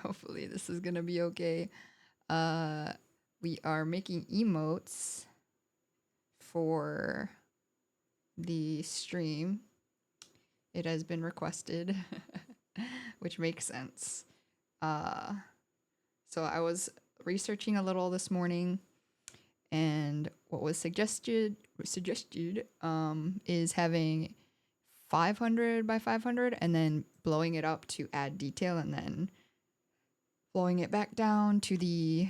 Hopefully this is gonna be okay. Uh, we are making emotes for the stream. It has been requested, which makes sense. Uh, so I was researching a little this morning, and what was suggested is having 500 by 500 and then blowing it up to add detail and then blowing it back down to the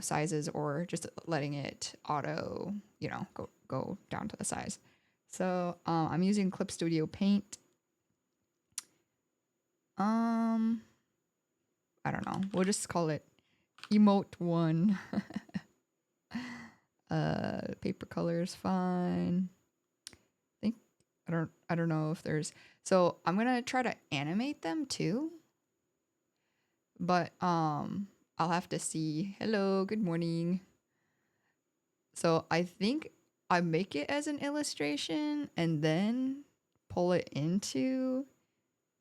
sizes, or just letting it auto go down to the size. So I'm using Clip Studio Paint. I don't know, we'll just call it emote 1. Paper color is fine. think I don't know if there's, so I'm gonna try to animate them too, but I'll have to see. Hello, good morning. So I think I make it as an illustration and then pull it into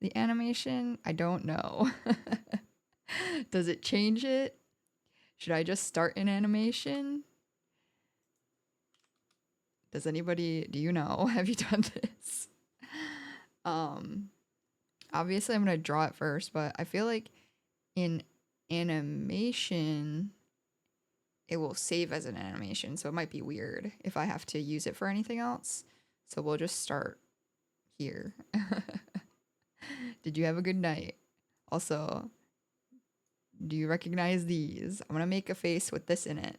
the animation. I don't know. Does it change it? Should I just start an animation? Does anybody, do you know? Have you done this? Obviously I'm gonna draw it first, but I feel like in animation it will save as an animation, so it might be weird if I have to use it for anything else. So we'll just start here. Did you have a good night? Also, do you recognize these? I'm gonna make a face with this in it,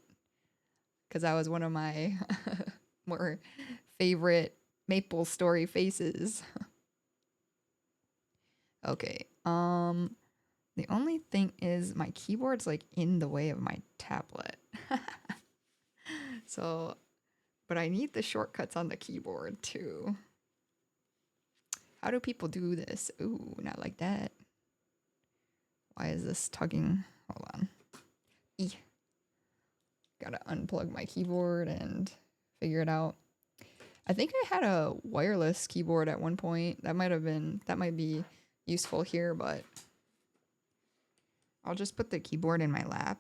because that was one of my more favorite Maple Story faces. Okay. The only thing is my keyboard's like in the way of my tablet. So, but I need the shortcuts on the keyboard too. How do people do this? Ooh, not like that. Why is this tugging? Hold on. Gotta unplug my keyboard and figure it out. I think I had a wireless keyboard at one point. That might be useful here, but I'll just put the keyboard in my lap.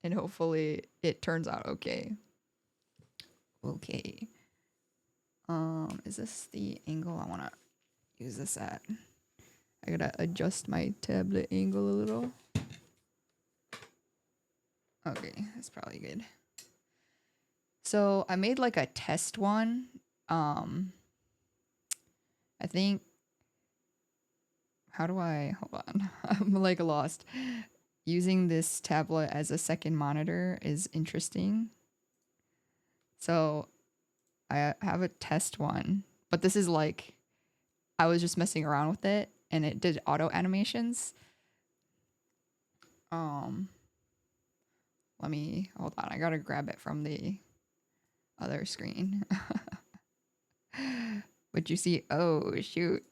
And hopefully it turns out okay. Okay. Is this the angle I want to use this at? I gotta adjust my tablet angle a little. Okay, that's probably good. So I made like a test one. I think, how do I, hold on. I'm like lost. Using this tablet as a second monitor is interesting. So I have a test one, but this is like, I was just messing around with it and it did auto animations. Let me, hold on. I gotta grab it from the other screen. What you see? Oh, shoot.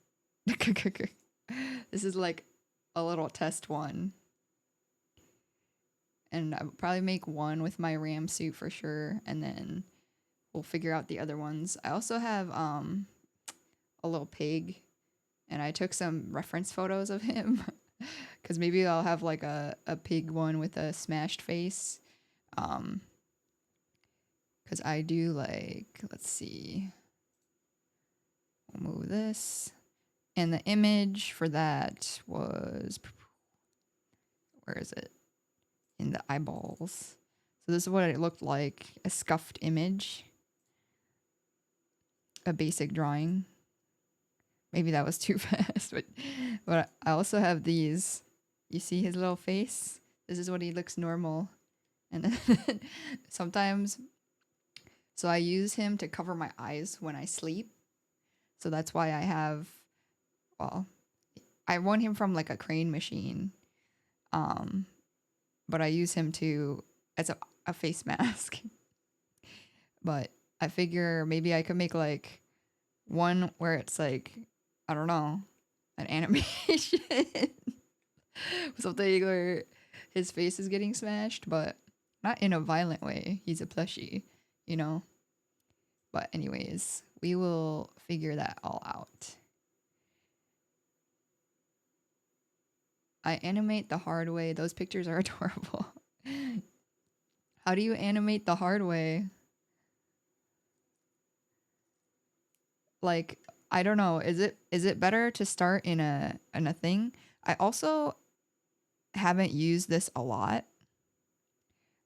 This is like a little test one. And I'll probably make one with my RAM suit for sure. And then we'll figure out the other ones. I also have a little pig. And I took some reference photos of him. Because maybe I'll have like a pig one with a smashed face. Because I do like, let's see. We'll move this. And the image for that was, where is it? In the eyeballs. So this is what it looked like, a scuffed image. A basic drawing. Maybe that was too fast, but I also have these. You see his little face? This is what he looks normal. And then sometimes, so I use him to cover my eyes when I sleep. So that's why I have, well, I won him from like a crane machine. But I use him to, as a face mask. But I figure maybe I could make like one where it's like, I don't know, an animation. Something where his face is getting smashed, but not in a violent way. He's a plushie, you know? But anyways, we will figure that all out. I animate the hard way. Those pictures are adorable. How do you animate the hard way? Like, I don't know. Is it better to start in a thing? I also haven't used this a lot.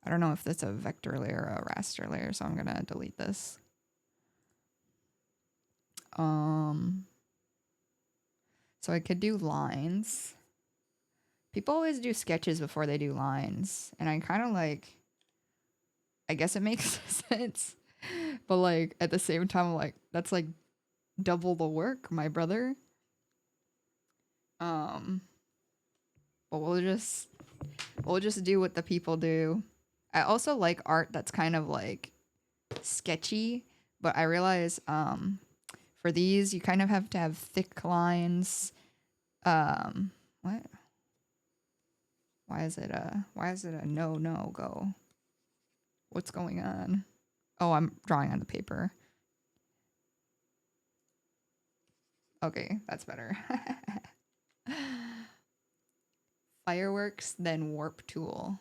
I don't know if that's a vector layer or a raster layer, so I'm gonna delete this. So I could do lines. People always do sketches before they do lines, and I kind of like, I guess it makes sense, but like at the same time, I'm like, that's like double the work, my brother. But we'll just do what the people do. I also like art that's kind of like sketchy, but I realize for these you kind of have to have thick lines. What? Why is it a no go? What's going on? Oh, I'm drawing on the paper. Okay, that's better. Fireworks, then warp tool.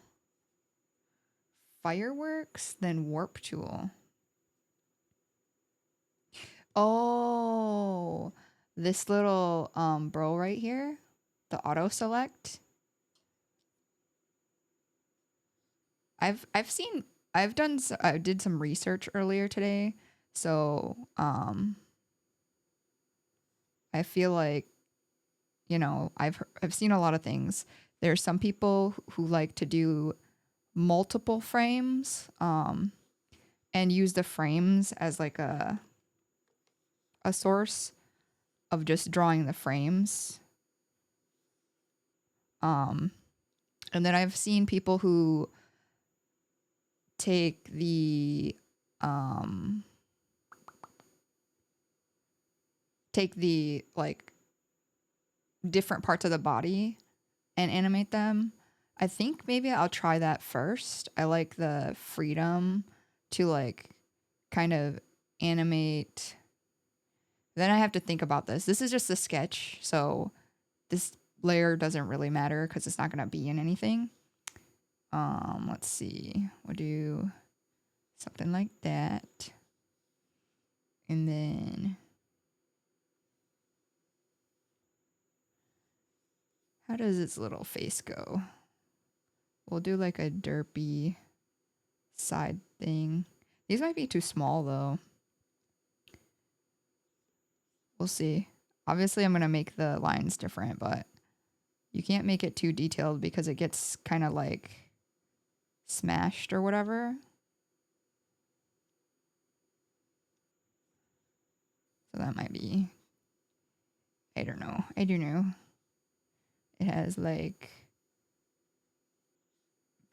Fireworks, then warp tool. Oh, this little bro right here, the auto select. I've seen I did some research earlier today, so I feel like, you know, I've seen a lot of things. There's some people who like to do multiple frames and use the frames as like a source of just drawing the frames. And then I've seen people who take the like different parts of the body and animate them. I think maybe I'll try that first. I like the freedom to like kind of animate. Then I have to think about this. This is just a sketch, so this layer doesn't really matter because it's not going to be in anything. Let's see. We'll do something like that. And then how does its little face go? We'll do like a derpy side thing. These might be too small though. We'll see. Obviously, I'm going to make the lines different, but you can't make it too detailed because it gets kind of like smashed or whatever. So that might be, I don't know. I do know. It has like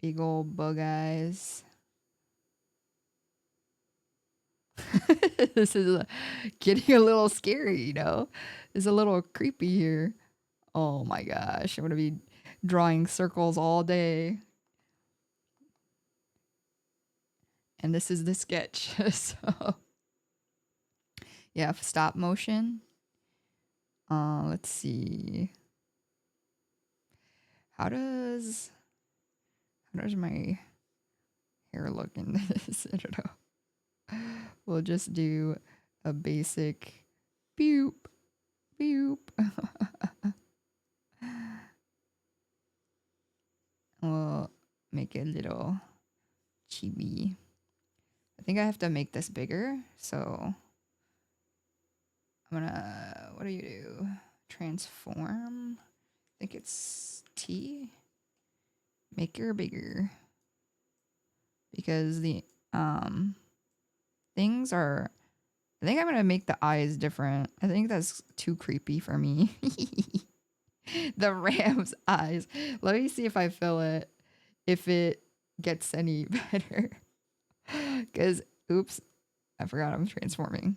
big old bug eyes. This is getting a little scary, you know? It's a little creepy here. Oh my gosh. I'm going to be drawing circles all day. And this is the sketch. So, yeah, stop motion. Let's see. How does my hair look in this? I don't know. We'll just do a basic boop, boop. We'll make it a little chibi. I think I have to make this bigger, so I'm gonna, what do you do? Transform? I think it's T. Make her bigger. Because the things are, I think I'm gonna make the eyes different. I think that's too creepy for me. The ram's eyes. Let me see if I fill it, if it gets any better. Because, oops, I forgot I'm transforming.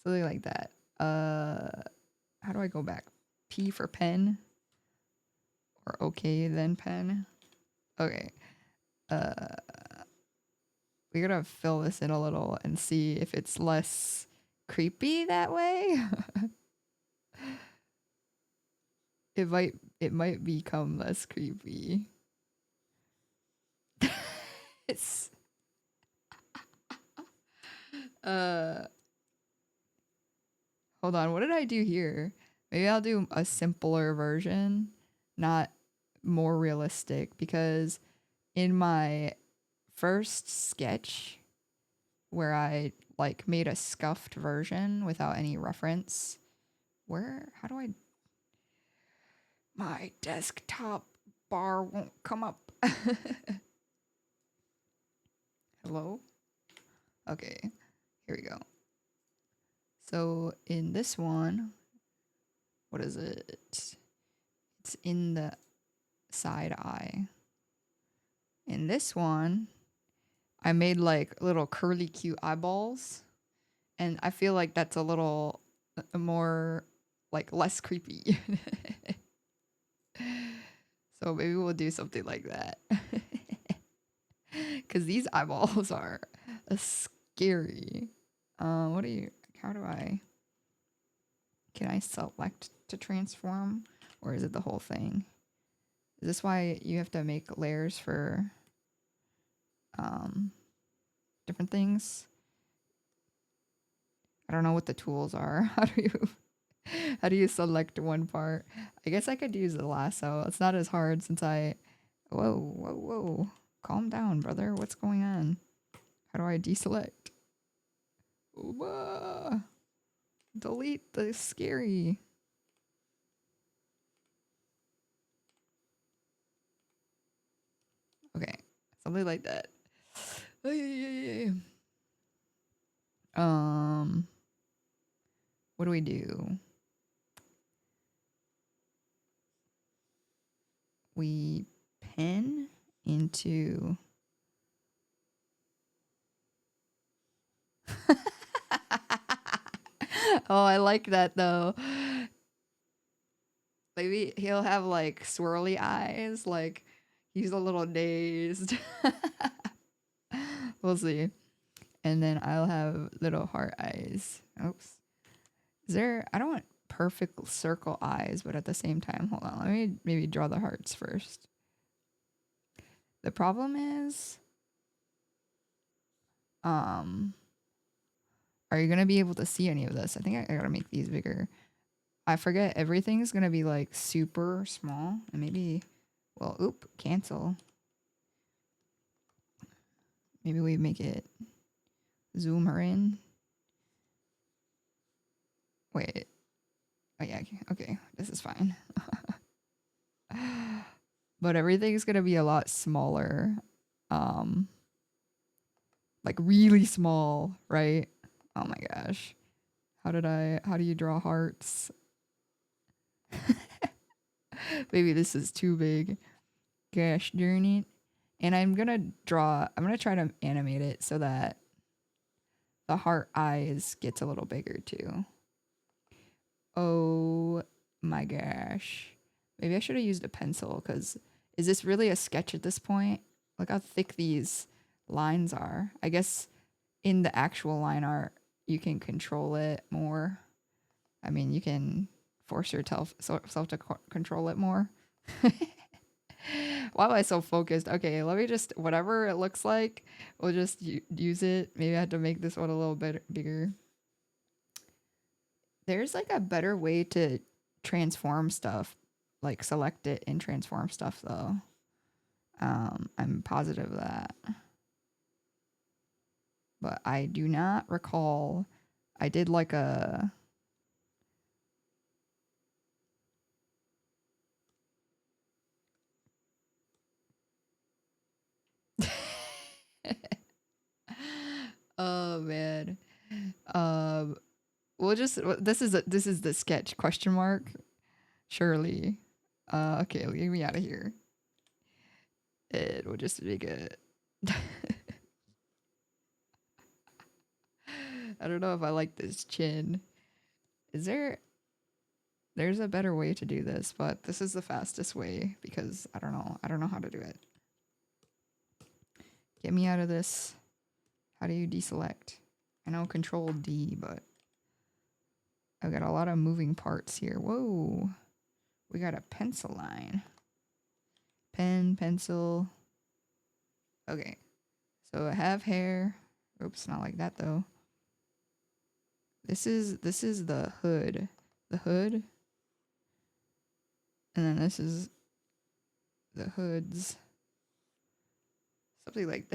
Something like that. How do I go back? P for pen? Or okay, then pen? Okay. We gotta fill this in a little and see if it's less creepy that way. it might become less creepy. It's hold on, what did I do here? Maybe I'll do a simpler version, not more realistic, because in my first sketch where I like made a scuffed version without any reference, how do I my desktop bar won't come up. Hello? Okay, here we go. So in this one, what is it? It's in the side eye. In this one, I made like little curly cute eyeballs. And I feel like that's a little more like less creepy. So maybe we'll do something like that. Because these eyeballs are scary. What do you, how do I, can I select to transform? Or is it the whole thing? Is this why you have to make layers for different things? I don't know what the tools are. How do you select one part? I guess I could use the lasso. It's not as hard since whoa. Calm down, brother. What's going on? How do I deselect? Whoa. Delete the scary. Okay. Something like that. What do we do? We pen into oh, I like that though. Maybe he'll have like swirly eyes, like he's a little dazed. We'll see. And then I'll have little heart eyes. Oops. I don't want perfect circle eyes, but at the same time, hold on. Let me maybe draw the hearts first. The problem is, are you going to be able to see any of this? I think I got to make these bigger. I forget everything's going to be like super small and maybe, well, cancel. Maybe we make it zoom her in. Wait. Oh yeah, okay. This is fine. But everything's going to be a lot smaller. Like really small, right? Oh my gosh. How do you draw hearts? Maybe this is too big. Gosh darn it. And I'm gonna try to animate it so that the heart eyes gets a little bigger too. Oh my gosh. Maybe I should have used a pencil because is this really a sketch at this point? Look how thick these lines are. I guess in the actual line art, you can control it more. I mean, you can force yourself to control it more. Why am I so focused? Okay, let me just, whatever it looks like, we'll just use it. Maybe I have to make this one a little bit bigger. There's like a better way to transform stuff, like select it and transform stuff though. I'm positive of that. But I do not recall. I did like a oh man. We'll just this is the sketch question mark. Surely. Okay, get me out of here. And we'll just make it. I don't know if I like this chin. There's a better way to do this, but this is the fastest way because I don't know how to do it. Get me out of this. How do you deselect? I know control D, but I've got a lot of moving parts here. Whoa. We got a pencil line. Pen, pencil. Okay. So I have hair. Oops, not like that though. This is the hood. The hood. And then this is the hoods. Something like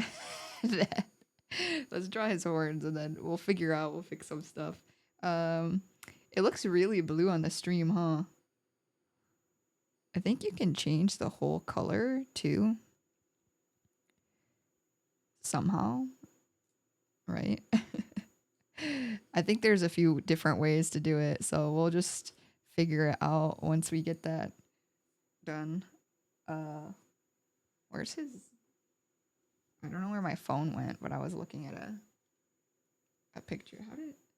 that. Let's draw his horns and then we'll fix some stuff. It looks really blue on the stream, huh? I think you can change the whole color too. Somehow. Right? I think there's a few different ways to do it, so we'll just figure it out once we get that done. Where's his? I don't know where my phone went, but I was looking at a picture.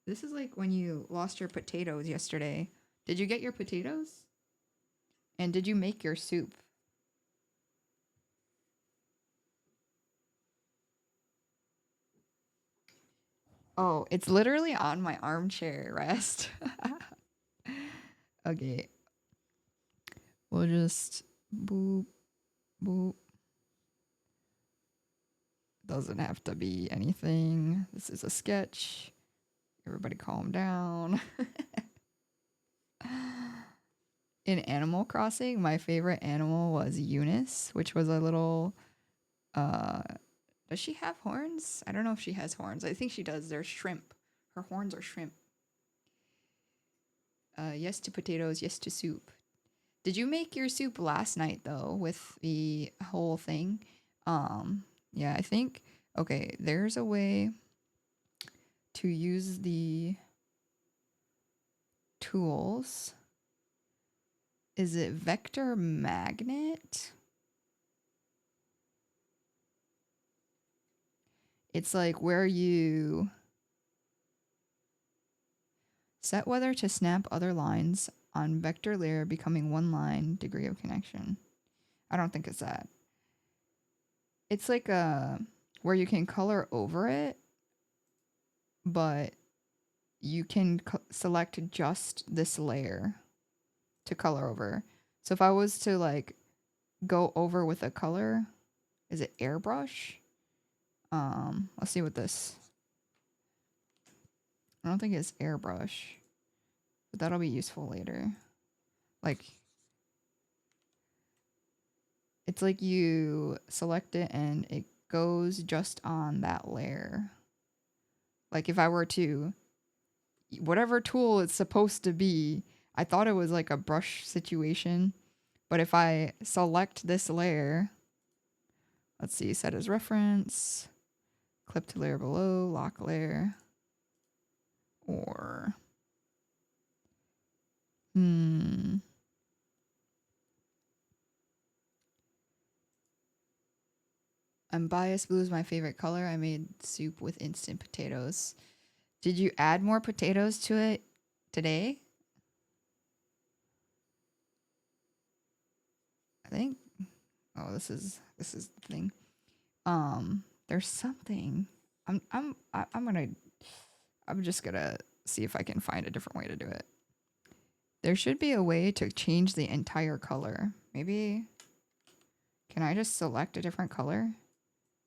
This is like when you lost your potatoes yesterday. Did you get your potatoes? And did you make your soup? Oh, it's literally on my armchair rest. Okay. We'll just boop, boop. Doesn't have to be anything. This is a sketch. Everybody calm down. In Animal Crossing, my favorite animal was Eunice, which was a little does she have horns? I don't know if she has horns. I think she does. They're shrimp. Her horns are shrimp. Yes to potatoes, yes to soup. Did you make your soup last night though with the whole thing? Yeah, I think okay, there's a way to use the tools. Is it vector magnet? It's like where you set whether to snap other lines on vector layer becoming one line degree of connection. I don't think it's that. It's like where you can color over it, but you can select just this layer to color over. So if I was to like go over with a color, is it airbrush? Let's see what this. I don't think it's airbrush, but that'll be useful later. Like, it's like you select it and it goes just on that layer. Like if I were to, whatever tool it's supposed to be, I thought it was like a brush situation, but if I select this layer, let's see, set as reference, clip to layer below, lock layer, or, unbiased blue is my favorite color. I made soup with instant potatoes. Did you add more potatoes to it today? I think. Oh, this is the thing. There's something. I'm just gonna see if I can find a different way to do it. There should be a way to change the entire color. Maybe. Can I just select a different color?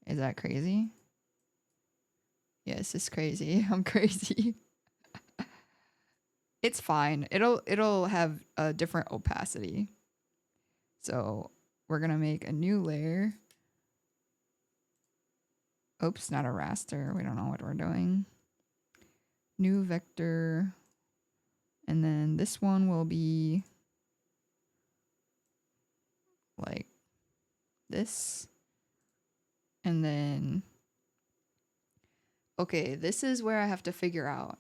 Is that crazy? Yes, it's crazy. I'm crazy. It's fine. It'll have a different opacity. So we're gonna make a new layer. Oops, not a raster. We don't know what we're doing. New vector. And then this one will be like this. And then, okay, this is where I have to figure out.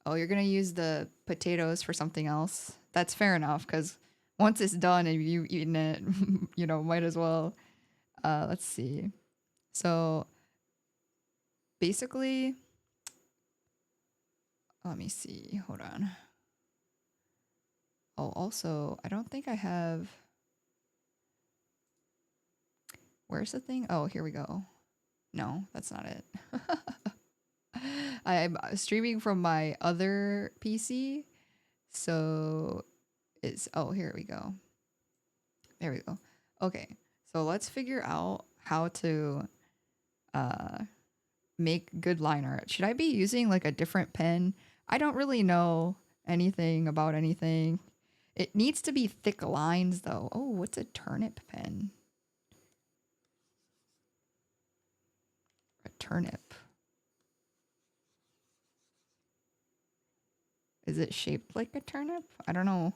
Oh, you're going to use the potatoes for something else. That's fair enough, because once it's done and you've eaten it, you know, might as well. Let's see. So basically, let me see. Hold on. Oh, also, I don't think I have. Where's the thing? Oh, here we go. No, that's not it. I'm streaming from my other PC. So is, oh, here we go. There we go. Okay, so let's figure out how to make good line art. Should I be using like a different pen? I don't really know anything about anything. It needs to be thick lines though. Oh, what's a turnip pen? A turnip. Is it shaped like a turnip? I don't know.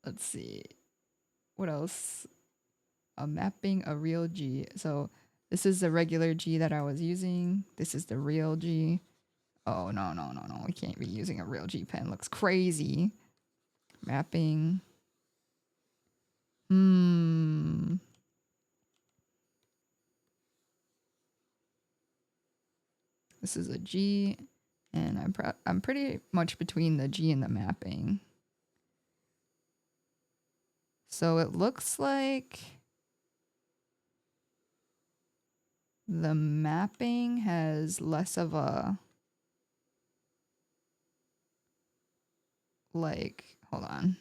Let's see. What else? A mapping, a real G. So this is the regular G that I was using. This is the real G. Oh, no, no, no, no. We can't be using a real G pen. Looks crazy. Mapping. This is a G, and I'm pretty much between the G and the mapping. So it looks like the mapping has less of a, like, hold on.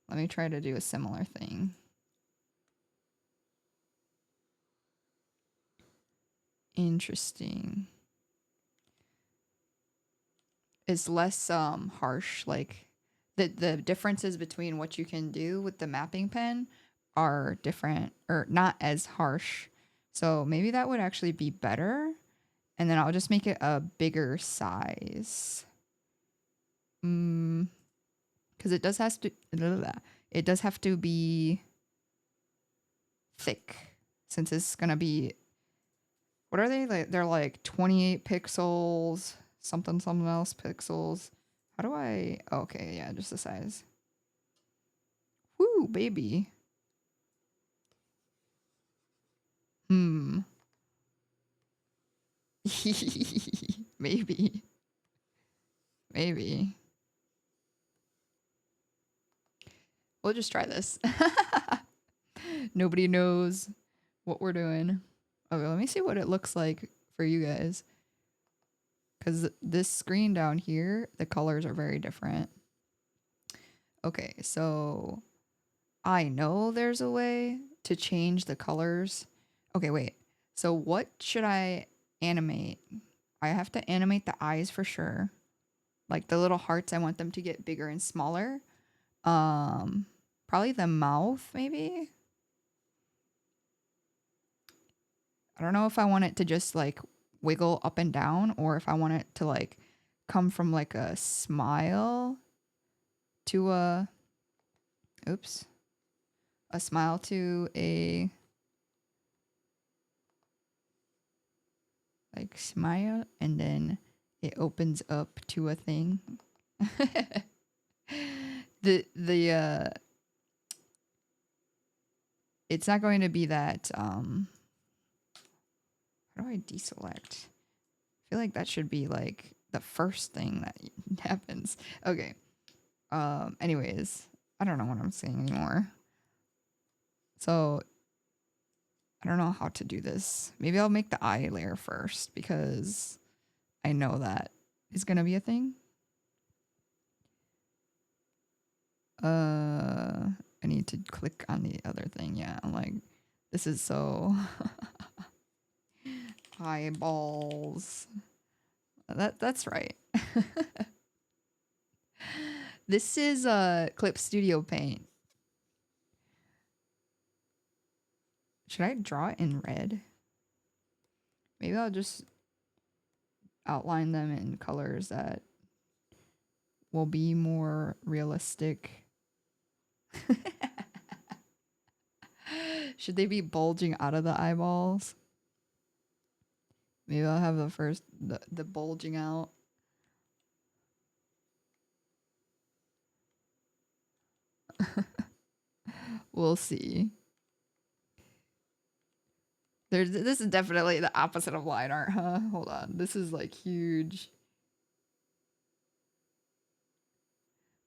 Let me try to do a similar thing. Interesting. It's less harsh. Like the differences between what you can do with the mapping pen are different or not as harsh. So maybe that would actually be better. And then I'll just make it a bigger size. Because it does have to be thick, since it's gonna be, what are they like? They're like 28 pixels, something else pixels. How do I? Oh, okay, yeah, just the size. Woo, baby. Maybe. Maybe. We'll just try this. Nobody knows what we're doing. Okay, let me see what it looks like for you guys. Because this screen down here, the colors are very different. Okay, so I know there's a way to change the colors. Okay, wait. So what should I animate? I have to animate the eyes for sure. Like the little hearts, I want them to get bigger and smaller. Probably the mouth, maybe. I don't know if I want it to just like wiggle up and down or if I want it to like come from like a smile to a smile to a like smile and then it opens up to a thing. the it's not going to be that how do I deselect? I feel like that should be like the first thing that happens. Okay. Anyways, I don't know what I'm saying anymore. So I don't know how to do this. Maybe I'll make the eye layer first because I know that is gonna be a thing. I need to click on the other thing. Yeah, I'm like, this is so eyeballs. That's right. This is Clip Studio Paint. Should I draw it in red? Maybe I'll just outline them in colors that will be more realistic. Should they be bulging out of the eyeballs? Maybe I'll have the bulging out. We'll see. This is definitely the opposite of line art, huh? Hold on. This is like huge.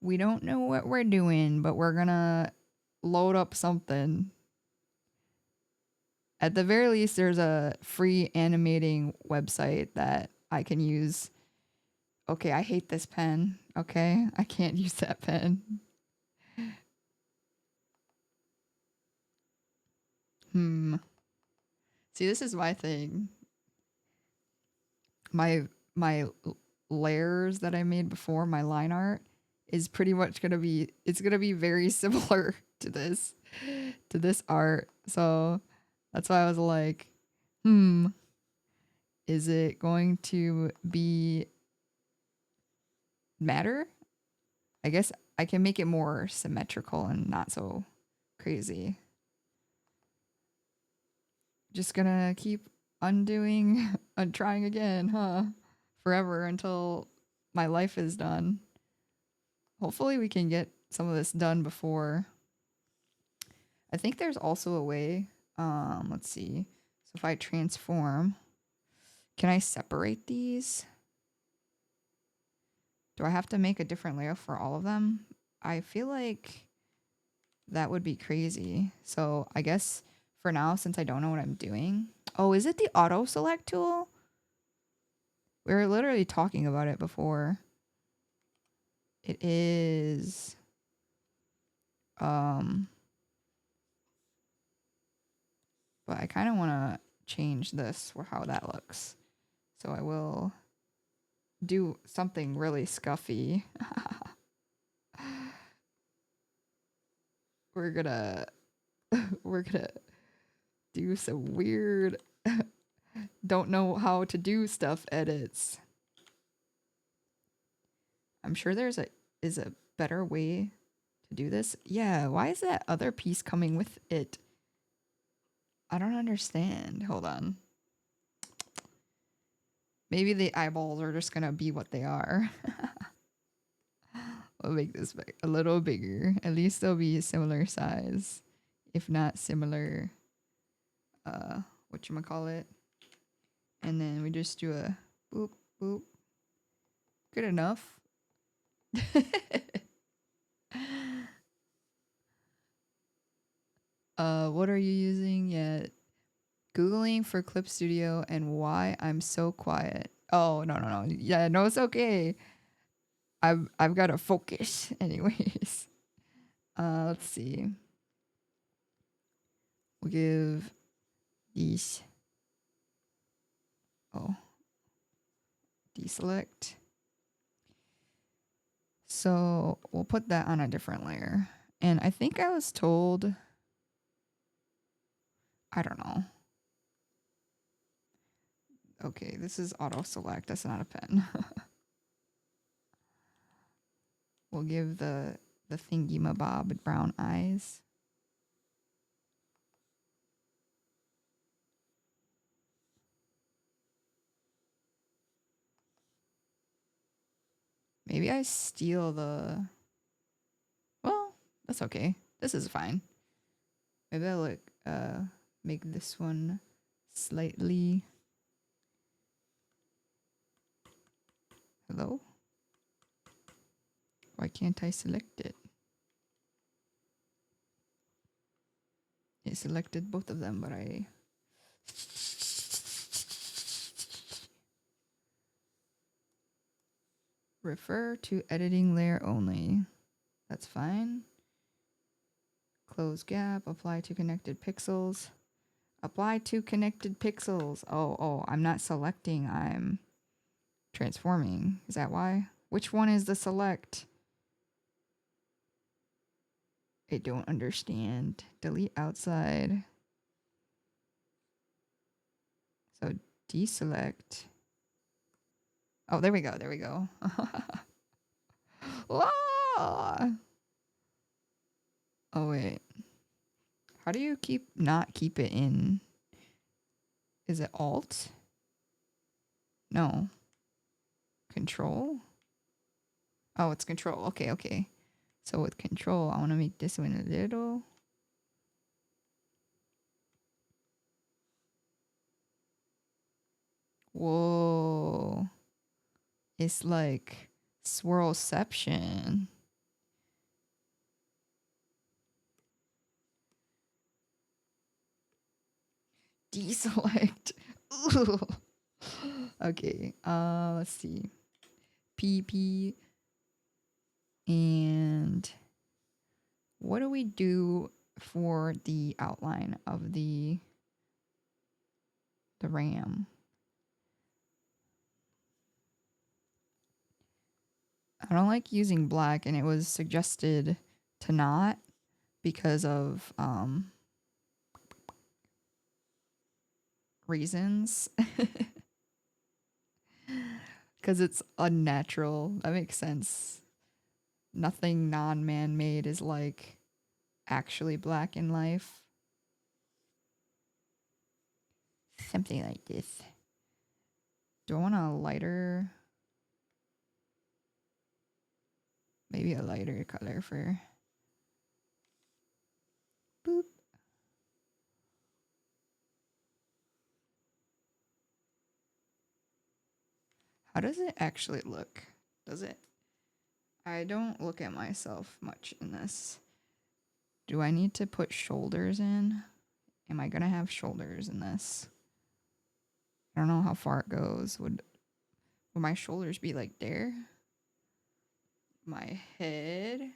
We don't know what we're doing, but we're gonna load up something. At the very least, there's a free animating website that I can use. Okay, I hate this pen. Okay, I can't use that pen. See, this is my thing. My layers that I made before, my line art, is pretty much gonna be, it's gonna be very similar to this art. So that's why I was like, is it going to be matter? I guess I can make it more symmetrical and not so crazy. Just gonna keep undoing and trying again, huh? Forever until my life is done. Hopefully we can get some of this done before. I think there's also a way. Let's see. So if I transform, can I separate these? Do I have to make a different layer for all of them? I feel like that would be crazy. So I guess for now, since I don't know what I'm doing. Oh, is it the auto select tool? We were literally talking about it before. It is but I kind of want to change this for how that looks. So I will do something really scuffy. we're gonna we're gonna do some weird don't know how to do stuff edits. I'm sure there's a better way to do this. Yeah, why is that other piece coming with it? I don't understand. Hold on. Maybe the eyeballs are just gonna be what they are. We'll make this a little bigger. At least they'll be a similar size, if not similar. Whatchamacallit. And then we just do a boop boop. Good enough. What are you using yet? Googling for Clip Studio and why I'm so quiet. Oh no. Yeah, no, it's okay. I've got to focus anyways. Let's see. We'll give these. Oh, deselect. So we'll put that on a different layer. And I think I was told, I don't know. Okay, this is auto select. That's not a pen. We'll give the thingy mabob brown eyes. Maybe I steal the... Well, that's okay. This is fine. Maybe I'll make this one slightly... Hello? Why can't I select it? It selected both of them, but I... Refer to editing layer only. That's fine. Close gap, apply to connected pixels. Apply to connected pixels. Oh, I'm not selecting, I'm transforming. Is that why? Which one is the select? I don't understand. Delete outside. So deselect. Oh, there we go. Oh, wait. How do you not keep it in? Is it Alt? No. Control? Oh, it's Control. Okay. So with Control, I want to make this one a little. Whoa. It's like swirlception. Deselect. Okay. Let's see. PP And what do we do for the outline of the RAM? I don't like using black, and it was suggested to not because of reasons. Because it's unnatural. That makes sense. Nothing non-man made is like actually black in life. Something like this. Do I want a lighter? Maybe a lighter color for. Boop. How does it actually look? Does it? I don't look at myself much in this. Do I need to put shoulders in? Am I gonna have shoulders in this? I don't know how far it goes. Would my shoulders be like there? My head,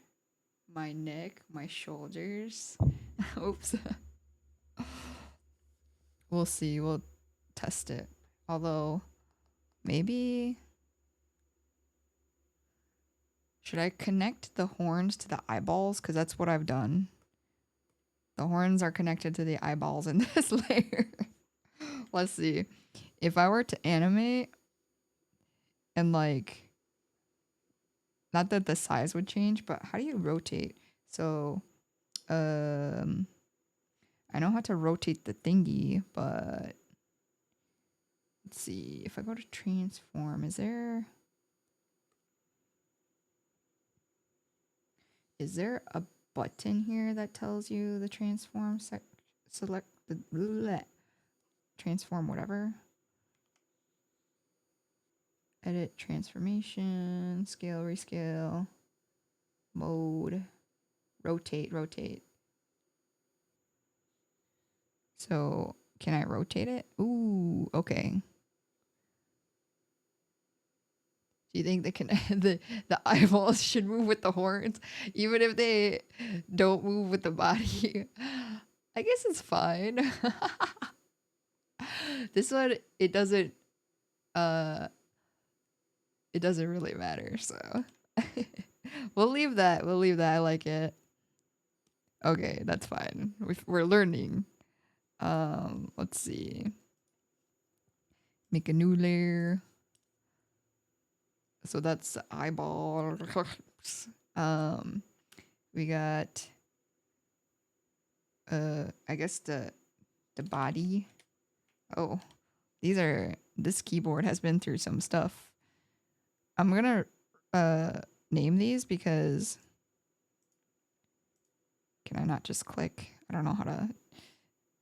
my neck, my shoulders. Oops. We'll see. We'll test it. Although, maybe. Should I connect the horns to the eyeballs? Because that's what I've done. The horns are connected to the eyeballs in this layer. Let's see. If I were to animate and like, not that the size would change, but how do you rotate? So, I know how to rotate the thingy, but let's see. If I go to transform, is there a button here that tells you the transform select the bleh, transform whatever? Edit transformation, scale, rescale, mode, rotate. So can I rotate it? Ooh, okay. Do you think they can the eyeballs should move with the horns, even if they don't move with the body? I guess it's fine. This one uh it doesn't really matter, so we'll leave that. I like it. Okay, that's fine. We're learning. Let's see. Make a new layer. So that's the eyeball. We got I guess the body. Oh, this keyboard has been through some stuff. I'm gonna name these because can I not just click? I don't know how to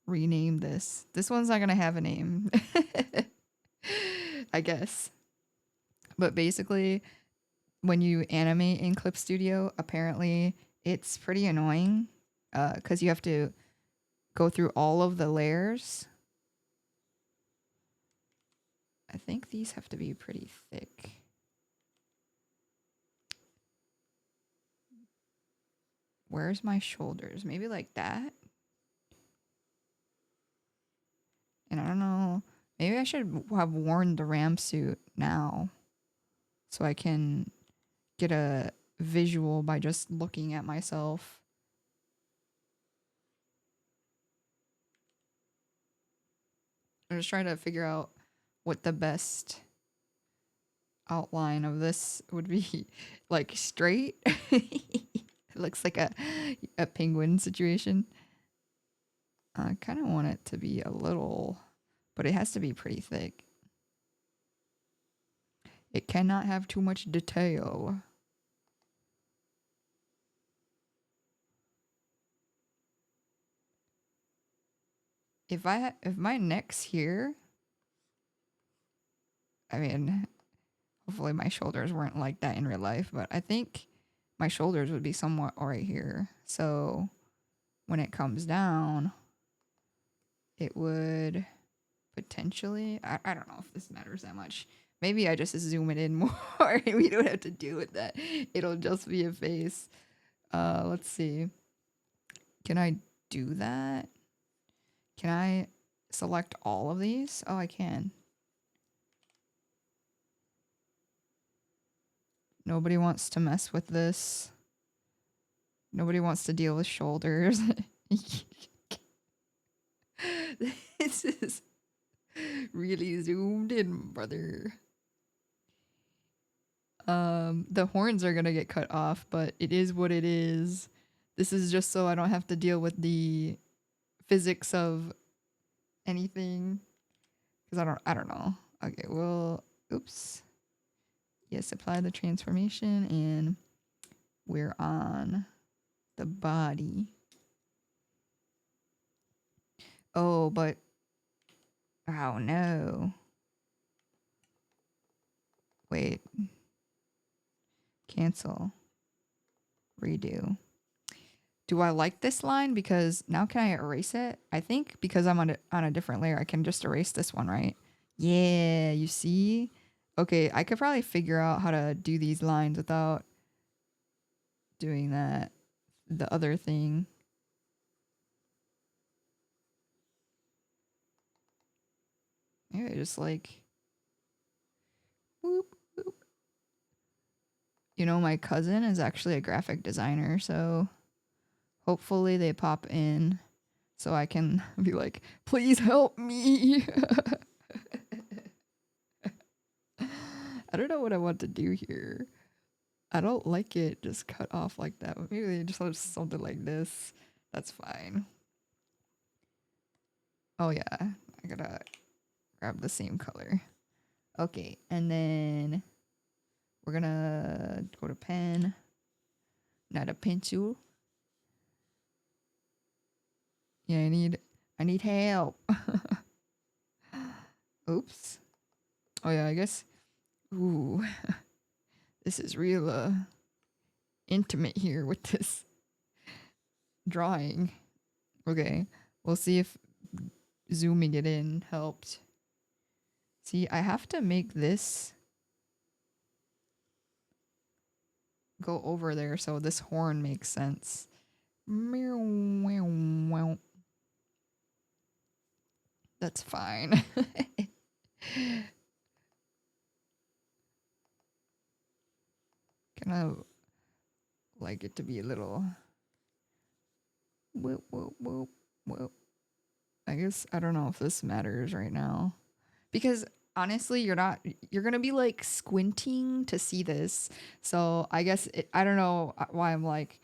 rename this. This one's not gonna have a name. I guess. But basically, when you animate in Clip Studio, apparently it's pretty annoying because you have to go through all of the layers. I think these have to be pretty thick. Where's my shoulders? Maybe like that? And I don't know. Maybe I should have worn the RAM suit now so I can get a visual by just looking at myself. I'm just trying to figure out what the best outline of this would be. Like straight. It looks like a penguin situation. I kind of want it to be a little, but it has to be pretty thick. It cannot have too much detail. If my neck's here, I mean, hopefully my shoulders weren't like that in real life, but I think my shoulders would be somewhat right here. So when it comes down, it would potentially, I don't know if this matters that much, Maybe I just zoom it in more. We don't have to deal with that. It'll just be a face. Let's see. Can I do that? Can I select all of these? Oh, I can. Nobody wants to mess with this. Nobody wants to deal with shoulders. This is really zoomed in, brother. The horns are gonna get cut off, but it is what it is. This is just so I don't have to deal with the physics of anything. Because I don't know. Okay, well, oops. Yes, apply the transformation, and we're on the body. Oh, but oh no. Wait. Cancel. Redo. Do I like this line? Because now can I erase it? I think because I'm on a different layer, I can just erase this one, right? Yeah, you see? Okay, I could probably figure out how to do these lines without doing that. The other thing. Maybe just like whoop, whoop. You know, my cousin is actually a graphic designer, so hopefully they pop in so I can be like, please help me. I don't know what I want to do here. I don't like it just cut off like that. Maybe just something like this. That's fine. Oh yeah, I gotta grab the same color. Okay, and then we're gonna go to pen, not a pencil. Yeah, I need help. Oops. Oh yeah, I guess. Ooh, this is real intimate here with this drawing. Okay, we'll see if zooming it in helped. See, I have to make this go over there so this horn makes sense. That's fine. Kind of like it to be a little whoop, whoop, whoop, whoop. I guess I don't know if this matters right now. Because honestly, you're gonna be like squinting to see this. So I guess I don't know why I'm like,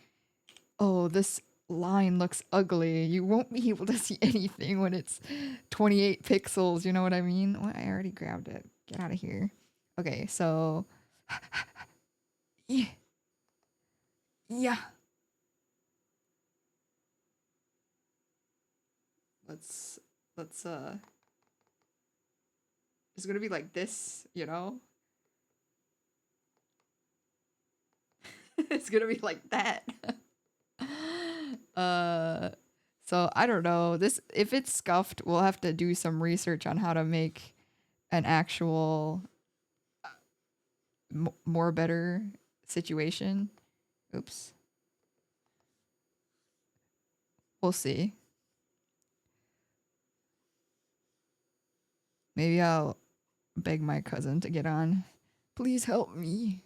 oh, this line looks ugly. You won't be able to see anything when it's 28 pixels. You know what I mean? Well, I already grabbed it. Get out of here. Okay, so yeah, yeah. Let's it's gonna be like this, you know? It's gonna be like that. uh so I don't know. This if it's scuffed, we'll have to do some research on how to make an actual more better situation. Oops. We'll see. Maybe I'll beg my cousin to get on. Please help me.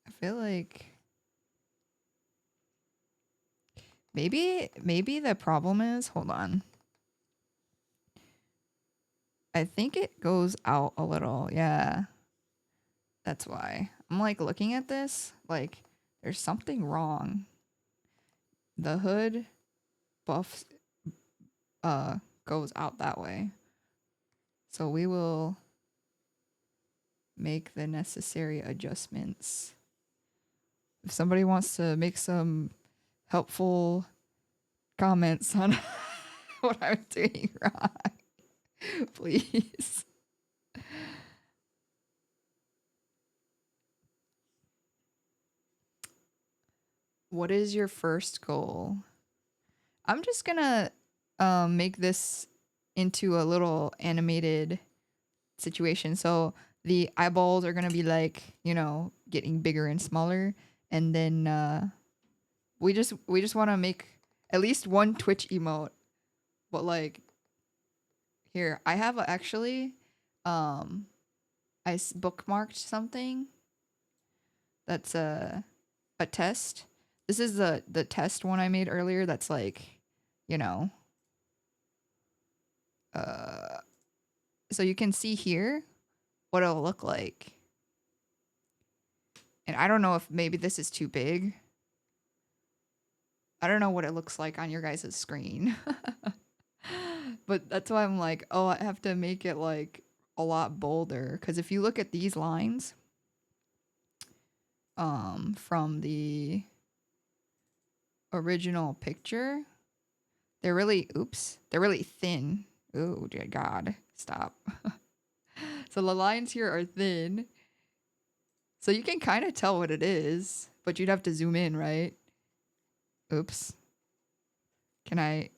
I feel like maybe the problem is, hold on. I think it goes out a little. Yeah. That's why. I'm like looking at this, like there's something wrong. The hood buff goes out that way. So we will make the necessary adjustments. If somebody wants to make some helpful comments on what I'm doing wrong, please. What is your first goal? I'm just gonna make this into a little animated situation. So the eyeballs are gonna be like, you know, getting bigger and smaller, and then we just want to make at least one Twitch emote. But like here, I have actually bookmarked something that's a test. This is the test one I made earlier. That's like, you know, uh, so you can see here what it'll look like. And I don't know if maybe this is too big. I don't know what it looks like on your guys' screen. But that's why I'm like, oh, I have to make it like a lot bolder. Because if you look at these lines from the original picture, they're really, they're really thin. Oh, dear God, stop. So the lines here are thin. So you can kind of tell what it is, but you'd have to zoom in, right? Oops. Can I,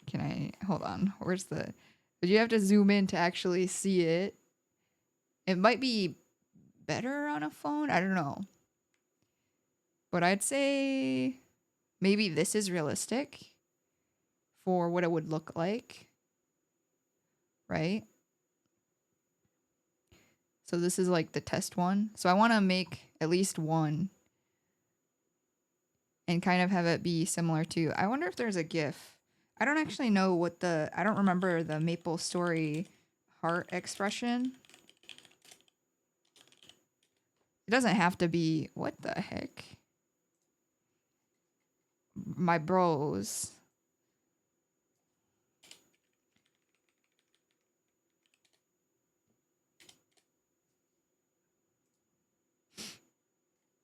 hold on. Where's the, but you have to zoom in to actually see it. It might be better on a phone. I don't know. But I'd say maybe this is realistic for what it would look like, right? So this is like the test one. So I want to make at least one and kind of have it be similar to, I wonder if there's a GIF. I don't actually know what I don't remember the Maple Story heart expression. It doesn't have to be, what the heck? My bros.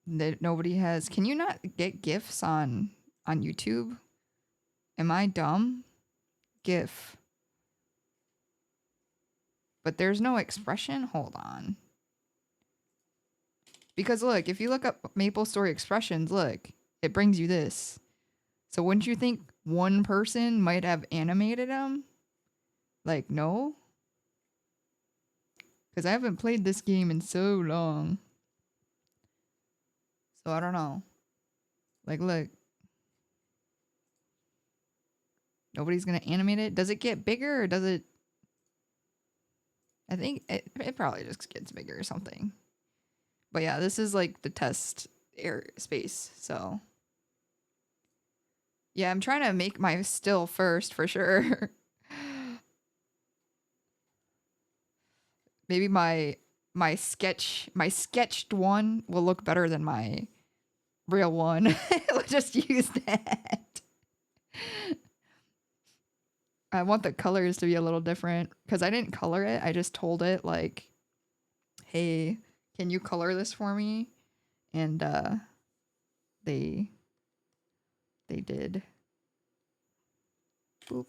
That nobody has. Can you not get GIFs on YouTube? Am I dumb? GIF. But there's no expression? Hold on. Because look, if you look up Maple Story expressions, look, it brings you this. So wouldn't you think one person might have animated them? Like, no? Because I haven't played this game in so long. So I don't know. Like, look. Nobody's going to animate it. Does it get bigger or does it... I think it probably just gets bigger or something. But yeah, this is like the test air space. So yeah, I'm trying to make my still first for sure. Maybe my sketched one will look better than my real one. We'll just use that. I want the colors to be a little different because I didn't color it. I just told it like, hey, can you color this for me? And they did. Boop.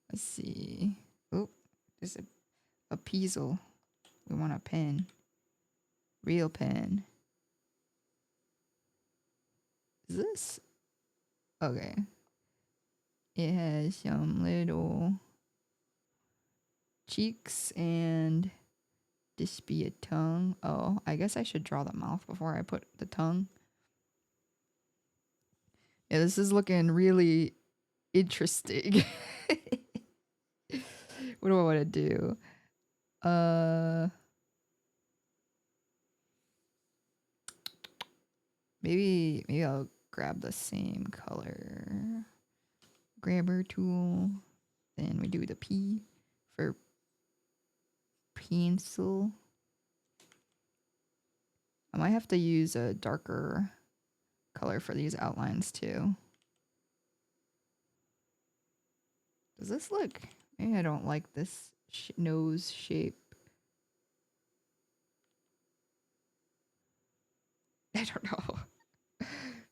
Let's see. Oop. There's a peasel. We want a pen. Real pen. Is this? Okay. It has some little cheeks and this be a tongue. Oh, I guess I should draw the mouth before I put the tongue. Yeah, this is looking really interesting. What do I want to do? Maybe I'll grab the same color. Grabber tool. Then we do the P for pencil. I might have to use a darker color for these outlines too. Does this look... Maybe I don't like this nose shape. I don't know.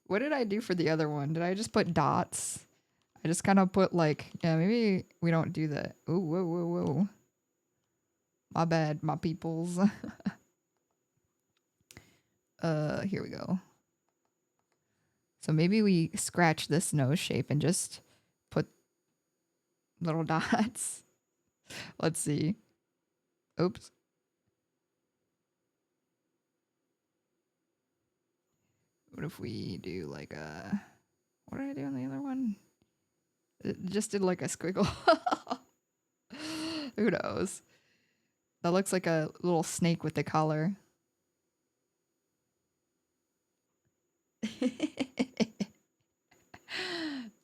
What did I do for the other one? Did I just put dots? I just kind of put like... Yeah, maybe we don't do that. Ooh, whoa, whoa, whoa. My bad, my peoples. Here we go. So maybe we scratch this nose shape and just put little dots. Let's see. Oops. What if we do like a... What did I do on the other one? It just did like a squiggle. Who knows? That looks like a little snake with the collar.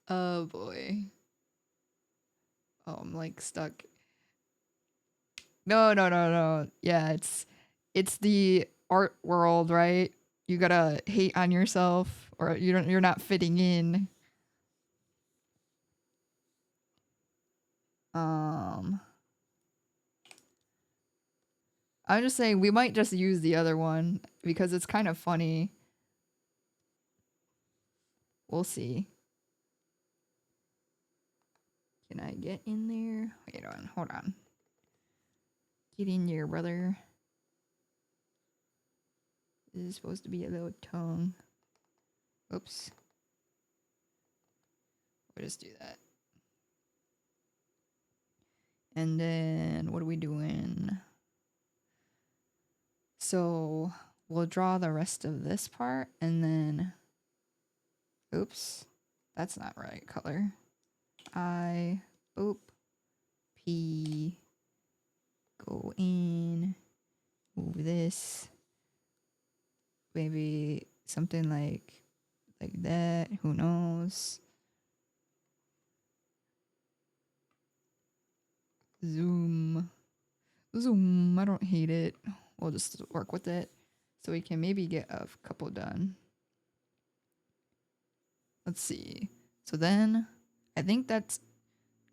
Oh boy. Oh, I'm like stuck. No. Yeah, it's the art world, right? You gotta hate on yourself, or you're not fitting in. I'm just saying we might just use the other one because it's kind of funny. We'll see. Can I get in there? Wait on, hold on. Get in there, brother. This is supposed to be a little tongue. Oops. We'll just do that. And then what are we doing? So we'll draw the rest of this part and then, oops, that's not right color. P, go in, move this, maybe something like that, who knows. Zoom, I don't hate it. We'll just work with it so we can maybe get a couple done. Let's see. So then I think that's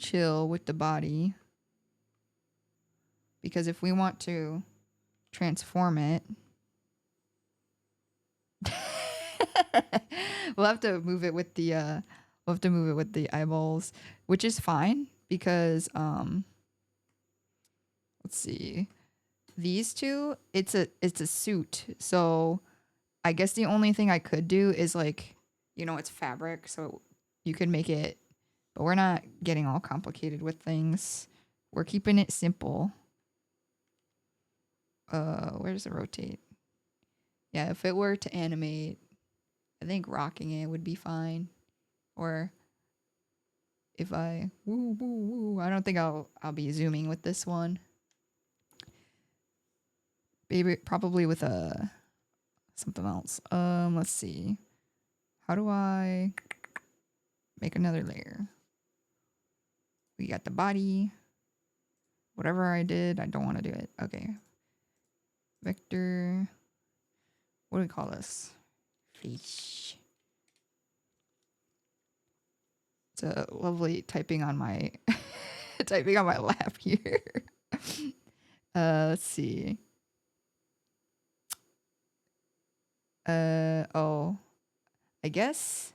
chill with the body, because if we want to transform it, we'll have to move it with the eyeballs, which is fine because let's see. These two, it's a suit. So I guess the only thing I could do is like, it's fabric, so you could make it, but we're not getting all complicated with things. We're keeping it simple. Where does it rotate? Yeah, if it were to animate, I think rocking it would be fine. Or if I I don't think I'll be zooming with this one. Maybe probably with something else. Let's see. How do I make another layer? We got the body. Whatever I did, I don't want to do it. Okay. Vector. What do we call this? Fish. It's a lovely typing on my typing on my lap here. Let's see. Oh, I guess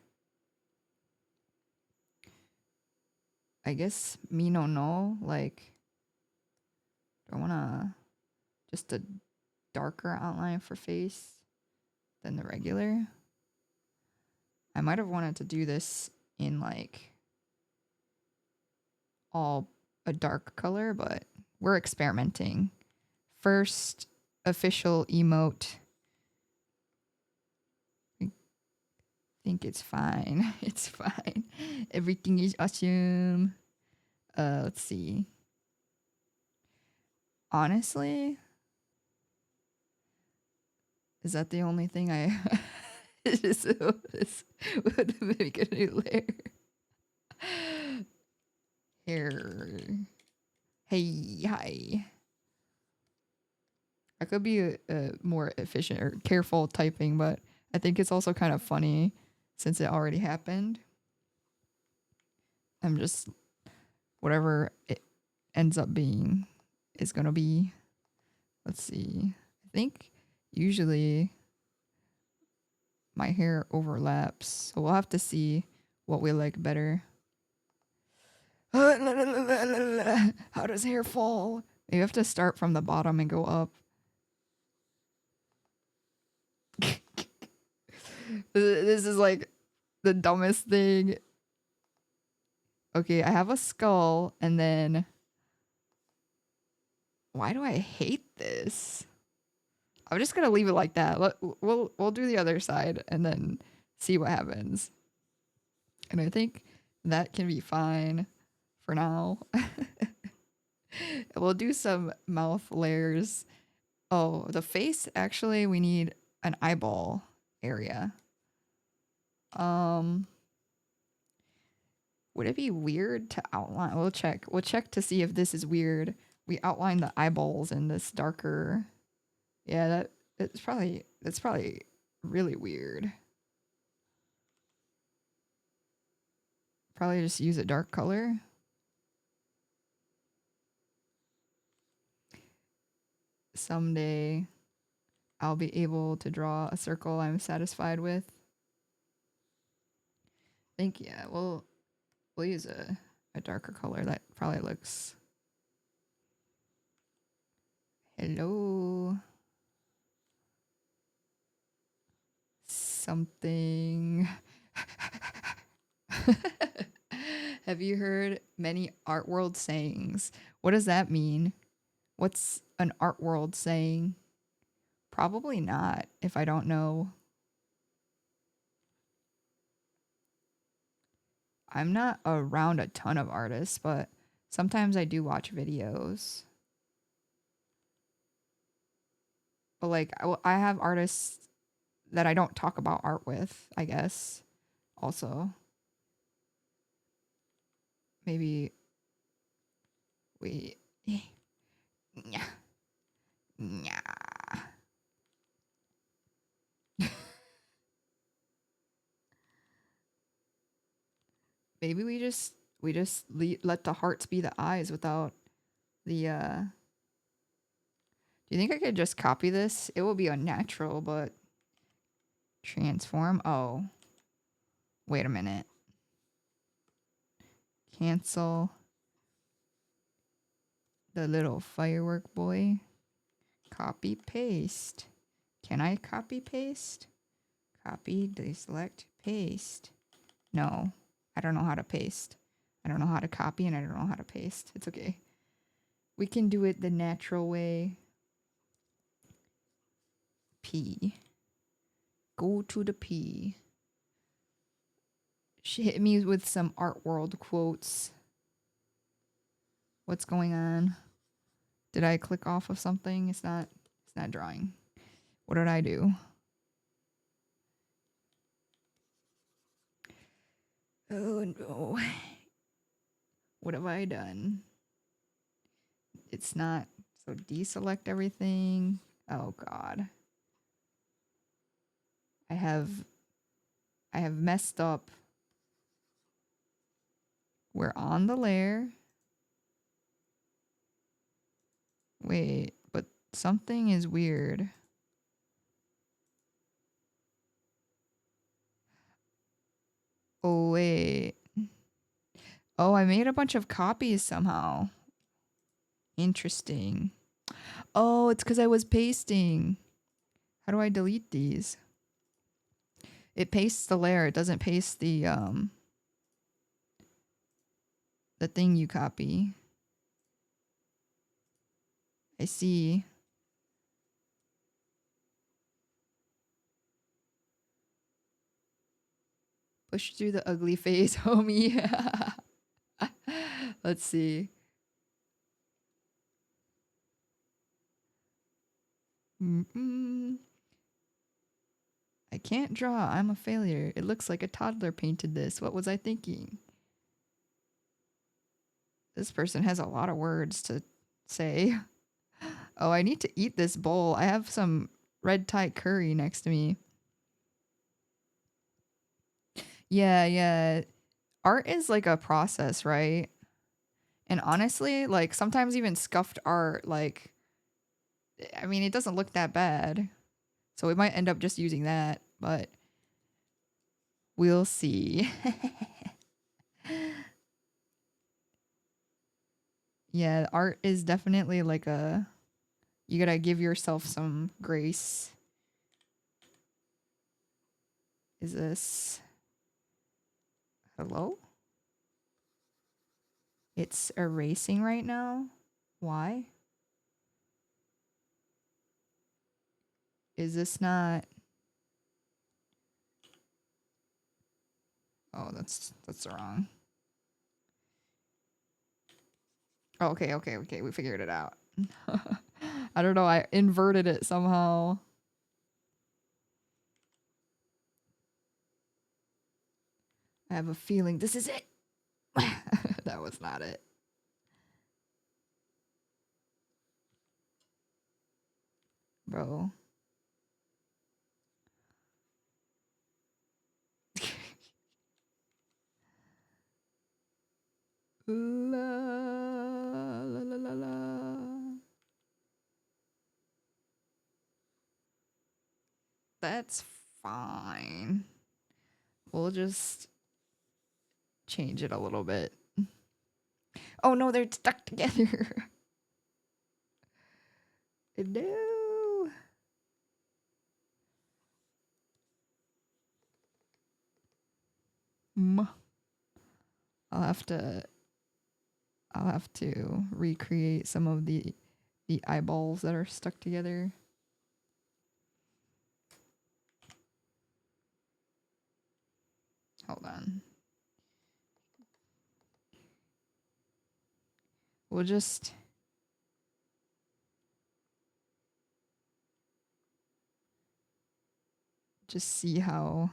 me no, like, I wanna just a darker outline for face than the regular. I might have wanted to do this in like all a dark color, but we're experimenting. First official emote. I think it's fine. It's fine. Everything is awesome. Let's see. Honestly, is that the only thing I this would make a new layer? Here. Hey, hi. I could be more efficient or careful typing, but I think it's also kind of funny since it already happened. I'm just, whatever it ends up being is going to be. Let's see. I think usually my hair overlaps, so we'll have to see what we like better. How does hair fall? You have to start from the bottom and go up. This is like the dumbest thing. Okay, I have a skull, and then why do I hate this? I'm just gonna leave it like that. We'll do the other side and then see what happens. And I think that can be fine for now. We'll do some mouth layers. Oh, the face, actually, we need an eyeball area. Um, would it be weird to outline? We'll check. We'll check to see if this is weird. We outline the eyeballs in this darker. Yeah, that's probably really weird. Probably just use a dark color. Someday I'll be able to draw a circle I'm satisfied with. I think, yeah, we'll use a darker color that probably looks. Hello. Something. Have you heard many art world sayings? What does that mean? What's an art world saying? Probably not, if I don't know. I'm not around a ton of artists, but sometimes I do watch videos. But like, I have artists that I don't talk about art with, I guess. Also, maybe we. Yeah. Yeah. Maybe let the hearts be the eyes without the. Do you think I could just copy this? It will be unnatural, but transform. Oh, wait a minute. Cancel the little firework boy. Copy paste. Can I copy paste? Copy, deselect, paste. No, I don't know how to paste. I don't know how to copy and I don't know how to paste. It's okay. We can do it the natural way. P. Go to the P. She hit me with some art world quotes. What's going on? Did I click off of something? It's not drawing. What did I do? Oh no. What have I done? It's not. So deselect everything. Oh god. I have messed up. We're on the layer. Wait, but something is weird. Oh wait. Oh, I made a bunch of copies somehow. Interesting. Oh, it's because I was pasting. How do I delete these? It pastes the layer. It doesn't paste the thing you copy. I see. Push through the ugly phase, homie. Let's see. Mm-mm. I can't draw. I'm a failure. It looks like a toddler painted this. What was I thinking? This person has a lot of words to say. Oh, I need to eat this bowl. I have some red Thai curry next to me. Yeah, yeah. Art is like a process, right? And honestly, like sometimes even scuffed art, like, I mean, it doesn't look that bad. So we might end up just using that, but we'll see. Yeah, art is definitely like you gotta give yourself some grace. Is this. Hello? It's erasing right now. Why? Is this not... Oh, that's wrong. Oh, okay. We figured it out. I don't know. I inverted it somehow. I have a feeling this is it. That was not it. Bro. La, la, la, la, la. That's fine. We'll just change it a little bit. Oh no, they're stuck together. No. I'll have to recreate some of the eyeballs that are stuck together. Hold on. We'll just see how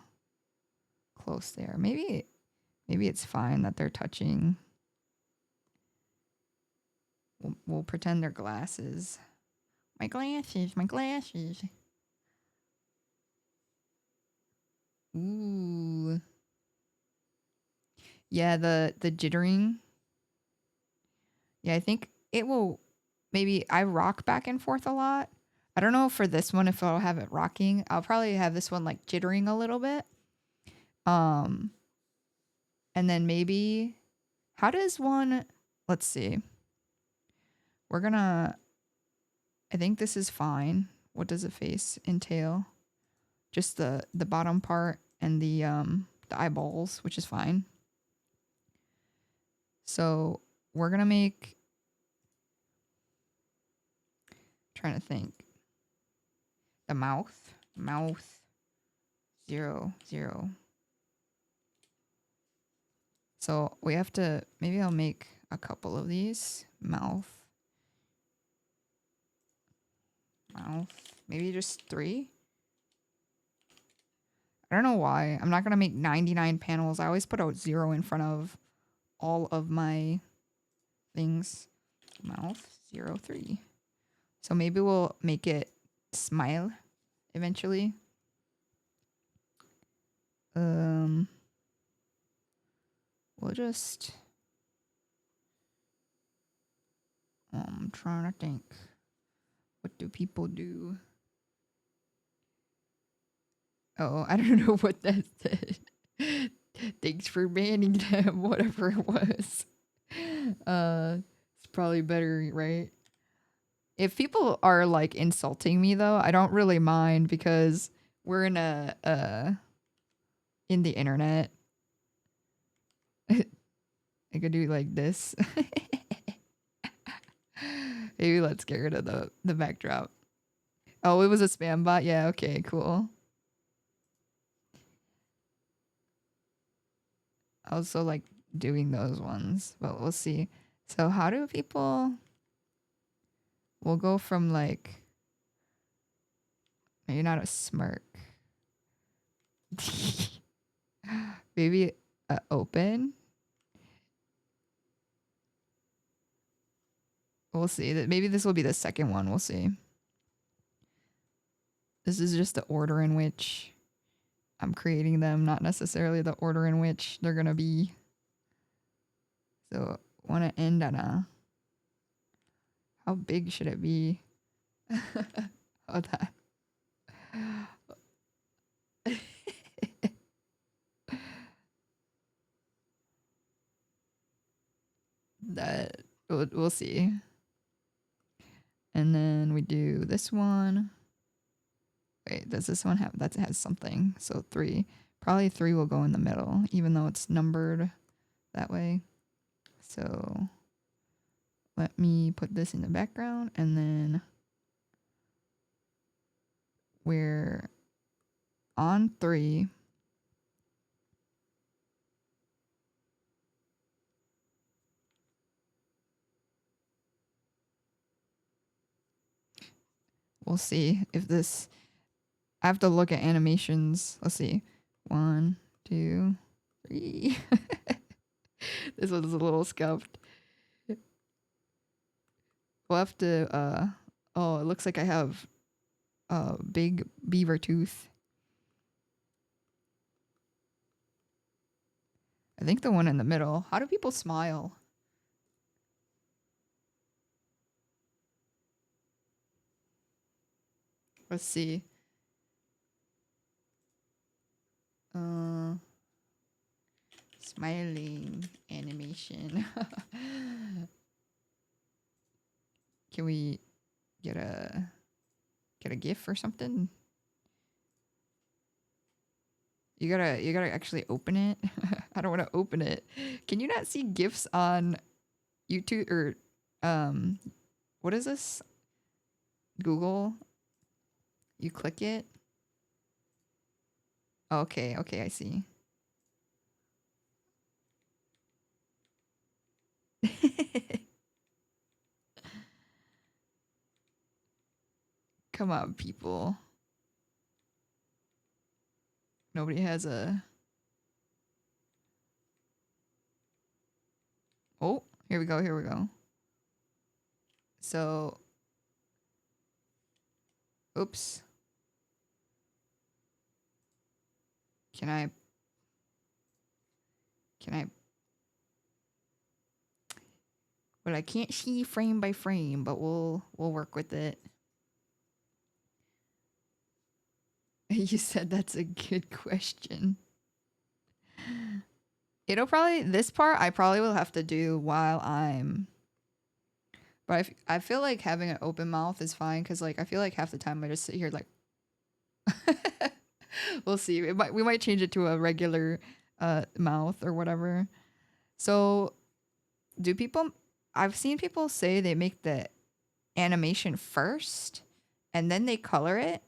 close they are. Maybe it's fine that they're touching. We'll pretend they're glasses. My glasses. Ooh. Yeah, the jittering. Yeah, I think it will. Maybe I rock back and forth a lot. I don't know for this one if I'll have it rocking. I'll probably have this one like jittering a little bit. And then maybe, how does one, let's see. We're gonna, I think this is fine. What does a face entail? Just the bottom part and the eyeballs, which is fine. So we're gonna make, trying to think. The mouth, 0, 0. So we have to, maybe I'll make a couple of these. Mouth, maybe just 3. I don't know why. I'm not going to make 99 panels. I always put a 0 in front of all of my things. Mouth, 0, 3. So maybe we'll make it smile eventually. We'll just, I'm trying to think. What do people do? Oh, I don't know what that said. Thanks for banning them, whatever it was. It's probably better, right? If people are like insulting me though, I don't really mind because we're in in the internet. I could do like this. Maybe let's get rid of the backdrop. Oh, it was a spam bot? Yeah, okay, cool. I also like doing those ones, but we'll see. So how do people... We'll go from like... Maybe not a smirk. Maybe open. We'll see. Maybe this will be the second one. We'll see. This is just the order in which I'm creating them, not necessarily the order in which they're going to be. So want to end on a... How big should it be? Oh, that. That we'll see. And then we do this one. Wait, does this one have, that has something? So 3. Probably 3 will go in the middle, even though it's numbered that way. So let me put this in the background, and then we're on 3. We'll see if this, I have to look at animations. Let's see. 1, 2, 3. This one's a little scuffed. We'll have to, oh, it looks like I have a big beaver tooth. I think the one in the middle. How do people smile? Let's see. Smiling animation. Can we get a GIF or something? You gotta actually open it. I don't want to open it. Can you not see GIFs on YouTube or what is this? Google? You click it. Okay, I see. Come on, people. Nobody has a... Oh, here we go. So, oops. Can I... Well, I can't see frame by frame, but we'll work with it. You said that's a good question. It'll probably, this part I probably will have to do while I'm, but I feel like having an open mouth is fine because like I feel like half the time I just sit here like, we'll see. We might change it to a regular mouth or whatever. So do people, I've seen people say they make the animation first and then they color it,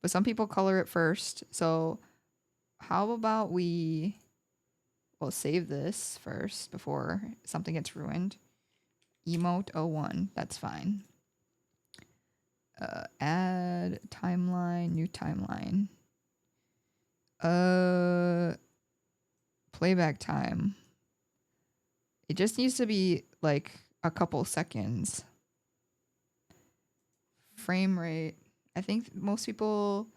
but some people color it first. So how about we'll save this first before something gets ruined. Emote 01, that's fine. Add timeline, new timeline. Playback time. It just needs to be like a couple seconds. Frame rate. I think most people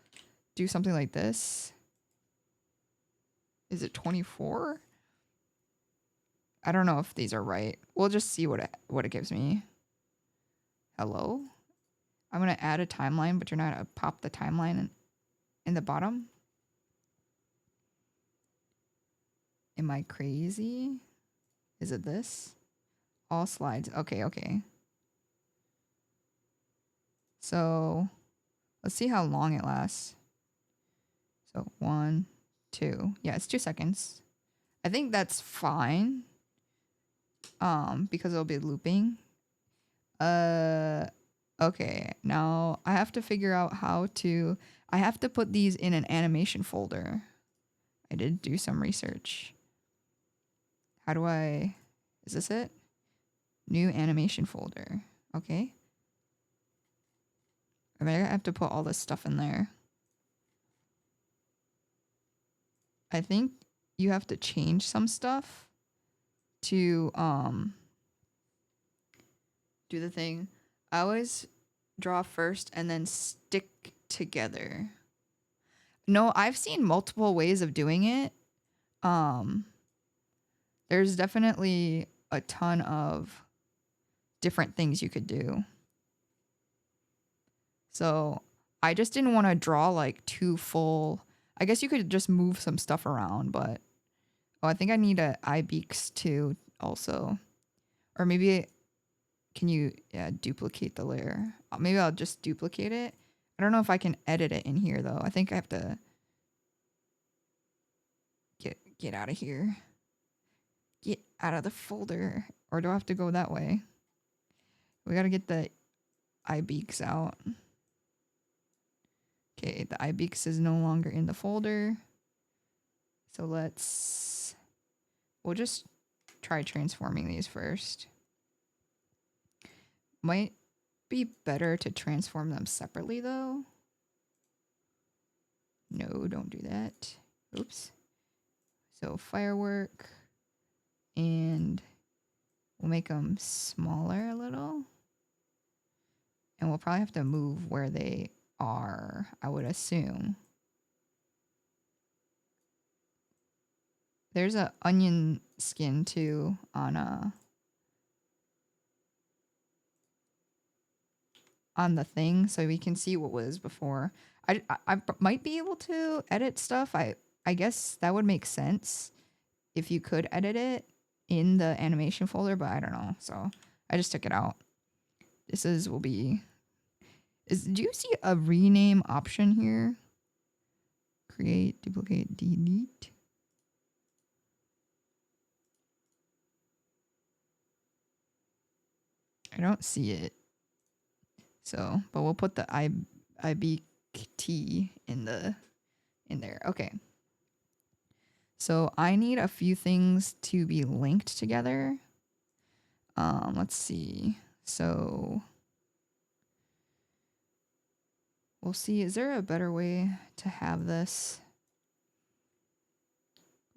do something like this. Is it 24? I don't know if these are right. We'll just see what it gives me. Hello? I'm going to add a timeline, but you're not going to pop the timeline in the bottom. Am I crazy? Is it this? All slides. Okay. So let's see how long it lasts. So 1, 2. Yeah, it's 2 seconds. I think that's fine. Because it'll be looping. Okay, now I have to figure out how to, I have to put these in an animation folder. I did do some research. How do I, is this it? New animation folder. Okay. I mean, I have to put all this stuff in there. I think you have to change some stuff to do the thing. I always draw first and then stick together. No, I've seen multiple ways of doing it. There's definitely a ton of different things you could do. So I just didn't want to draw like two full. I guess you could just move some stuff around, but oh, I think I need a eye beaks too also. Or maybe can you duplicate the layer? Maybe I'll just duplicate it. I don't know if I can edit it in here though. I think I have to get out of here. get out of the folder? Or do I have to go that way? We gotta get the iBeaks out. Okay, the iBeaks is no longer in the folder. So we'll just try transforming these first. Might be better to transform them separately though. No, don't do that. Oops. So firework, and we'll make them smaller a little. And we'll probably have to move where they are, I would assume. There's a onion skin too on the thing, so we can see what was before. I might be able to edit stuff. I guess that would make sense if you could edit it in the animation folder, but I don't know. So I just took it out. Do you see a rename option here? Create, duplicate, delete. I don't see it. So, but we'll put the IBT in there. Okay. So I need a few things to be linked together. Let's see. So we'll see. Is there a better way to have this?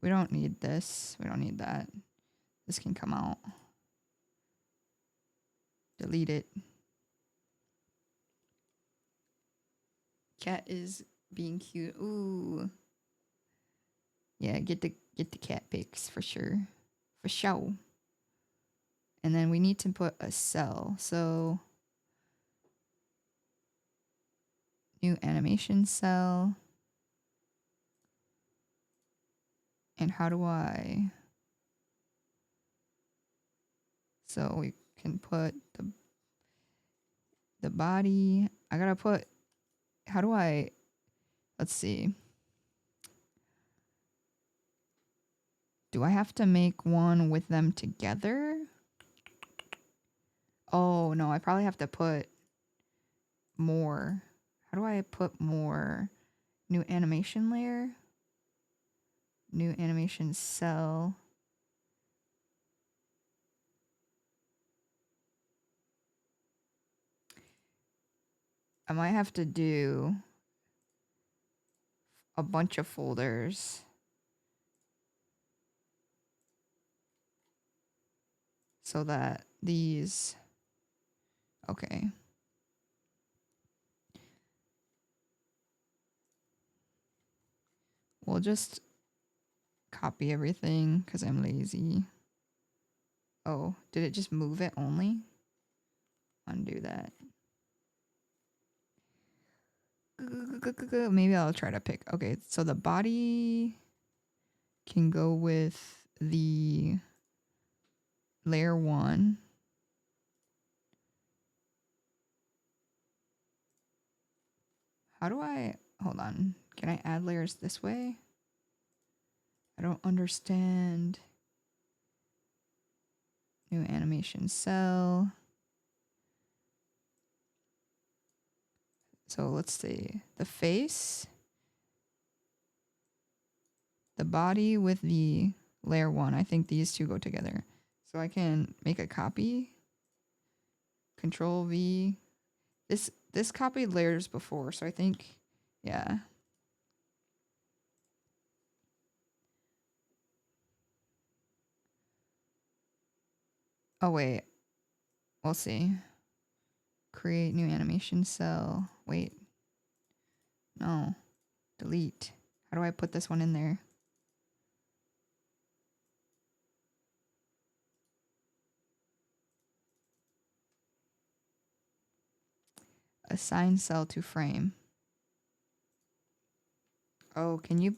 We don't need this. We don't need that. This can come out. Delete it. Cat is being cute. Ooh. Yeah, get the cat pics for sure. For sure. And then we need to put a cell. So new animation cell. And how do I? So we can put the body. I gotta put, how do I, let's see. Do I have to make one with them together? Oh no, I probably have to put more. How do I put more? New animation layer. New animation cell. I might have to do a bunch of folders. So that these, okay. We'll just copy everything because I'm lazy. Oh, did it just move it only? Undo that. Maybe I'll try to pick. Okay, so the body can go with the layer 1. How do I, hold on. Can I add layers this way? I don't understand. New animation cell. So let's see. The face. The body with the layer 1. I think these two go together. So I can make a copy. Control V. This copied layers before, so I think, yeah. Oh wait, we'll see. Create new animation cell. Wait, no, delete. How do I put this one in there? Assign cell to frame. Oh, can you?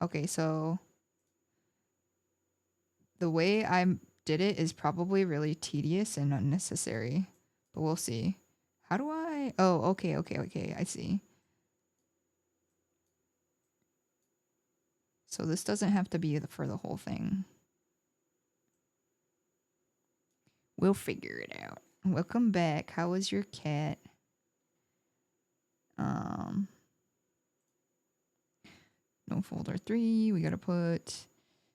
Okay, so the way I did it is probably really tedious and unnecessary, but we'll see. How do I? Oh, okay, I see. So this doesn't have to be for the whole thing. We'll figure it out. Welcome back. How was your cat? No folder 3. We gotta put,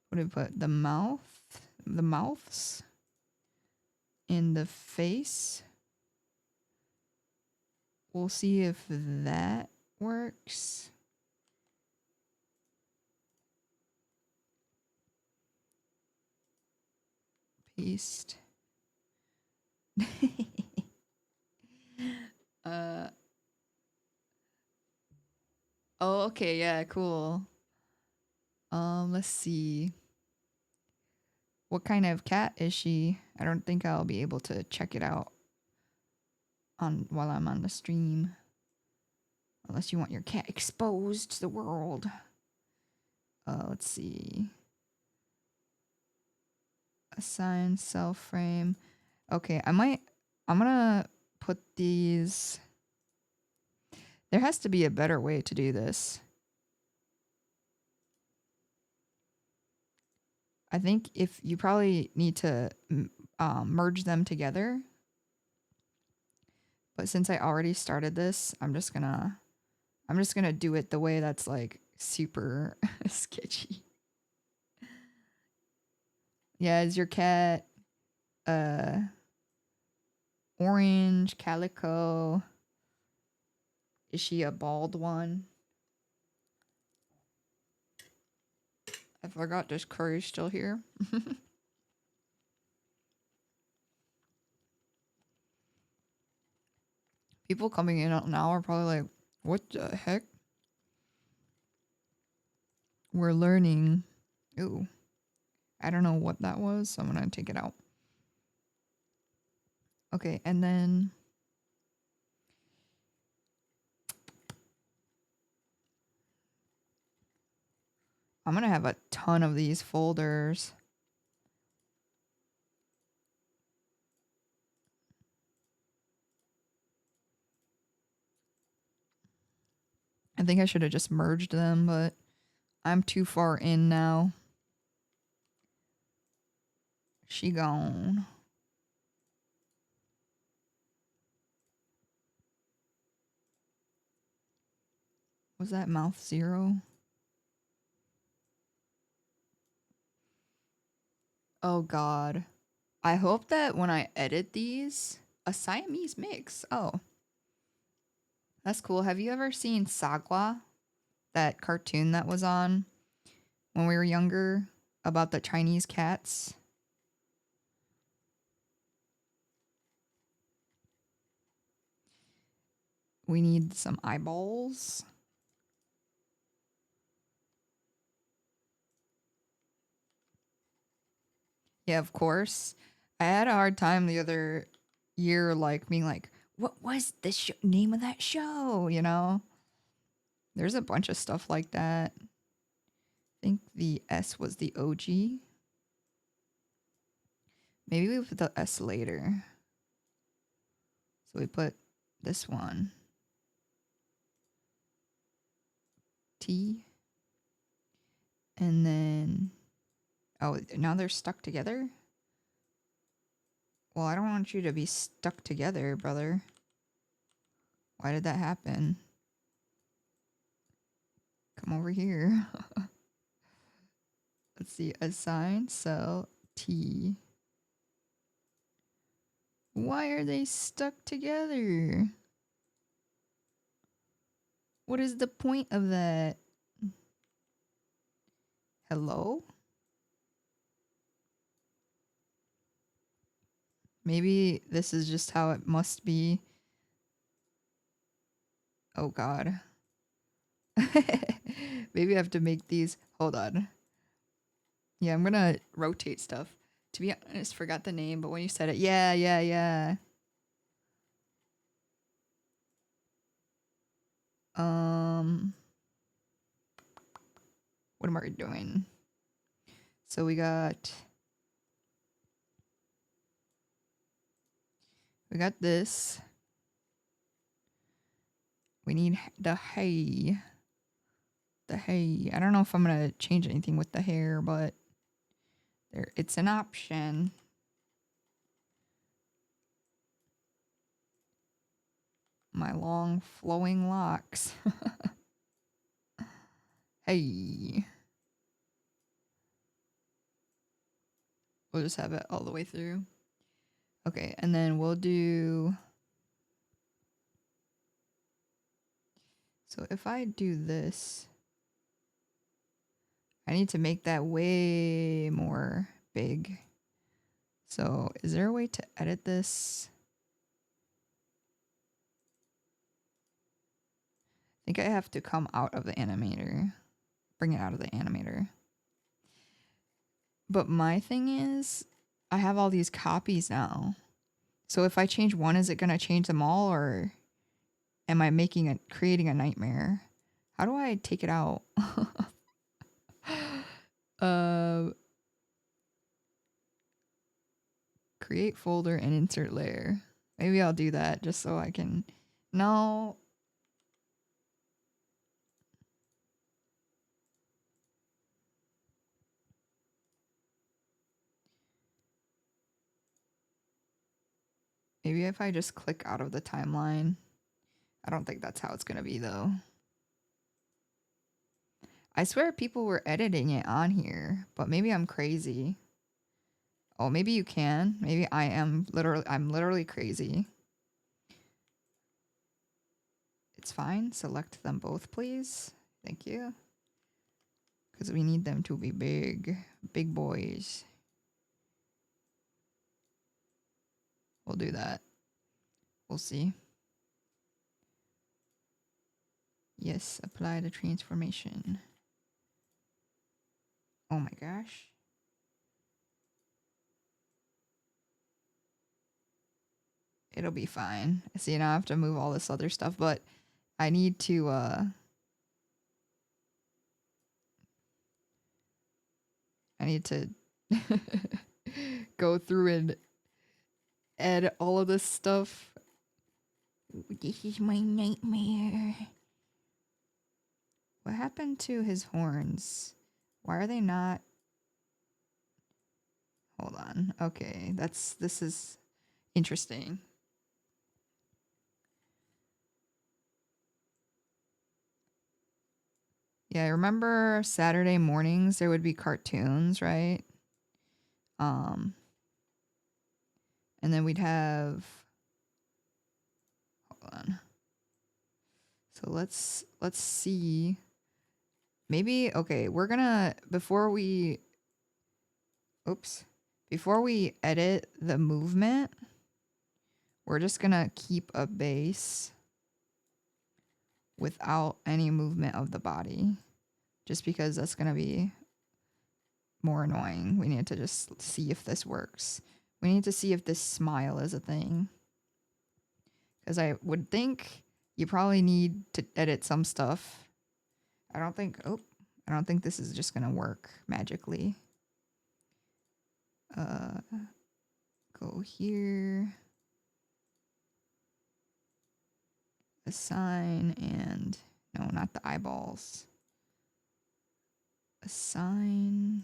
what do we put? The mouth, the mouths, in the face. We'll see if that works. Paste. Oh, okay, yeah, cool. Let's see. What kind of cat is she? I don't think I'll be able to check it out on while I'm on the stream. Unless you want your cat exposed to the world. Let's see. Assign self frame. Okay, I'm gonna put these. There has to be a better way to do this. I think if you probably need to merge them together. But since I already started this, I'm just gonna do it the way that's like super sketchy. Yeah, is your cat orange, calico? Is she a bald one? I forgot there's curry still here. People coming in now are probably like, what the heck? We're learning. Ooh. I don't know what that was, so I'm gonna take it out. Okay, and then I'm gonna have a ton of these folders. I think I should have just merged them, but I'm too far in now. She gone. Was that mouth 0? Oh god. I hope that when I edit these, a Siamese mix. Oh. That's cool. Have you ever seen Sagwa? That cartoon that was on when we were younger about the Chinese cats? We need some eyeballs. Yeah, of course. I had a hard time the other year, like being like, what was the name of that show? You know? There's a bunch of stuff like that. I think the S was the OG. Maybe we put the S later. So we put this one. T. And then, oh, now they're stuck together? Well, I don't want you to be stuck together, brother. Why did that happen? Come over here. Let's see. Assign cell T. Why are they stuck together? What is the point of that? Hello? Maybe this is just how it must be. Oh god. Maybe I have to make these. Hold on. Yeah, I'm gonna rotate stuff. To be honest, forgot the name, but when you said it, yeah. What am I doing? So we got this. We need the hay. the hay. I don't know if I'm gonna change anything with the hair, but there, it's an option. My long flowing locks. Hey. We'll just have it all the way through. Okay, and then we'll do... So if I do this, I need to make that way more big. So is there a way to edit this? I think I have to come out of the animator. Bring it out of the animator. But my thing is, I have all these copies now. So if I change one, is it going to change them all, or am I creating a nightmare? How do I take it out? Create folder and insert layer. Maybe I'll do that just so I can... No. Maybe if I just click out of the timeline. I don't think that's how it's going to be, though. I swear people were editing it on here, but maybe I'm crazy. Oh, maybe you can. Maybe I'm literally crazy. It's fine. Select them both, please. Thank you. Because we need them to be big. Big boys. We'll do that. We'll see. Yes, apply the transformation. Oh my gosh. It'll be fine. See, now I have to move all this other stuff, but I need to go through and edit all of this stuff. This is my nightmare. What happened to his horns? Why are they not? Hold on. Okay, this is interesting. Yeah, I remember Saturday mornings there would be cartoons, right? And then we'd have... Hold on. So let's see. Maybe, okay, we're gonna, before we edit the movement, we're just gonna keep a base without any movement of the body. Just because that's gonna be more annoying. We need to just see if this works. We need to see if this smile is a thing. Because I would think you probably need to edit some stuff. I don't think this is just gonna work magically. Go here. Assign and... No, not the eyeballs. Assign.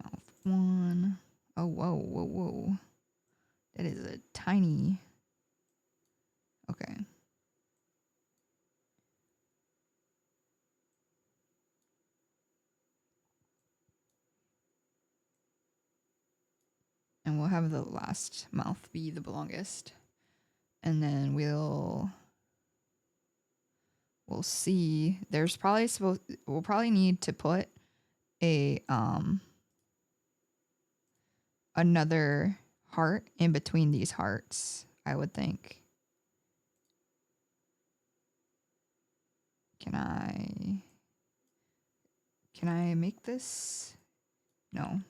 Mouth 1. Oh, whoa, whoa, whoa. That is a tiny... Okay. And we'll have the last mouth be the longest. And then we'll see. There's probably we'll probably need to put a another heart in between these hearts, I would think. Can I make this? No.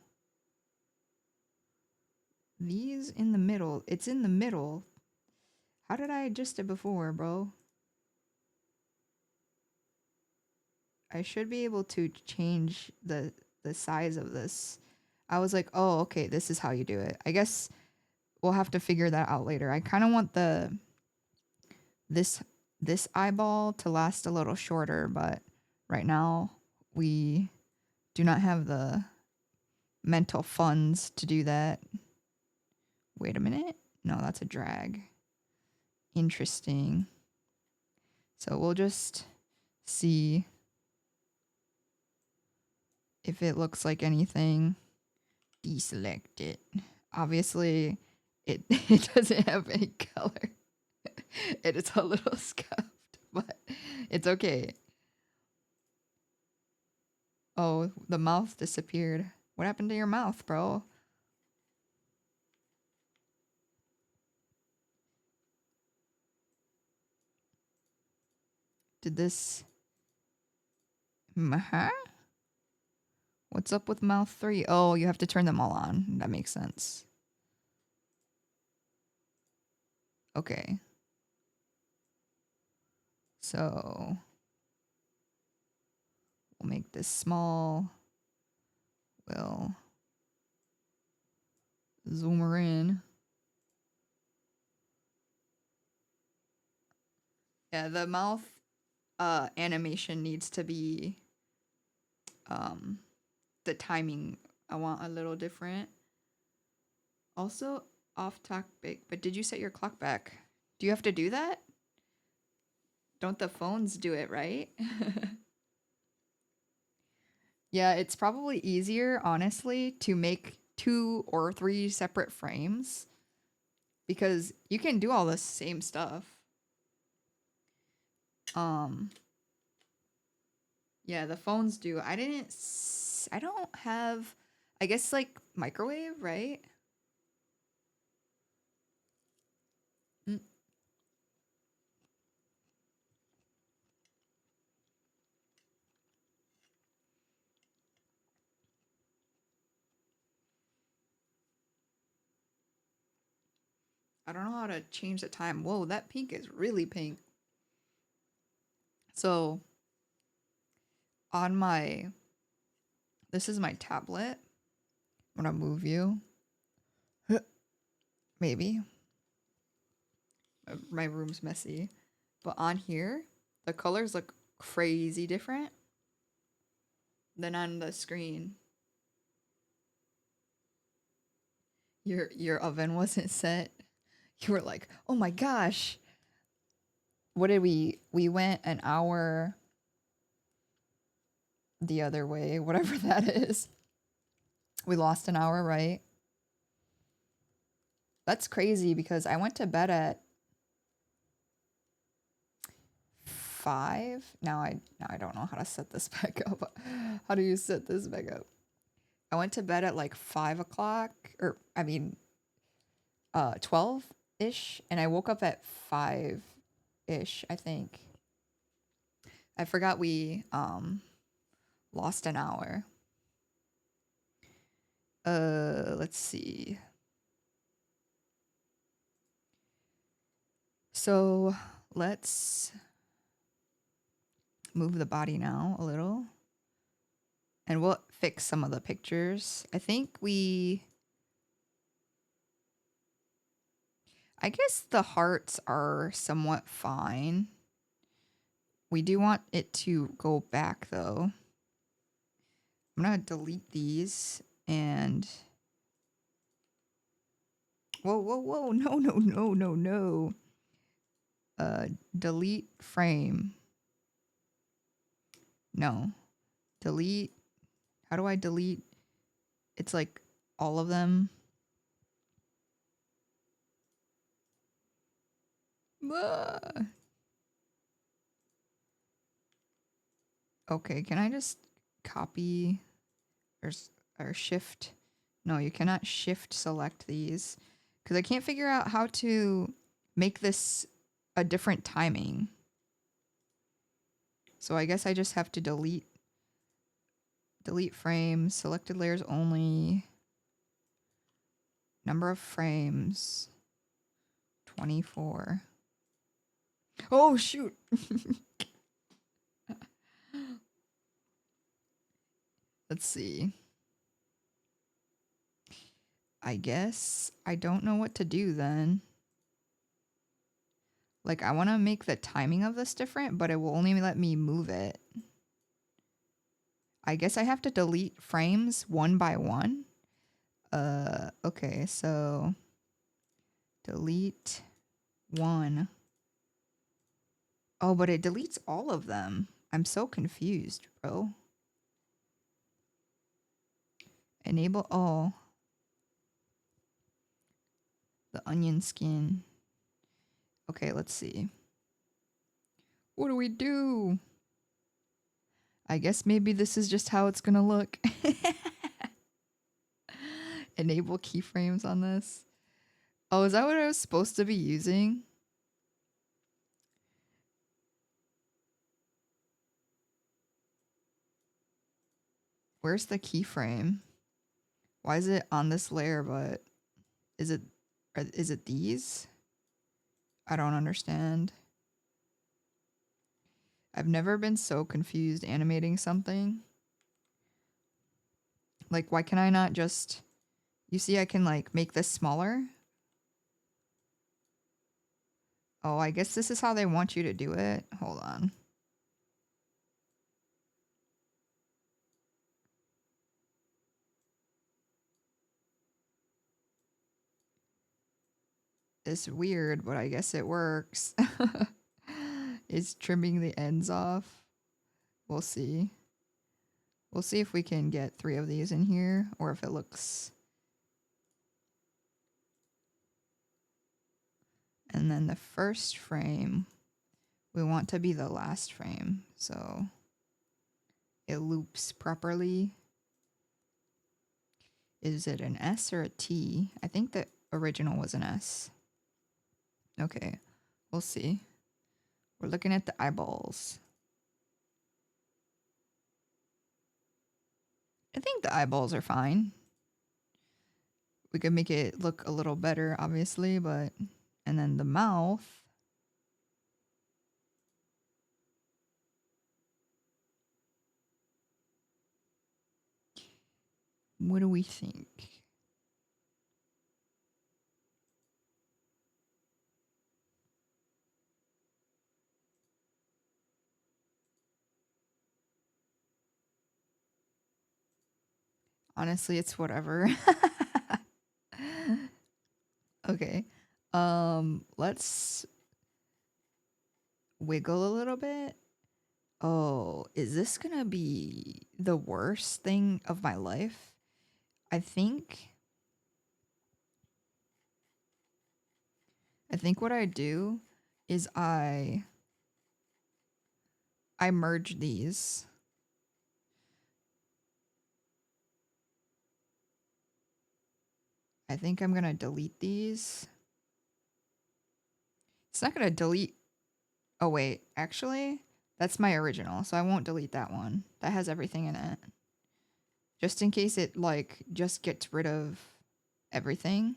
These in the middle. It's in the middle. How did I adjust it before, bro? I should be able to change the size of this. I was like, oh, okay, this is how you do it. I guess we'll have to figure that out later. I kind of want this this eyeball to last a little shorter, but right now we do not have the mental funds to do that. Wait a minute. No, that's a drag. Interesting. So we'll just see if it looks like anything. Deselect it. Obviously, it, it doesn't have any color. It is a little scuffed, but it's okay. Oh, the mouth disappeared. What happened to your mouth, bro? Did this... Huh? What's up with mouth 3? Oh, you have to turn them all on. That makes sense. Okay. So... we'll make this small. We'll zoom her in. Yeah, the mouth animation needs to be the timing I want a little different. Also off topic, but did you set your clock back? Do you have to do that? Don't the phones do it, right? Yeah, it's probably easier, honestly, to make 2 or 3 separate frames because you can do all the same stuff. Yeah, the phones do. I don't have, I guess, like microwave, right? Mm. I don't know how to change the time. Whoa, that pink is really pink. So on my, this is my tablet. I'm gonna move you. Maybe. My room's messy. But on here, the colors look crazy different than on the screen. Your oven wasn't set. You were like, oh my gosh. What did we went an hour the other way, whatever that is. We lost an hour, right? That's crazy because I went to bed at 5. Now I don't know how to set this back up. How do you set this back up? I went to bed at like 5 o'clock, or I mean, 12-ish, and I woke up at 5-ish, I think. I forgot we lost an hour. Let's see. So let's move the body now a little. And we'll fix some of the pictures. I guess the hearts are somewhat fine. We do want it to go back though. I'm gonna delete these and whoa, no. Delete frame. No. Delete. How do I delete? It's like all of them. Okay, can I just copy or shift? No, you cannot shift select these because I can't figure out how to make this a different timing. So I guess I just have to delete frames, selected layers only, number of frames, 24. Oh, shoot. Let's see. I guess I don't know what to do then. Like, I want to make the timing of this different, but it will only let me move it. I guess I have to delete frames one by one. Okay, so delete one. Oh, but it deletes all of them. I'm so confused, bro. Enable all. The onion skin. Okay, let's see. What do we do? I guess maybe this is just how it's gonna look. Enable keyframes on this. Oh, is that what I was supposed to be using? Where's the keyframe? Why is it on this layer, but is it these? I don't understand. I've never been so confused animating something. Like, why can I not just... You see, I can, like, make this smaller. Oh, I guess this is how they want you to do it. Hold on. It's weird, but I guess it works. It's trimming the ends off. We'll see. We'll see if we can get 3 of these in here, or if it looks... And then the first frame, we want to be the last frame, so it loops properly. Is it an S or a T? I think the original was an S. Okay, we'll see. We're looking at the eyeballs. I think the eyeballs are fine. We could make it look a little better, obviously, but... And then the mouth... What do we think? Honestly, it's whatever. Okay. Let's wiggle a little bit. Oh, is this gonna be the worst thing of my life? I think what I do is I merge these. I think I'm gonna delete these. It's not gonna delete. Oh wait, actually, that's my original, so I won't delete that one. That has everything in it. Just in case it like just gets rid of everything.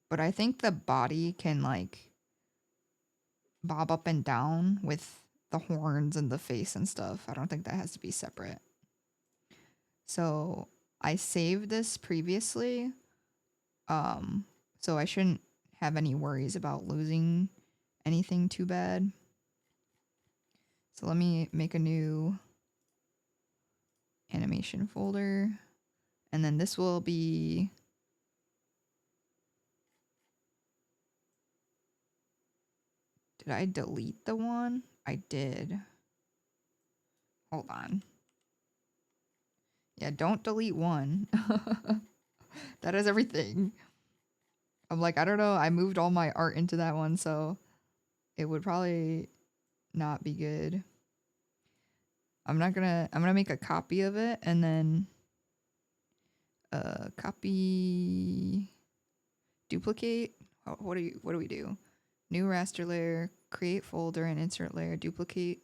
But I think the body can like bob up and down with the horns and the face and stuff. I don't think that has to be separate. So I saved this previously. So I shouldn't have any worries about losing anything too bad. So let me make a new animation folder. And then this will be... Did I delete the one? I did. Hold on. Yeah, don't delete one. That is everything. I'm like, I don't know. I moved all my art into that one, so it would probably not be good. I'm gonna make a copy of it and then copy, duplicate. What do we do? New raster layer, create folder and insert layer, duplicate.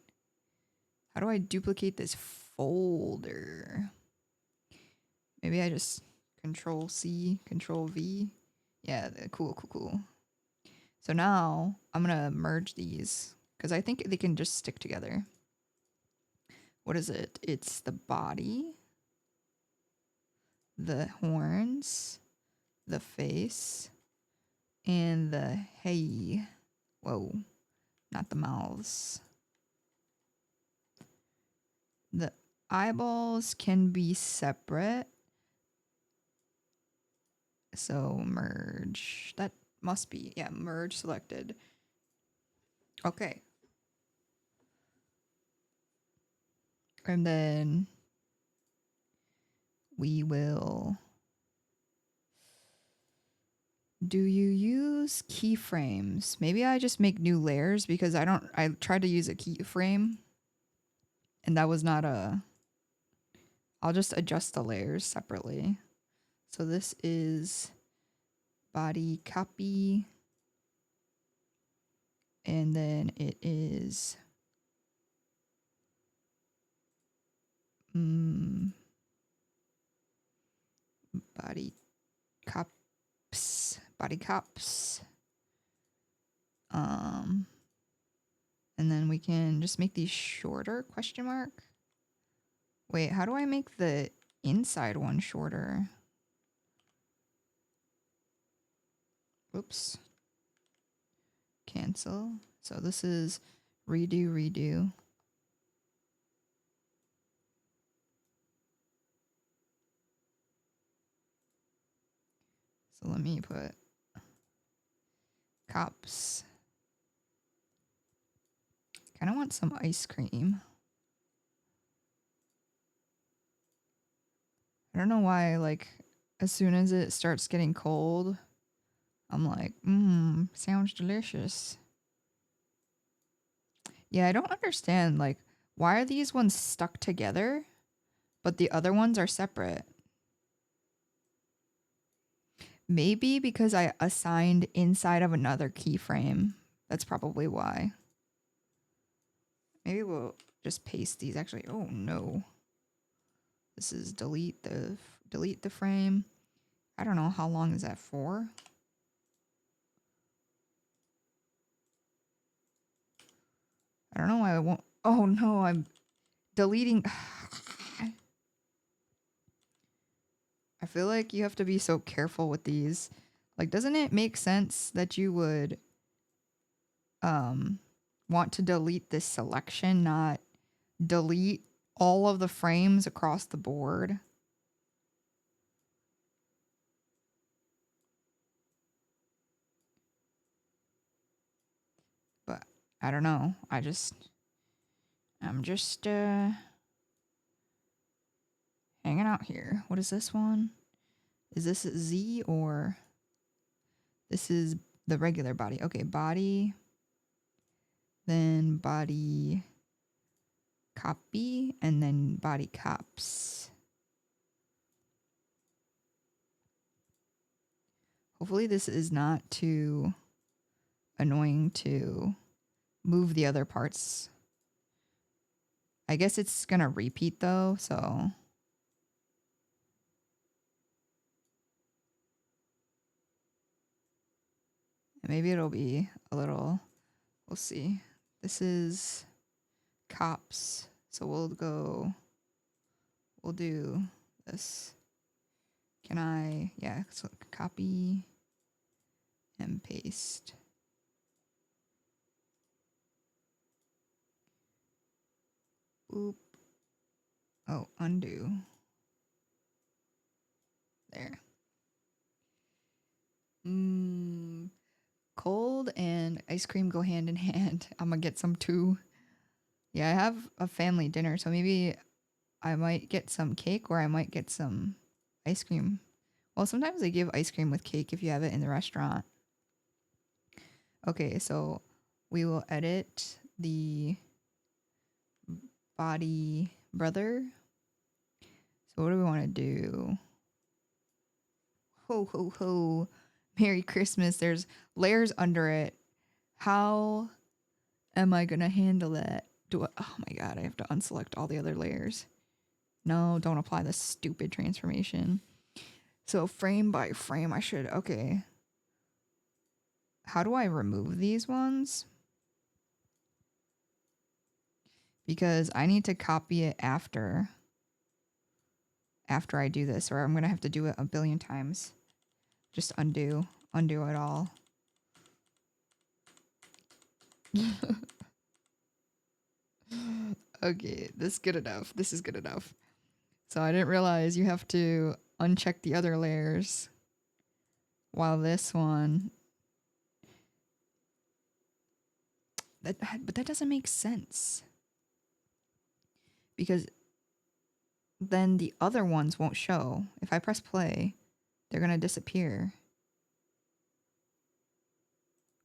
How do I duplicate this folder? Maybe I just Control C, Control V. Yeah, cool. So now I'm gonna merge these because I think they can just stick together. What is it? It's the body, the horns, the face, And the hey. Whoa. Not the mouths. The eyeballs can be separate. So merge. That must be, yeah, merge selected. Okay. And then we will. Do you use keyframes? Maybe I just make new layers because I tried to use a keyframe and that was not a. I'll just adjust the layers separately. So this is body copy. And then it is body cops. Body cops. And then we can just make these shorter, question mark. Wait, how do I make the inside one shorter? Oops. Cancel. So this is redo. So let me put cops. Kind of want some ice cream. I don't know why, like, as soon as it starts getting cold, I'm like, sounds delicious. Yeah, I don't understand, like, why are these ones stuck together, but the other ones are separate? Maybe because I assigned inside of another keyframe. That's probably why. Maybe we'll just paste these actually. Oh no. This is delete the frame. I don't know, how long is that for? I don't know why I won't. Oh no, I'm deleting. I feel like you have to be so careful with these. Like, doesn't it make sense that you would want to delete this selection, not delete all of the frames across the board? But I don't know. I'm just hanging out here. What is this one? Is this Z or this is the regular body? Okay, body, then body copy, and then body cops. Hopefully this is not too annoying to move the other parts. I guess it's gonna repeat though, so maybe it'll be a little, we'll see. This is cops, so we'll do this. Can I, yeah, so copy and paste. Oop. Oh, undo. There. Cold and ice cream go hand in hand. I'm gonna get some too. Yeah, I have a family dinner, so maybe I might get some cake or I might get some ice cream. Well, sometimes they give ice cream with cake if you have it in the restaurant. Okay, so we will edit the body brother. So what do we want to do? Ho, ho, ho. Merry Christmas. There's layers under it. How am I going to handle that? Oh my God, I have to unselect all the other layers. No, don't apply this stupid transformation. So frame by frame, I should, okay. How do I remove these ones? Because I need to copy it after I do this, or I'm going to have to do it a billion times. Just undo it all. Okay, this is good enough. This is good enough. So I didn't realize you have to uncheck the other layers while this one... But that doesn't make sense. Because then the other ones won't show. If I press play, they're going to disappear.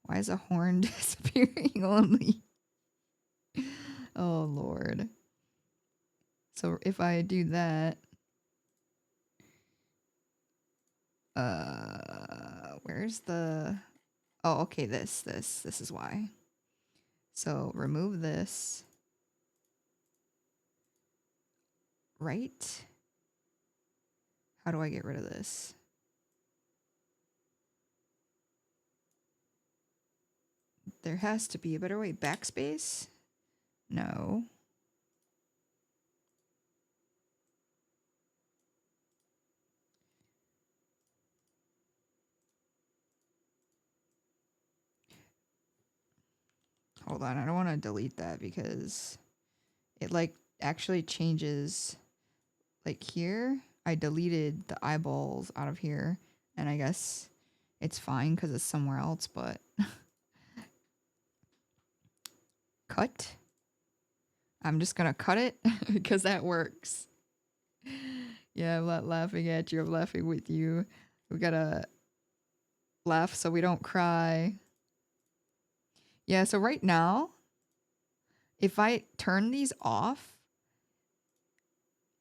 Why is a horn disappearing only? Oh, Lord. So if I do that... where's the... Oh, okay, this is why. So remove this. Right? How do I get rid of this? There has to be a better way. Backspace? No. Hold on, I don't want to delete that because it like actually changes. Like here, I deleted the eyeballs out of here, and I guess it's fine because it's somewhere else, but cut. I'm just gonna cut it because that works. Yeah, I'm not laughing at you, I'm laughing with you. We gotta laugh so we don't cry. Yeah, so right now, if I turn these off,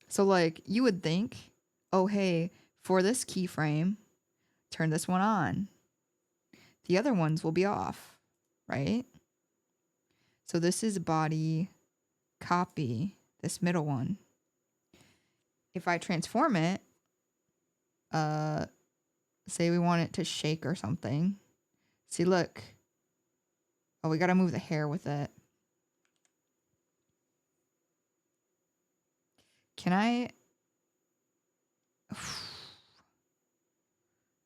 so like you would think, oh hey, for this keyframe, turn this one on. The other ones will be off, right? So this is body, copy, this middle one. If I transform it, say we want it to shake or something. See, look. Oh, we gotta move the hair with it. Can I...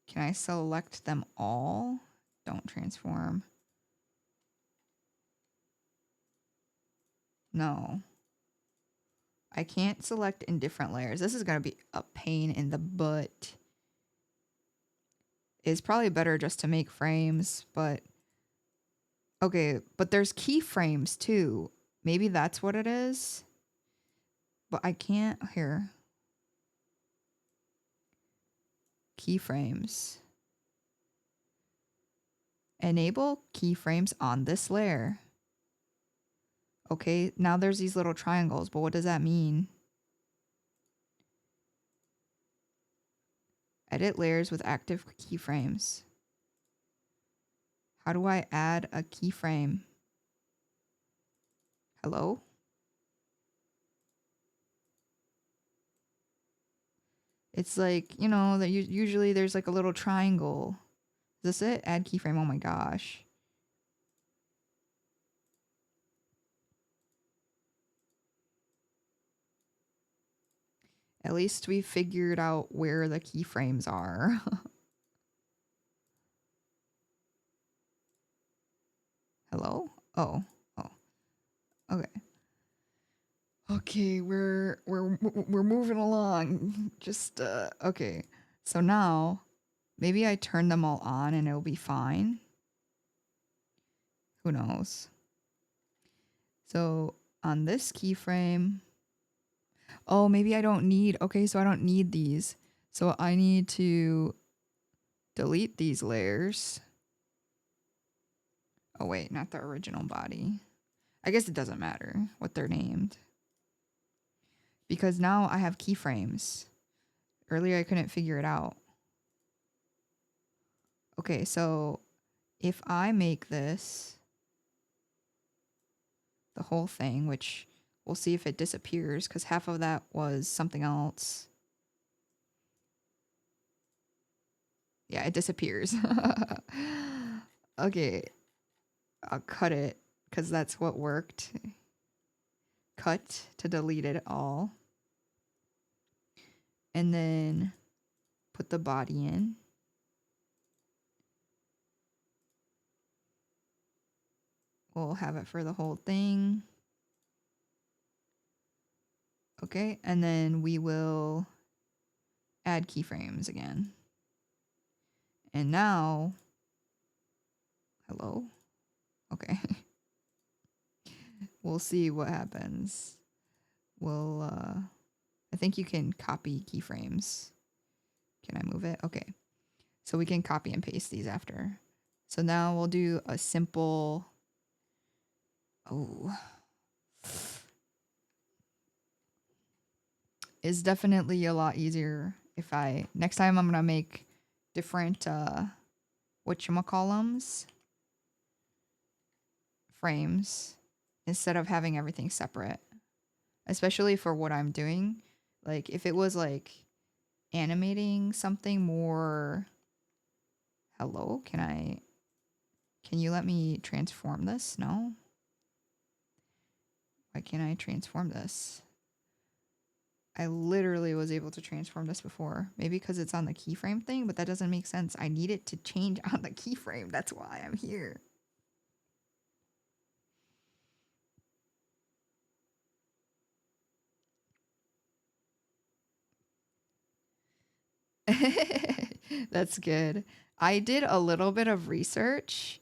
Can I select them all? Don't transform. No. I can't select in different layers. This is gonna be a pain in the butt. It's probably better just to make frames, but... Okay, but there's keyframes too. Maybe that's what it is. But I can't... Here. Keyframes. Enable keyframes on this layer. Okay, now there's these little triangles, but what does that mean? Edit layers with active keyframes. How do I add a keyframe? Hello? It's like, you know, that usually there's like a little triangle. Is this it? Add keyframe. Oh my gosh. At least we figured out where the keyframes are. Hello? Oh. Oh. Okay. Okay, we're moving along. Just okay. So now maybe I turn them all on and it'll be fine. Who knows? So on this keyframe, oh, maybe I don't need, okay, so I don't need these. So I need to delete these layers. Oh wait, not the original body. I guess it doesn't matter what they're named. Because now I have keyframes. Earlier I couldn't figure it out. Okay, so if I make this the whole thing, which we'll see if it disappears because half of that was something else. Yeah, it disappears. Okay, I'll cut it because that's what worked. Cut to delete it all. And then put the body in. We'll have it for the whole thing. Okay, and then we will add keyframes again. And now, hello? Okay. We'll see what happens. We'll, I think you can copy keyframes. Can I move it? Okay. So we can copy and paste these after. So now we'll do a simple, oh, it's definitely a lot easier if next time I'm going to make different, whatchamacallums, frames, instead of having everything separate, especially for what I'm doing. Like if it was like animating something more, hello, can you let me transform this? No? Why can't I transform this? I literally was able to transform this before. Maybe because it's on the keyframe thing, but that doesn't make sense. I need it to change on the keyframe. That's why I'm here. That's good. I did a little bit of research,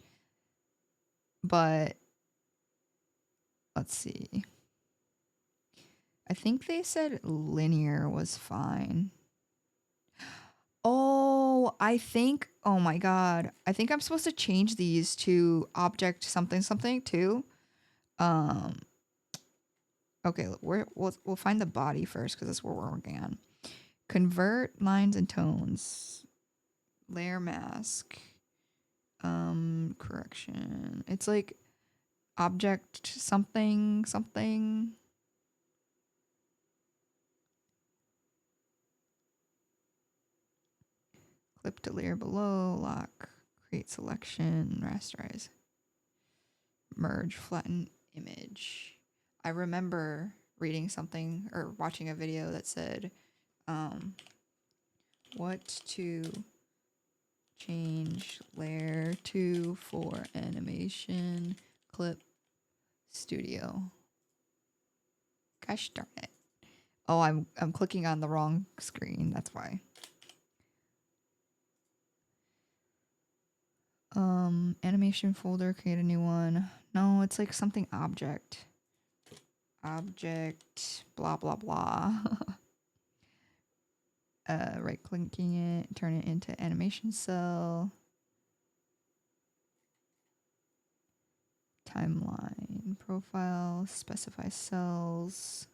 but let's see. I think they said linear was fine. Oh, oh my God. I think I'm supposed to change these to object something something too. Um, okay, we'll find the body first because that's what we're working on. Convert lines and tones. Layer mask. Correction. It's like object something something. Clip to layer below, lock, create selection, rasterize, merge, flatten image. I remember reading something or watching a video that said, what to change layer to for animation clip studio. Gosh darn it. Oh, I'm clicking on the wrong screen. That's why. Animation folder, create a new one. No, it's like something object. Object, blah, blah, blah. Right clicking it, turn it into animation cell. Timeline, profile, specify cells.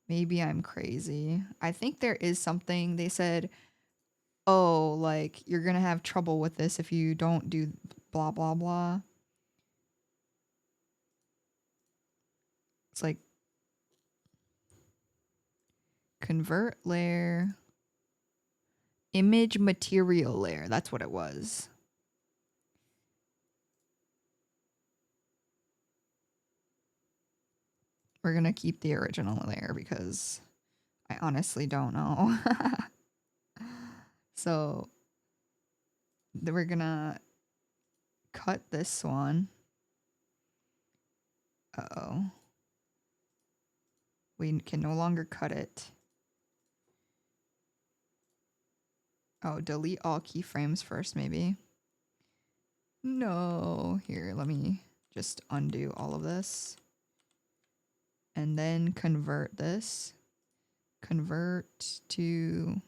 Maybe I'm crazy. I think there is something they said, oh, like you're going to have trouble with this if you don't do blah, blah, blah. It's like convert layer, image material layer. That's what it was. We're going to keep the original layer because I honestly don't know. So we're going to cut this one. Uh-oh. We can no longer cut it. Oh, delete all keyframes first, maybe. No. Here, let me just undo all of this. And then convert this. Convert to...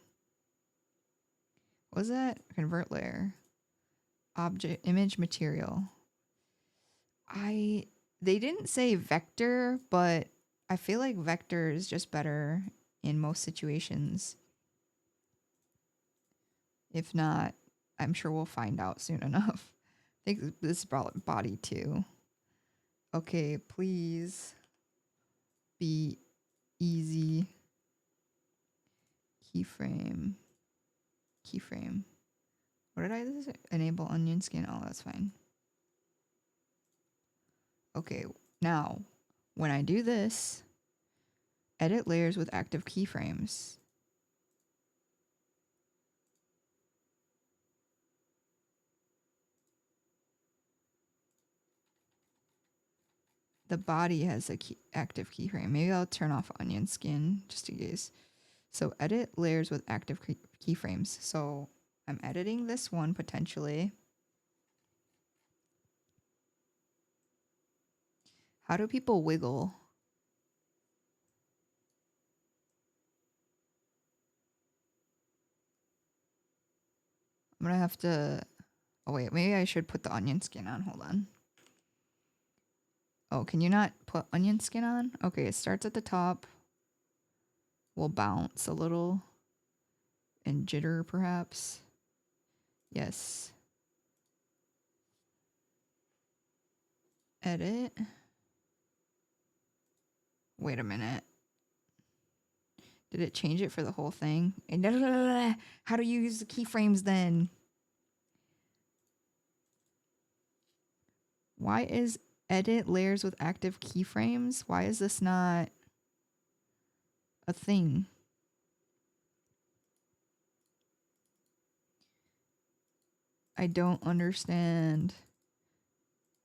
What was that? Convert layer. Object, image material. They didn't say vector, but I feel like vector is just better in most situations. If not, I'm sure we'll find out soon enough. I think this is body too. Okay, please be easy. Keyframe. Keyframe. What did I do? Enable onion skin. Oh, that's fine. Okay, now when I do this, edit layers with active keyframes. the body has a active keyframe. Maybe I'll turn off onion skin just in case. So edit layers with active keyframes. So I'm editing this one potentially. How do people wiggle? I'm gonna have to, oh wait, maybe I should put the onion skin on. Hold on. Oh, can you not put onion skin on? Okay, it starts at the top. We'll bounce a little and jitter perhaps. Yes. Edit. Wait a minute. Did it change it for the whole thing? How do you use the keyframes then? Why is edit layers with active keyframes? Why is this not a thing? I don't understand.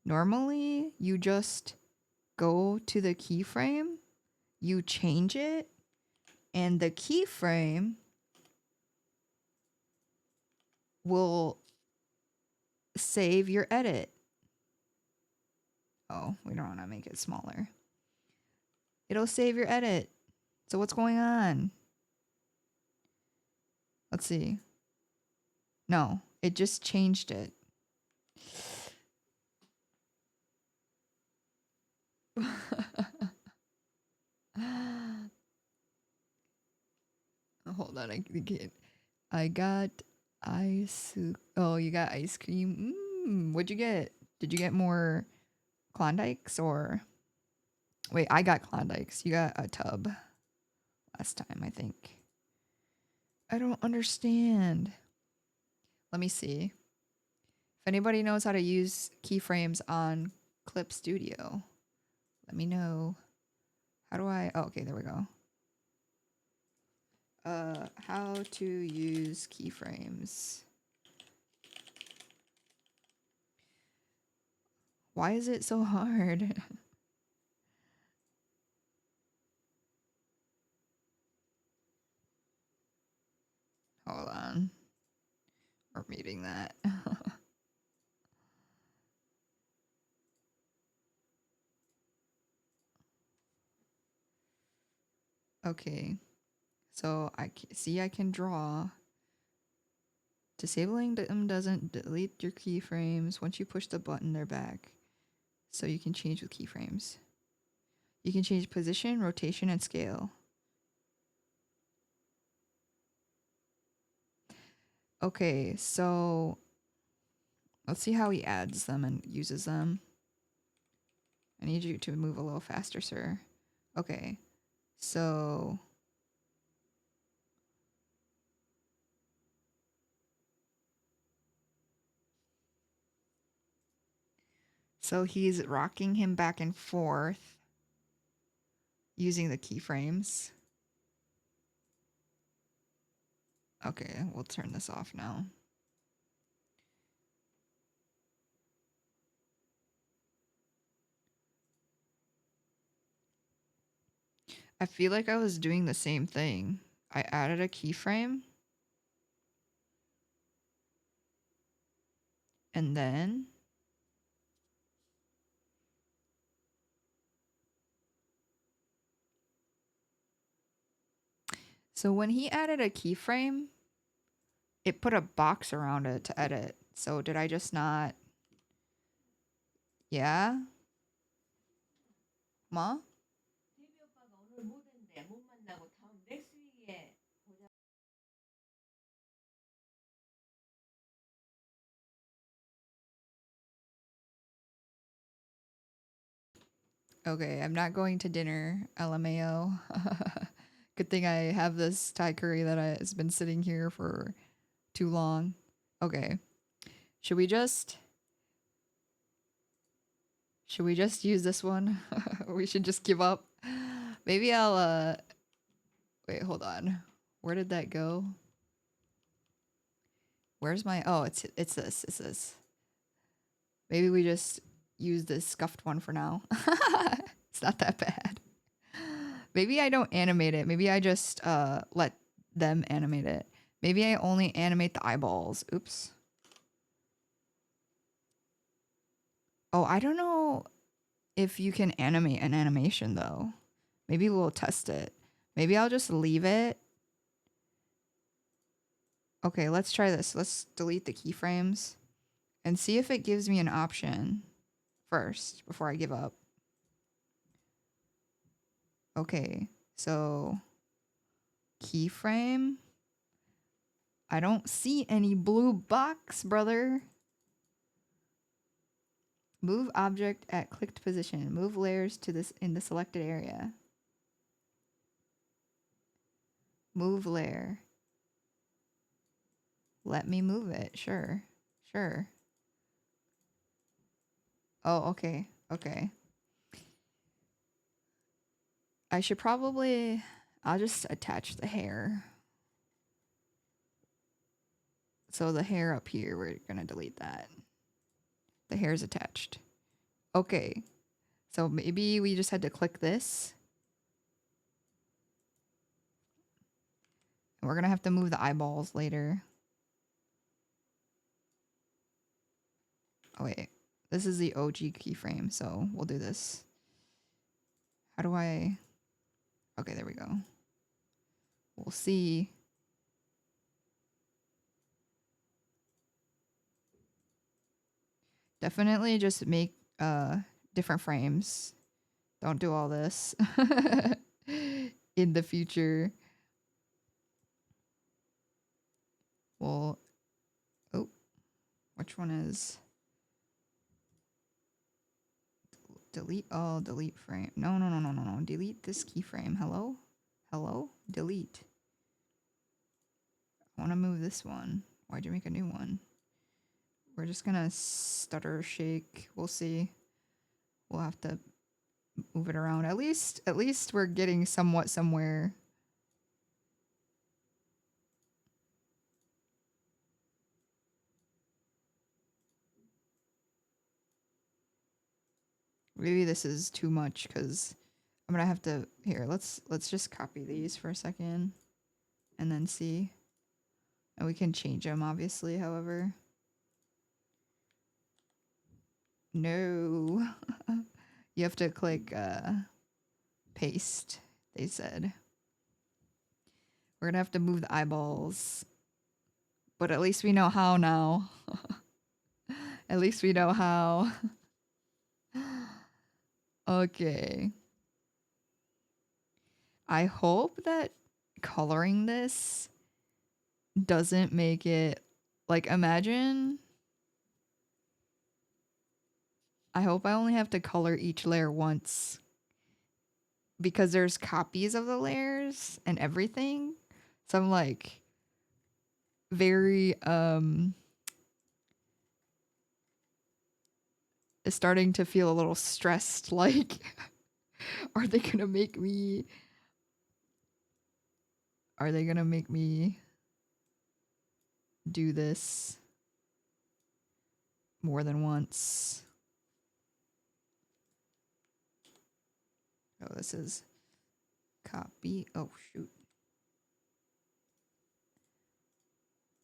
Normally, you just go to the keyframe, you change it, and the keyframe will save your edit. Oh, we don't want to make it smaller. It'll save your edit. So what's going on? Let's see. No, it just changed it. Hold on, I got ice. Oh, you got ice cream. What'd you get? Did you get more Klondikes or? Wait, I got Klondikes. You got a tub last time, I think. I don't understand. Let me see. If anybody knows how to use keyframes on Clip Studio, let me know. How do I? Oh, okay, there we go. How to use keyframes. Why is it so hard? Hold on. We're meeting that. Okay. So I see I can draw. Disabling them doesn't delete your keyframes. Once you push the button, they're back. So you can change with keyframes. You can change position, rotation, and scale. Okay, so let's see how he adds them and uses them. I need you to move a little faster, sir. Okay, so he's rocking him back and forth using the keyframes. Okay, we'll turn this off now. I feel like I was doing the same thing. I added a keyframe. And then so when he added a keyframe, it put a box around it to edit. So did I just not? Yeah? Ma? Okay, I'm not going to dinner, LMAO. Good thing I have this Thai curry that has been sitting here for too long. Okay. Should we just use this one? We should just give up. Maybe I'll wait, hold on. Where did that go? Where's my, oh, it's this. Maybe we just use this scuffed one for now. It's not that bad. Maybe I don't animate it. Maybe I just let them animate it. Maybe I only animate the eyeballs. Oops. Oh, I don't know if you can animate an animation though. Maybe we'll test it. Maybe I'll just leave it. Okay, let's try this. Let's delete the keyframes and see if it gives me an option first before I give up. Okay, so keyframe. I don't see any blue box, brother. Move object at clicked position. Move layers to this in the selected area. Move layer. Let me move it. Sure. Sure. Oh, okay. Okay. I should probably... I'll just attach the hair. So the hair up here, we're going to delete that. The hair's attached. Okay. So maybe we just had to click this. And we're going to have to move the eyeballs later. Oh, wait. This is the OG keyframe, so we'll do this. How do I... Okay, there we go. We'll see. Definitely just make different frames. Don't do all this in the future. Well, oh, which one is delete? Oh, delete frame. No. Delete this keyframe. Hello? Hello? Delete. I want to move this one. Why'd you make a new one? We're just gonna stutter shake. We'll see. We'll have to move it around. At least we're getting somewhat somewhere. Maybe this is too much because I'm gonna have to here. Let's just copy these for a second, and then see, and we can change them obviously. However, no, you have to click paste. They said we're gonna have to move the eyeballs, but at least we know how now. At least we know how. Okay. I hope that coloring this doesn't make it like imagine. I hope I only have to color each layer once because there's copies of the layers and everything. So I'm like very starting to feel a little stressed like are they going to make me do this more than once? Oh, this is copy. Oh, shoot.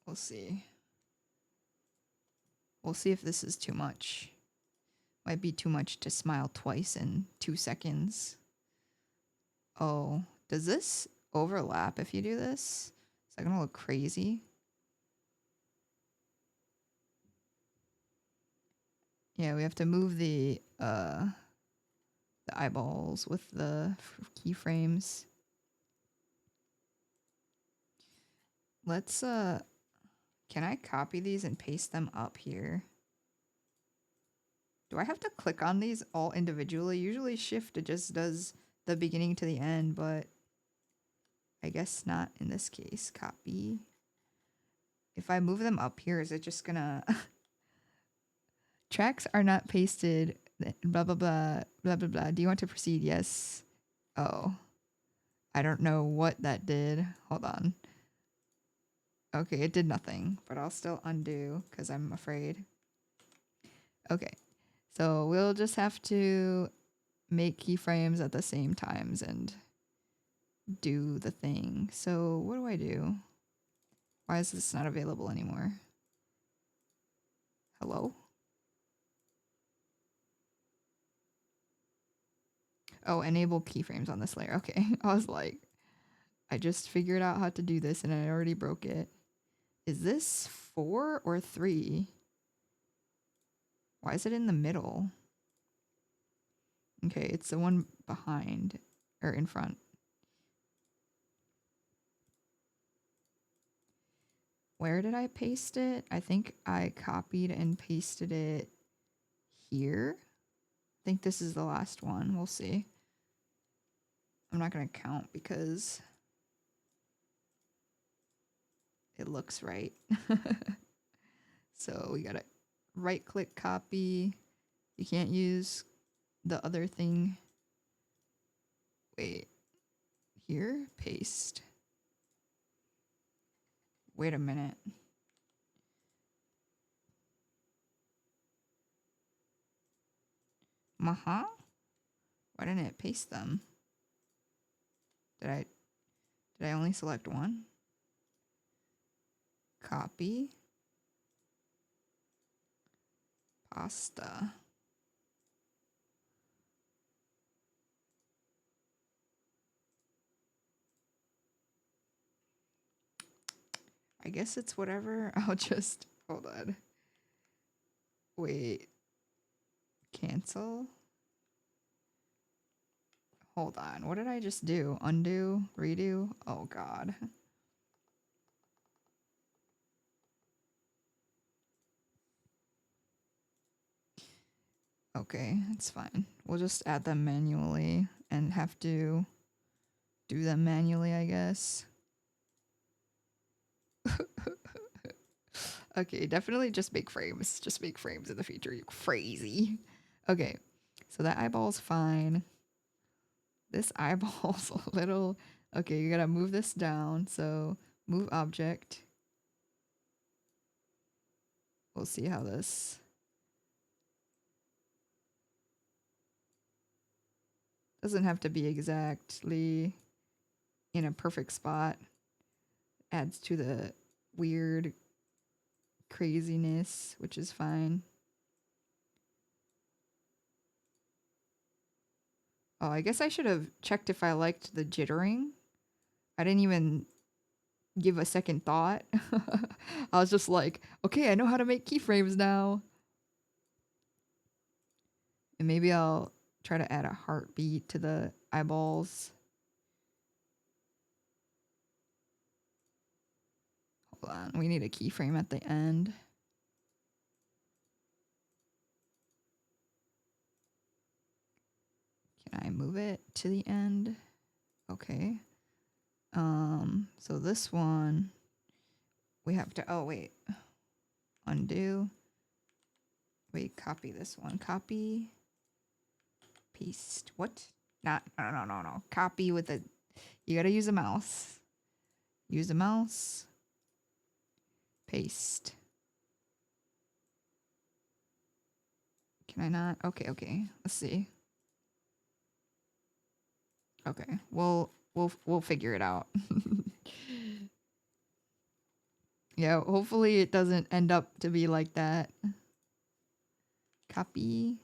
We'll see. We'll see if this is too much. Might be too much to smile twice in 2 seconds. Oh, does this overlap if you do this? Is that gonna look crazy? Yeah, we have to move the eyeballs with the keyframes. Let's can I copy these and paste them up here? Do I have to click on these all individually? Usually Shift, it just does the beginning to the end, but I guess not in this case. Copy. If I move them up here, is it just gonna... Tracks are not pasted. Blah, blah, blah, blah, blah, blah. Do you want to proceed? Yes. Oh. I don't know what that did. Hold on. Okay, it did nothing, but I'll still undo because I'm afraid. Okay. So we'll just have to make keyframes at the same times and do the thing. So what do I do? Why is this not available anymore? Hello? Oh, enable keyframes on this layer. Okay. I was like, I just figured out how to do this and I already broke it. Is this 4 or 3? Why is it in the middle? Okay, it's the one behind or in front. Where did I paste it? I think I copied and pasted it here. I think this is the last one. We'll see. I'm not going to count because it looks right. So we got to right click copy. You can't use the other thing. Wait, here, paste. Wait a minute. Why didn't it paste them? Did I only select one? Copy. Pasta. I guess it's whatever. I'll just hold on. Wait. Cancel. Hold on. What did I just do? Undo? Redo? Oh god. Okay, it's fine. We'll just add them manually and have to do them manually, I guess. Okay, definitely just make frames. Just make frames in the future, you crazy. Okay, so that eyeball's fine. This eyeball's a little... Okay, you gotta move this down. So move object. We'll see how this... Doesn't have to be exactly in a perfect spot. Adds to the weird craziness, which is fine. Oh, I guess I should have checked if I liked the jittering. I didn't even give a second thought. I was just like, okay, I know how to make keyframes now. And maybe I'll try to add a heartbeat to the eyeballs. Hold on, we need a keyframe at the end. Can I move it to the end? Okay. So this one, we have to, oh wait, undo. Wait, copy this one. Copy, paste. What? No. Copy with a, you gotta use a mouse. Use a mouse. Paste. Can I not? Okay. Let's see. Okay, we'll figure it out. Yeah, hopefully it doesn't end up to be like that. Copy.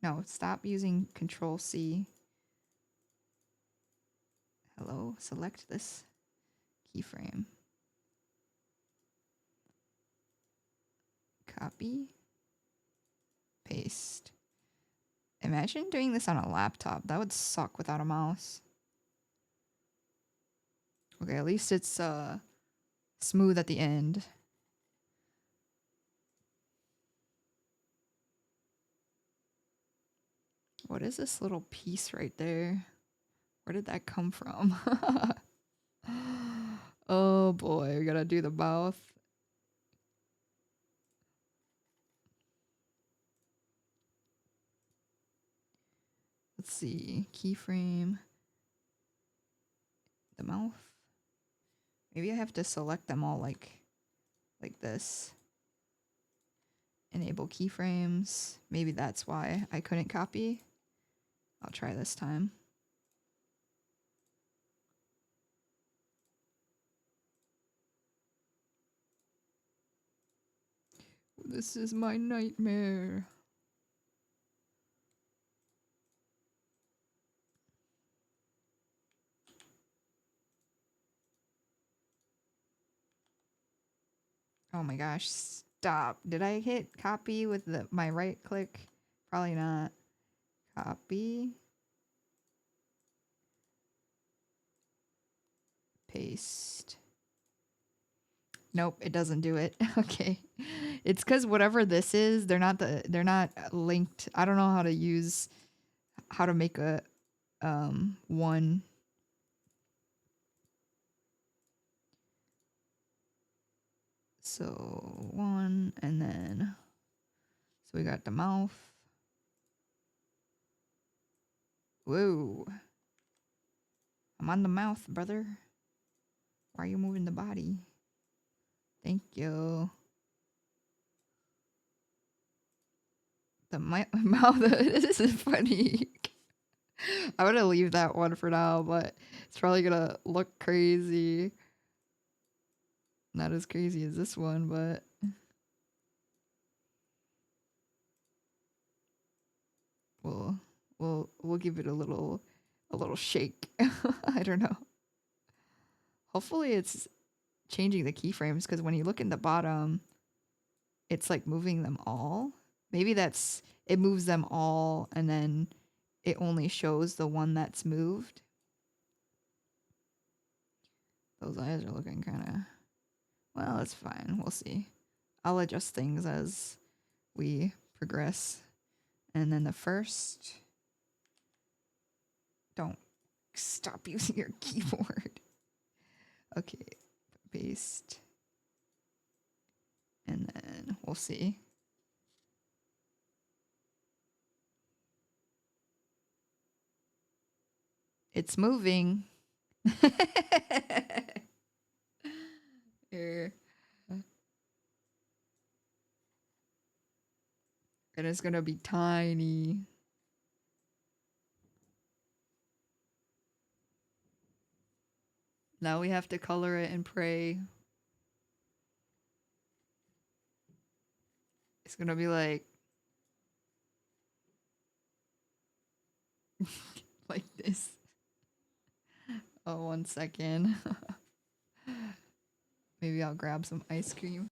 No, stop using Control C. Hello, select this keyframe. Copy. Paste. Imagine doing this on a laptop. That would suck without a mouse. Okay, at least it's smooth at the end. What is this little piece right there? Where did that come from? Oh boy, we gotta do the mouth. Let's see, keyframe, the mouth. Maybe I have to select them all like this. Enable keyframes. Maybe that's why I couldn't copy. I'll try this time. This is my nightmare. Oh my gosh, stop. Did I hit copy with my right click? Probably not. Copy. Paste. Nope, it doesn't do it. Okay. It's cuz whatever this is, they're not linked. I don't know how to make a one. So one, and then so we got the mouth. Whoa. I'm on the mouth, brother. Why are you moving the body? Thank you. The mouth. This is funny. I'm gonna leave that one for now, but it's probably gonna look crazy. Not as crazy as this one, but we'll give it a little shake. I don't know. Hopefully it's changing the keyframes, because when you look in the bottom, it's like moving them all. Maybe it moves them all and then it only shows the one that's moved. Those eyes are looking kind of, well, it's fine. We'll see. I'll adjust things as we progress. And then the first, don't stop using your keyboard. Okay, paste. And then we'll see. It's moving. Here. And it's gonna be tiny. Now we have to color it and pray. It's gonna be like like this. Oh, 1 second. Maybe I'll grab some ice cream.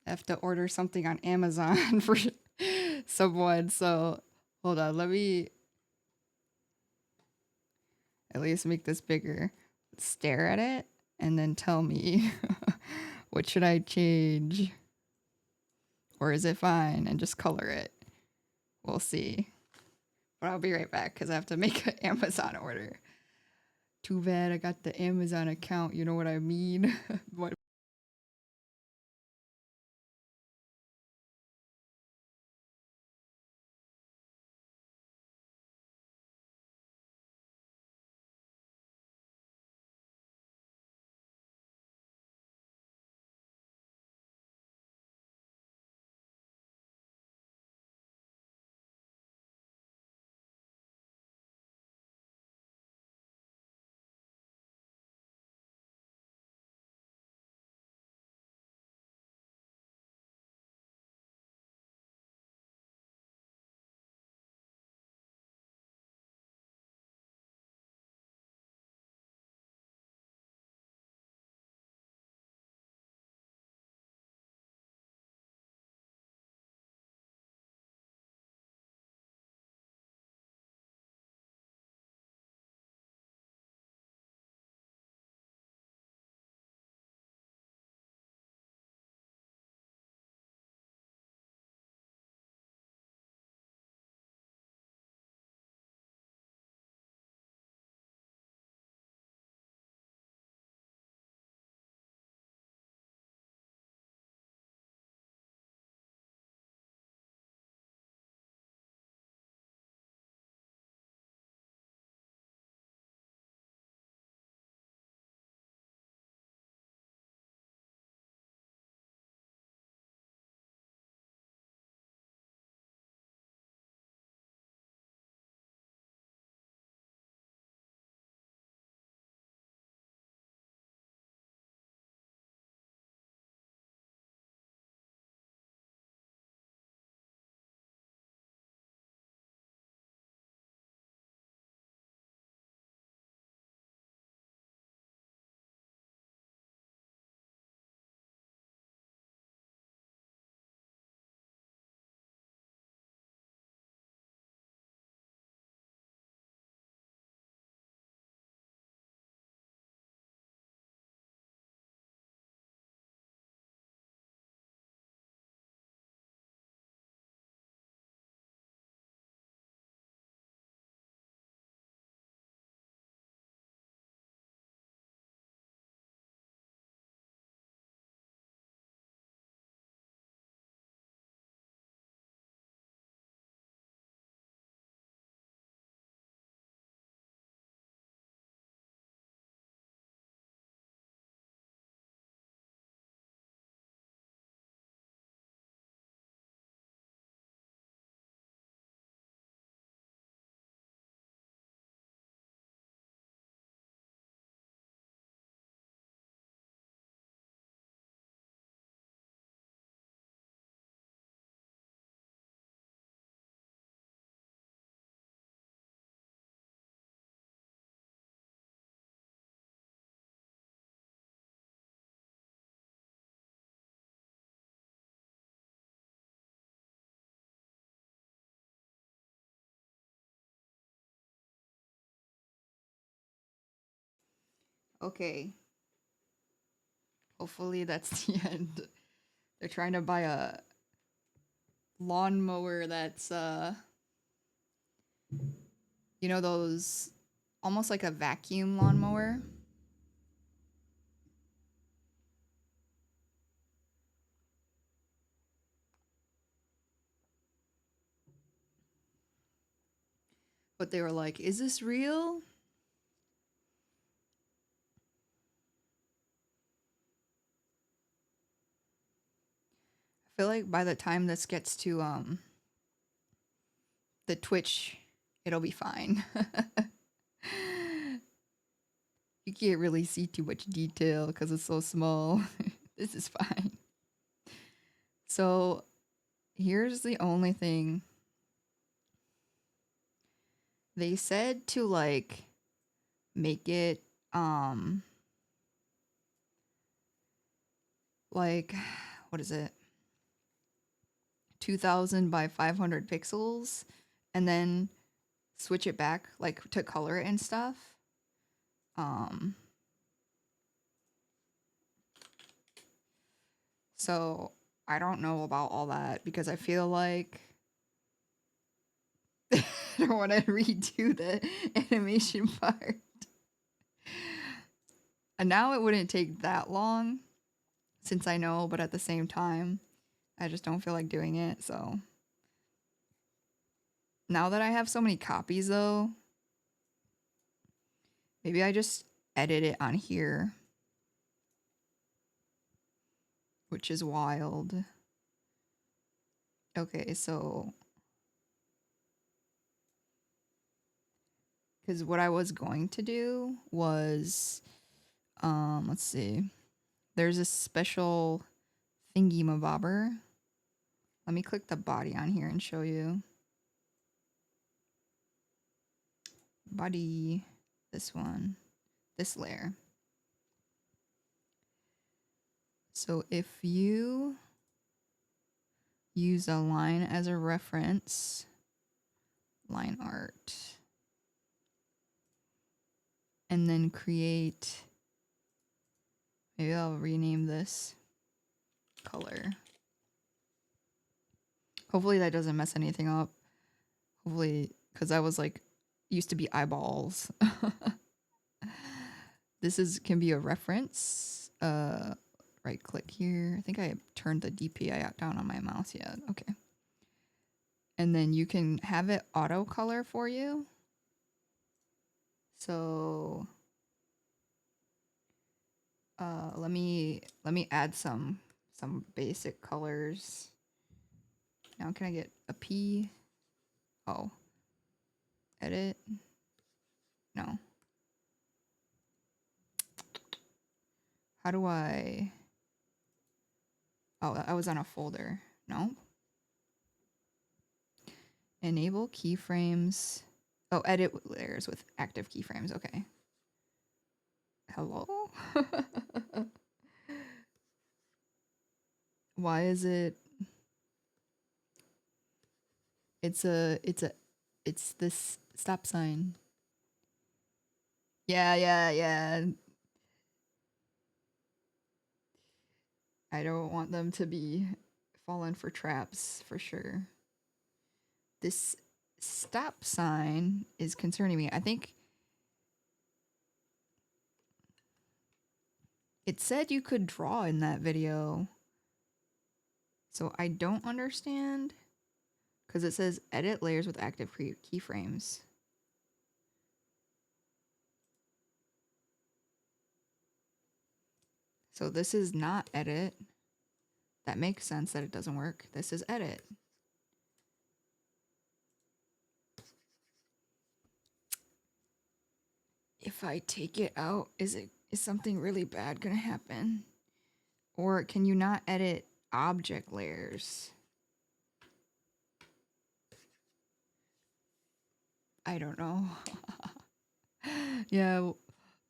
I have to order something on Amazon for someone. So hold on, let me at least make this bigger. Stare at it and then tell me what should I change? Or is it fine and just color it? We'll see. But I'll be right back because I have to make an Amazon order. Too bad I got the Amazon account, you know what I mean? What Okay. Hopefully that's the end. They're trying to buy a lawnmower that's you know those almost like a vacuum lawnmower. But they were like, "Is this real?" I feel like by the time this gets to the Twitch, it'll be fine. You can't really see too much detail because it's so small. This is fine. So here's the only thing. They said to like make it like what is it? 2000 by 500 pixels and then switch it back like to color and stuff. Um so I don't know about all that because I feel like I don't want to redo the animation part. And now it wouldn't take that long since I know, but at the same time, I just don't feel like doing it. So now that I have so many copies though, maybe I just edit it on here, which is wild. Okay, so because what I was going to do was, let's see, there's a special thingy mabobber. Let me click the body on here and show you. Body, this one, this layer. So if you use a line as a reference, line art, and then create, maybe I'll rename this color. Hopefully that doesn't mess anything up. Hopefully, because I was like, used to be eyeballs. This can be a reference. Right click here. I think I turned the DPI down on my mouse yet. Okay. And then you can have it auto color for you. So let me add some basic colors. Now can I get a P? Oh. Edit? No. How do I? Oh, I was on a folder. No. Enable keyframes. Oh, edit layers with active keyframes. Okay. Hello? Why is it? It's this stop sign. Yeah. I don't want them to be falling for traps for sure. This stop sign is concerning me. I think it said you could draw in that video. So I don't understand because it says edit layers with active keyframes. So this is not edit. That makes sense that it doesn't work. This is edit. If I take it out, is something really bad gonna happen? Or can you not edit object layers? I don't know. Yeah,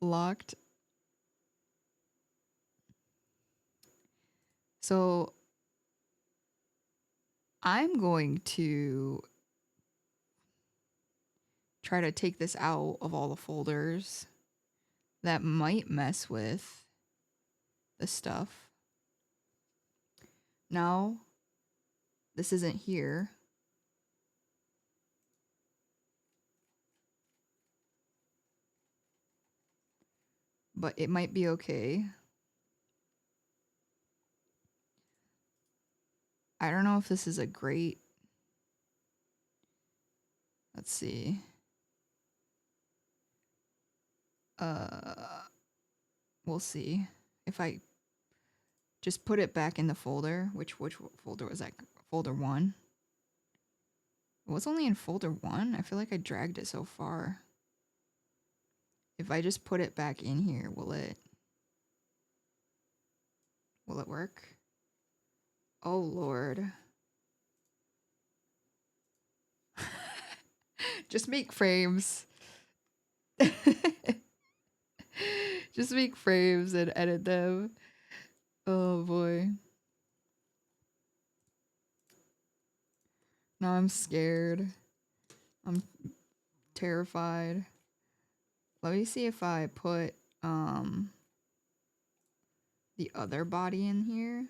locked. So I'm going to try to take this out of all the folders that might mess with the stuff. Now, this isn't here. But it might be okay. I don't know if this is a great... Let's see. We'll see. If I just put it back in the folder, which folder was that? Folder 1? It was only in folder 1? I feel like I dragged it so far. If I just put it back in here, will it work? Oh, Lord. Just make frames. Just make frames and edit them. Oh, boy. Now I'm scared. I'm terrified. Let me see if I put the other body in here.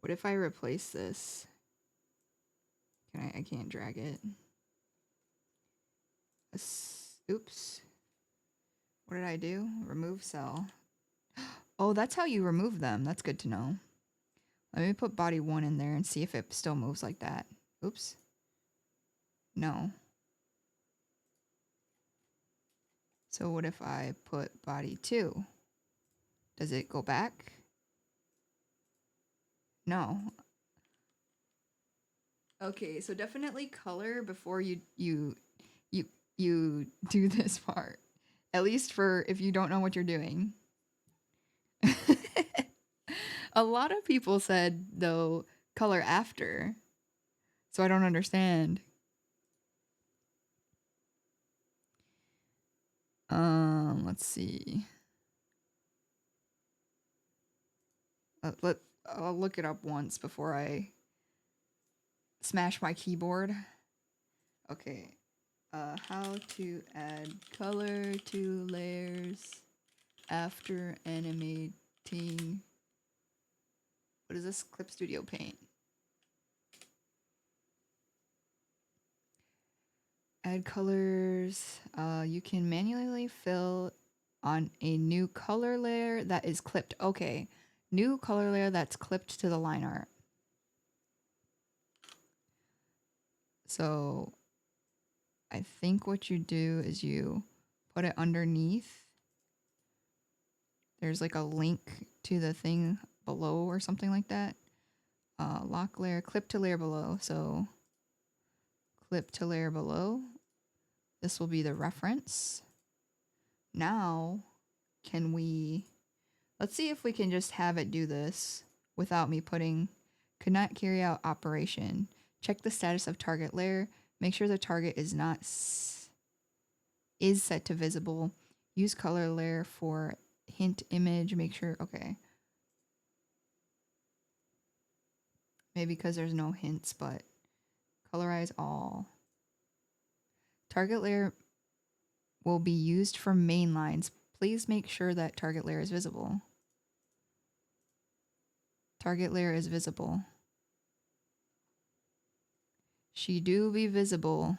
What if I replace this? I can't drag it. Oops. What did I do? Remove cell. Oh, that's how you remove them. That's good to know. Let me put body 1 in there and see if it still moves like that. Oops. No. So what if I put body 2? Does it go back? No. Okay, so definitely color before you do this part. At least for if you don't know what you're doing. A lot of people said, though, color after. So I don't understand. Let's see. I'll look it up once before I smash my keyboard. Okay. How to add color to layers after animating. What is this? Clip Studio Paint. Add colors. You can manually fill on a new color layer that is clipped. Okay. New color layer that's clipped to the line art. So I think what you do is you put it underneath. There's like a link to the thing below or something like that. Lock layer, clip to layer below. So clip to layer below. This will be the reference. Now, can we... Let's see if we can just have it do this without me putting... Could not carry out operation. Check the status of target layer. Make sure the target is not... is set to visible. Use color layer for hint image. Make sure... Okay. Maybe because there's no hints, but... Colorize all. Target layer will be used for main lines. Please make sure that target layer is visible. Target layer is visible. She do be visible.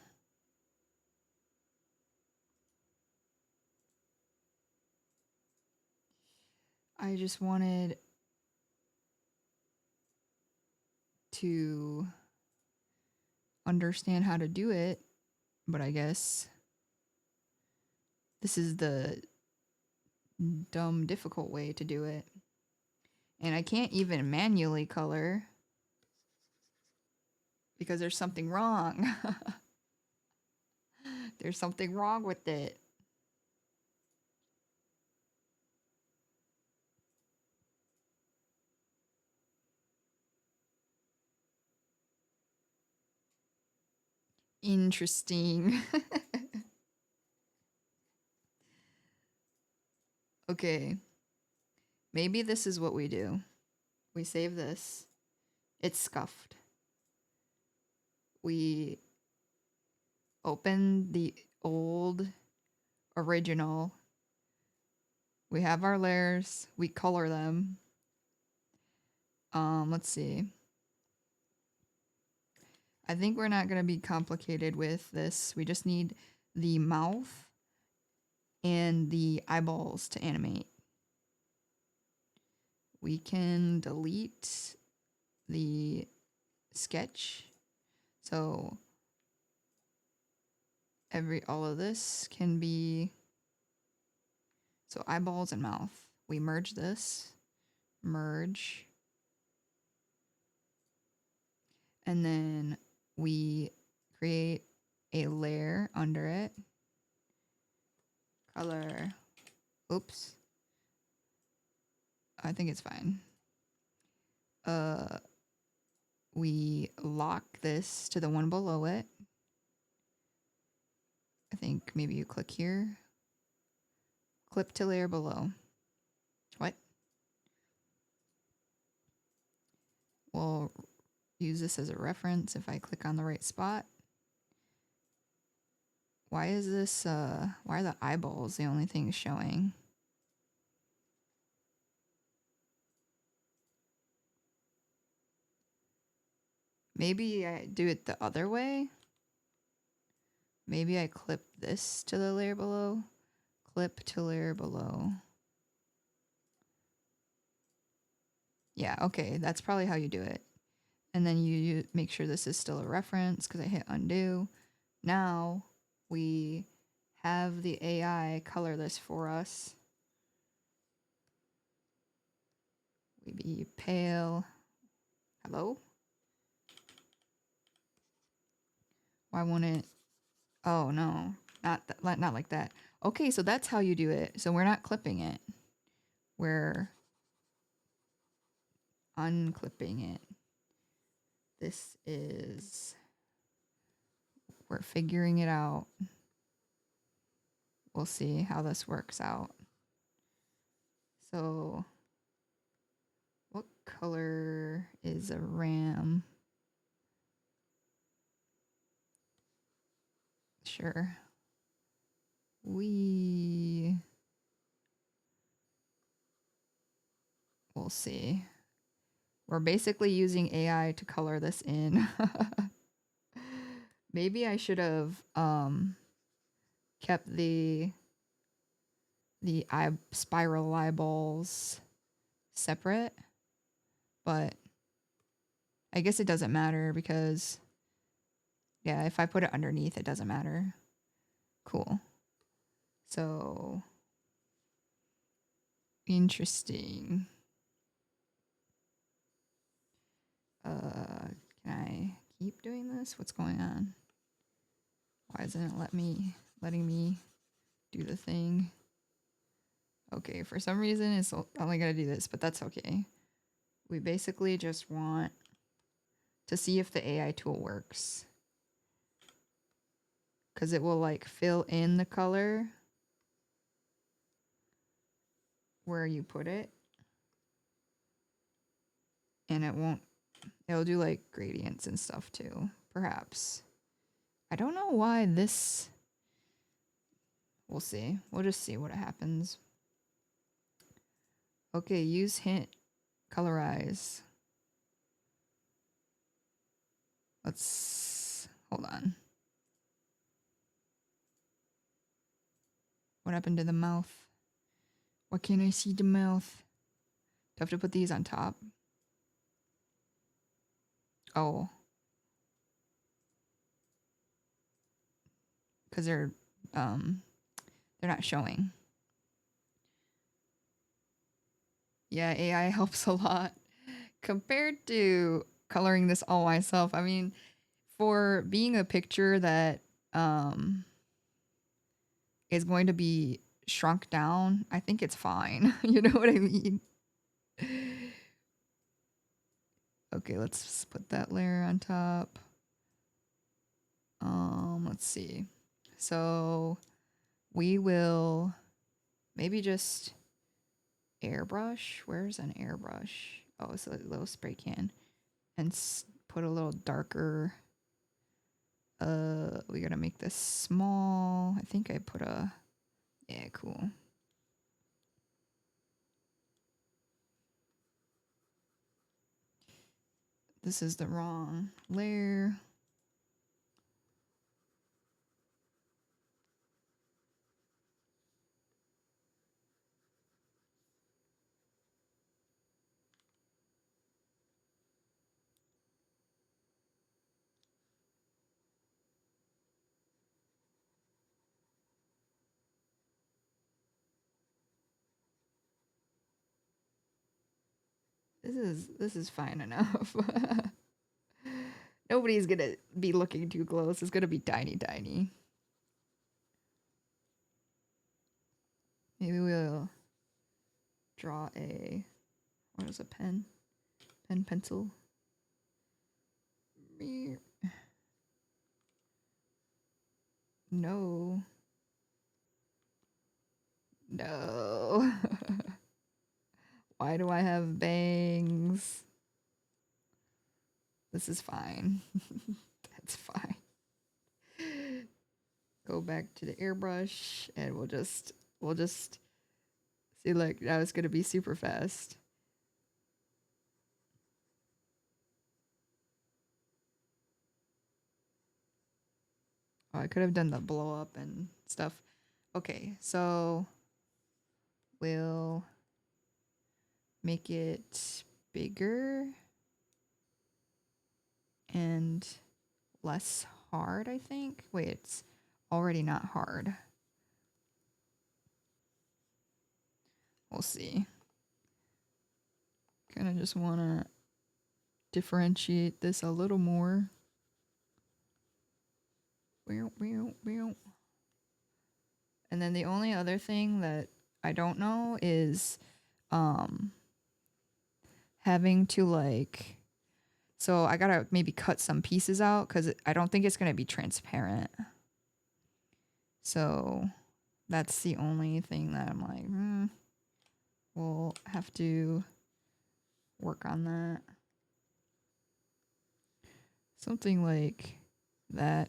I just wanted to understand how to do it, but I guess this is the dumb, difficult way to do it. And I can't even manually color because there's something wrong. There's something wrong with it. Interesting. Okay. Maybe this is what we do. We save this. It's scuffed. We open the old original. We have our layers. We color them. Let's see. I think we're not going to be complicated with this. We just need the mouth and the eyeballs to animate. We can delete the sketch. So all of this can be, so eyeballs and mouth. We merge this, merge, and then we create a layer under it. Color, oops. I think it's fine. We lock this to the one below it. I think maybe you click here. Clip to layer below. What? We'll use this as a reference if I click on the right spot. Why is this, why are the eyeballs the only thing showing? Maybe I do it the other way. Maybe I clip this to the layer below. Clip to layer below. Yeah, okay, that's probably how you do it. And then you make sure this is still a reference because I hit undo. Now we have the AI color this for us. We be pale. Hello? Why won't it? Oh no, not like that. Okay, so that's how you do it. So we're not clipping it. We're unclipping it. This is, we're figuring it out. We'll see how this works out. So what color is a ram? Sure. We'll see. We're basically using AI to color this in. Maybe I should have kept the spiral eyeballs separate, but I guess it doesn't matter because, yeah, if I put it underneath, it doesn't matter. Cool. So, interesting. Can I keep doing this? What's going on? Why isn't it letting me do the thing? Okay, for some reason it's only gonna do this, but that's okay. We basically just want to see if the AI tool works. Because it will like fill in the color where you put it. And it'll do like gradients and stuff too, perhaps. I don't know why this, we'll see. We'll just see what happens. Okay, use hint, colorize. Let's, hold on. What happened to the mouth? Why can't I see the mouth? Do I have to put these on top? Oh. Because they're not showing. Yeah, AI helps a lot compared to coloring this all myself. I mean, for being a picture that is going to be shrunk down, I think it's fine. You know what I mean? Okay, let's put that layer on top. Let's see. So we will maybe just airbrush. Where's an airbrush? Oh, it's a little spray can. And put a little darker. We gotta make this small. I think I put a, yeah, cool. This is the wrong layer. This is fine enough. Nobody's gonna be looking too close. It's gonna be tiny, tiny. Maybe we'll draw a, what is a pen? Pen, pencil. No. No. Why do I have bangs? This is fine. That's fine. Go back to the airbrush and we'll just see, like, now it's gonna be super fast. Oh, I could have done the blow up and stuff. Okay, so we'll make it bigger and less hard, I think. Wait, it's already not hard. We'll see. Kind of just want to differentiate this a little more. And then the only other thing that I don't know is having to, like, so I gotta maybe cut some pieces out because I don't think it's gonna be transparent. So that's the only thing that I'm like, we'll have to work on that. Something like that.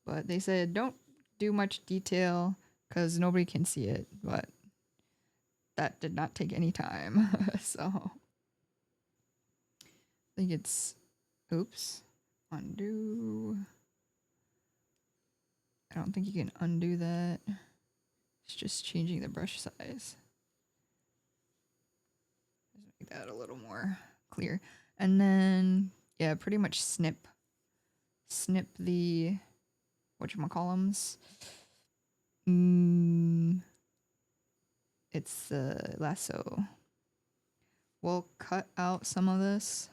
But they said don't do much detail because nobody can see it. But that did not take any time. So I think it's, oops, undo. I don't think you can undo that. It's just changing the brush size. Just make that a little more clear. And then, yeah, pretty much snip the whatchamacallums. It's the lasso. We'll cut out some of this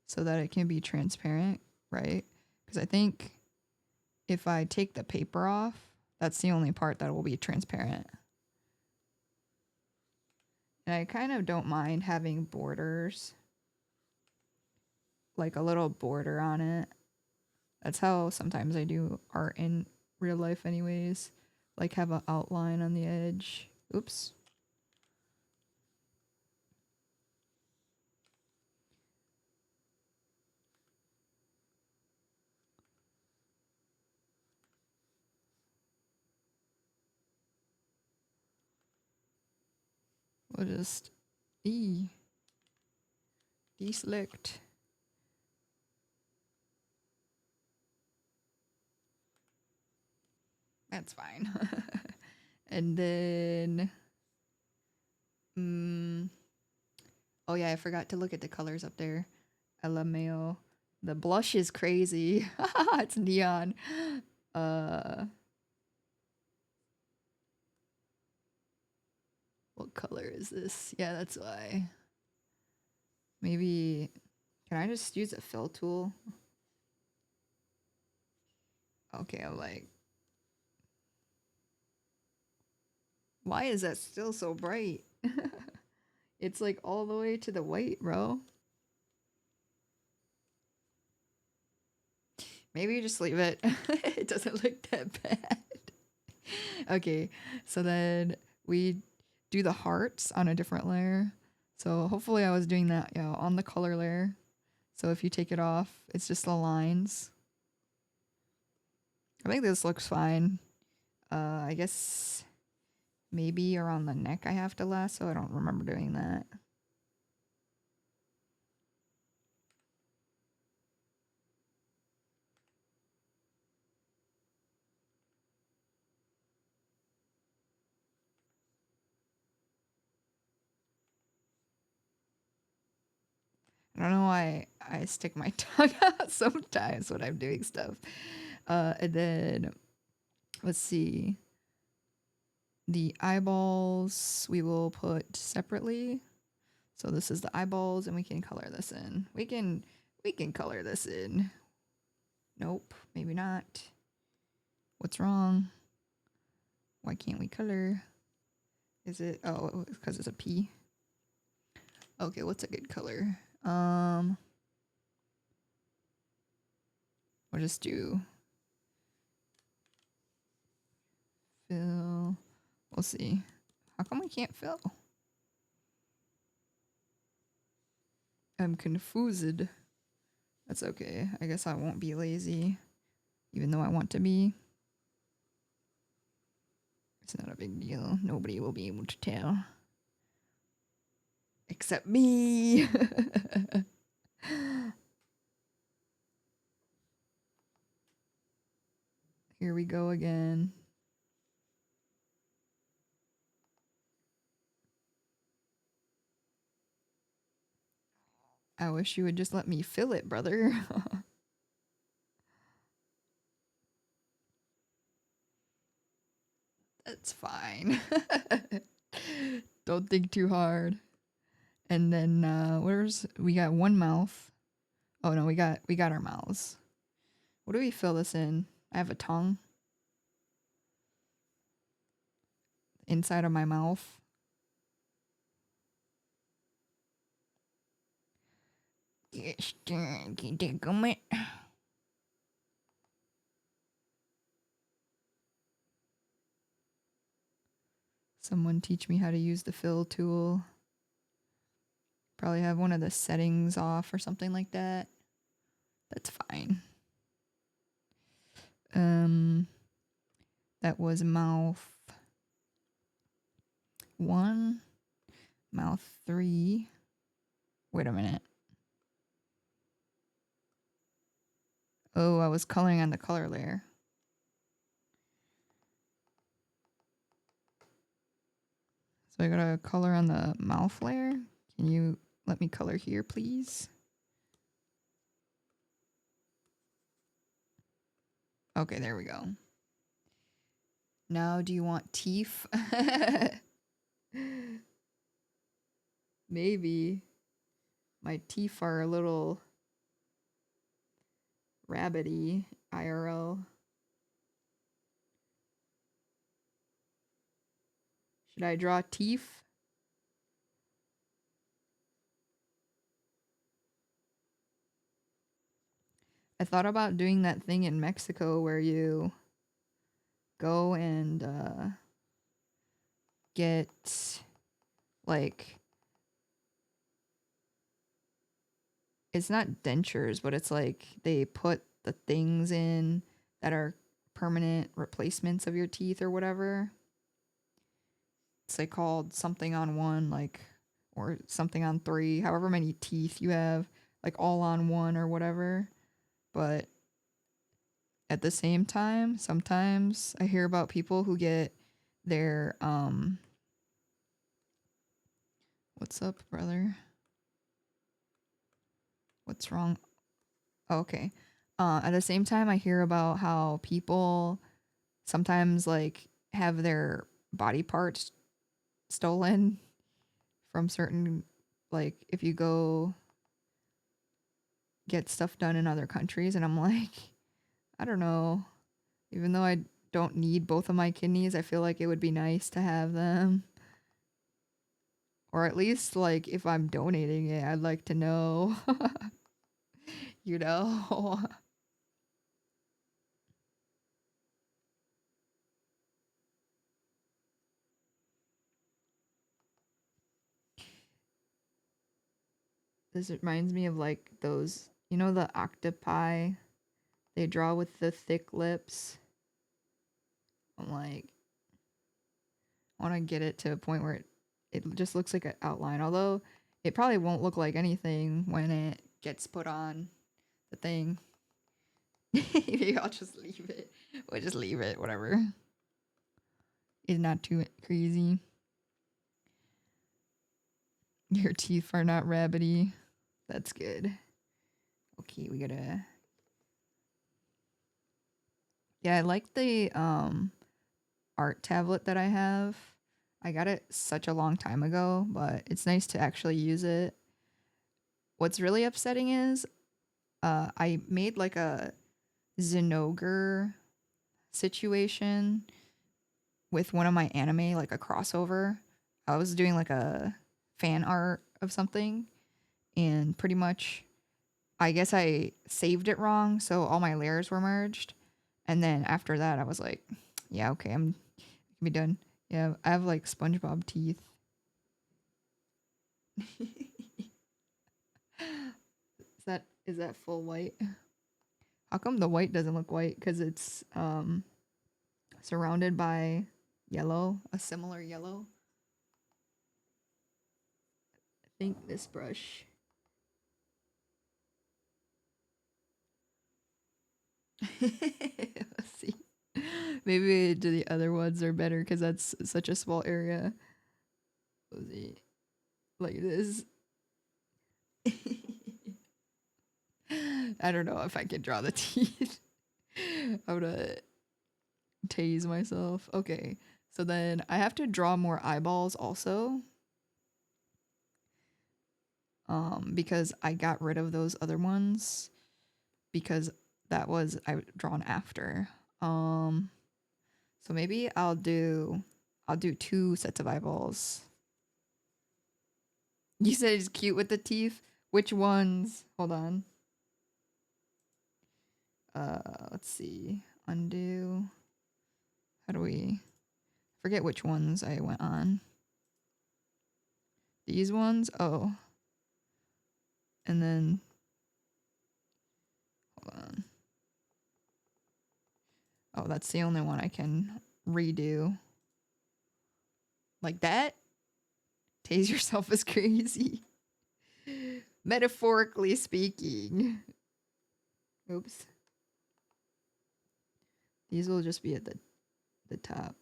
so that it can be transparent, right? Because I think if I take the paper off, that's the only part that will be transparent. And I kind of don't mind having borders, like a little border on it. That's how sometimes I do art in real life anyways. Like have an outline on the edge. Oops. We'll just deselect. That's fine. And then oh yeah, I forgot to look at the colors up there. LMAO. The blush is crazy. It's neon. What color is this? Yeah, that's why. Maybe, can I just use a fill tool? Okay, I'm like, why is that still so bright? It's like all the way to the white, bro. Maybe you just leave it. It doesn't look that bad. Okay, so then we do the hearts on a different layer. So hopefully I was doing that, on the color layer. So if you take it off, it's just the lines. I think this looks fine. I guess maybe around the neck I have to lasso. I don't remember doing that. I don't know why I stick my tongue out sometimes when I'm doing stuff. And then, let's see. The eyeballs we will put separately. So this is the eyeballs, and we can color this in. We can color this in. Nope, maybe not. What's wrong? Why can't we color? Is it, oh, because it's a P. Okay, what's a good color? We'll just do fill. We'll see. How come we can't fill? I'm confused. That's okay. I guess I won't be lazy, even though I want to be. It's not a big deal. Nobody will be able to tell. Except me. Here we go again. I wish you would just let me fill it, brother. That's fine. Don't think too hard. And then we got one mouth. Oh no, we got our mouths. What do we fill this in? I have a tongue inside of my mouth. Yes, someone teach me how to use the fill tool. Probably have one of the settings off or something like that. That's fine. That was mouth 1, mouth 3. Wait a minute. Oh, I was coloring on the color layer. So I gotta color on the mouth layer. Can you let me color here, please? Okay, there we go. Now, do you want teeth? Maybe. My teeth are a little rabbity IRL. Should I draw teeth? I thought about doing that thing in Mexico where you go and get like, it's not dentures, but it's like they put the things in that are permanent replacements of your teeth or whatever. It's like called something on 1, like, or something on 3, however many teeth you have, like all on 1 or whatever. But at the same time, sometimes I hear about people who get their what's up, brother? What's wrong? Oh, okay. At the same time, I hear about how people sometimes like have their body parts stolen from certain, like if you go get stuff done in other countries, and I'm like, I don't know. Even though I don't need both of my kidneys, I feel like it would be nice to have them. Or at least like if I'm donating it, I'd like to know. You know. This reminds me of like those, you know, the octopi they draw with the thick lips. I'm like, I want to get it to a point where it just looks like an outline. Although it probably won't look like anything when it gets put on the thing. Maybe I'll just leave it. We'll just leave it, whatever. It's not too crazy. Your teeth are not rabbity. That's good. Okay, we gotta. Yeah, I like the art tablet that I have. I got it such a long time ago, but it's nice to actually use it. What's really upsetting is I made like a Zinogre situation with one of my anime, like a crossover. I was doing like a fan art of something, and pretty much, I guess I saved it wrong, so all my layers were merged. And then after that, I was like, yeah, okay, I'm gonna be done. Yeah, I have like SpongeBob teeth. Is that full white? How come the white doesn't look white? Because it's surrounded by yellow, a similar yellow. I think this brush. Let's see. Maybe the other ones are better because that's such a small area. Let's see. Like this. I don't know if I can draw the teeth. I'm gonna tase myself. Okay. So then I have to draw more eyeballs also. Because I got rid of those other ones because that was I drawn after. So maybe I'll do 2 sets of eyeballs. You said it's cute with the teeth. Which ones? Hold on. Let's see. Undo. How do we forget which ones I went on? These ones? Oh. And then hold on. Oh, that's the only one I can redo. Like that? Tase yourself is crazy. Metaphorically speaking. Oops. These will just be at the top.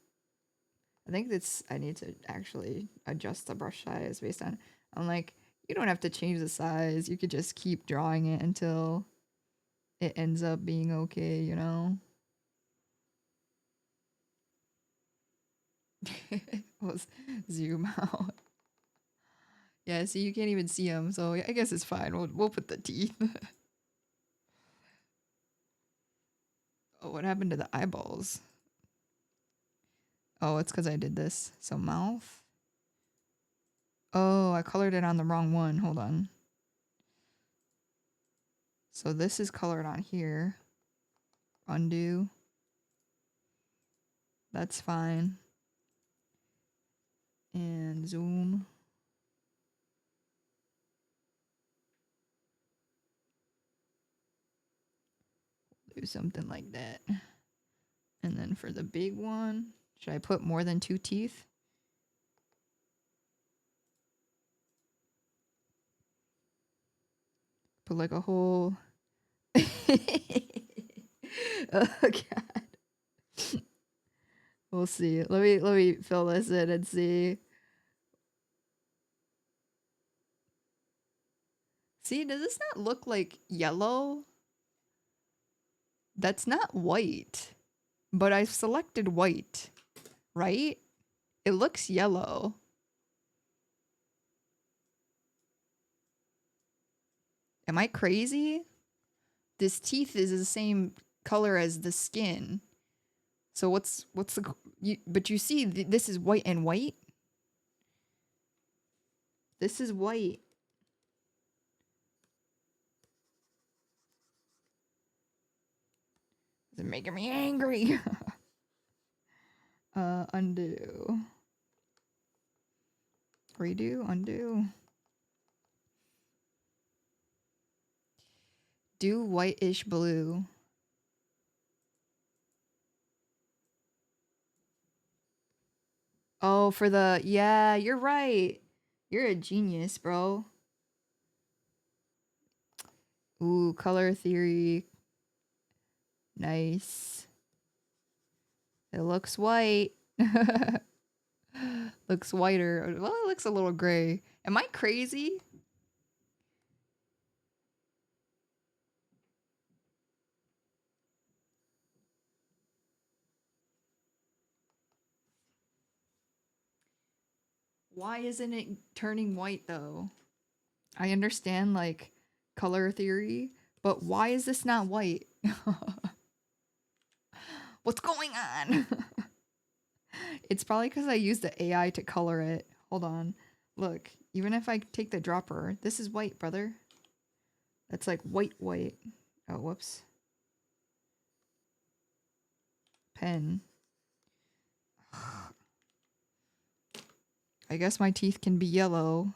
I think I need to actually adjust the brush size based on. I'm like, you don't have to change the size. You could just keep drawing it until it ends up being okay, you know? Let's zoom out. Yeah, see, you can't even see them, so I guess it's fine. We'll put the teeth. Oh, what happened to the eyeballs? Oh, it's because I did this. So mouth. Oh, I colored it on the wrong one. Hold on. So this is colored on here. Undo. That's fine. And zoom. Do something like that. And then for the big one, should I put more than 2 teeth? Put like a whole. Oh god. We'll see. Let me fill this in and see. See, does this not look like yellow? That's not white. But I've selected white, right? It looks yellow. Am I crazy? This teeth is the same color as the skin. So what's the but you see this is white and white? This is white. It's making me angry. Undo. Redo, undo. Do whitish blue. Oh, for the, yeah, you're right. You're a genius, bro. Ooh, color theory. Nice. It looks white. Looks whiter. Well, it looks a little gray. Am I crazy? Why isn't it turning white though? I understand like color theory, but why is this not white? What's going on? It's probably because I used the AI to color it. Hold on. Look, even if I take the dropper, this is white, brother. That's like white, white. Oh, whoops. Pen. I guess my teeth can be yellow.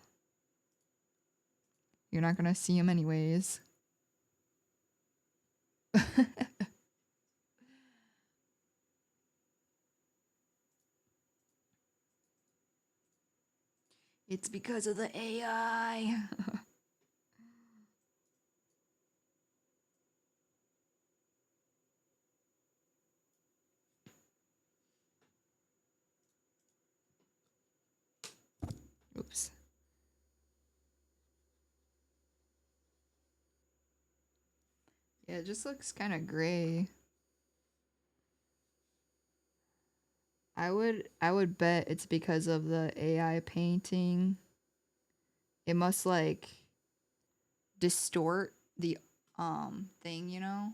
You're not gonna see them anyways. It's because of the AI. Oops. Yeah, it just looks kind of gray. I would bet it's because of the AI painting. It must like distort the thing, you know?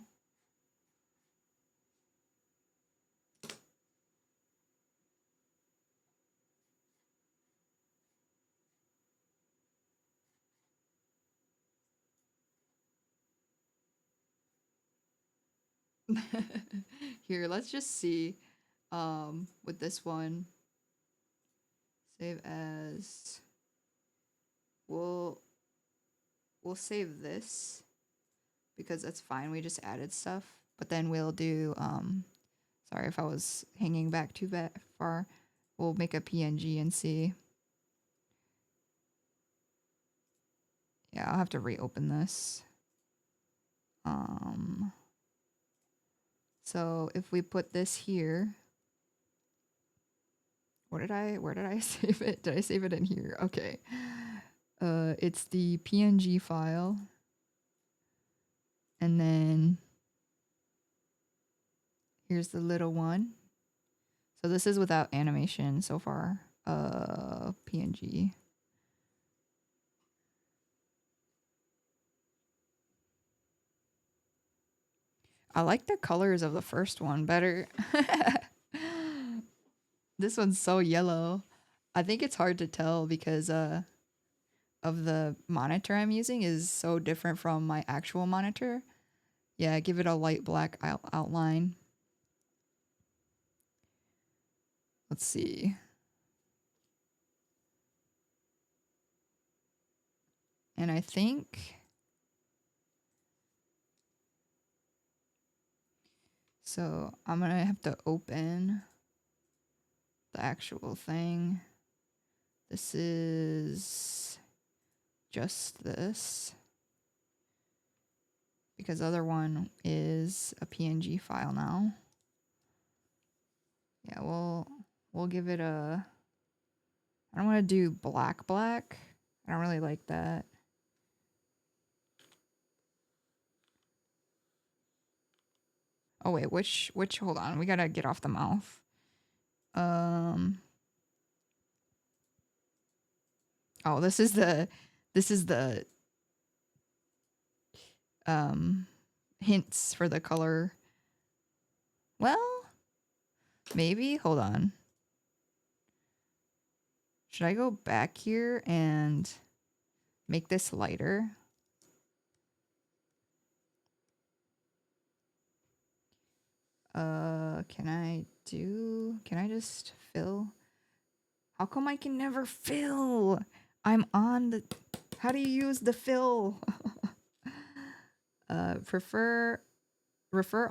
Here, let's just see with this one. Save as we'll save this because that's fine. We just added stuff. But then we'll do sorry if I was hanging back too far. We'll make a PNG and see. Yeah, I'll have to reopen this. So if we put this here, where did I save it? Did I save it in here? Okay. It's the PNG file. And then here's the little one. So this is without animation so far. PNG. I like the colors of the first one better. This one's so yellow. I think it's hard to tell because of the monitor I'm using is so different from my actual monitor. Yeah, give it a light black outline. Let's see. And I think so I'm gonna have to open the actual thing. This is just this because the other one is a PNG file now. Yeah, we'll give it a, I don't want to do black. I don't really like that. Oh wait, which hold on, we gotta get off the mouth. Oh, this is the hints for the color. Well, maybe, hold on. Should I go back here and make this lighter? Can I just fill? How come I can never fill? I'm on the, how do you use the fill? Refer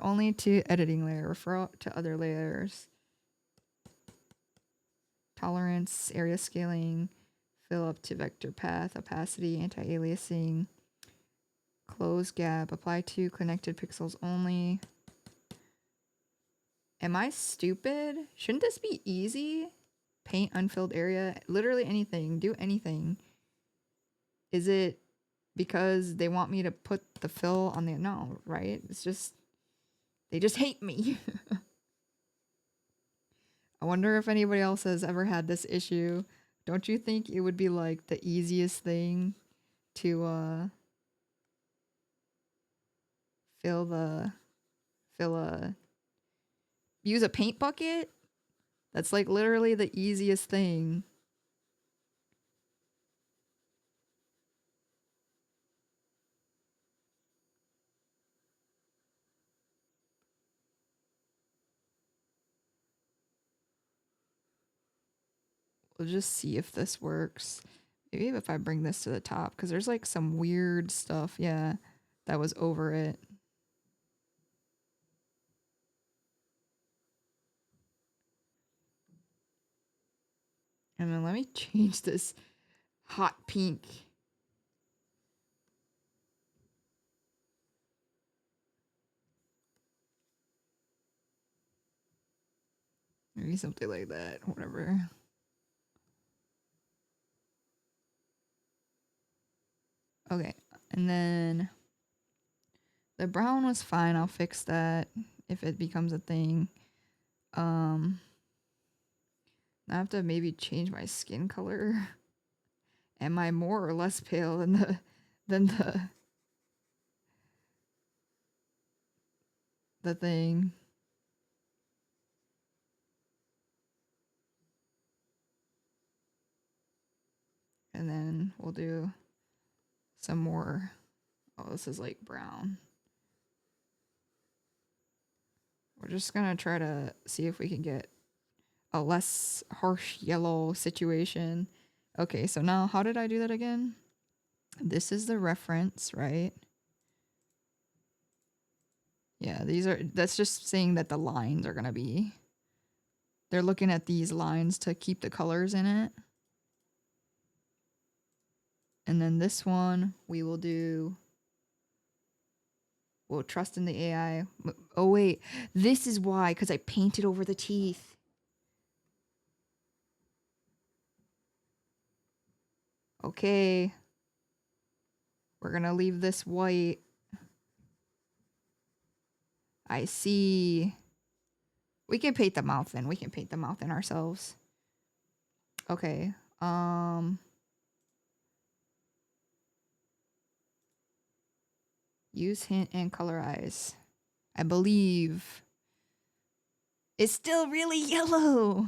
only to editing layer. Refer to other layers. Tolerance, area scaling, fill up to vector path, opacity, anti-aliasing, close gap, apply to connected pixels only. Am I stupid? Shouldn't this be easy? Paint unfilled area, literally anything, do anything. Is it because they want me to put the fill on the, no, right? It's just, they just hate me. I wonder if anybody else has ever had this issue. Don't you think it would be like the easiest thing to use a paint bucket? That's like literally the easiest thing. We'll just see if this works. Maybe if I bring this to the top, because there's like some weird stuff, yeah, that was over it. And then let me change this hot pink. Maybe something like that, whatever. Okay, and then the brown was fine. I'll fix that if it becomes a thing. I have to maybe change my skin color. Am I more or less pale than the thing? And then we'll do some more. Oh, this is like brown. We're just gonna try to see if we can get a less harsh yellow situation. Okay, so now how did I do that again? This is the reference, right? Yeah, that's just saying that the lines are gonna be, they're looking at these lines to keep the colors in it. And then this one, we'll trust in the AI. Oh wait, this is why, because I painted over the teeth. Okay. We're gonna leave this white. I see. We can paint the mouth in. We can paint the mouth in ourselves. Okay. Use hint and colorize. I believe. It's still really yellow.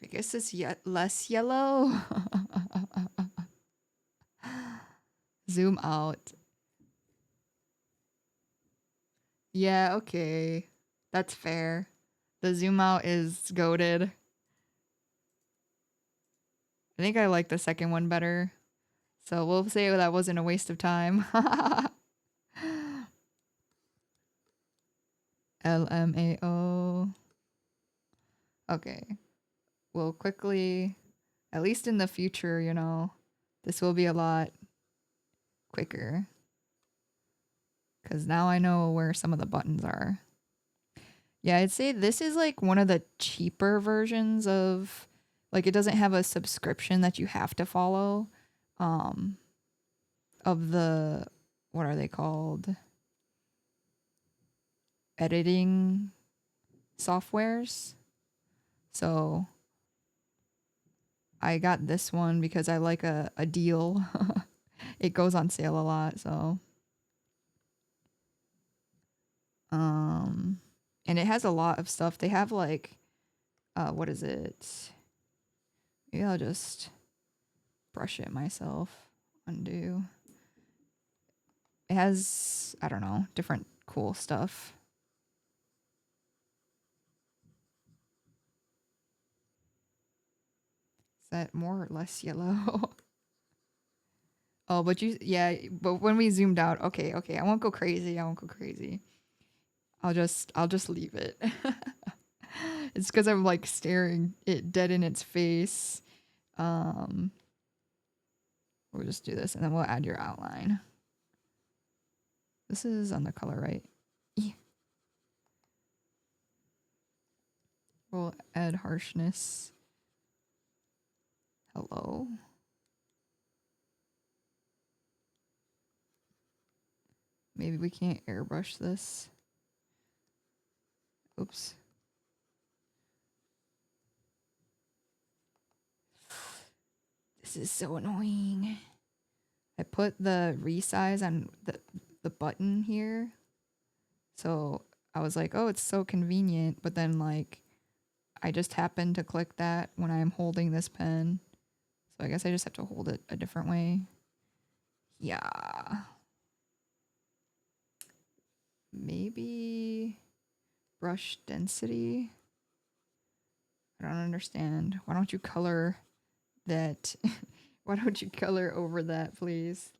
I guess it's yet less yellow. Zoom out. Yeah, okay. That's fair. The zoom out is goated. I think I like the second one better. So we'll say that wasn't a waste of time. LMAO. Okay. We'll quickly, at least in the future, you know, this will be a lot quicker. Because now I know where some of the buttons are. Yeah, I'd say this is like one of the cheaper versions of, like, it doesn't have a subscription that you have to follow. Of the, what are they called? Editing softwares. So I got this one because I like a deal. It goes on sale a lot, so. And it has a lot of stuff. They have like, what is it? Maybe I'll just brush it myself. Undo. It has, I don't know, different cool stuff. Is that more or less yellow? Oh, but yeah, but when we zoomed out, okay, I won't go crazy. I'll just leave it. It's because I'm like staring it dead in its face. We'll just do this and then we'll add your outline. This is on the color, right? Yeah. We'll add harshness. Hello. Maybe we can't airbrush this. Oops. This is so annoying. I put the resize on the button here. So I was like, oh, it's so convenient. But then like, I just happened to click that when I'm holding this pen. So I guess I just have to hold it a different way. Yeah. Maybe brush density. I don't understand. Why don't you color that? Why don't you color over that, please?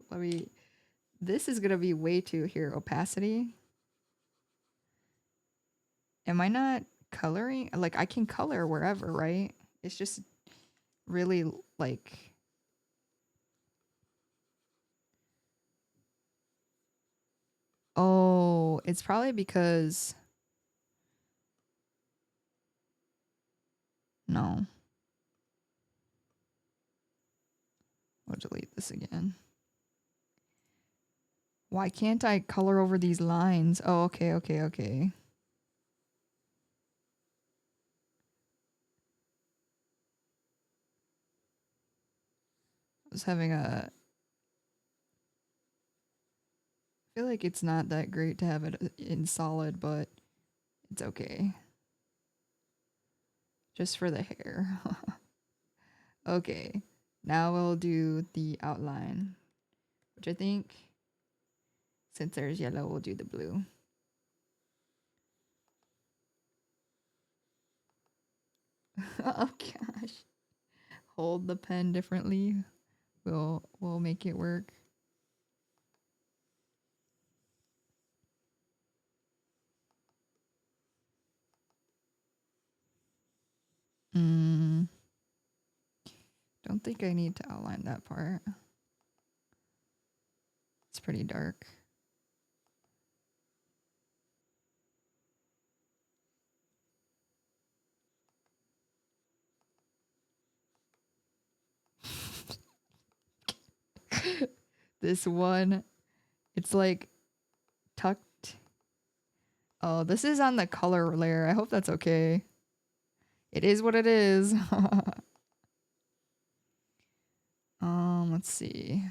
This is gonna be way too here. Opacity. Am I not coloring? Like I can color wherever, right? It's just really like, oh, it's probably because, no. I'll delete this again. Why can't I color over these lines? Oh, okay. I was having a, I feel like it's not that great to have it in solid, but it's okay. Just for the hair. Okay. Now we'll do the outline, which I think since there's yellow, we'll do the blue. Oh gosh. Hold the pen differently. We'll make it work. Don't think I need to outline that part. It's pretty dark. This one, it's like tucked. Oh, this is on the color layer. I hope that's okay. It is what it is. Let's see.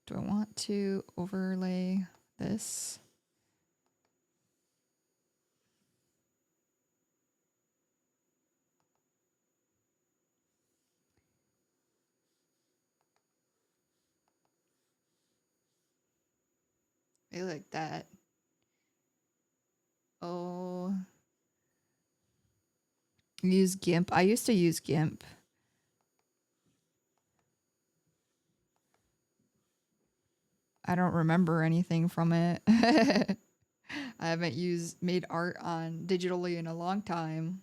Do I want to overlay this? Maybe like that. Oh. Use GIMP. I used to use GIMP. I don't remember anything from it. I haven't made art on digitally in a long time.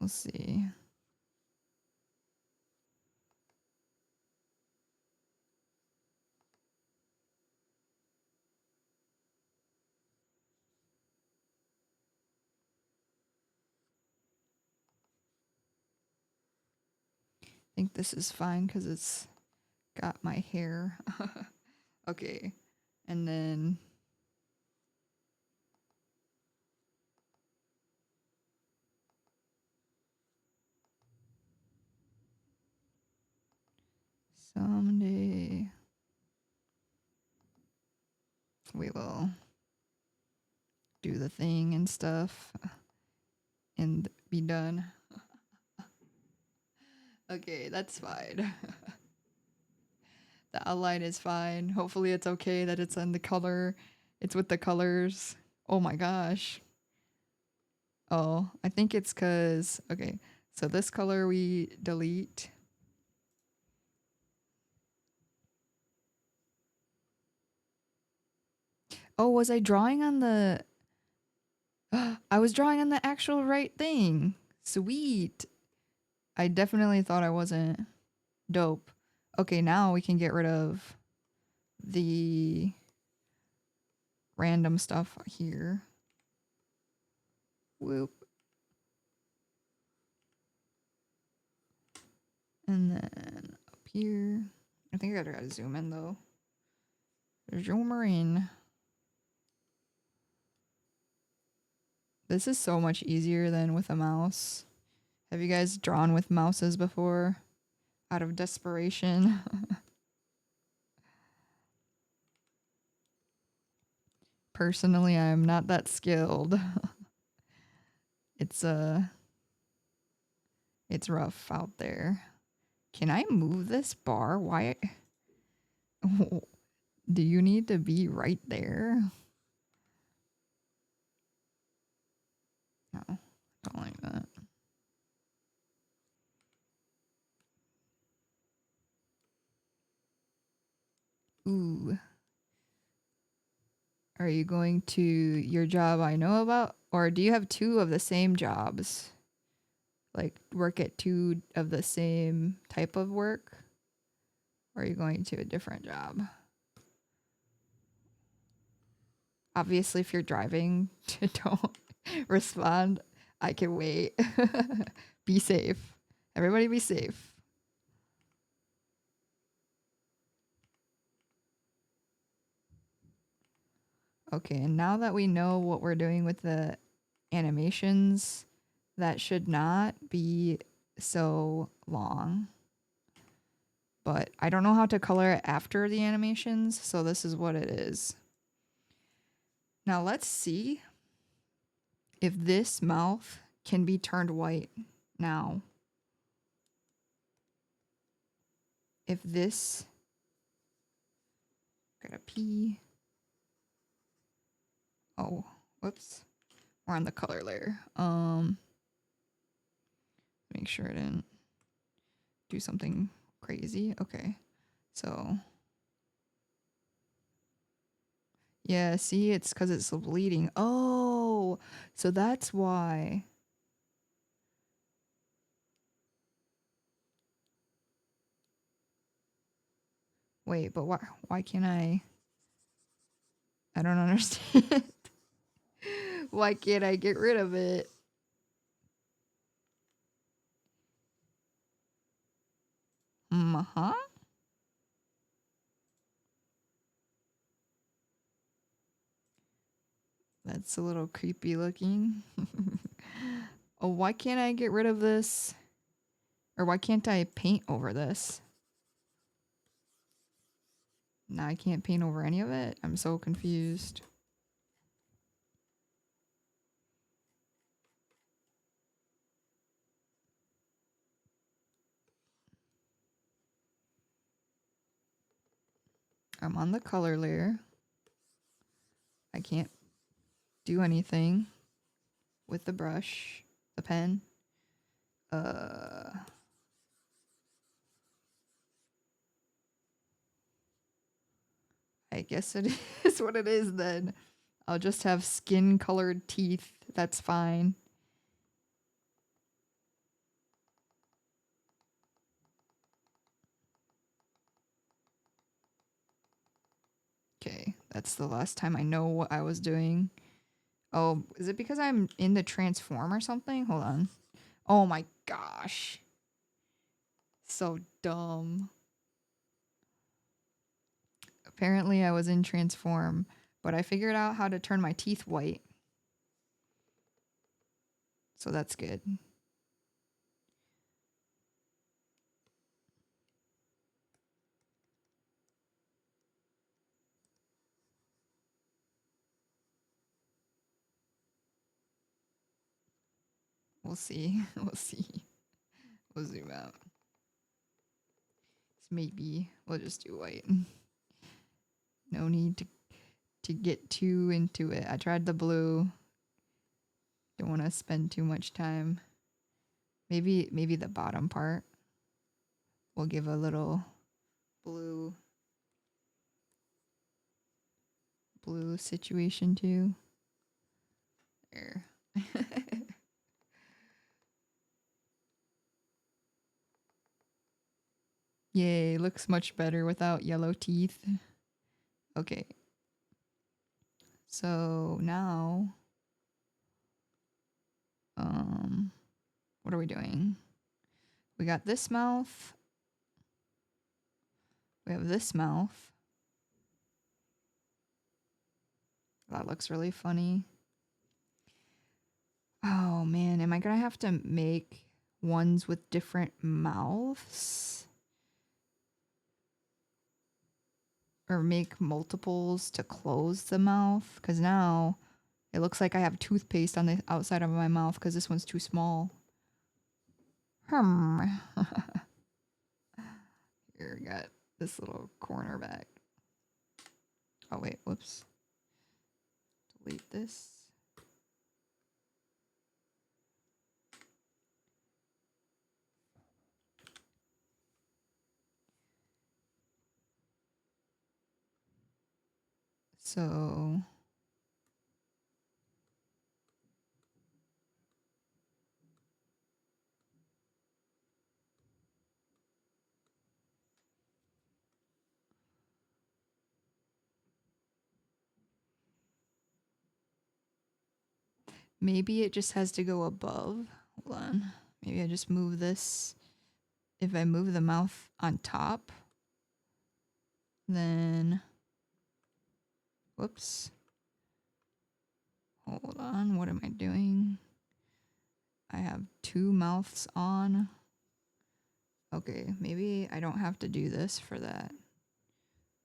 Let's see. I think this is fine because it's got my hair. Okay. And then someday we will do the thing and stuff and be done. Okay, that's fine. The outline is fine. Hopefully it's okay that it's on the color. It's with the colors. Oh my gosh. Oh, I think it's because, okay, so this color we delete. Oh, was I drawing on the... I was drawing on the actual right thing. Sweet. I definitely thought I wasn't. Dope. Okay, now we can get rid of the random stuff here. Whoop. And then up here. I think I gotta zoom in though. Zoomer in. This is so much easier than with a mouse. Have you guys drawn with mouses before? Out of desperation? Personally, I'm not that skilled. It's it's rough out there. Can I move this bar? Why? Do you need to be right there? No, don't like that. Ooh. Are you going to your job I know about? Or do you have two of the same jobs? Like work at two of the same type of work? Or are you going to a different job? Obviously, if you're driving, don't respond. I can wait. Be safe. Everybody be safe. Okay, and now that we know what we're doing with the animations, that should not be so long. But I don't know how to color it after the animations, so this is what it is. Now let's see if this mouth can be turned white now. If this... Gotta pee. Oh, whoops. We're on the color layer. Make sure I didn't do something crazy. Okay, so yeah, see, it's because it's bleeding. Oh, so that's why. Wait, but why can't I don't understand. Why can't I get rid of it? Uh-huh. That's a little creepy looking. Oh, why can't I get rid of this? Or why can't I paint over this? Now I can't paint over any of it? I'm so confused. I'm on the color layer. I can't do anything with the brush, the pen. I guess it is what it is then. I'll just have skin colored teeth. That's fine. Okay, that's the last time I know what I was doing. Oh, is it because I'm in the transform or something? Hold on. Oh my gosh. So dumb. Apparently I was in transform, but I figured out how to turn my teeth white. So that's good. we'll see. We'll see. We'll zoom out. Maybe we'll just do white. No need to get too into it. I tried the blue. Don't want to spend too much time. Maybe the bottom part. We'll give a little blue situation too. There. Yay, looks much better without yellow teeth. Okay. So now, what are we doing? We got this mouth. We have this mouth. That looks really funny. Oh man, am I gonna have to make ones with different mouths? Or make multiples to close the mouth? Because now it looks like I have toothpaste on the outside of my mouth because this one's too small. Here, we got this little corner back. Oh wait, whoops. Delete this. So maybe it just has to go above. Hold on. Maybe I just move this. If I move the mouth on top, then whoops. Hold on. What am I doing? I have two mouths on. Okay, maybe I don't have to do this for that.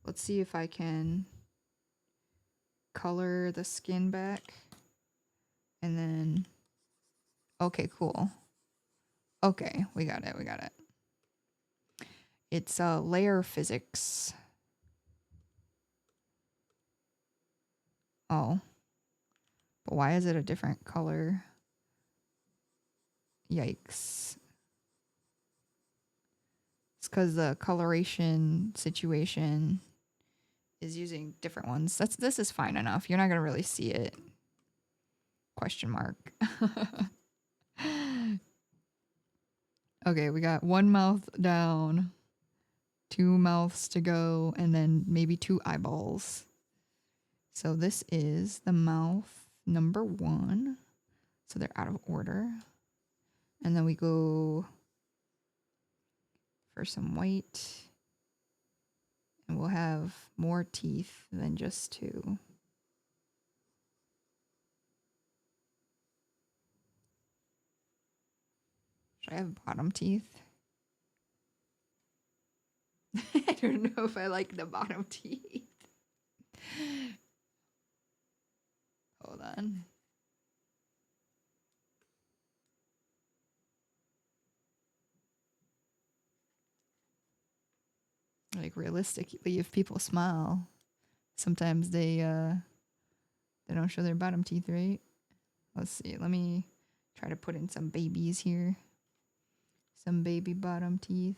Let's see if I can color the skin back. And then, okay, cool. Okay, we got it, we got it. It's layer physics. Oh. But why is it a different color? Yikes. It's because the coloration situation is using different ones. This is fine enough. You're not gonna really see it. Question mark. Okay, we got one mouth down, two mouths to go, and then maybe two eyeballs. So this is the mouth number 1. So they're out of order. And then we go for some white. And we'll have more teeth than just 2. Should I have bottom teeth? I don't know if I like the bottom teeth. Hold on. Like realistically, if people smile, sometimes they don't show their bottom teeth, right? Let's see. Let me try to put in some babies here. Some baby bottom teeth.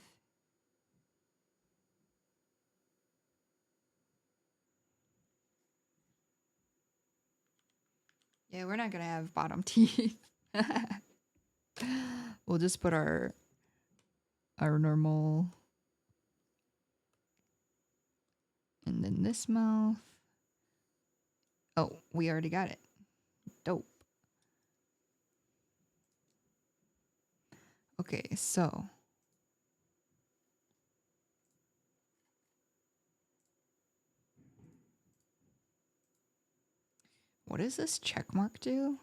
Yeah, we're not gonna have bottom teeth. We'll just put our normal. And then this mouth. Oh, we already got it. Dope. Okay, so. What does this check mark do?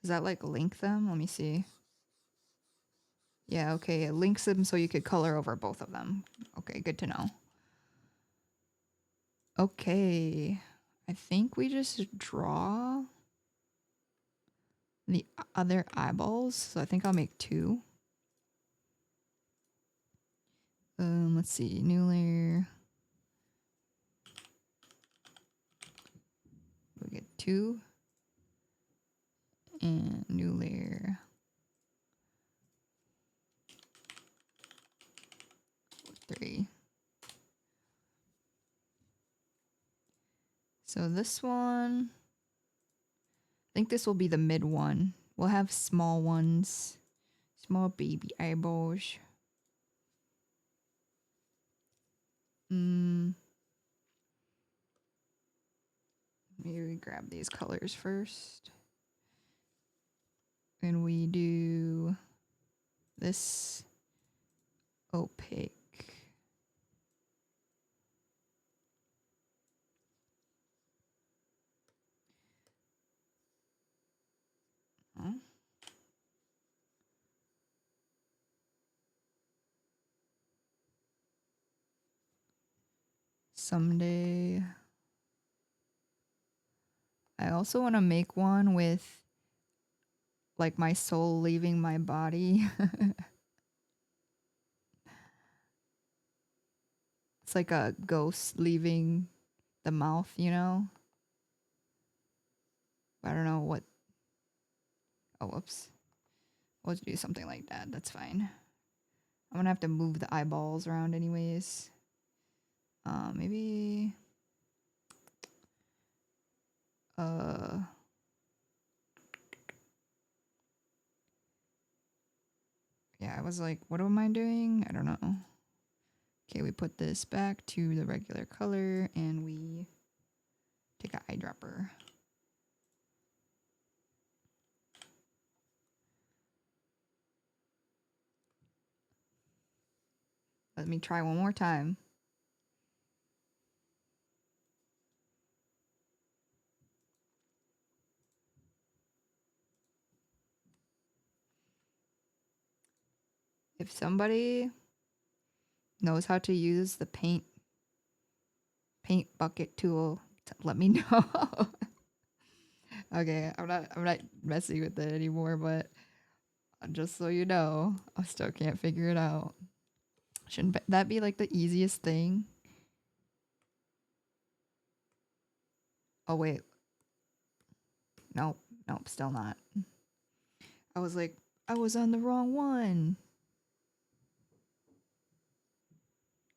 Does that like link them? Let me see. Yeah, okay, it links them so you could color over both of them. Okay, good to know. Okay, I think we just draw the other eyeballs. So I think I'll make 2. Let's see, new layer. We get 2 and new layer 3. So this one, I think this will be the mid one. We'll have small ones, small baby eyeballs. Maybe we grab these colors first. And we do this opaque. Huh? Someday. I also want to make one with like my soul leaving my body. It's like a ghost leaving the mouth, you know? I don't know what. Oh, whoops. We'll do something like that. That's fine. I'm gonna have to move the eyeballs around anyways. Maybe. Yeah, I was like, what am I doing? I don't know. Okay, we put this back to the regular color and we take an eyedropper. Let me try one more time. If somebody knows how to use the paint bucket tool, let me know. Okay, I'm not messing with it anymore, but just so you know, I still can't figure it out. Shouldn't that be like the easiest thing? Oh wait. Nope, still not. I was like, I was on the wrong one.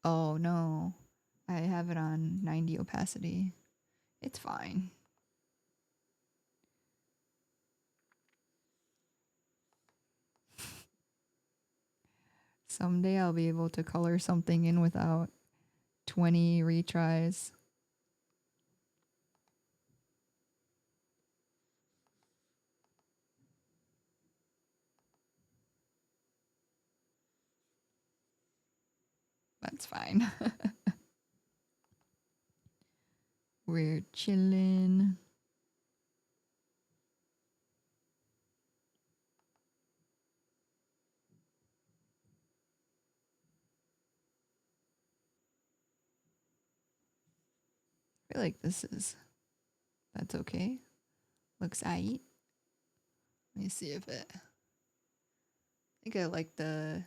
Oh no. I have it on 90 opacity. It's fine. Someday I'll be able to color something in without 20 retries. That's fine. We're chilling. I feel like that's okay. Looks aight. Let me see if it, I think I like the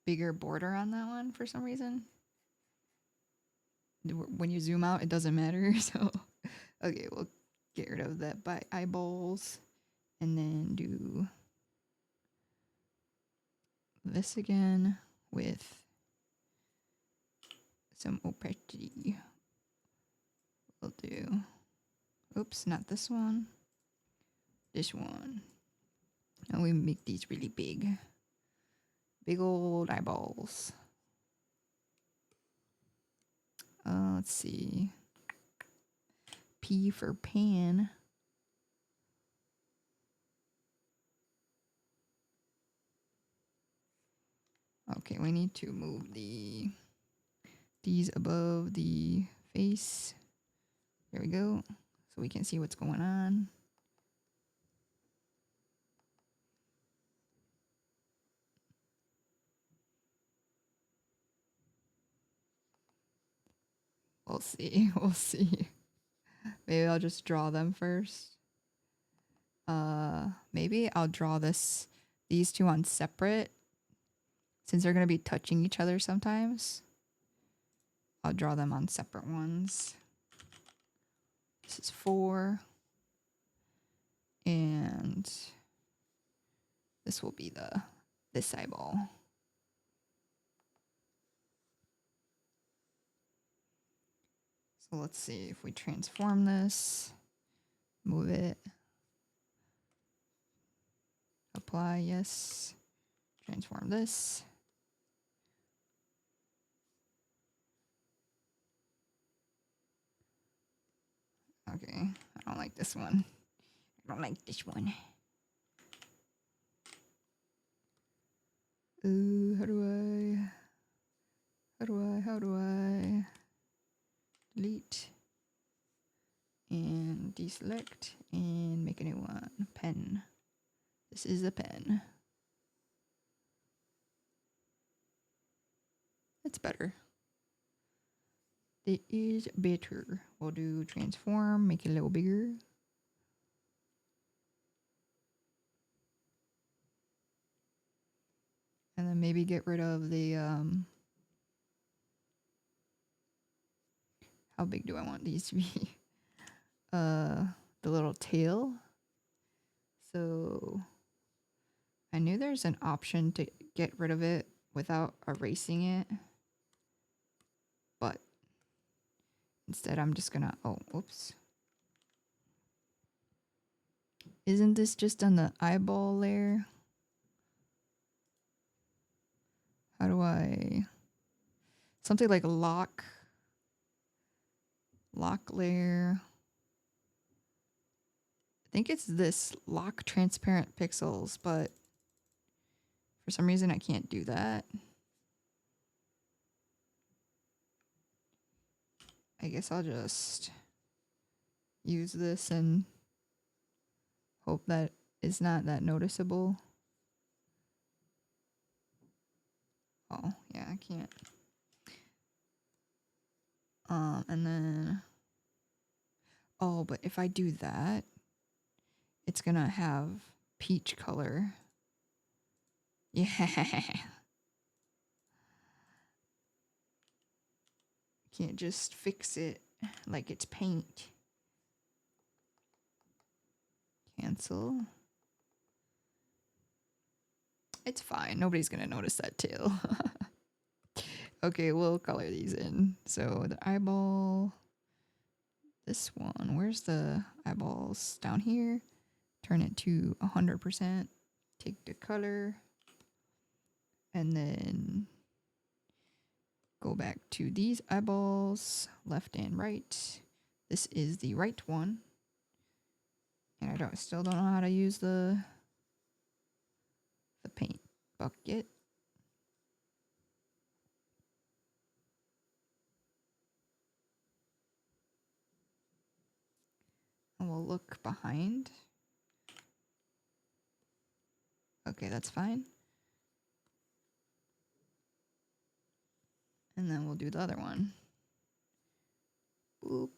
bigger border on that one for some reason. When you zoom out, it doesn't matter. So, okay, we'll get rid of that by eyeballs and then do this again with some opacity. We'll do, oops, not this one, this one. And we make these really big. Big old eyeballs. Let's see. P for pan. Okay, we need to move these above the face. There we go. So we can see what's going on. We'll see. We'll see. Maybe I'll just draw them first. Maybe I'll draw these two on separate since they're going to be touching each other sometimes. I'll draw them on separate ones. This is 4. And this will be this eyeball. So let's see if we transform this, move it, apply, yes, transform this. Okay, I don't like this one. I don't like this one. Ooh, how do I delete and deselect and make a new one? Pen. This is a pen. It's better. It is better. We'll do transform, make it a little bigger. And then maybe get rid of the, how big do I want these to be? The little tail. So I knew there's an option to get rid of it without erasing it. But instead I'm just gonna, oh, whoops. Isn't this just on the eyeball layer? How do I, something like lock layer. I think it's this lock transparent pixels, but for some reason I can't do that. I guess I'll just use this and hope that it's not that noticeable. Oh, yeah, I can't. And then, oh, but if I do that, it's gonna have peach color. Yeah. Can't just fix it like it's paint. Cancel. It's fine. Nobody's gonna notice that tail. Okay, we'll color these in. So the eyeball, this one, where's the eyeballs? Down here. Turn it to 100%. Take the color. And then go back to these eyeballs, left and right. This is the right one. And I still don't know how to use the paint bucket. And we'll look behind. Okay, that's fine. And then we'll do the other one. Boop.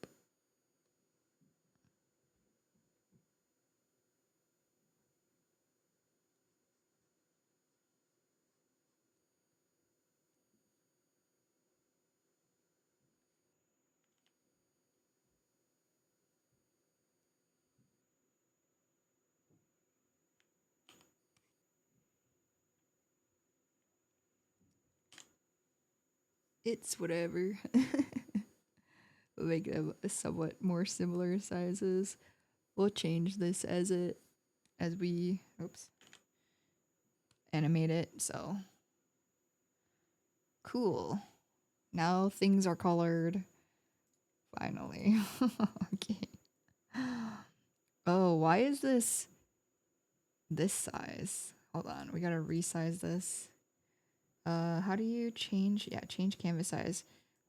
It's whatever. We'll make them somewhat more similar sizes. We'll change this as we animate it. So cool. Now things are colored. Finally. Okay. Oh, why is this size? Hold on, we gotta resize this. How do you change? Yeah, change canvas size.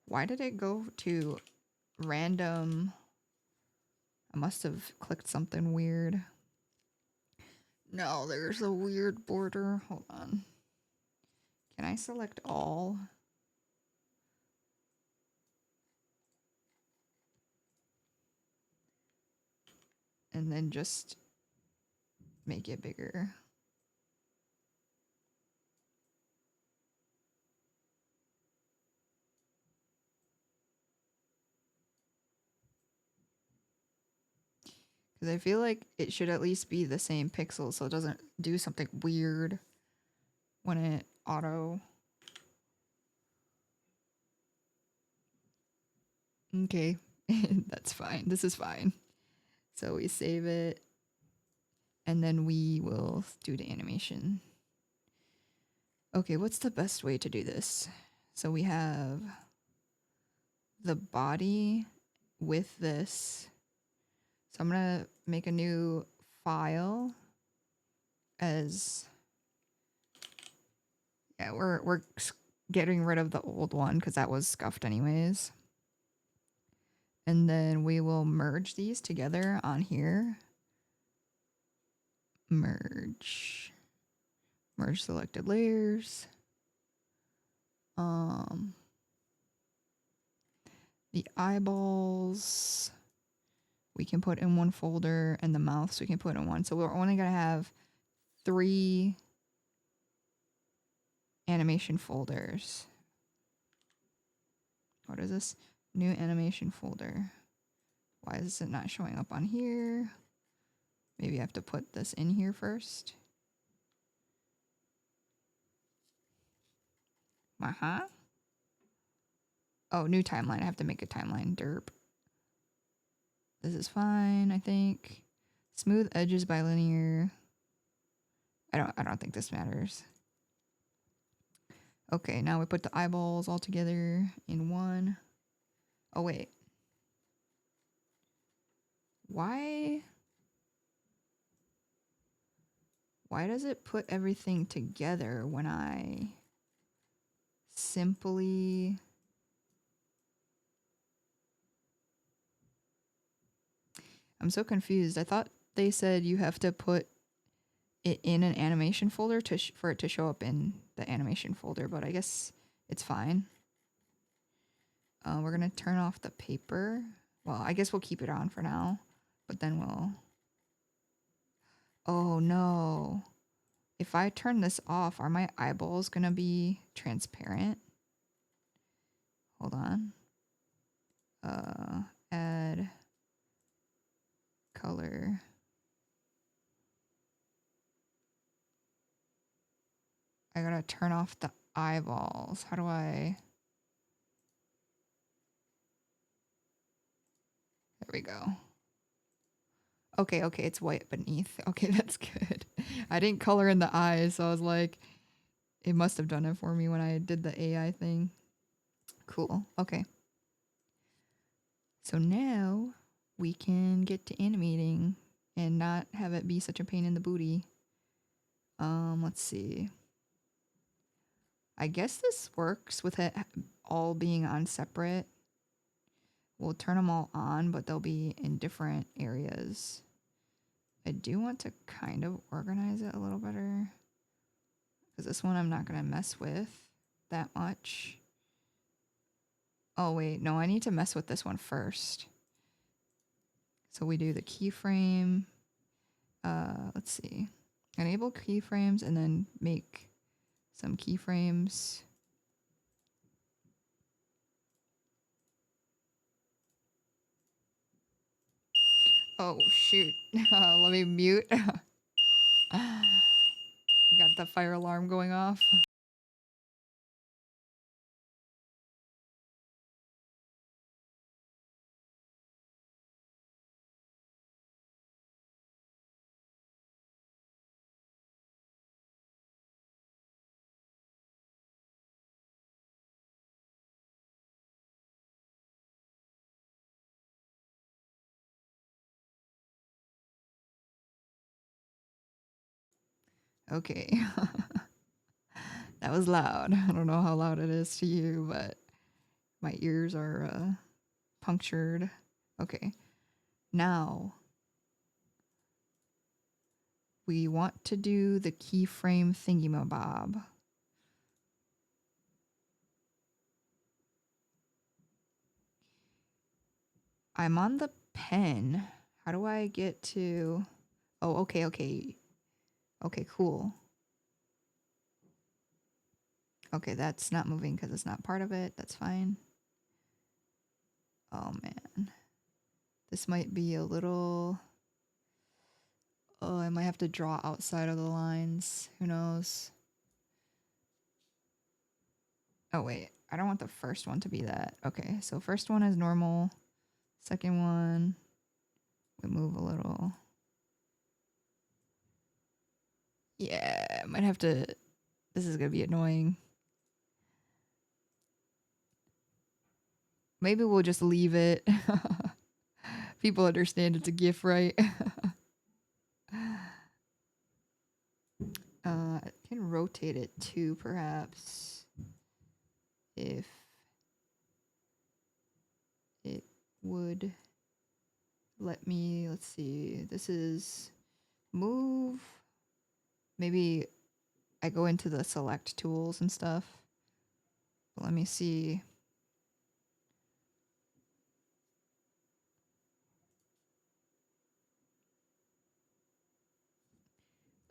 Why did it go to random? I must have clicked something weird. No, there's a weird border. Hold on. Can I select all? And then just make it bigger. Because I feel like it should at least be the same pixel so it doesn't do something weird when it auto. Okay, that's fine. This is fine. So we save it and then we will do the animation. Okay, what's the best way to do this? So we have the body with this. So I'm gonna make a new file as, yeah, we're getting rid of the old one because that was scuffed anyways. And then we will merge these together on here. Merge selected layers. The eyeballs we can put in one folder and the mouths we can put in one. So we're only gonna have 3 animation folders. What is this? New animation folder. Why is it not showing up on here? Maybe I have to put this in here first. Oh, new timeline. I have to make a timeline. Derp. This is fine, I think. Smooth edges by linear. I don't think this matters. Okay, now we put the eyeballs all together in one. Oh wait. Why does it put everything together when I simply I'm so confused. I thought they said you have to put it in an animation folder for it to show up in the animation folder, but I guess it's fine. We're gonna turn off the paper. Well, I guess we'll keep it on for now, but then we'll. Oh no. If I turn this off, are my eyeballs gonna be transparent? Hold on. Add color. I gotta turn off the eyeballs. How do I? There we go. Okay, it's white beneath. Okay, that's good. I didn't color in the eyes, so I was like, it must have done it for me when I did the AI thing. Cool. Okay. So now we can get to animating and not have it be such a pain in the booty. Let's see. I guess this works with it all being on separate. We'll turn them all on, but they'll be in different areas. I do want to kind of organize it a little better because this one I'm not going to mess with that much. Oh, wait. No, I need to mess with this one first. So we do the keyframe. Let's see. Enable keyframes and then make some keyframes. Oh, shoot. Let me mute. We got the fire alarm going off. Okay. That was loud. I don't know how loud it is to you, but my ears are punctured. Okay. Now we want to do the keyframe thingy-mabob. I'm on the pen. How do I get to... Oh, okay. Okay, cool. Okay, that's not moving because it's not part of it. That's fine. Oh man. This might be a little... Oh, I might have to draw outside of the lines. Who knows? Oh wait, I don't want the first one to be that. Okay, so first one is normal. Second one, we move a little. Yeah, I might have to... This is gonna be annoying. Maybe we'll just leave it. People understand it's a GIF, right? I can rotate it too, perhaps. If it would let me, let's see. This is move. Maybe I go into the select tools and stuff. But let me see.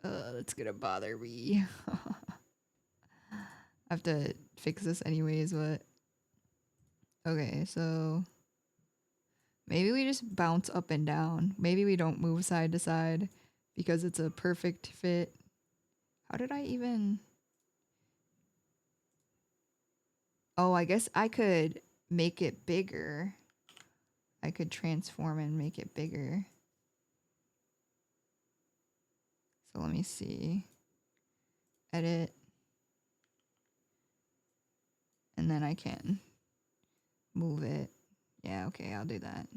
That's gonna bother me. I have to fix this anyways, but okay, so maybe we just bounce up and down. Maybe we don't move side to side because it's a perfect fit. How did I even... Oh, I guess I could make it bigger. I could transform and make it bigger. So let me see. Edit. And then I can move it. Yeah, okay, I'll do that.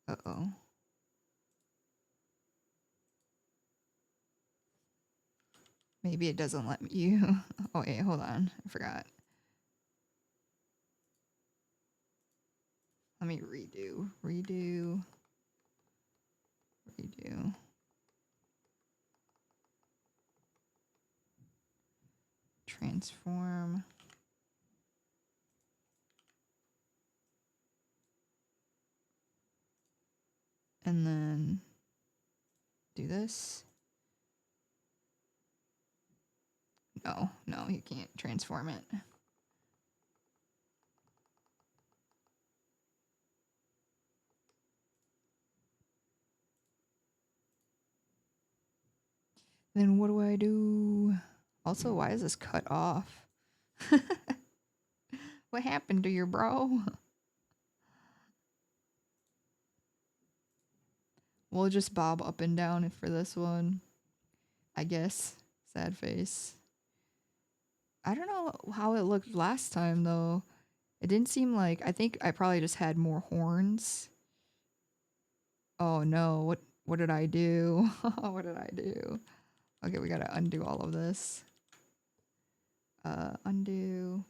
Uh-oh. Maybe it doesn't let me. Oh, wait, hold on. I forgot. Let me redo. Redo. Transform. And then do this. No, you can't transform it. Then what do I do? Also, why is this cut off? What happened to your bro? We'll just bob up and down for this one. I guess. Sad face. I don't know how it looked last time though. It didn't seem like... I think I probably just had more horns. Oh no, what did I do? What did I do? Okay, we gotta undo all of this. Undo.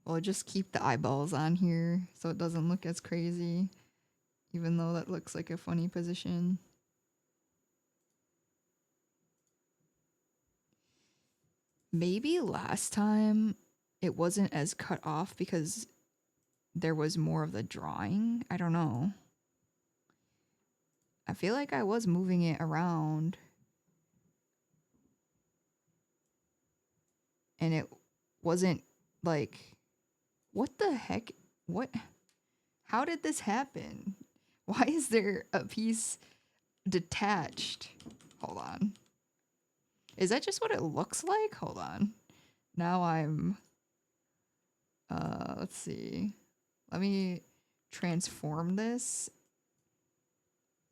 We'll just keep the eyeballs on here so it doesn't look as crazy, even though that looks like a funny position. Maybe last time it wasn't as cut off because there was more of the drawing. I don't know. I feel like I was moving it around. And it wasn't like... What the heck? What? How did this happen? Why is there a piece detached? Hold on. Is that just what it looks like? Hold on. Now I'm... let's see. Let me transform this.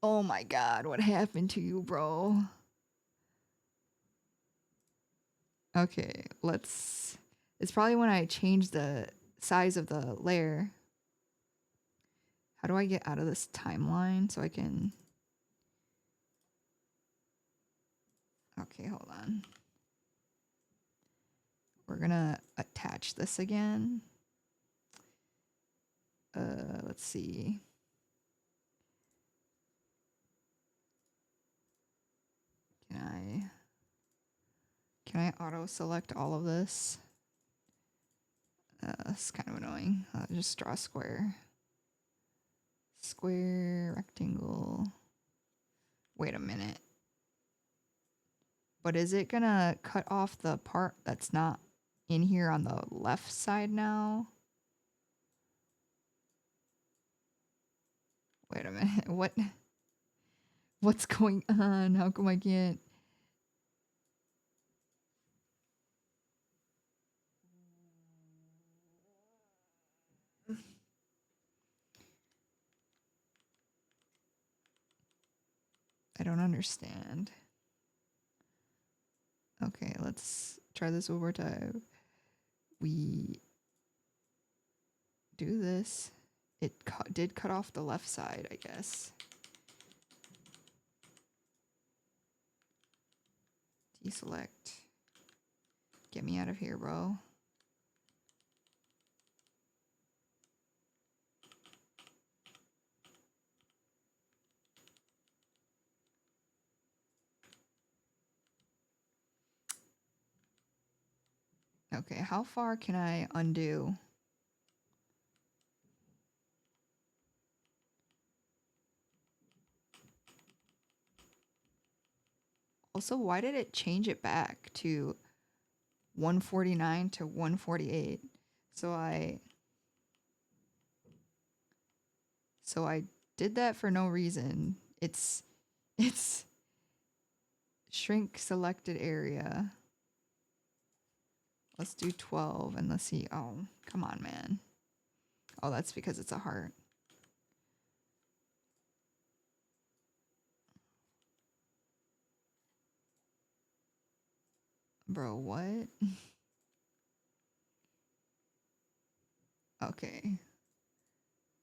Oh my god, what happened to you, bro? Okay, let's... It's probably when I change the size of the layer. How do I get out of this timeline so I can... Okay, hold on. We're gonna attach this again. Let's see. Can I auto select all of this? It's kind of annoying. I'll just draw a square. Square, rectangle. Wait a minute. But is it gonna cut off the part that's not in here on the left side now? Wait a minute. What's going on? How come I can't? I don't understand. Okay, let's try this one more time. We do this. It did cut off the left side, I guess. Deselect. Get me out of here, bro. Okay, how far can I undo? Also, why did it change it back to 149 to 148? So I did that for no reason. It's shrink selected area. Let's do 12 and let's see. Oh, come on, man. Oh, that's because it's a heart. Bro, what? Okay.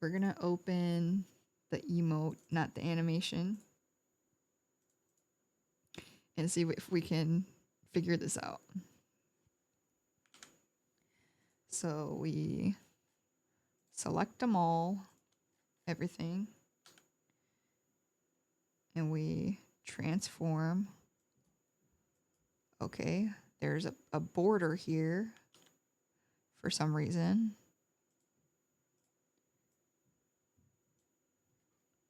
We're gonna open the emote, not the animation, and see if we can figure this out. So we select them all, everything, and we transform. Okay, there's a border here for some reason.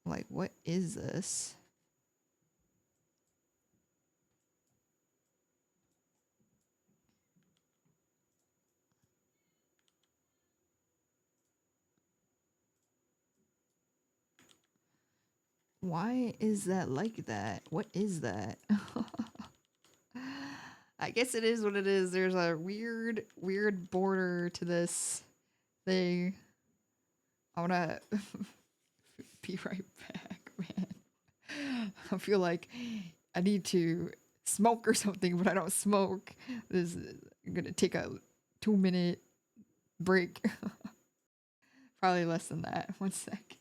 Like, what is this? Why is that like that? What is that? I guess it is what it is. There's a weird border to this thing. I wanna be right back, man. I feel like I need to smoke or something, but I don't smoke. I'm gonna take a 2-minute break. Probably less than that. 1 sec.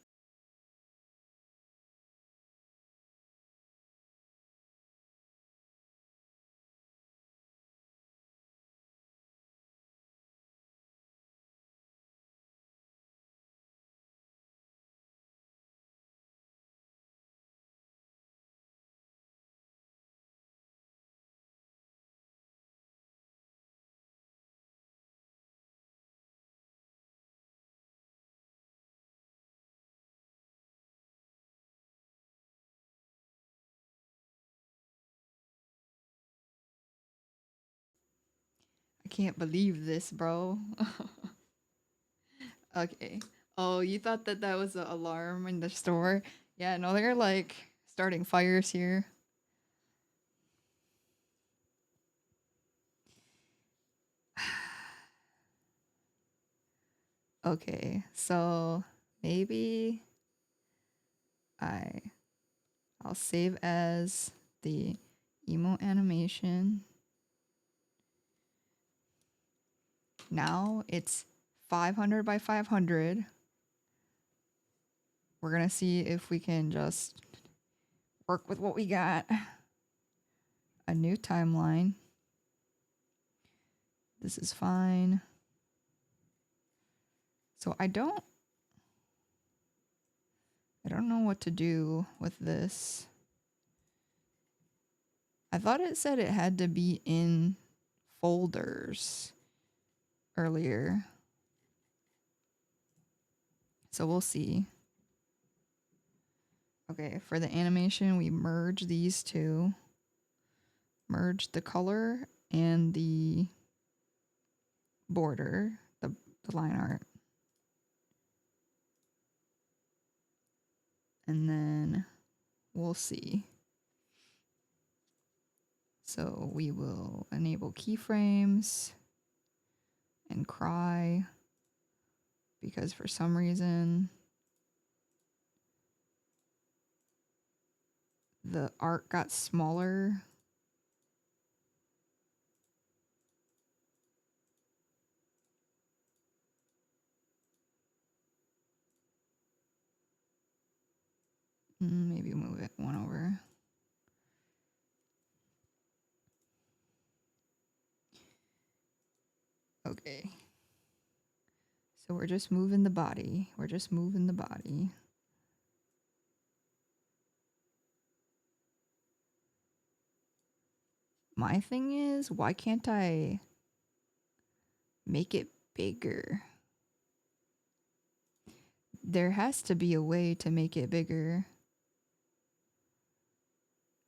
I can't believe this, bro. Okay. Oh, you thought that that was an alarm in the store? Yeah, no, they're like starting fires here. Okay, so maybe I I'll save as the emo animation. Now it's 500 by 500. We're going to see if we can just work with what we got. A new timeline. This is fine. So I don't know what to do with this. I thought it said it had to be in folders earlier. So we'll see. Okay, for the animation, we merge these two. Merge the color and the border, the line art. And then we'll see. So we will enable keyframes and cry because for some reason the art got smaller. Maybe move it one over. Okay. So we're just moving the body. We're just moving the body. My thing is, why can't I make it bigger? There has to be a way to make it bigger.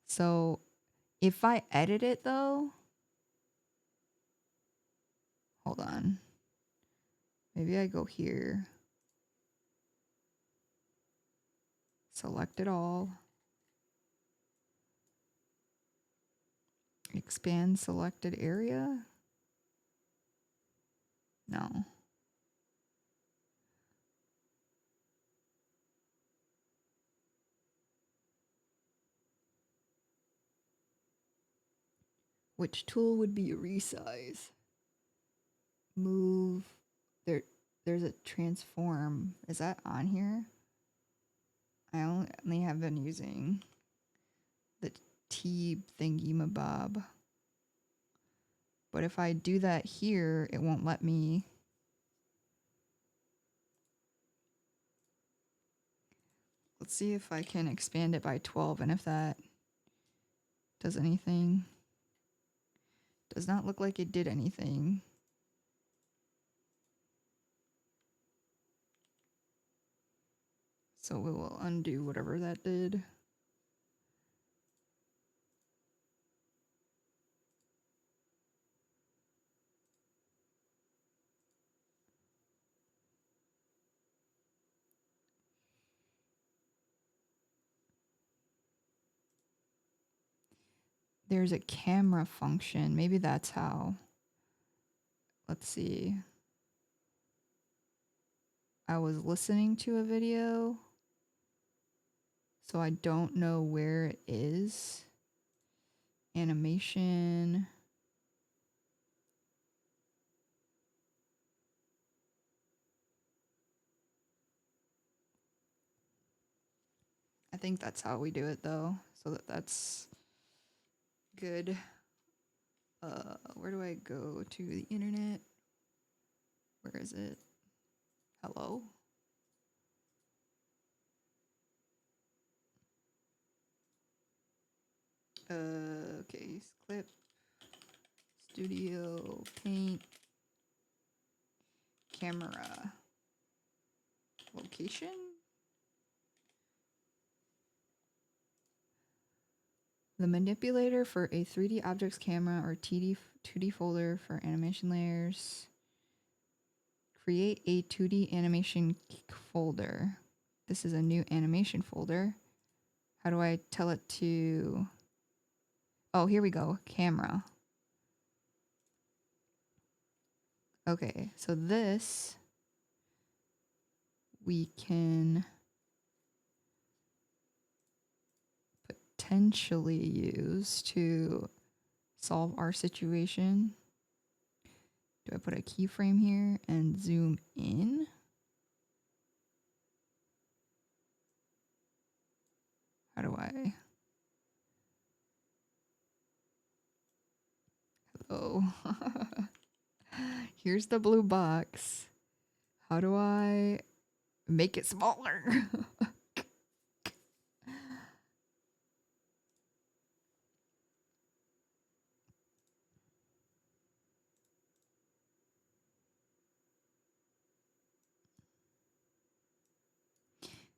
So if I edit it though, hold on. Maybe I go here. Select it all. Expand selected area. No. Which tool would be resize? Move. There's a transform. Is that on here? I only have been using the T thingy mabob. But if I do that here, it won't let me. Let's see if I can expand it by 12 and if that does anything. Does not look like it did anything. So we will undo whatever that did. There's a camera function. Maybe that's how. Let's see. I was listening to a video, so I don't know where it is. Animation. I think that's how we do it though, so that's good. Where do I go to the internet? Where is it? Hello? Okay, clip, studio, paint, camera, location. The manipulator for a 3D objects camera or 2D folder for animation layers. Create a 2D animation folder. This is a new animation folder. How do I tell it to... Oh, here we go. Camera. Okay, so this we can potentially use to solve our situation. Do I put a keyframe here and zoom in? How do I? Hello. Here's the blue box. How do I make it smaller?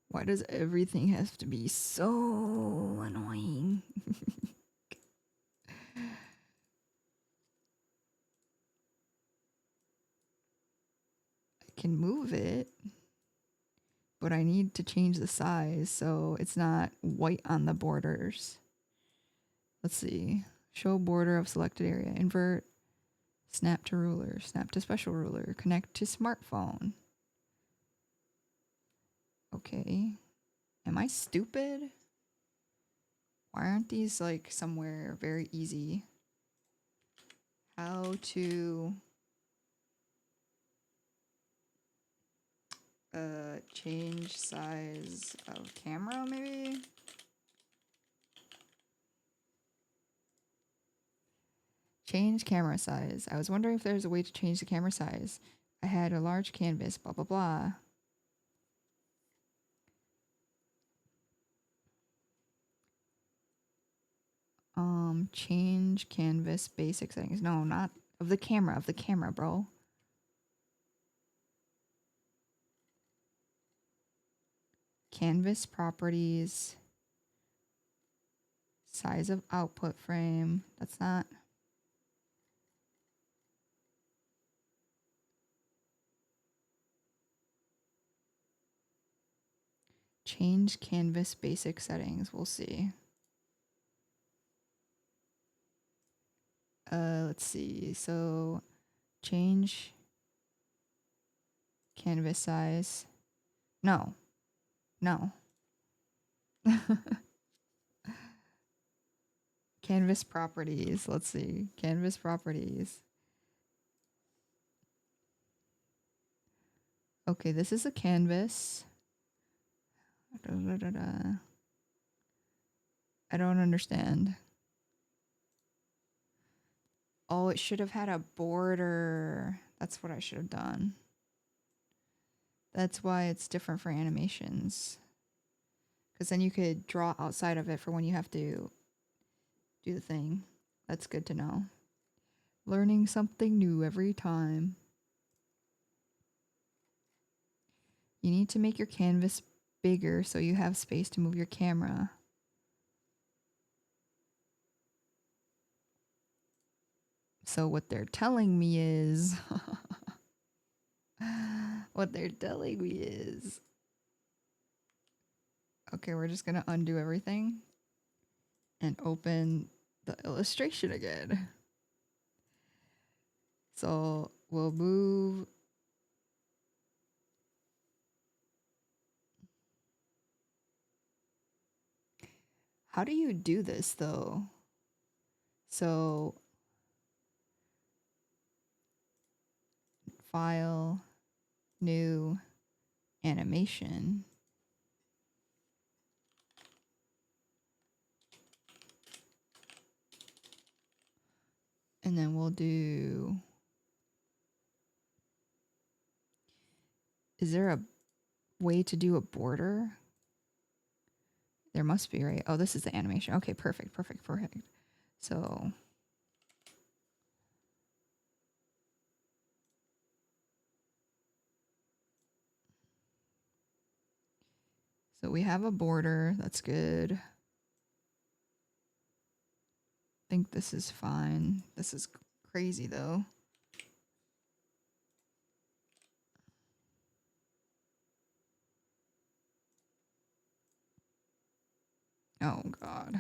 Why does everything have to be so annoying? I can move it, but I need to change the size so it's not white on the borders. Let's see. Show border of selected area. Invert. Snap to ruler. Snap to special ruler. Connect to smartphone. Okay. Am I stupid? Why aren't these like somewhere very easy? How to change size of camera maybe? Change camera size. I was wondering if there's a way to change the camera size. I had a large canvas, blah blah blah. Change canvas basic settings. No, not of the camera, bro. Canvas properties. Size of output frame. That's not. Change canvas basic settings. We'll see. Let's see. So change canvas size. No. No. Canvas properties. Let's see. Canvas properties. Okay, this is a canvas. I don't understand. Oh, it should have had a border. That's what I should have done. That's why it's different for animations. Because then you could draw outside of it for when you have to do the thing. That's good to know. Learning something new every time. You need to make your canvas bigger so you have space to move your camera. So what they're telling me is... what they're telling me is... Okay, we're just going to undo everything and open the illustration again. So we'll move... How do you do this though? So file, new, animation. And then we'll do... Is there a way to do a border? There must be, right? Oh, this is the animation. Okay, perfect, perfect, perfect. So we have a border. That's good. I think this is fine. This is crazy though. Oh God.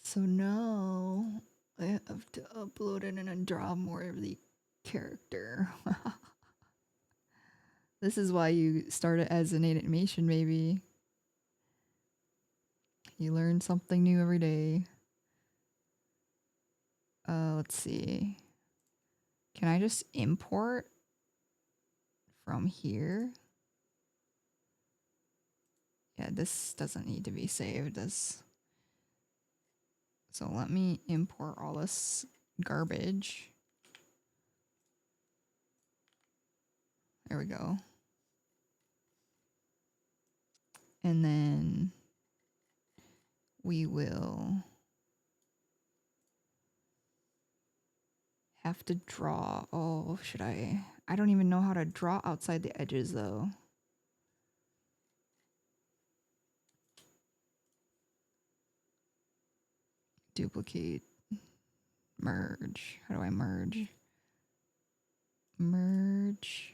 So now I have to upload it and then draw more of the character. This is why you start it as an animation, maybe. You learn something new every day. Let's see. Can I just import from here? Yeah, this doesn't need to be saved. So let me import all this garbage. There we go. And then we will have to draw. Oh, should I? I don't even know how to draw outside the edges though. Duplicate, merge. How do I merge? Merge.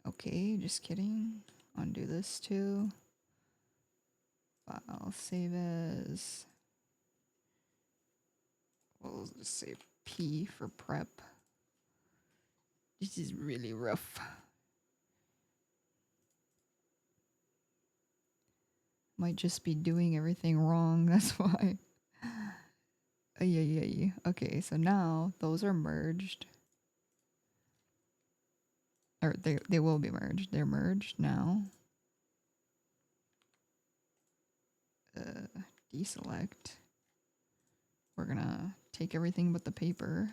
Okay, just kidding. Undo this too. File, save as. We'll just say P for prep. This is really rough. Might just be doing everything wrong, that's why. Yeah. Okay, so now those are merged. Or they will be merged. They're merged now. Deselect. We're gonna take everything but the paper.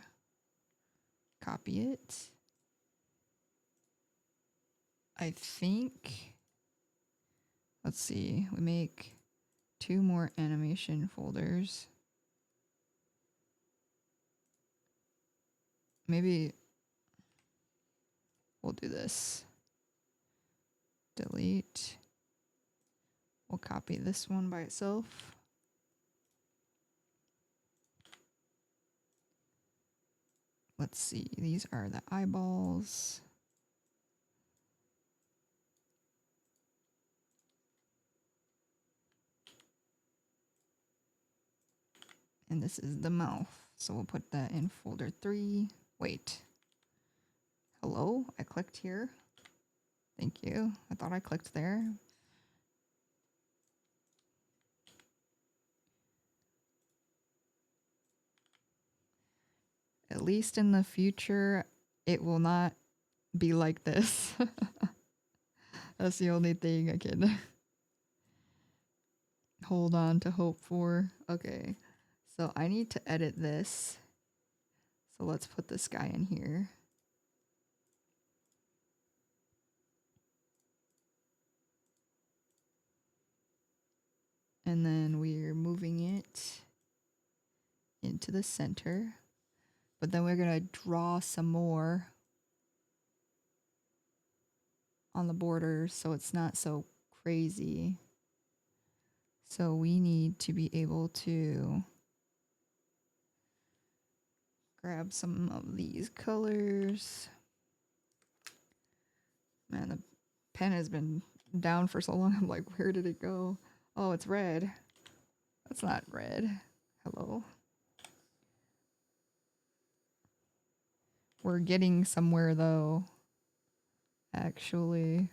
Copy it. I think, let's see, we make 2 more animation folders. Maybe we'll do this. Delete. We'll copy this one by itself. Let's see, these are the eyeballs. And this is the mouth. So we'll put that in folder 3. Wait. Hello? I clicked here. Thank you. I thought I clicked there. At least in the future, it will not be like this. That's the only thing I can hold on to hope for. Okay, so I need to edit this. So let's put this guy in here. And then we're moving it into the center. But then we're gonna draw some more on the borders so it's not so crazy. So we need to be able to grab some of these colors. Man, the pen has been down for so long. I'm like, where did it go? Oh, it's red. That's not red. Hello. We're getting somewhere though. Actually.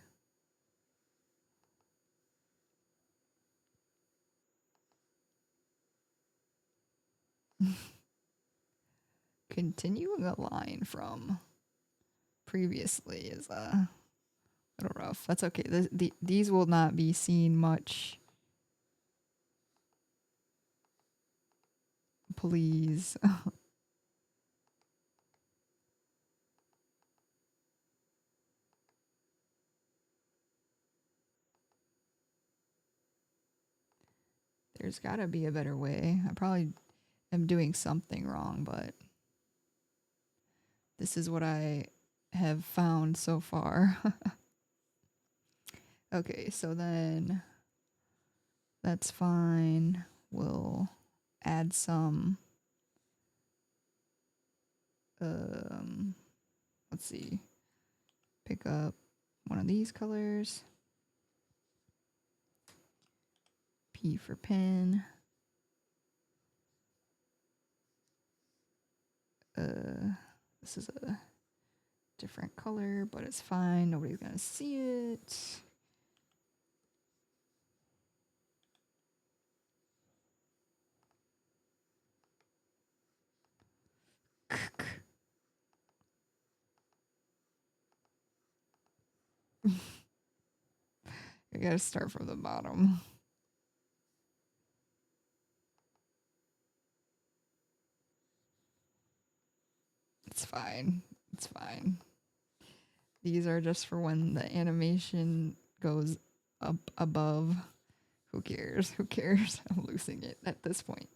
Continuing a line from previously is a little rough. That's okay. These will not be seen much. Please. There's gotta be a better way. I probably am doing something wrong, but this is what I have found so far. Okay, so then that's fine. We'll add some, let's see, pick up one of these colors. P for pen. This is a different color, but it's fine. Nobody's gonna see it. You gotta start from the bottom. It's fine. It's fine. These are just for when the animation goes up above. Who cares? Who cares? I'm losing it at this point.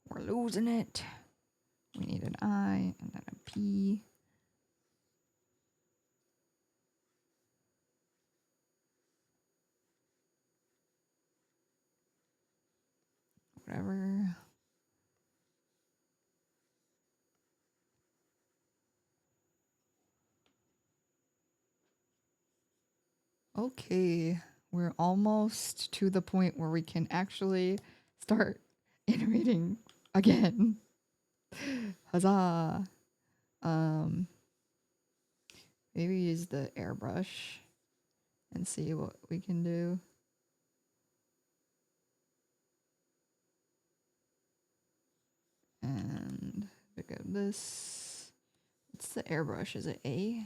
We're losing it. We need an I and then a P. Whatever. Okay, we're almost to the point where we can actually start animating again. Huzzah! Maybe use the airbrush and see what we can do. And pick up this. What's the airbrush? Is it A?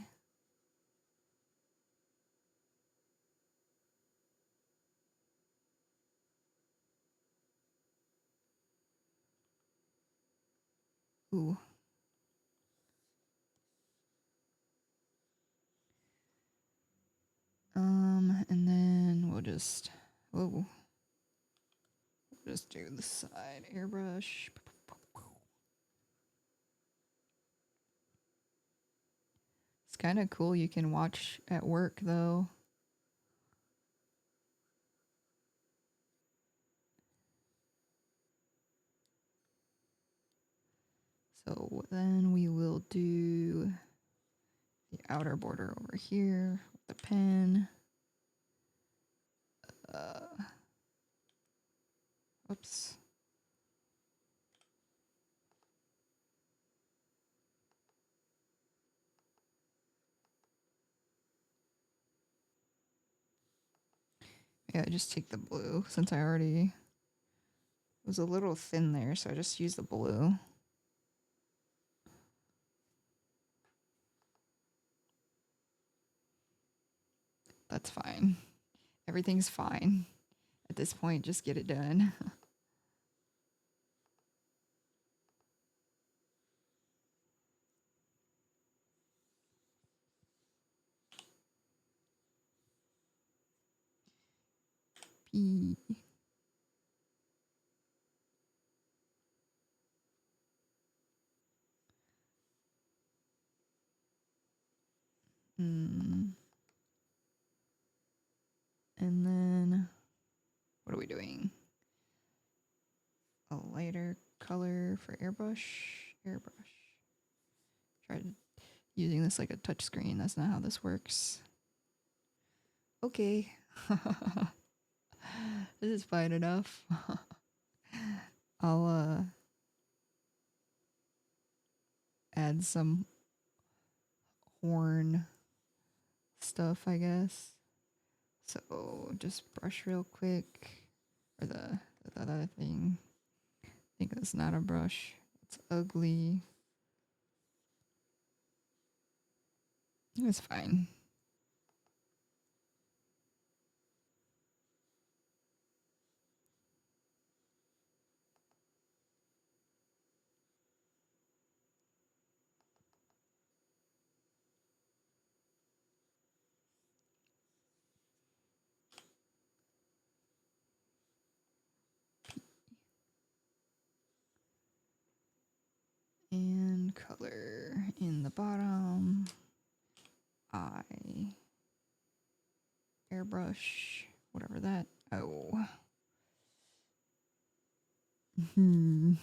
Ooh. And then we'll just, whoa. We'll just do the side airbrush. It's kind of cool. You can watch at work though. So then we will do the outer border over here with the pen. Oops. Yeah, just take the blue since I already was a little thin there, so I just used the blue. That's fine. Everything's fine. At this point, just get it done. P. And then, what are we doing? A lighter color for airbrush. Tried using this like a touch screen. That's not how this works. Okay. This is fine enough. I'll add some horn stuff, I guess. So just brush real quick. Or the other thing. I think that's not a brush. It's ugly. It's fine. And color in the bottom. I airbrush, whatever that. Oh. The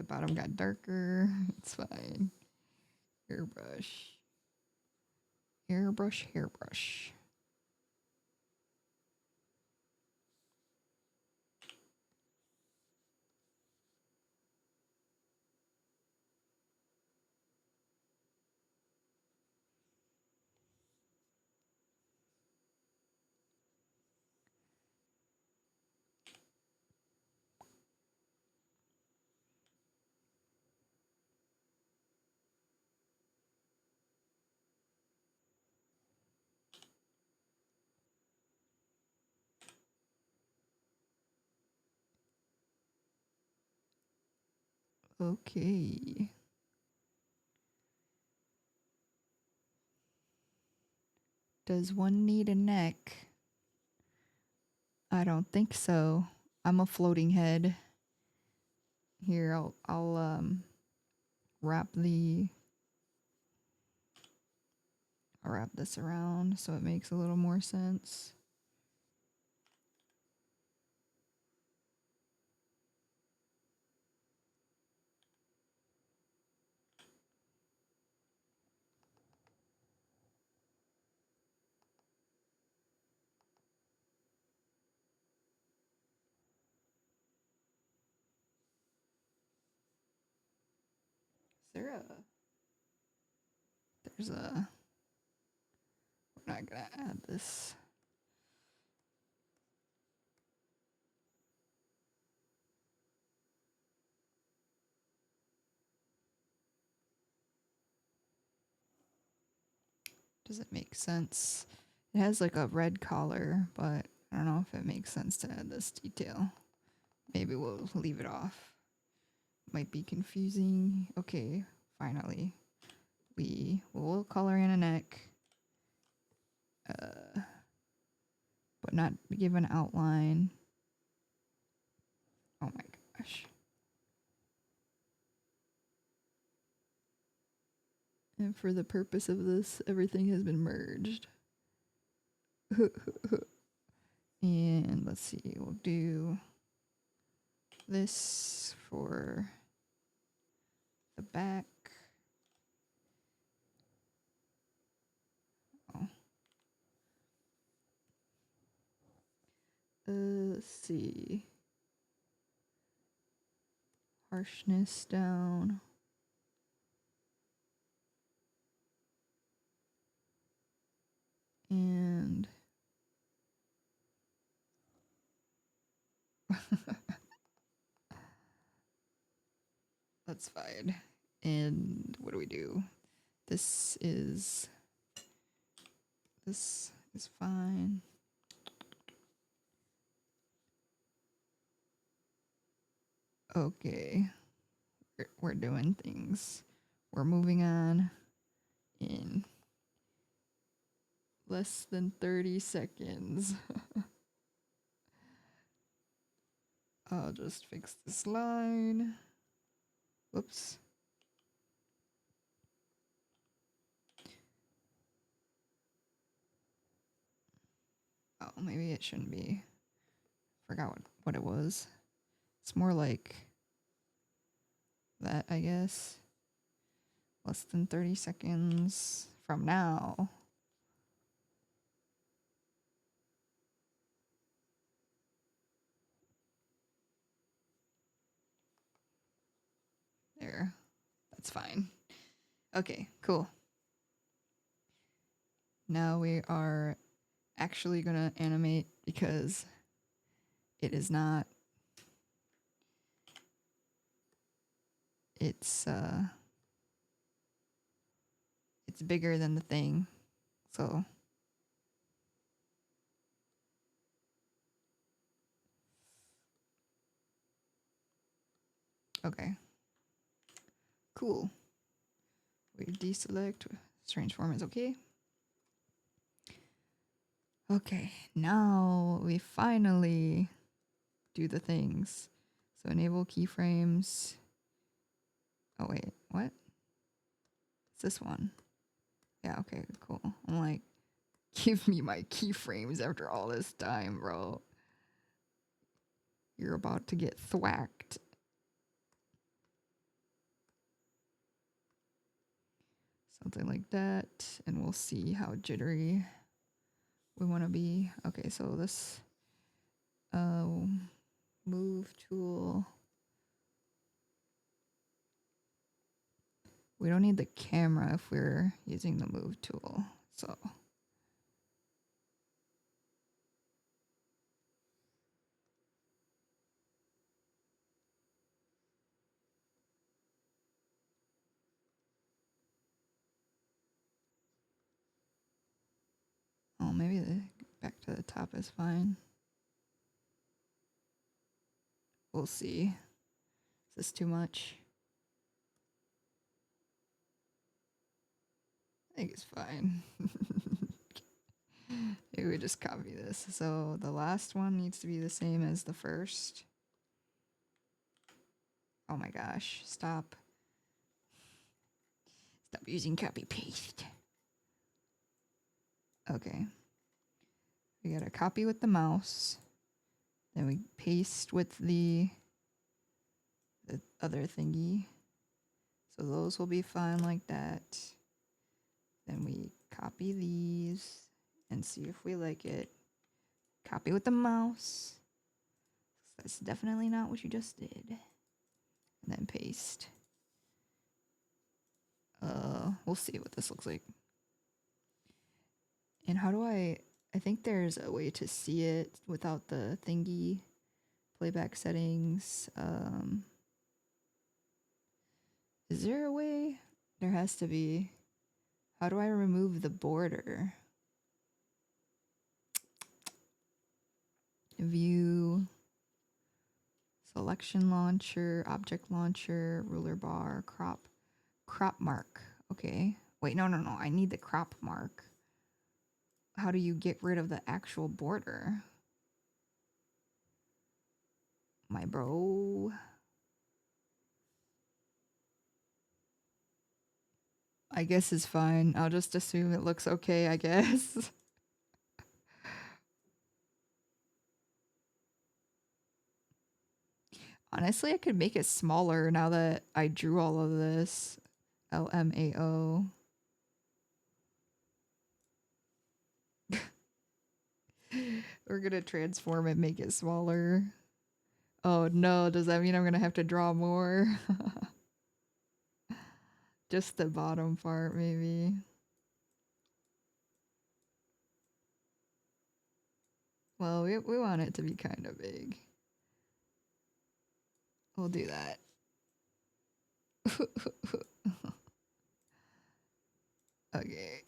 bottom got darker. It's fine. Airbrush. Hairbrush. Okay. Does one need a neck? I don't think so. I'm a floating head. Here, I'll wrap I'll wrap this around so it makes a little more sense. Is there a... There's a... We're not gonna add this. Does it make sense? It has like a red collar, but I don't know if it makes sense to add this detail. Maybe we'll leave it off. Might be confusing. Okay, finally. We will color in a neck. But not give an outline. Oh my gosh. And for the purpose of this, everything has been merged. And let's see, we'll do this for the back. Oh. Let's see. Harshness down. And that's fine. And what do we do? This is fine. Okay. We're doing things. We're moving on in less than 30 seconds. I'll just fix this line. Whoops. Oh, maybe it shouldn't be. Forgot what it was. It's more like that, I guess. Less than 30 seconds from now. There. That's fine. Okay, cool. Now we are actually gonna animate because it is not... It's bigger than the thing, so... Okay. Cool. We deselect. Strange form is okay. Okay, now we finally do the things. So enable keyframes. Oh wait, what? It's this one. Yeah, okay, cool. I'm like, give me my keyframes after all this time, bro. You're about to get thwacked. Something like that. And we'll see how jittery we want to be. Okay, so this move tool. We don't need the camera if we're using the move tool. So oh, maybe the back to the top is fine. We'll see. Is this too much? think it's fine. Maybe we just copy this. So the last one needs to be the same as the first. Oh my gosh, stop. Stop using copy paste. Okay. We gotta copy with the mouse. Then we paste with the other thingy. So those will be fine like that. Then we copy these and see if we like it. Copy with the mouse. That's definitely not what you just did. And then paste. We'll see what this looks like. And how do I think there's a way to see it without the thingy. Playback settings. Is there a way? There has to be. How do I remove the border? View, selection launcher, object launcher, ruler bar, crop mark. Okay. Wait, no. I need the crop mark. How do you get rid of the actual border? My bro. I guess it's fine. I'll just assume it looks okay, I guess. Honestly, I could make it smaller now that I drew all of this. LMAO. We're gonna transform it, make it smaller. Oh no, does that mean I'm gonna have to draw more? Just the bottom part, maybe. Well, we want it to be kind of big. We'll do that. Okay.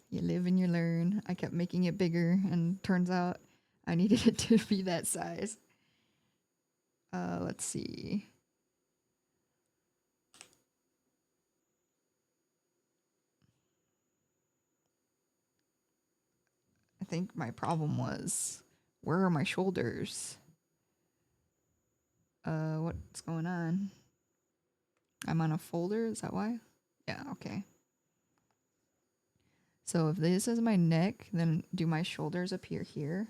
You live and you learn. I kept making it bigger, and turns out I needed it to be that size. Let's see. I think my problem was, where are my shoulders? What's going on? I'm on a folder, is that why? Yeah, okay. So if this is my neck, then do my shoulders appear here?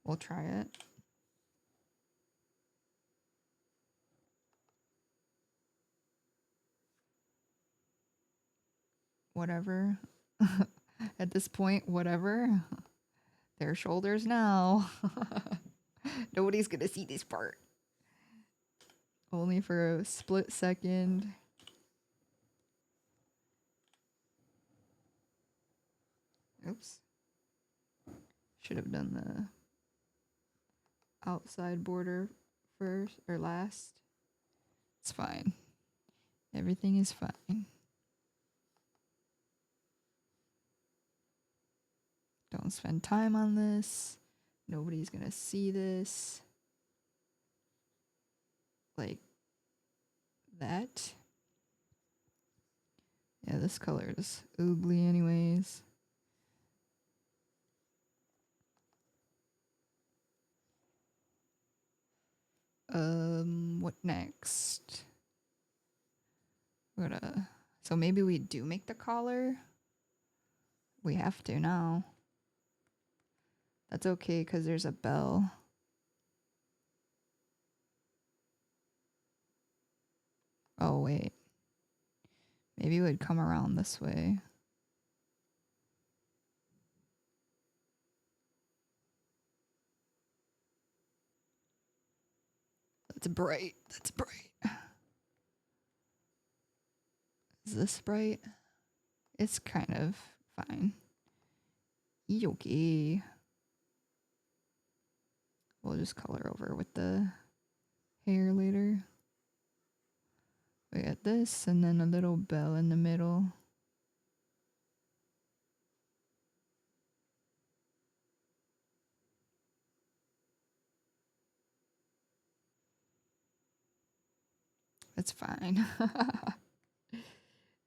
We'll try it. Whatever. At this point, whatever. Their shoulders now. Nobody's gonna see this part. Only for a split second. Oops. Should have done the outside border first or last. It's fine. Everything is fine. Don't spend time on this. Nobody's gonna see this. Like that. Yeah, this color is ugly anyways. What next? So maybe we do make the collar. We have to now. That's okay, because there's a bell. Oh, wait. Maybe it would come around this way. That's bright. That's bright. Is this bright? It's kind of fine. Okay. We'll just color over with the hair later. We got this, and then a little bell in the middle. That's fine.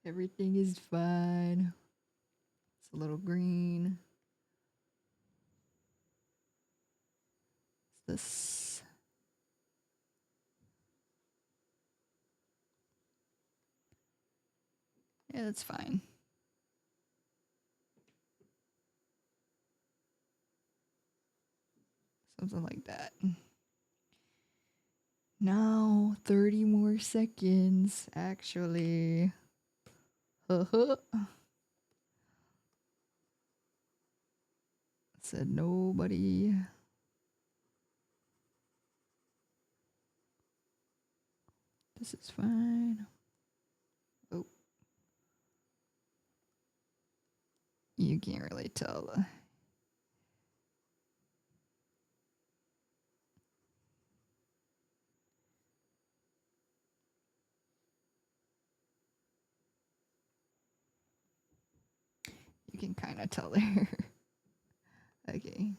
Everything is fine. It's a little green. This. Yeah, that's fine. Something like that. Now 30 more seconds, actually. Said nobody. This is fine. Oh. You can't really tell. You can kind of tell there. Okay.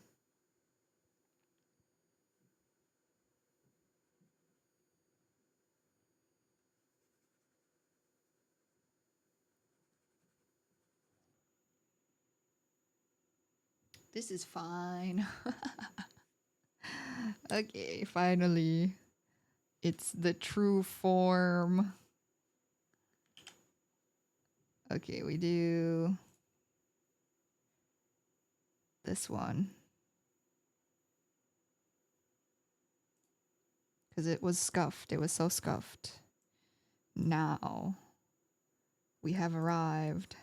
This is fine. Okay, finally. It's the true form. Okay, we do this one. Because it was scuffed. It was so scuffed. Now we have arrived.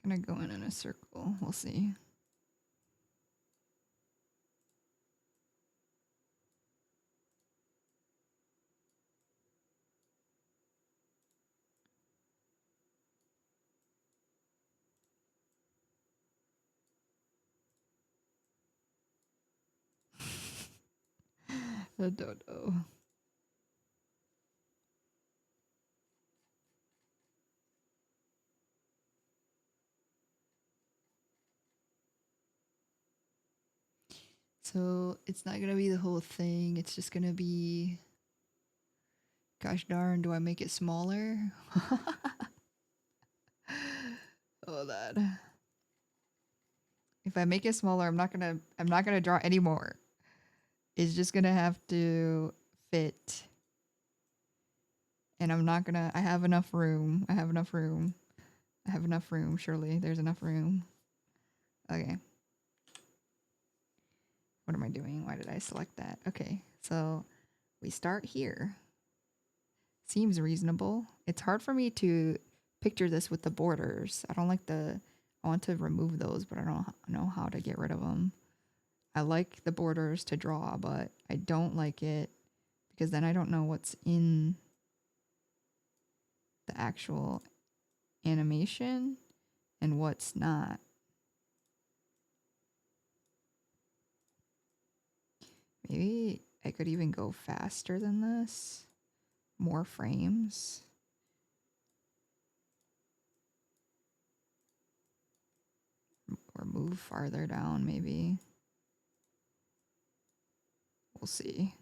Gonna go in a circle. We'll see. I don't know. So it's not gonna be the whole thing. It's just gonna be. Gosh darn, do I make it smaller? Hold on. If I make it smaller, I'm not gonna draw anymore. It's just gonna have to fit. And I'm not gonna I have enough room. I have enough room. I have enough room, surely. There's enough room. Okay. What am I doing? Why did I select that? Okay, so we start here. Seems reasonable. It's hard for me to picture this with the borders. I don't like I want to remove those, but I don't know how to get rid of them. I like the borders to draw, but I don't like it because then I don't know what's in the actual animation and what's not. Maybe I could even go faster than this. More frames. Or move farther down, maybe. We'll see.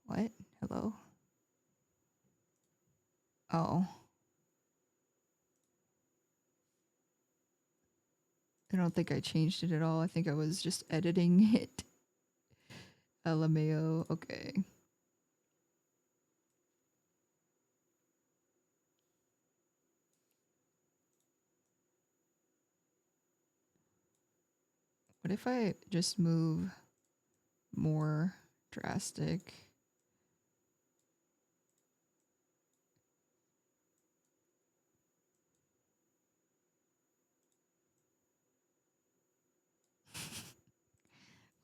What? Hello? Oh. I don't think I changed it at all. I think I was just editing it. LMAO. Okay. What if I just move more drastic?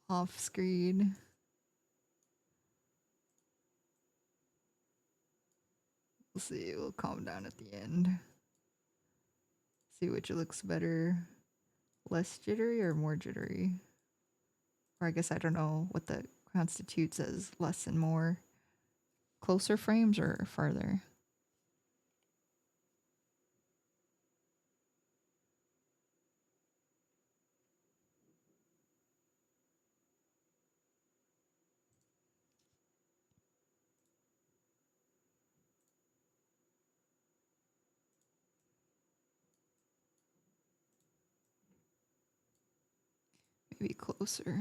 Off screen. We'll see. We'll calm down at the end. See which looks better. Less jittery or more jittery? Or I guess I don't know what that constitutes as less and more. Closer frames or farther? Maybe closer.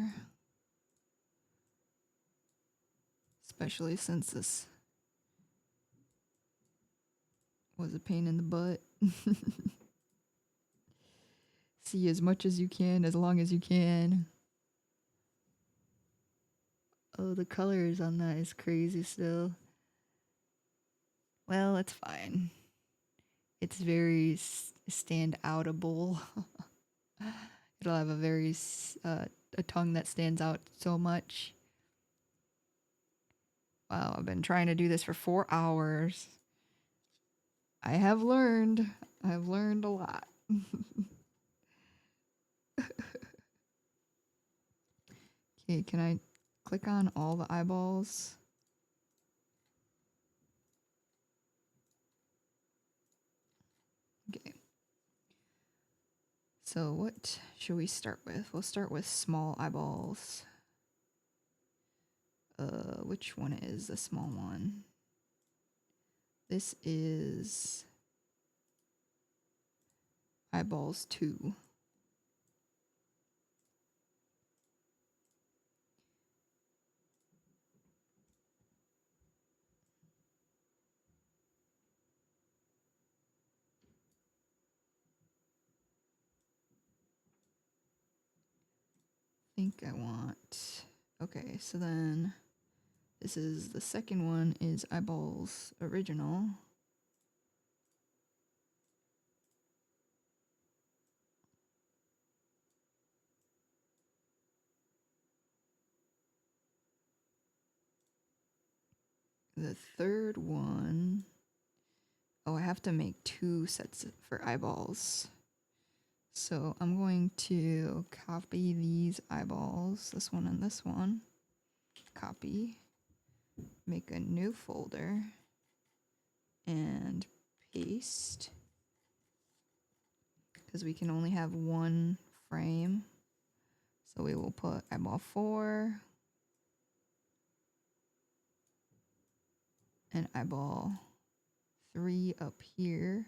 Especially since this was a pain in the butt. See as much as you can, as long as you can. Oh, the colors on that is crazy still. Well, it's fine. It's very stand-outable. It'll have a very a tongue that stands out so much. Wow, I've been trying to do this for 4 hours. I have learned. I've learned a lot. Okay, can I click on all the eyeballs? Okay. So what should we start with? We'll start with small eyeballs. Which one is the small one? This is eyeballs 2. I think I want, okay, so then this is the second one is eyeballs original. The third one, oh, I have to make 2 sets for eyeballs. So I'm going to copy these eyeballs, this one and this one. Copy, make a new folder, and paste. Because we can only have 1 frame. So we will put eyeball 4 and eyeball 3 up here.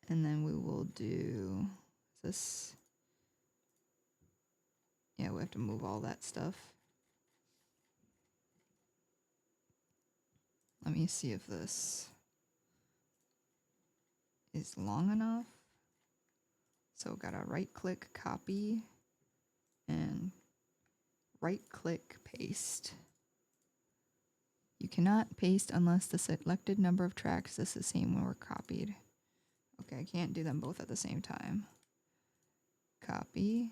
And then we will do this. Yeah, we have to move all that stuff. Let me see if this is long enough. So gotta right click, copy, and right click, paste. You cannot paste unless the selected number of tracks is the same when we're copied. Okay, I can't do them both at the same time. Copy,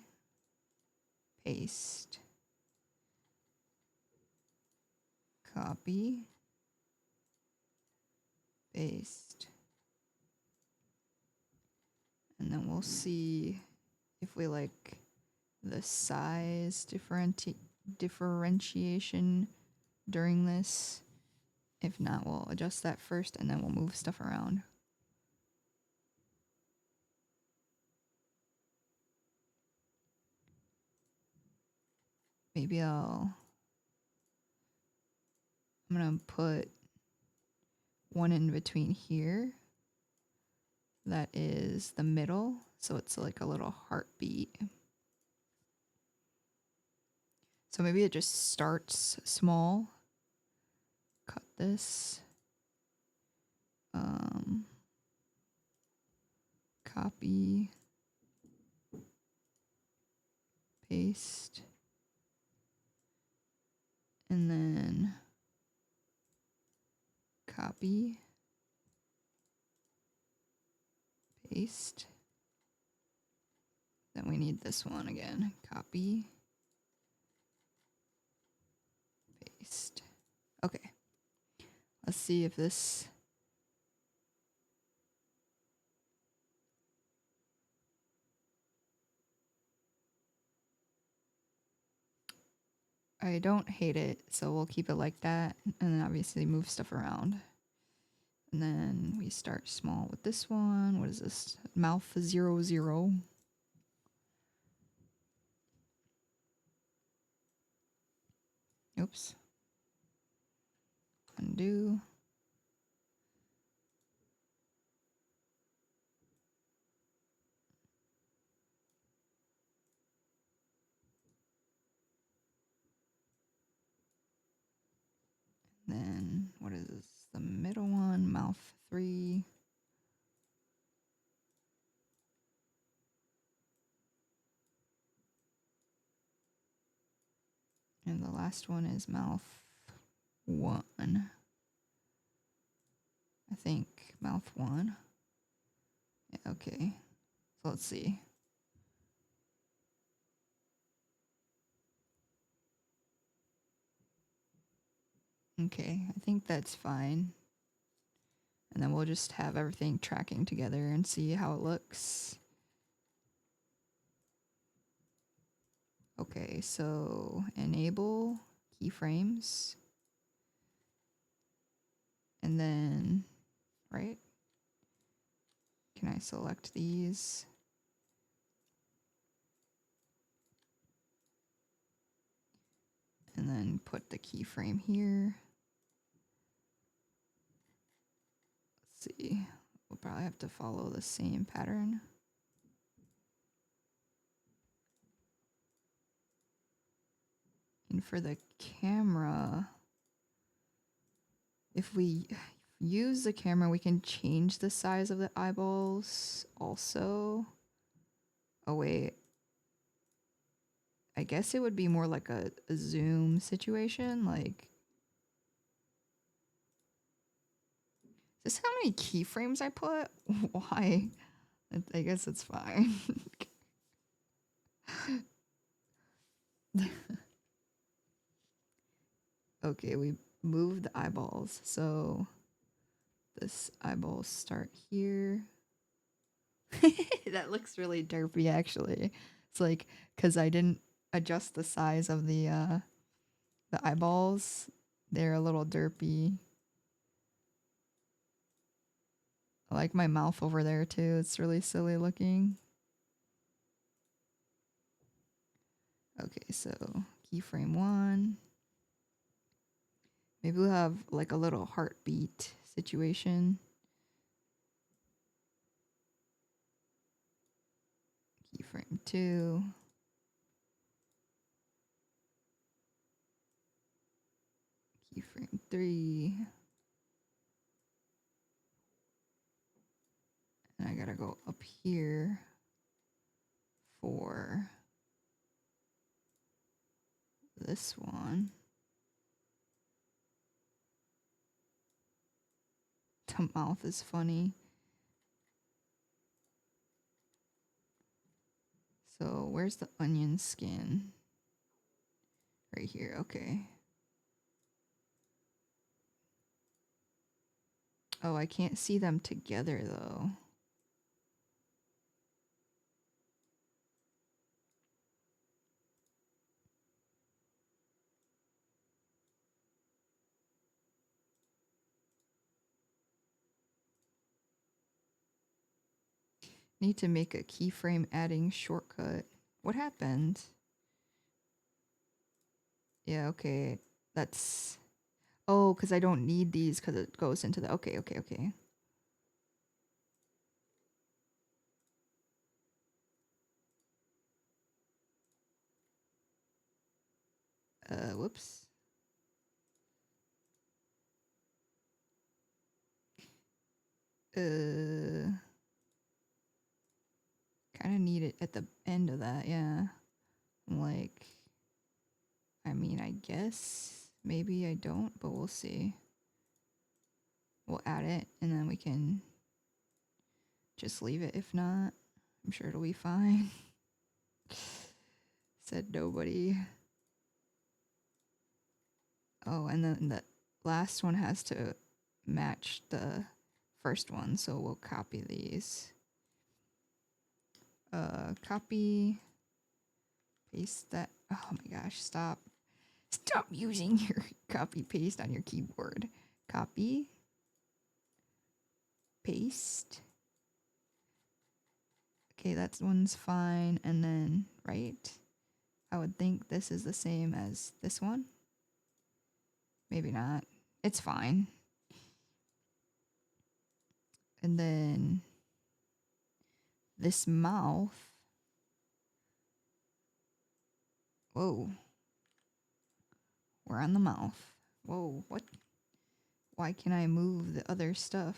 paste, copy, paste. And then we'll see if we like the size differentiation during this. If not, we'll adjust that first and then we'll move stuff around. Maybe I'm gonna put one in between here. That is the middle, so it's like a little heartbeat. So maybe it just starts small. Cut this. Copy. Paste. And then copy. Paste. Then we need this one again. Copy. Paste. Okay. Let's see if this I don't hate it, so we'll keep it like that, and then obviously move stuff around. And then we start small with this one. What is this? Mouth 00. Oops. Undo. Then what is this? The middle one, mouth 3. And the last one is mouth 1. I think mouth 1. Yeah, okay. So let's see. Okay, I think that's fine. And then we'll just have everything tracking together and see how it looks. Okay, so enable keyframes. And then, right? Can I select these? And then put the keyframe here. Let's see. We'll probably have to follow the same pattern. And for the camera, if we use the camera, we can change the size of the eyeballs also. Oh, wait. I guess it would be more like a zoom situation. Like, is this how many keyframes I put? Why? I guess it's fine. Okay, we moved the eyeballs. So this eyeball start here. That looks really derpy, actually. It's like, because I didn't adjust the size of the eyeballs. They're a little derpy. I like my mouth over there too. It's really silly looking. Okay, so keyframe 1. Maybe we'll have like a little heartbeat situation. Keyframe 2. Keyframe 3. And I gotta go up here for this one. The mouth is funny. So where's the onion skin? Right here, okay. Oh, I can't see them together though. Need to make a keyframe adding shortcut. What happened? Yeah, okay. That's... Oh, because I don't need these because it goes into the... Okay. Whoops. Kind of need it at the end of that, yeah. Like... I mean, I guess maybe I don't, but we'll see. We'll add it and then we can just leave it. If not, I'm sure it'll be fine. Said nobody. Oh, and then the last one has to match the first one, so we'll copy these. Copy, paste that. Oh my gosh, stop. Stop using your copy paste on your keyboard. Copy, paste. Okay, that one's fine. And then, right? I would think this is the same as this one. Maybe not. It's fine. And then this mouth. Whoa. We're on the mouth. Whoa, what? Why can't I move the other stuff?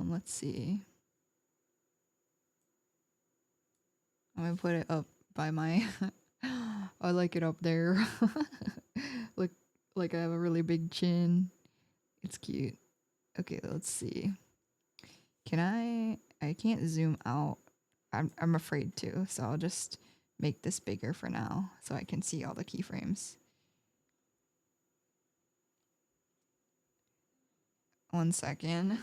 Let's see. I'm gonna put it up by my I like it up there. Look like I have a really big chin. It's cute. Okay, let's see. Can I can't zoom out. I'm afraid to, so I'll just make this bigger for now so I can see all the keyframes. One second.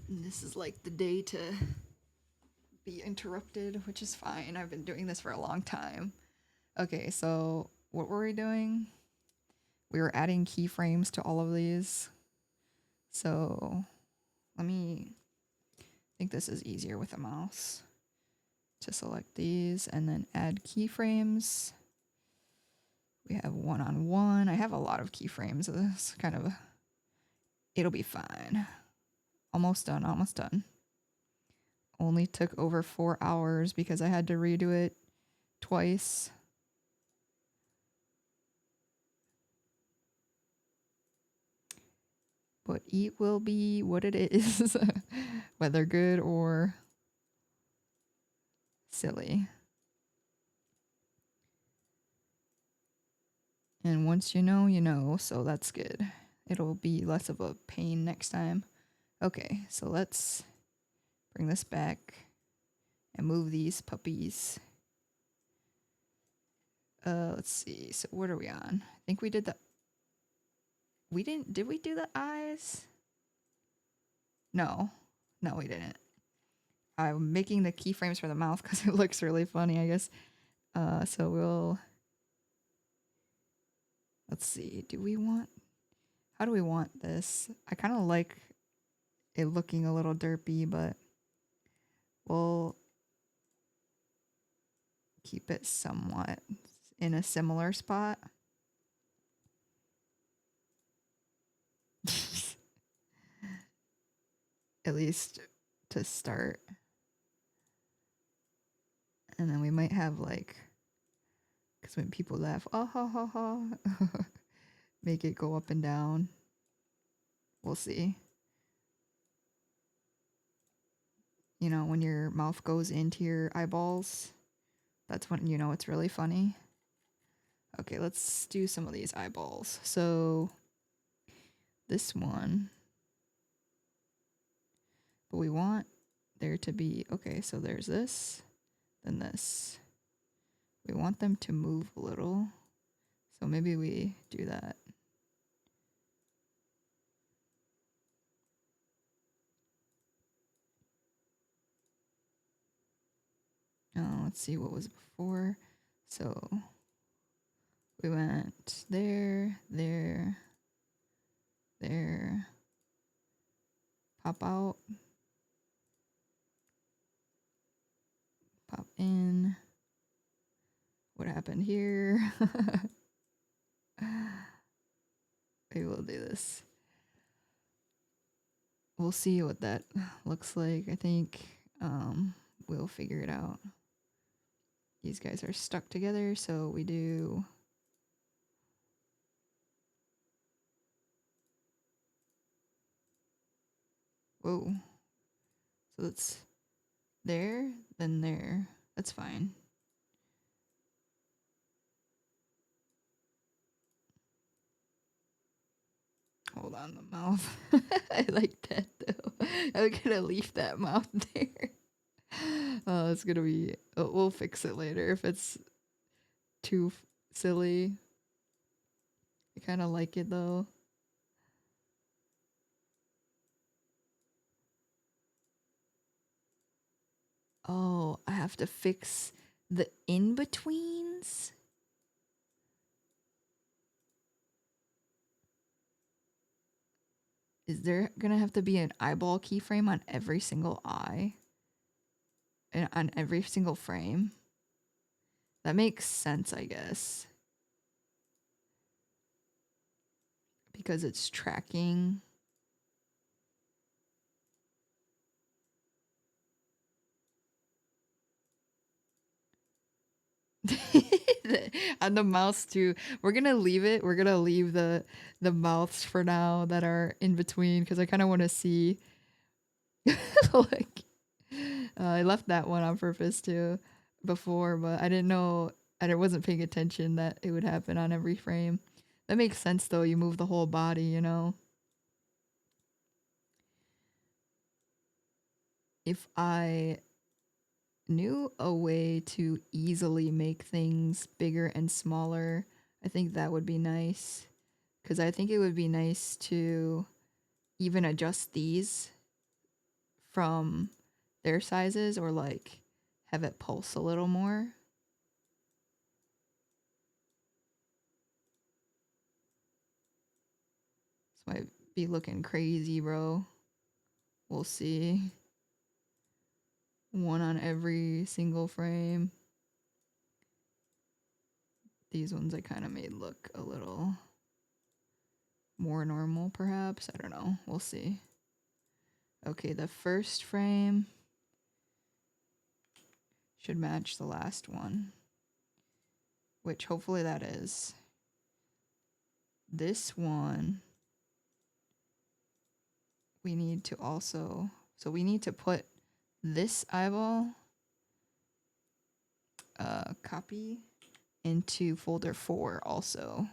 This is like the day to be interrupted, which is fine. I've been doing this for a long time. Okay, so what were we doing? We were adding keyframes to all of these. So let me think this is easier with a mouse to select these and then add keyframes. We have one-on-one. I have a lot of keyframes. This kind of, it'll be fine. Almost done, almost done. Only took over 4 hours because I had to redo it twice. But it will be what it is, whether good or silly. And once you know, so that's good. It'll be less of a pain next time. Okay, so let's bring this back and move these puppies. Let's see. So what are we on? I think we did did we do the eyes? No, we didn't. I'm making the keyframes for the mouth because it looks really funny, I guess. So let's see. How do we want this? I kind of like it looking a little derpy, but we'll keep it somewhat in a similar spot. At least to start. And then we might have like, because when people laugh, ah ha ha ha, make it go up and down. We'll see. You know, when your mouth goes into your eyeballs, that's when you know it's really funny. Okay, let's do some of these eyeballs. So this one, but we want there to be, okay, so there's this, then this. We want them to move a little. So maybe we do that. Let's see what was before. So we went there, there, there, pop out, pop in. What happened here? Maybe we'll do this. We'll see what that looks like. I think we'll figure it out. These guys are stuck together, so we do. Whoa. So it's there, then there. That's fine. Hold on, the mouth. I like that though. I'm gonna leave that mouth there. Oh, it's gonna be. Oh, we'll fix it later if it's too silly. I kind of like it though. Oh, I have to fix the in-betweens? Is there gonna have to be an eyeball keyframe on every single eye? And on every single frame? That makes sense, I guess. Because it's tracking. On the mouths too. We're gonna leave it. We're gonna leave the mouths for now that are in between because I kind of want to see. Like, I left that one on purpose too before, but I didn't know. I wasn't paying attention that it would happen on every frame. That makes sense though. You move the whole body, you know. If I knew a way to easily make things bigger and smaller, I think that would be nice. Because I think it would be nice to even adjust these from their sizes or like have it pulse a little more. This might be looking crazy, bro. We'll see. One on every single frame. These ones I kind of made look a little more normal, perhaps. I don't know. We'll see. Okay, the first frame should match the last one, which hopefully that is. This one, we need to also, so we need to put this eyeball copy into folder 4 also.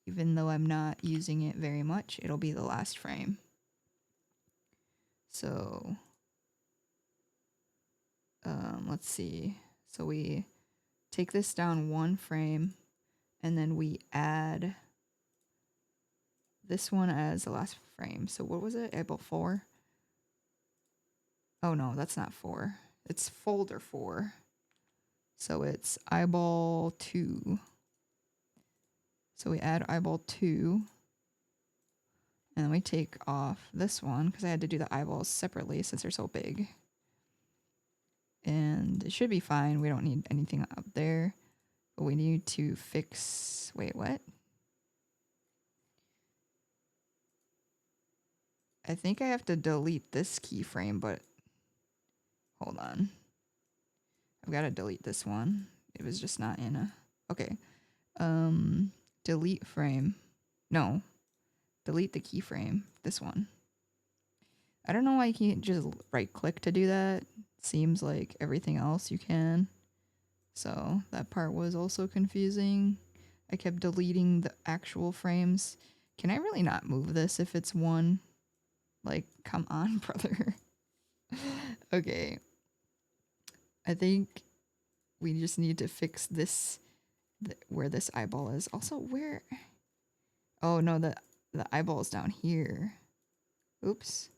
Even though I'm not using it very much, it'll be the last frame. So let's see. So we take this down one frame and then we add this one as the last frame. So what was it? Eyeball 4? Oh no, that's not 4. It's folder 4. So it's eyeball 2. So we add eyeball 2. And then we take off this one because I had to do the eyeballs separately since they're so big. And it should be fine. We don't need anything up there. But we need to fix... Wait, what? I think I have to delete this keyframe, but... Hold on. I've got to delete this one. It was just not in a... Okay. Delete frame. No. Delete the keyframe. This one. I don't know why you can't just right-click to do that. Seems like everything else you can. So that part was also confusing. I kept deleting the actual frames. Can I really not move this if it's one? Like, come on, brother. Okay. I think we just need to fix this, where this eyeball is. Also, where? Oh, no, the eyeball is down here. Oops.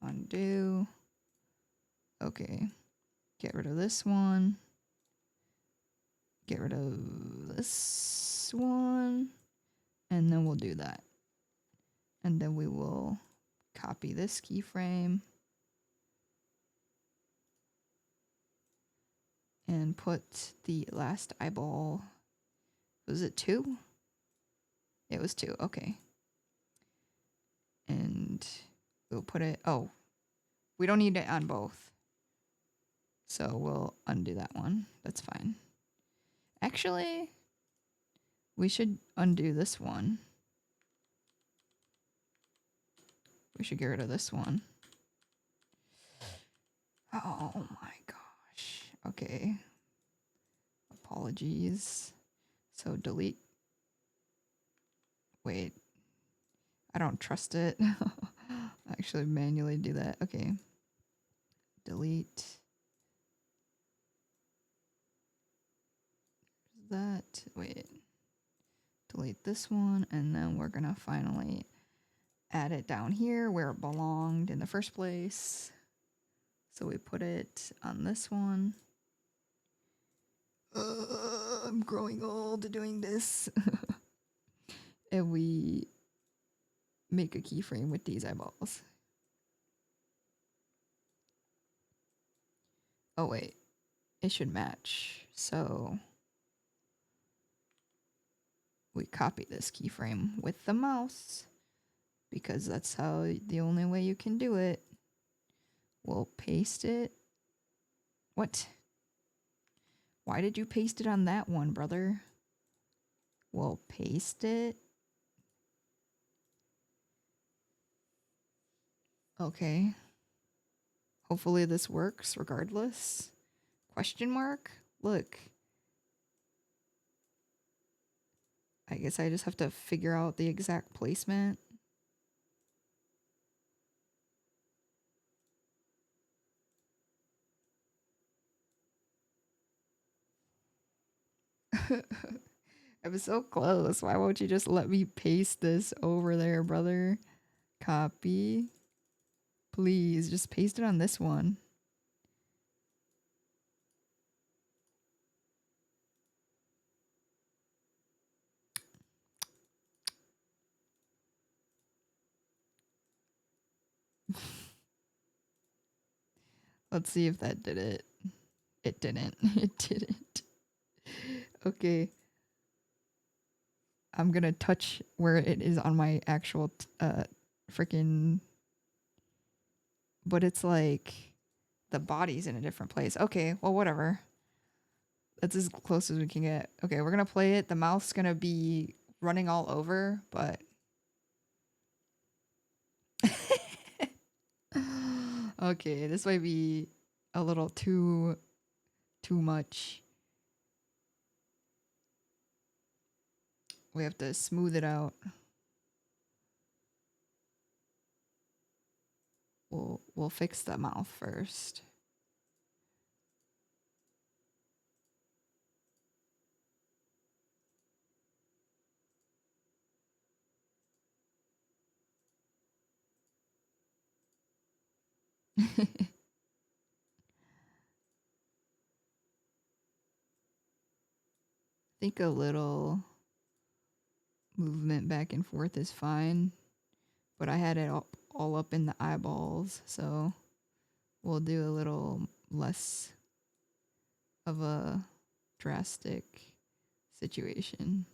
Undo. Okay. Get rid of this one. Get rid of this one. And then we'll do that. And then we will copy this keyframe and put the last eyeball. Was it 2? It was 2. Okay. And we'll put it. Oh, we don't need it on both. So we'll undo that one. That's fine. Actually, we should undo this one. We should get rid of this one. Oh my gosh. Okay. Apologies. So delete. Wait. I don't trust it. Actually manually do that. Okay. Delete that. Wait. Delete this one. And then we're going to finally add it down here where it belonged in the first place. So we put it on this one. I'm growing old doing this. And we make a keyframe with these eyeballs. Oh wait, it should match. So we copy this keyframe with the mouse because that's how the only way you can do it. We'll paste it. What? Why did you paste it on that one, brother? We'll paste it. Okay. Hopefully this works regardless. Question mark? Look. I guess I just have to figure out the exact placement. I was so close. Why won't you just let me paste this over there, brother? Copy. Please, just paste it on this one. Let's see if that did it. It didn't. It didn't. Okay. I'm gonna touch where it is on my actual freaking, but it's like the body's in a different place. Okay, well, whatever. That's as close as we can get. Okay, we're gonna play it. The mouth's gonna be running all over, but okay, this might be a little too much. We have to smooth it out. We'll fix the mouth first. I think a little movement back and forth is fine, but I had it all up in the eyeballs, so we'll do a little less of a drastic situation.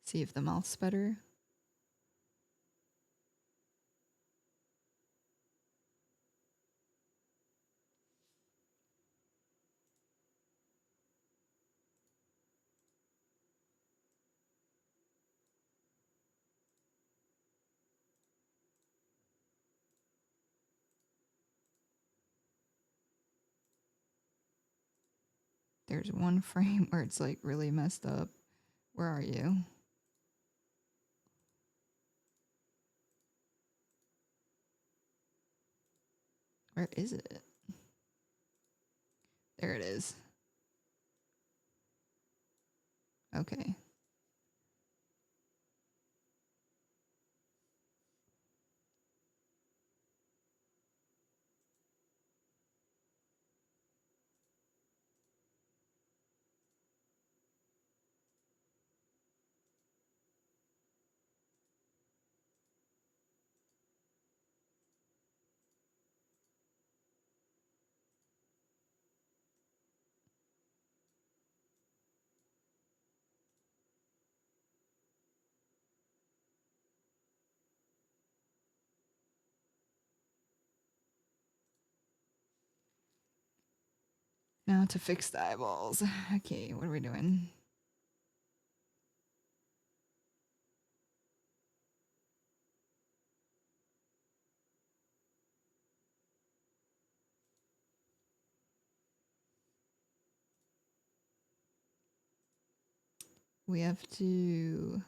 See if the mouth's better. There's one frame where it's like really messed up. Where are you? Where is it? There it is. Okay. Now to fix the eyeballs. Okay, what are we doing? we have to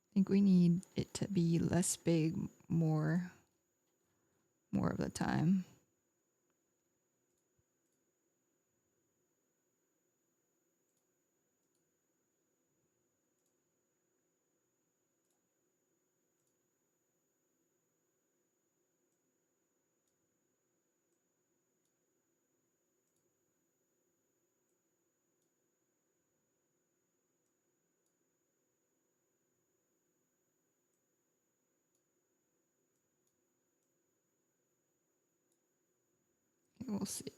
I think we need it to be less big more of the time. Okay, we'll see.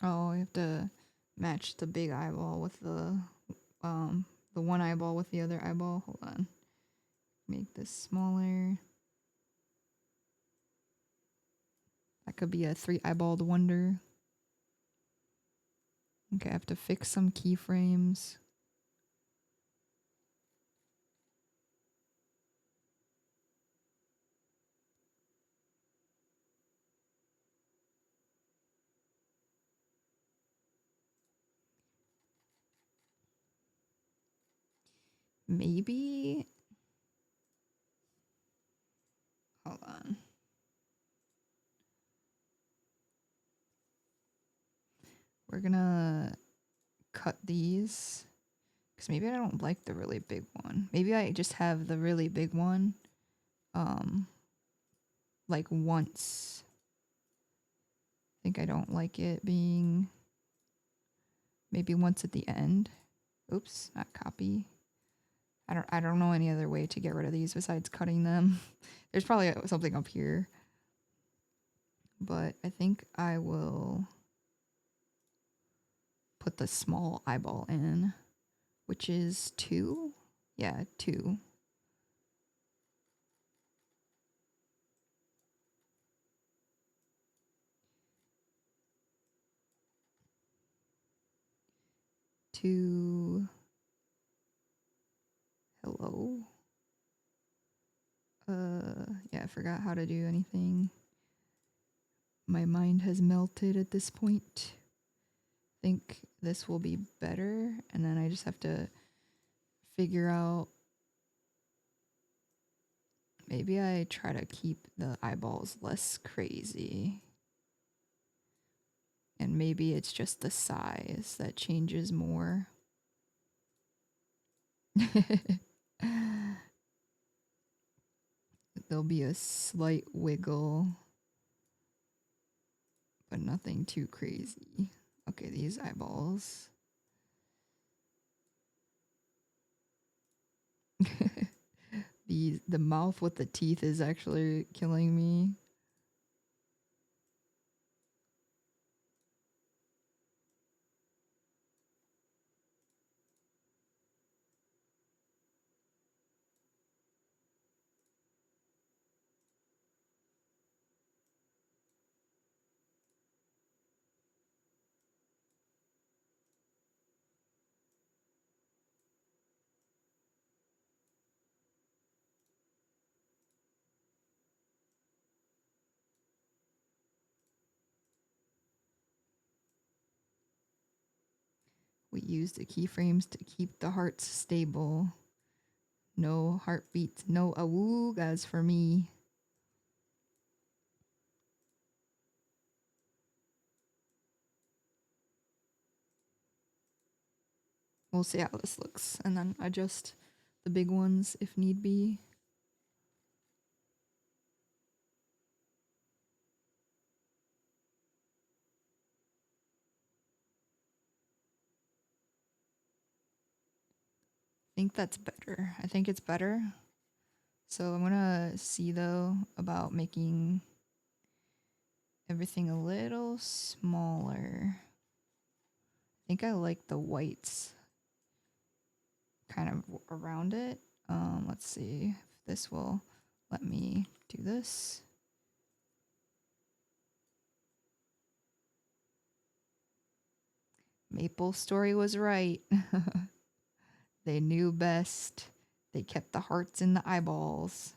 Oh, I have to match the big eyeball with the one eyeball with the other eyeball. Hold on. Make this smaller. That could be a 3-eyeballed wonder. Okay, I have to fix some keyframes. Maybe. Hold on. We're gonna cut these because maybe I don't like the really big one. Maybe I just have the really big one like once. I think I don't like it being maybe once at the end. Oops, not copy. I don't know any other way to get rid of these besides cutting them. There's probably something up here. But I think I will put the small eyeball in, which is 2. Yeah, 2. To hello. Yeah, I forgot how to do anything. My mind has melted at this point. I think this will be better, and then I just have to figure out. Maybe I try to keep the eyeballs less crazy. And maybe it's just the size that changes more. There'll be a slight wiggle, but nothing too crazy. Okay, these eyeballs. The mouth with the teeth is actually killing me. We use the keyframes to keep the hearts stable. No heartbeats, no awoogas for me. We'll see how this looks and then adjust the big ones if need be. I think that's better. I think it's better. So I'm gonna see though about making everything a little smaller. I think I like the whites kind of around it. Let's see if this will let me do this. Maple Story was right. They knew best. They kept the hearts in the eyeballs.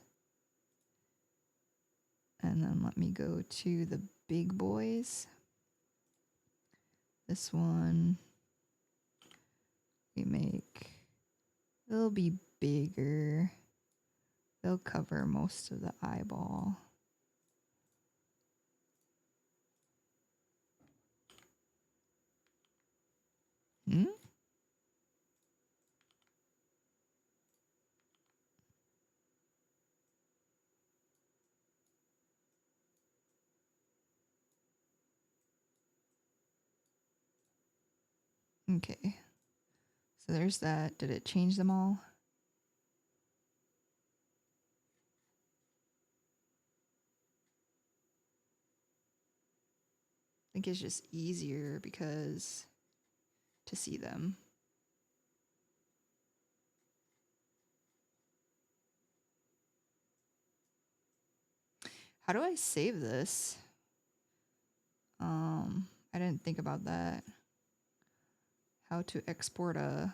And then let me go to the big boys. This one we make, they'll be bigger. They'll cover most of the eyeball. Hmm? Okay. So there's that. Did it change them all? I think it's just easier because to see them. How do I save this? I didn't think about that. How to export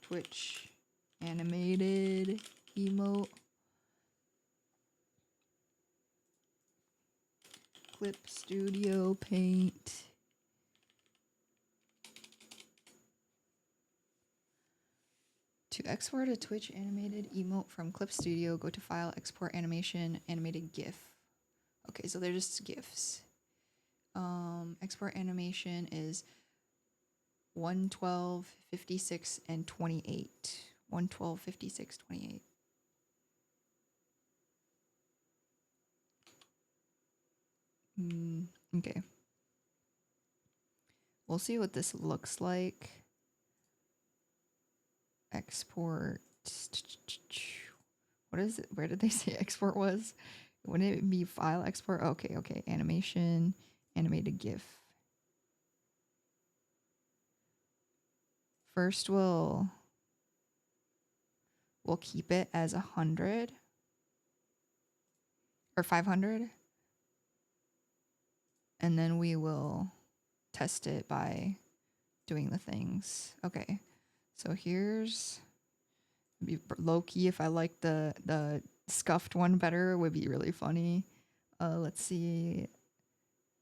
Twitch animated emote. Clip Studio Paint. To export a Twitch animated emote from Clip Studio, go to File, Export Animation, Animated GIF. Okay, so they're just GIFs. Export animation is 112, 56, and 28. 112, 56, 28. Okay. We'll see what this looks like. Export. What is it? Where did they say export was? Wouldn't it be file export? Okay, okay. Animation, animated GIF. First, we'll keep it as 100 or 500, and then we will test it by doing the things. Okay, so here's be low key. If I like the scuffed one better, it would be really funny. Let's see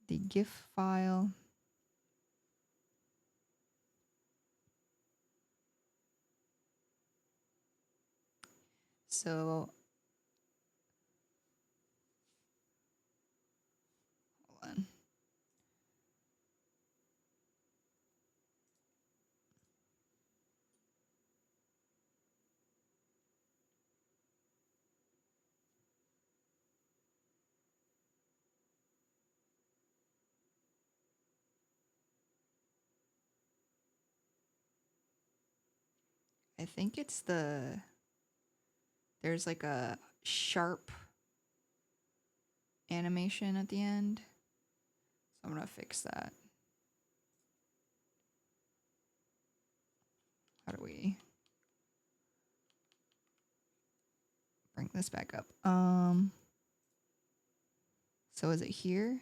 the GIF file. So hold on. I think it's there's like a sharp animation at the end. So I'm gonna fix that. How do we bring this back up? So is it here?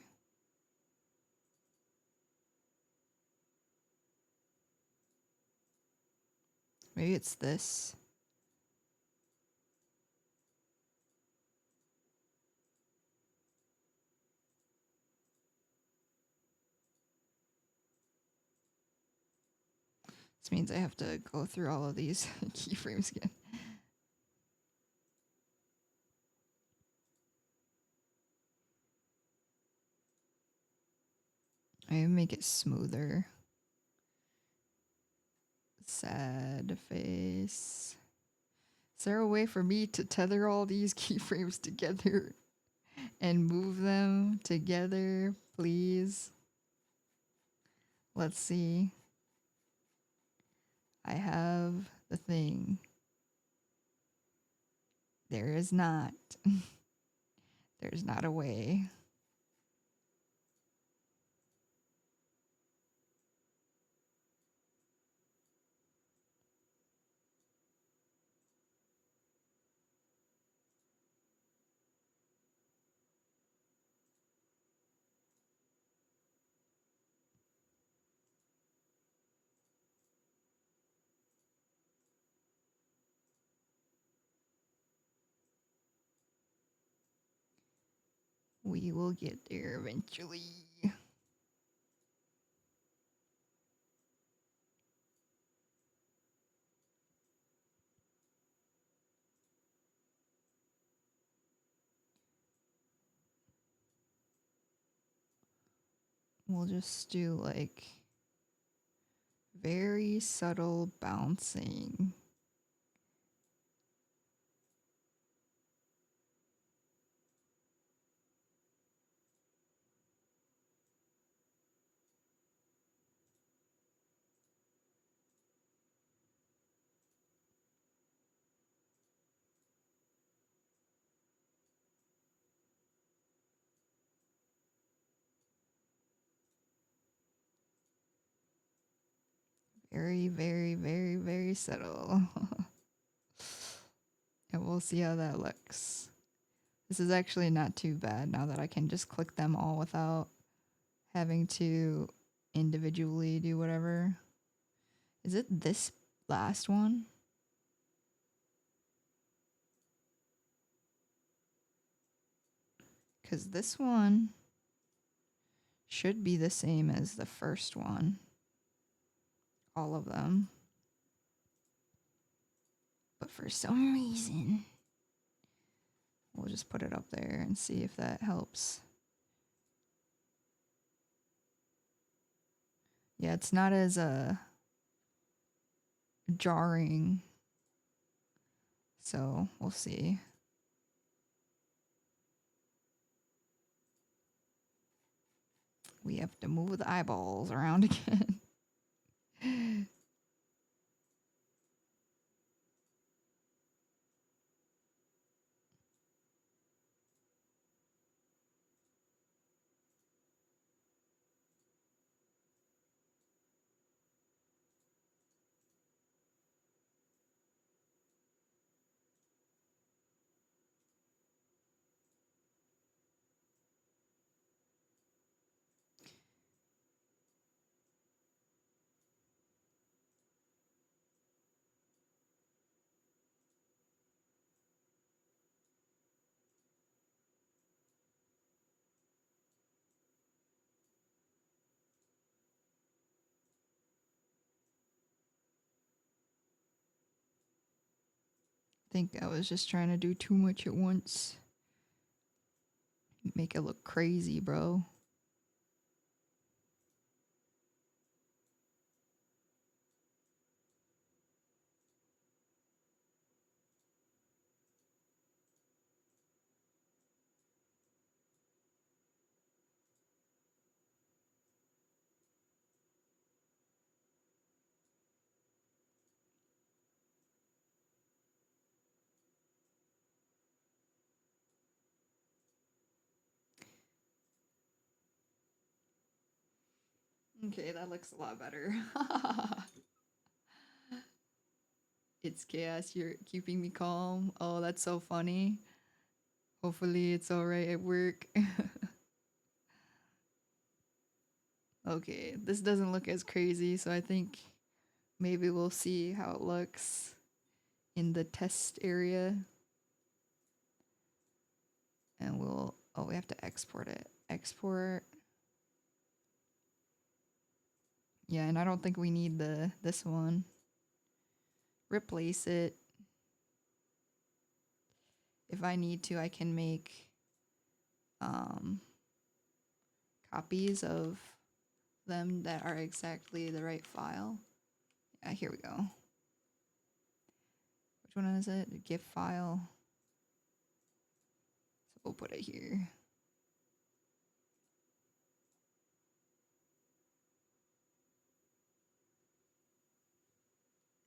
Maybe it's this. This means I have to go through all of these keyframes again. I make it smoother. Sad face. Is there a way for me to tether all these keyframes together and move them together, please? Let's see. I have the thing. There is not. There's not a way. We will get there eventually. We'll just do like very subtle bouncing. Very, very, very, very subtle. And we'll see how that looks. This is actually not too bad now that I can just click them all without having to individually do whatever. Is it this last one? Because this one should be the same as the first one. All of them. But for some reason, we'll just put it up there and see if that helps. Yeah, it's not as jarring. So we'll see. We have to move the eyeballs around again. I think I was just trying to do too much at once. Make it look crazy, bro. Okay, that looks a lot better. It's chaos. You're keeping me calm. Oh, that's so funny. Hopefully, it's all right at work. Okay, this doesn't look as crazy, so I think maybe we'll see how it looks in the test area. And we'll, oh, we have to export it. Export. Yeah, and I don't think we need this one. Replace it. If I need to, I can make copies of them that are exactly the right file. Yeah, here we go. Which one is it? GIF file. So we'll put it here.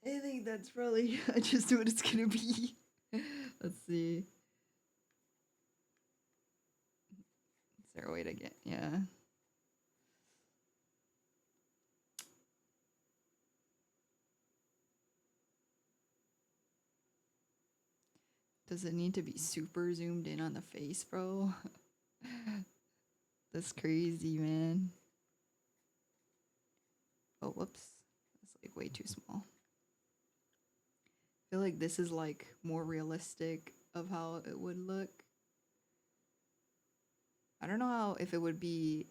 I think that's probably just what it's gonna be. Let's see. Is there a way to get, yeah. Does it need to be super zoomed in on the face, bro? That's crazy, man. Oh, whoops. That's like way too small. I feel like this is like more realistic of how it would look. I don't know how, if it would be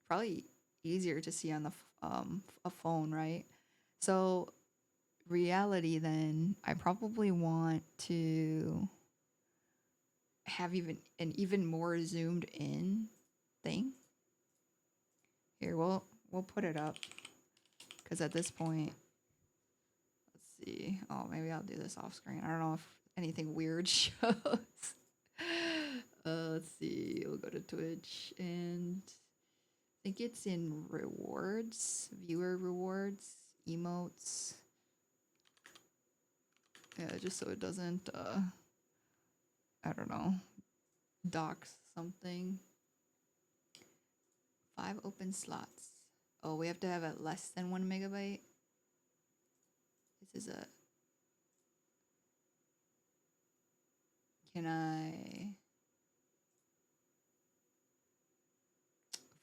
probably easier to see on the a phone, right? So reality then, I probably want to have an even more zoomed in thing. Here, we'll put it up because at this point, let's see. Oh, maybe I'll do this off screen. I don't know if anything weird shows. Let's see. We'll go to Twitch and I think it's in rewards, viewer rewards, emotes. Yeah, just so it doesn't, I don't know, dox something. 5 open slots. Oh, we have to have it less than 1 megabyte. This is a. Can I?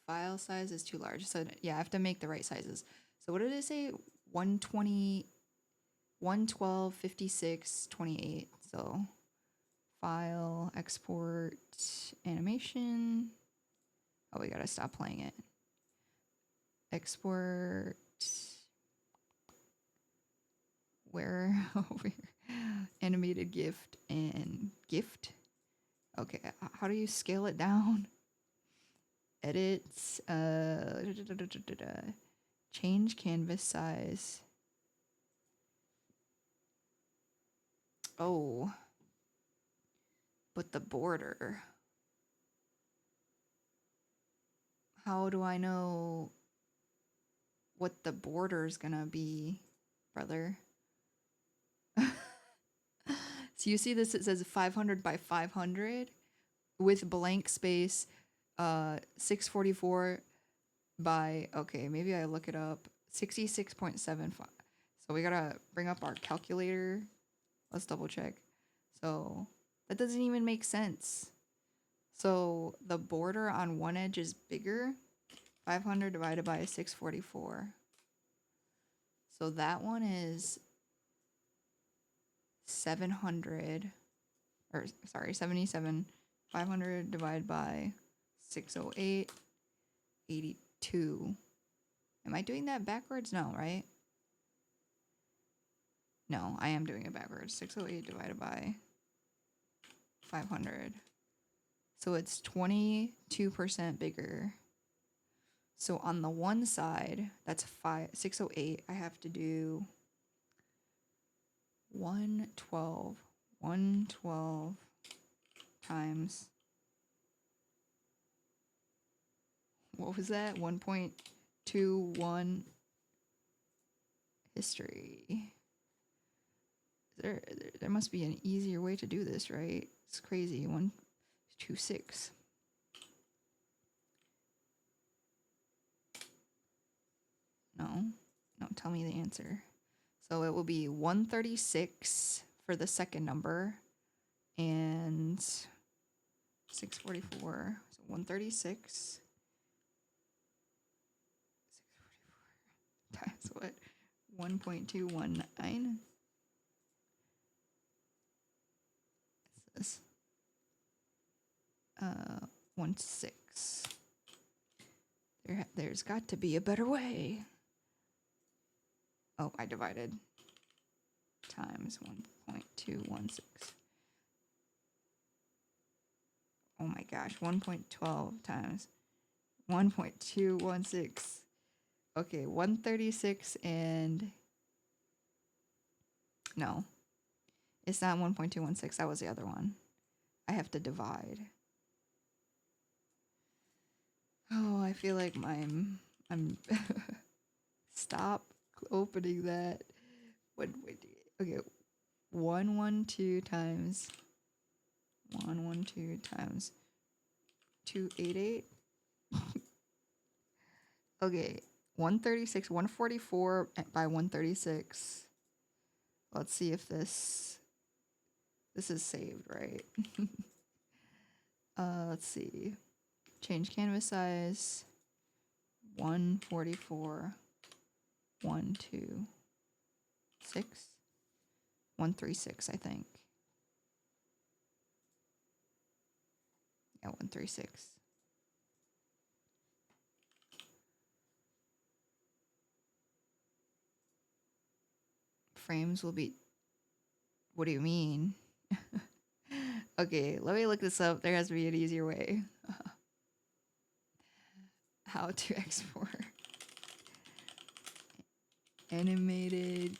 File size is too large. So yeah, I have to make the right sizes. So what did it say? 120, 112, 56, 28. So file, export, animation. Oh, we gotta stop playing it. Export. Where? Animated gift and gift. Okay, how do you scale it down? Edit. Change canvas size. Oh, but the border. How do I know what the border is gonna be, brother? So you see this, it says 500 by 500 with blank space, 644 by, okay, maybe I look it up, 66.75. So we gotta bring up our calculator. Let's double check. So that doesn't even make sense. So the border on one edge is bigger, 500 divided by 644. So that one is 700, or sorry, 77. 500 divided by 608, 82. Am I doing that backwards? No, right? No, I am doing it backwards. 608 divided by 500. So it's 22% bigger. So on the one side, that's 608. I have to do 112. 112 times, what was that? 1.21 history. There must be an easier way to do this, right? It's crazy. 126. No, tell me the answer. So it will be 136 for the second number and 644. So 136. 644 times what? 1.219. What's this? 16. There's got to be a better way. Oh, I divided times 1.216. Oh my gosh, 1.12 times 1.216. Okay, 136 and no, it's not 1.216. That was the other one. I have to divide. Oh, I feel like I'm stop opening that. Okay, 112 times 112 times 288. Okay, 136, 144 by 136. Let's see if this is saved, right? Let's see. Change canvas size. 144, 126, 136, I think. Yeah, 136. Frames will be. What do you mean? Okay, let me look this up. There has to be an easier way. How to export animated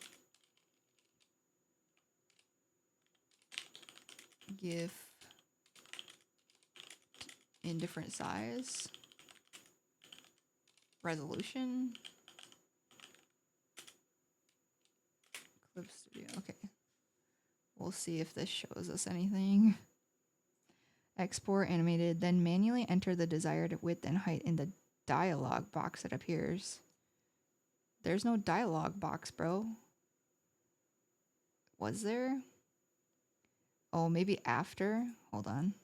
GIF in different size, resolution, Clip Studio. Okay, we'll see if this shows us anything. Export animated, then manually enter the desired width and height in the dialog box that appears. There's no dialog box, bro. Was there? Oh, maybe after. Hold on.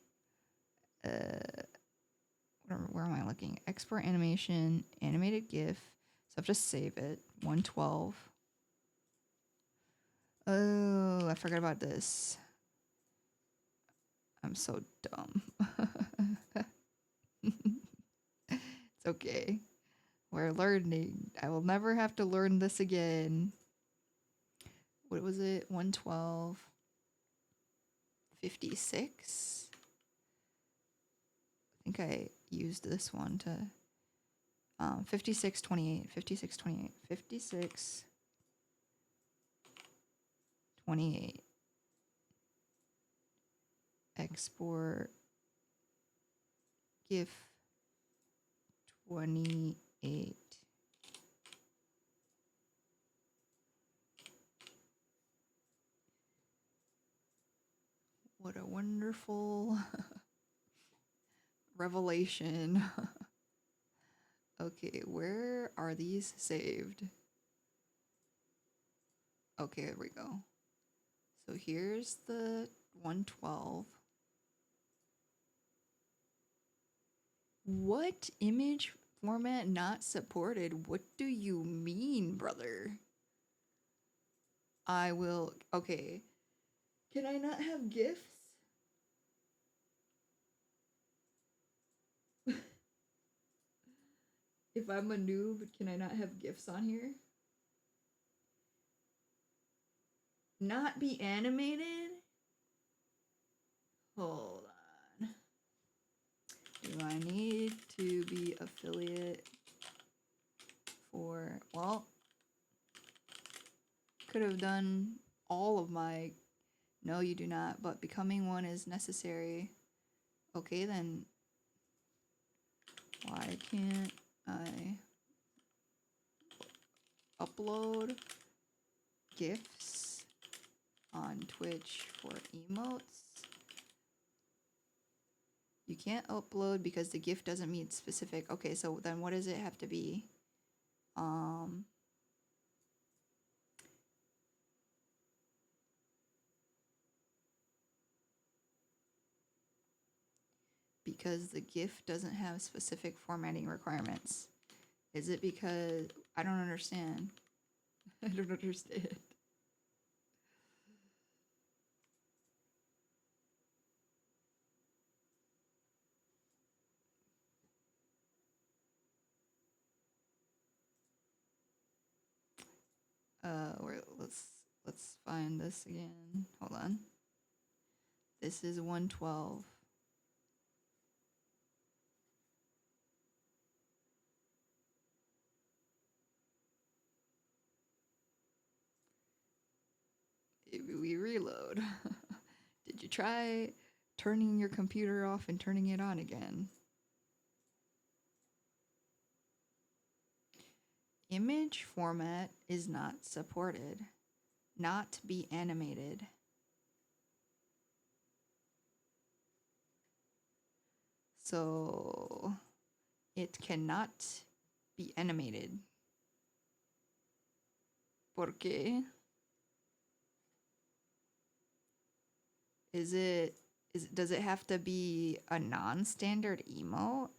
Where am I looking? Export animation, animated GIF. So I've just save it. 112. Oh, I forgot about this. I'm so dumb. It's okay. We're learning. I will never have to learn this again. What was it? 112. 56. I think I used this one to 56 28 56 28 56 28 export GIF 28. What a wonderful revelation. Okay, where are these saved? Okay, there we go. So here's the 112. What image format not supported? What do you mean, brother? I will. Okay. Can I not have GIFs? If I'm a noob, can I not have GIFs on here? Not be animated? Hold on. Do I need to be affiliate for, well, could have done all of my, no you do not, but becoming one is necessary. Okay then, why can't I upload GIFs on Twitch for emotes? You can't upload because the GIF doesn't meet specific. Okay, so then what does it have to be? Because the GIF doesn't have specific formatting requirements. Is it because I don't understand? I don't understand. Let's find this again. Hold on. This is 112. Maybe we reload. Did you try turning your computer off and turning it on again? Image format is not supported. Not be animated. So it cannot be animated. ¿Por qué? Does it have to be a non-standard emote?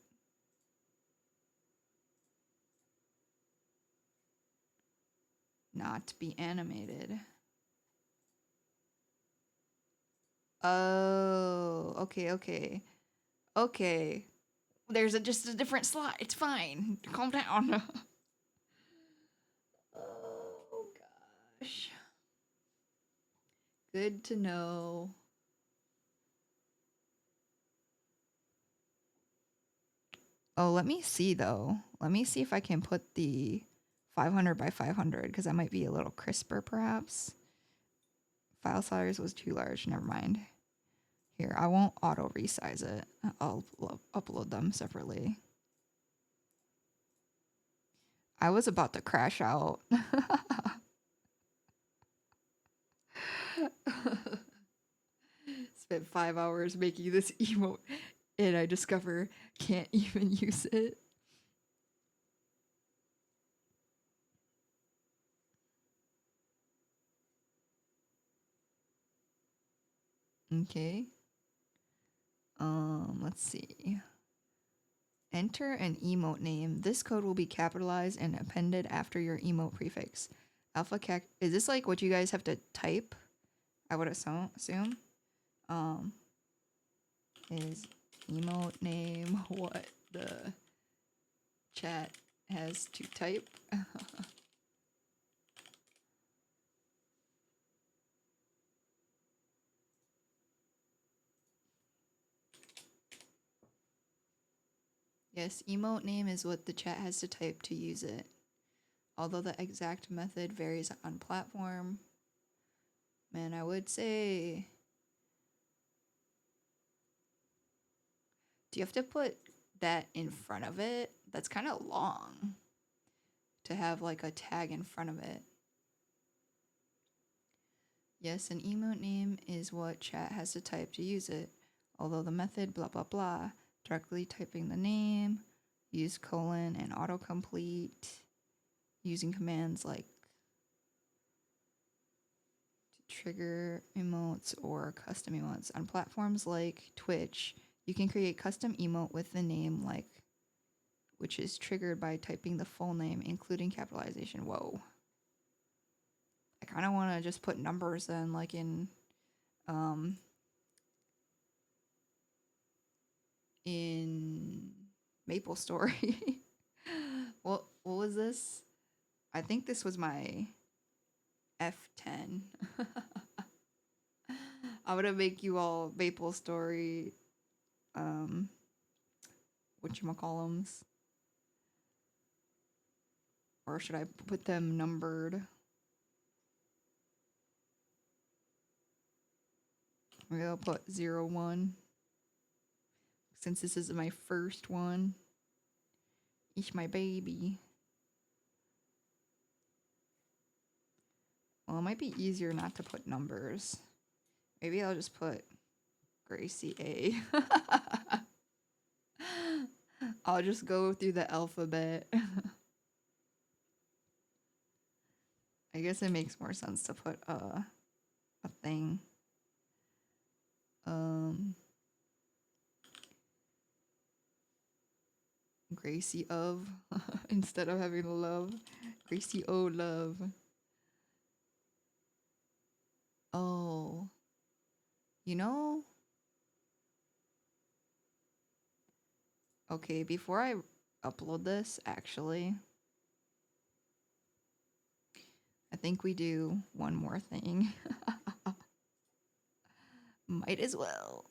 Not be animated. Oh, okay. Okay. There's just a different slot. It's fine. Calm down. Oh gosh. Good to know. Oh, let me see though. Let me see if I can put the 500 by 500 because that might be a little crisper perhaps. File size was too large. Never mind. Here, I won't auto resize it. I'll upload them separately. I was about to crash out. Spent 5 hours making this emote and I discover can't even use it. Okay. Let's see. Enter an emote name. This code will be capitalized and appended after your emote prefix. Is this like what you guys have to type? I would assume. Is emote name what the chat has to type? Yes, emote name is what the chat has to type to use it. Although the exact method varies on platform. Man, I would say... Do you have to put that in front of it? That's kind of long to have like a tag in front of it. Yes, an emote name is what chat has to type to use it. Although the method blah blah blah, directly typing the name, use colon and autocomplete, using commands like to trigger emotes or custom emotes. On platforms like Twitch, you can create custom emote with the name like which is triggered by typing the full name, including capitalization. Whoa. I kind of want to just put numbers then, like in Maple Story. What was this? I think this was my F10. I'm gonna make you all Maple Story whatchamacallums. Or should I put them numbered? Maybe I'll put 01. Since this is my first one. It's my baby. Well, it might be easier not to put numbers. Maybe I'll just put Gracie A. I'll just go through the alphabet. I guess it makes more sense to put a thing. Gracie of instead of having love. Gracie O love. Oh. You know? Okay, before I upload this, actually, I think we do one more thing. Might as well.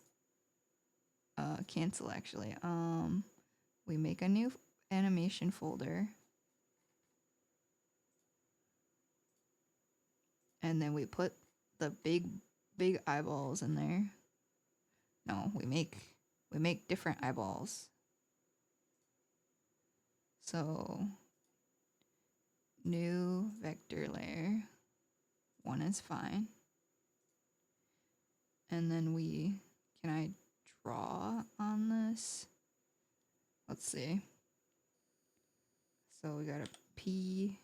Cancel actually. We make a new animation folder. And then we put the big eyeballs in there. No, we make different eyeballs. So new vector layer. One is fine. And then can I draw on this? Let's see. So we got a P.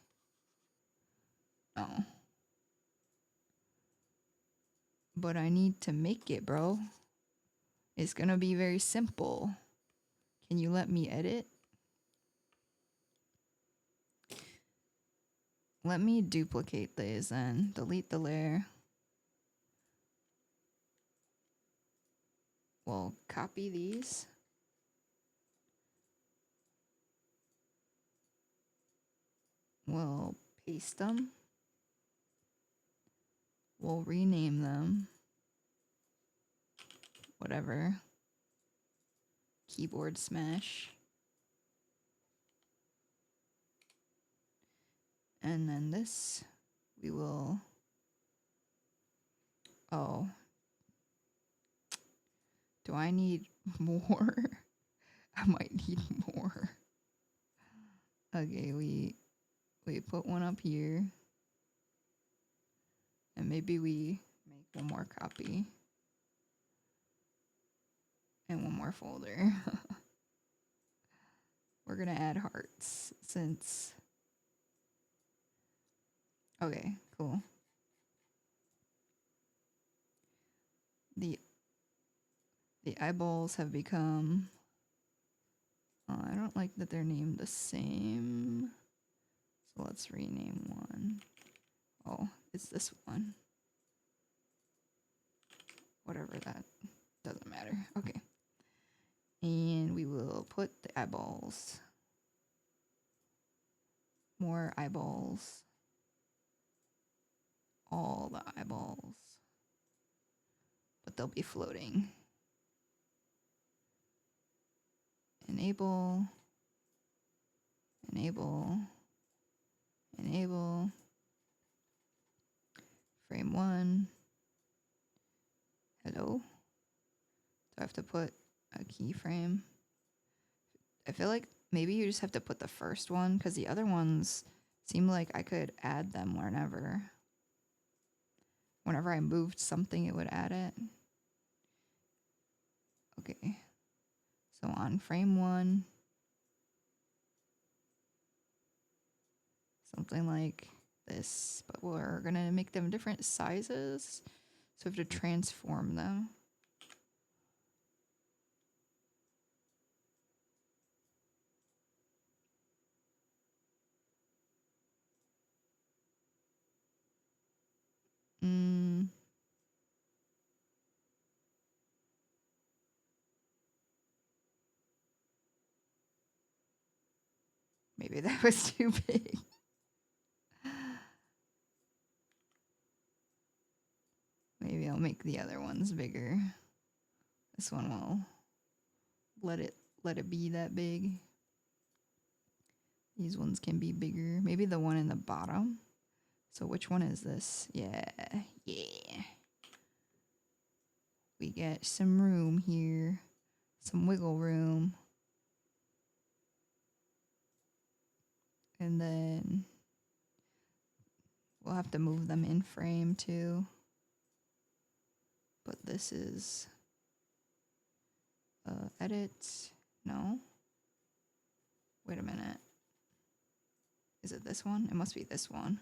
Oh. But I need to make it, bro. It's gonna be very simple. Can you let me edit? Let me duplicate these and delete the layer. We'll copy these. We'll paste them. We'll rename them. Whatever. Keyboard smash. And then this, we will... Oh. Do I need more? I might need more. Okay, we put one up here. And maybe we make one more copy. And one more folder. We're gonna add hearts since... Okay, cool. The eyeballs have become... I don't like that they're named the same. So let's rename one. Oh, it's this one. Whatever that, doesn't matter. Okay. And we will put the eyeballs. More eyeballs. All the eyeballs. But they'll be floating. Enable. Enable. Enable. Frame 1. Hello? Do I have to put a keyframe? I feel like maybe you just have to put the first one because the other ones seem like I could add them whenever. Whenever I moved something, it would add it. Okay. So on frame 1, something like this, but we're gonna make them different sizes. So we have to transform them. Maybe that was too big. Maybe I'll make the other ones bigger. This one will let it be that big. These ones can be bigger. Maybe the one in the bottom. So which one is this? Yeah. We get some room here. Some wiggle room. And then we'll have to move them in frame too. But this is edit. No. Wait a minute. Is it this one? It must be this one.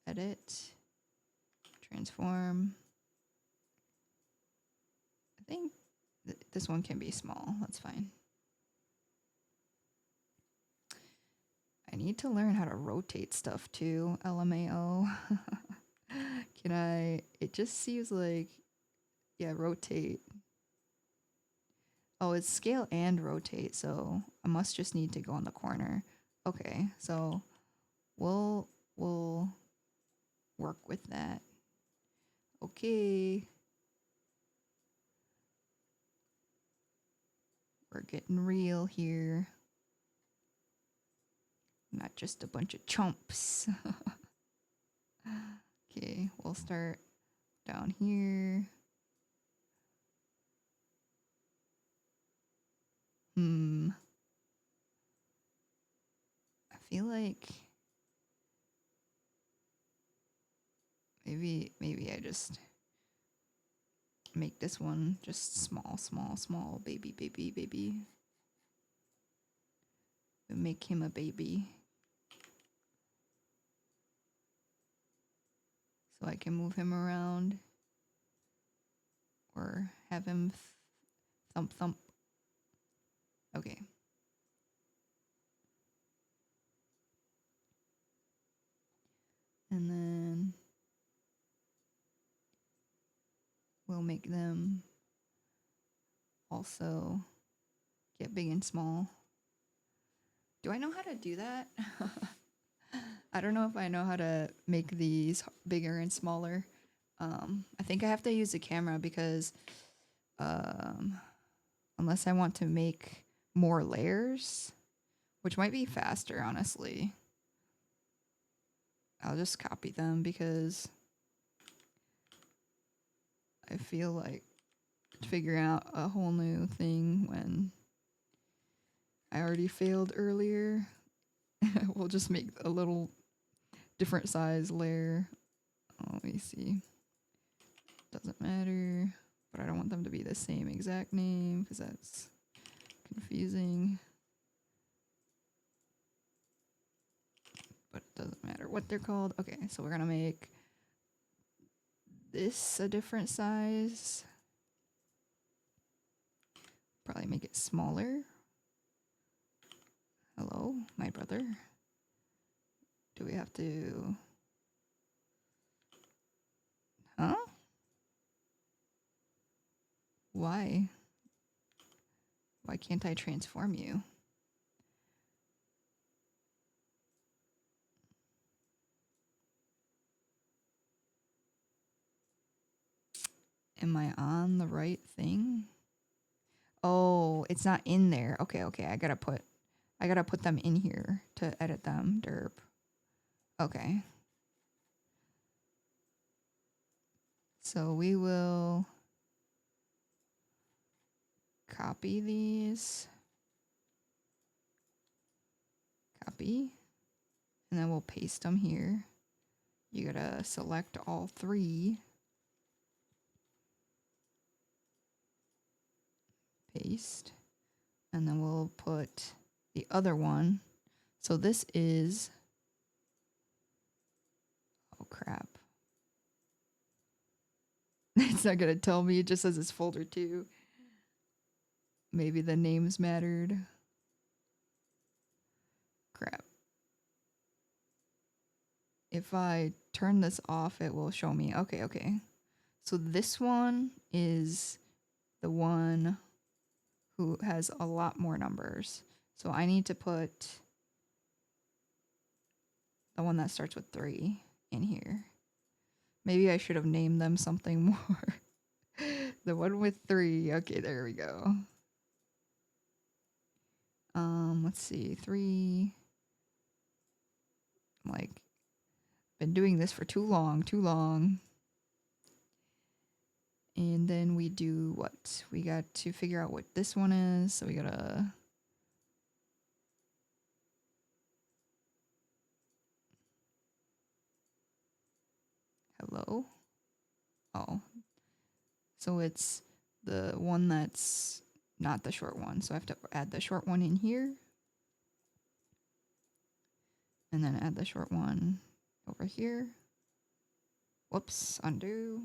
Edit. Transform. I think this one can be small. That's fine. I need to learn how to rotate stuff too. LMAO. Can I? It just seems like, yeah, rotate. Oh, it's scale and rotate, so I must just need to go on the corner. Okay, so we'll work with that. Okay. We're getting real here. Not just a bunch of chumps. Okay, we'll start down here. I feel like maybe I just make this one just small, baby. We make him a baby. So I can move him around or have him thump. Okay. And then we'll make them also get big and small. Do I know how to do that? I don't know if I know how to make these bigger and smaller. I think I have to use the camera because unless I want to make more layers, which might be faster, honestly. I'll just copy them because I feel like figuring out a whole new thing when I already failed earlier. We'll just make a little different size layer. Let me see. Doesn't matter, but I don't want them to be the same exact name because that's confusing. But it doesn't matter what they're called. Okay, so we're gonna make this a different size. Probably make it smaller. Hello, my brother. Do we have to... Huh? Why? Why can't I transform you? Am I on the right thing? Oh, it's not in there. Okay. I gotta put them in here to edit them. Derp. Okay. So we will copy these. Copy. And then we'll paste them here. You gotta select all three. Paste. And then we'll put the other one. So this is... Oh, crap. It's not gonna tell me. It just says it's folder 2. Maybe the names mattered. Crap. If I turn this off, it will show me. Okay. So this one is the one who has a lot more numbers. So I need to put the one that starts with 3 in here. Maybe I should have named them something more. The one with 3. Okay, there we go. Let's see. 3. I'm like, been doing this for too long. And then we do what? We got to figure out what this one is. So we gotta... Hello? Oh. So it's the one that's not the short one. So I have to add the short one in here. And then add the short one over here. Whoops, undo.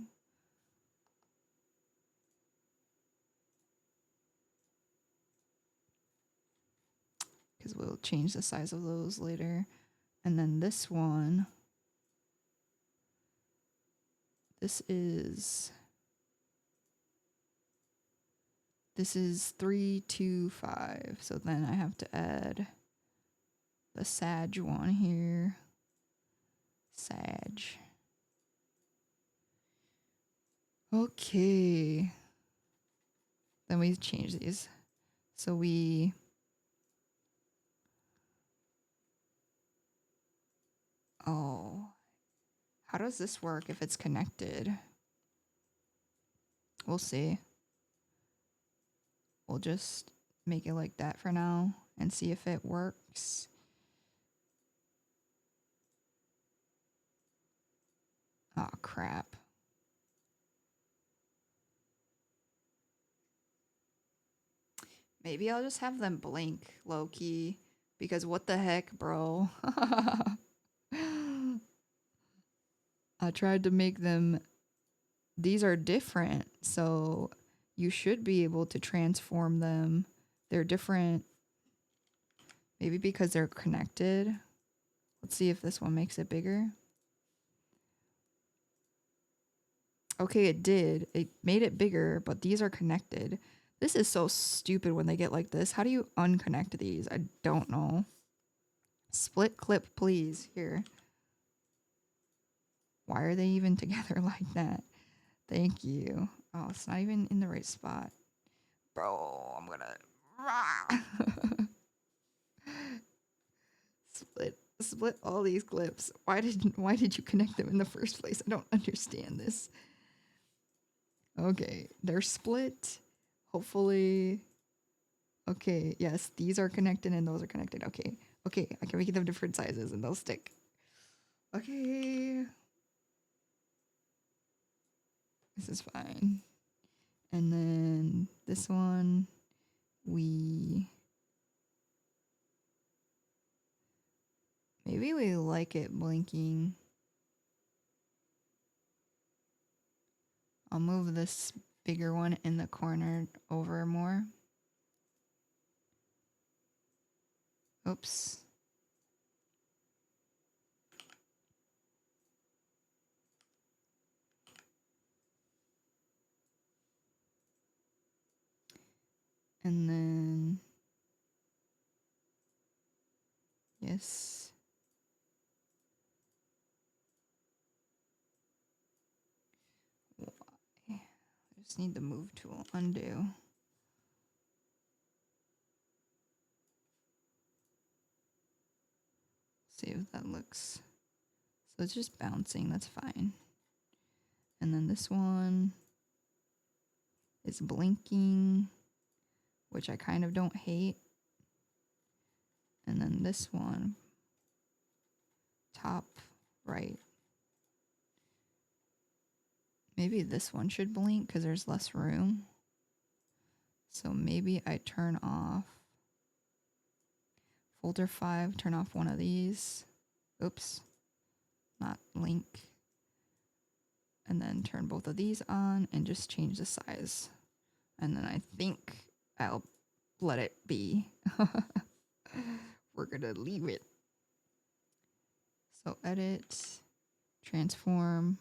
Because we'll change the size of those later. And then this one, this is 3, 2, 5. So then I have to add the Sag one here. Sag. Okay. Then we change these. So we... Oh. How does this work if it's connected? We'll see. We'll just make it like that for now and see if it works. Oh, crap. Maybe I'll just have them blink low-key. Because what the heck, bro? I tried to make them... These are different, so you should be able to transform them. They're different. Maybe because they're connected. Let's see if this one makes it bigger. Okay, it did. It made it bigger, but these are connected. This is so stupid when they get like this. How do you unconnect these? I don't know. Split clip, please. Here. Why are they even together like that? Thank you. Oh, it's not even in the right spot. Bro, I'm gonna... Split all these clips. Why did you connect them in the first place? I don't understand this. Okay, they're split. Hopefully. Okay, yes, these are connected and those are connected. Okay, okay, I can make them different sizes and they'll stick. Okay. This is fine. And then this one, maybe we like it blinking. I'll move this bigger one in the corner over more. Oops. And then, yes. I just need the move tool, undo. See if that looks. So it's just bouncing, that's fine. And then this one is blinking, which I kind of don't hate. And then this one, top right. Maybe this one should blink because there's less room. So maybe I turn off folder 5, turn off one of these. Oops, not link. And then turn both of these on and just change the size. And then I think I'll let it be. We're gonna leave it. So edit, transform,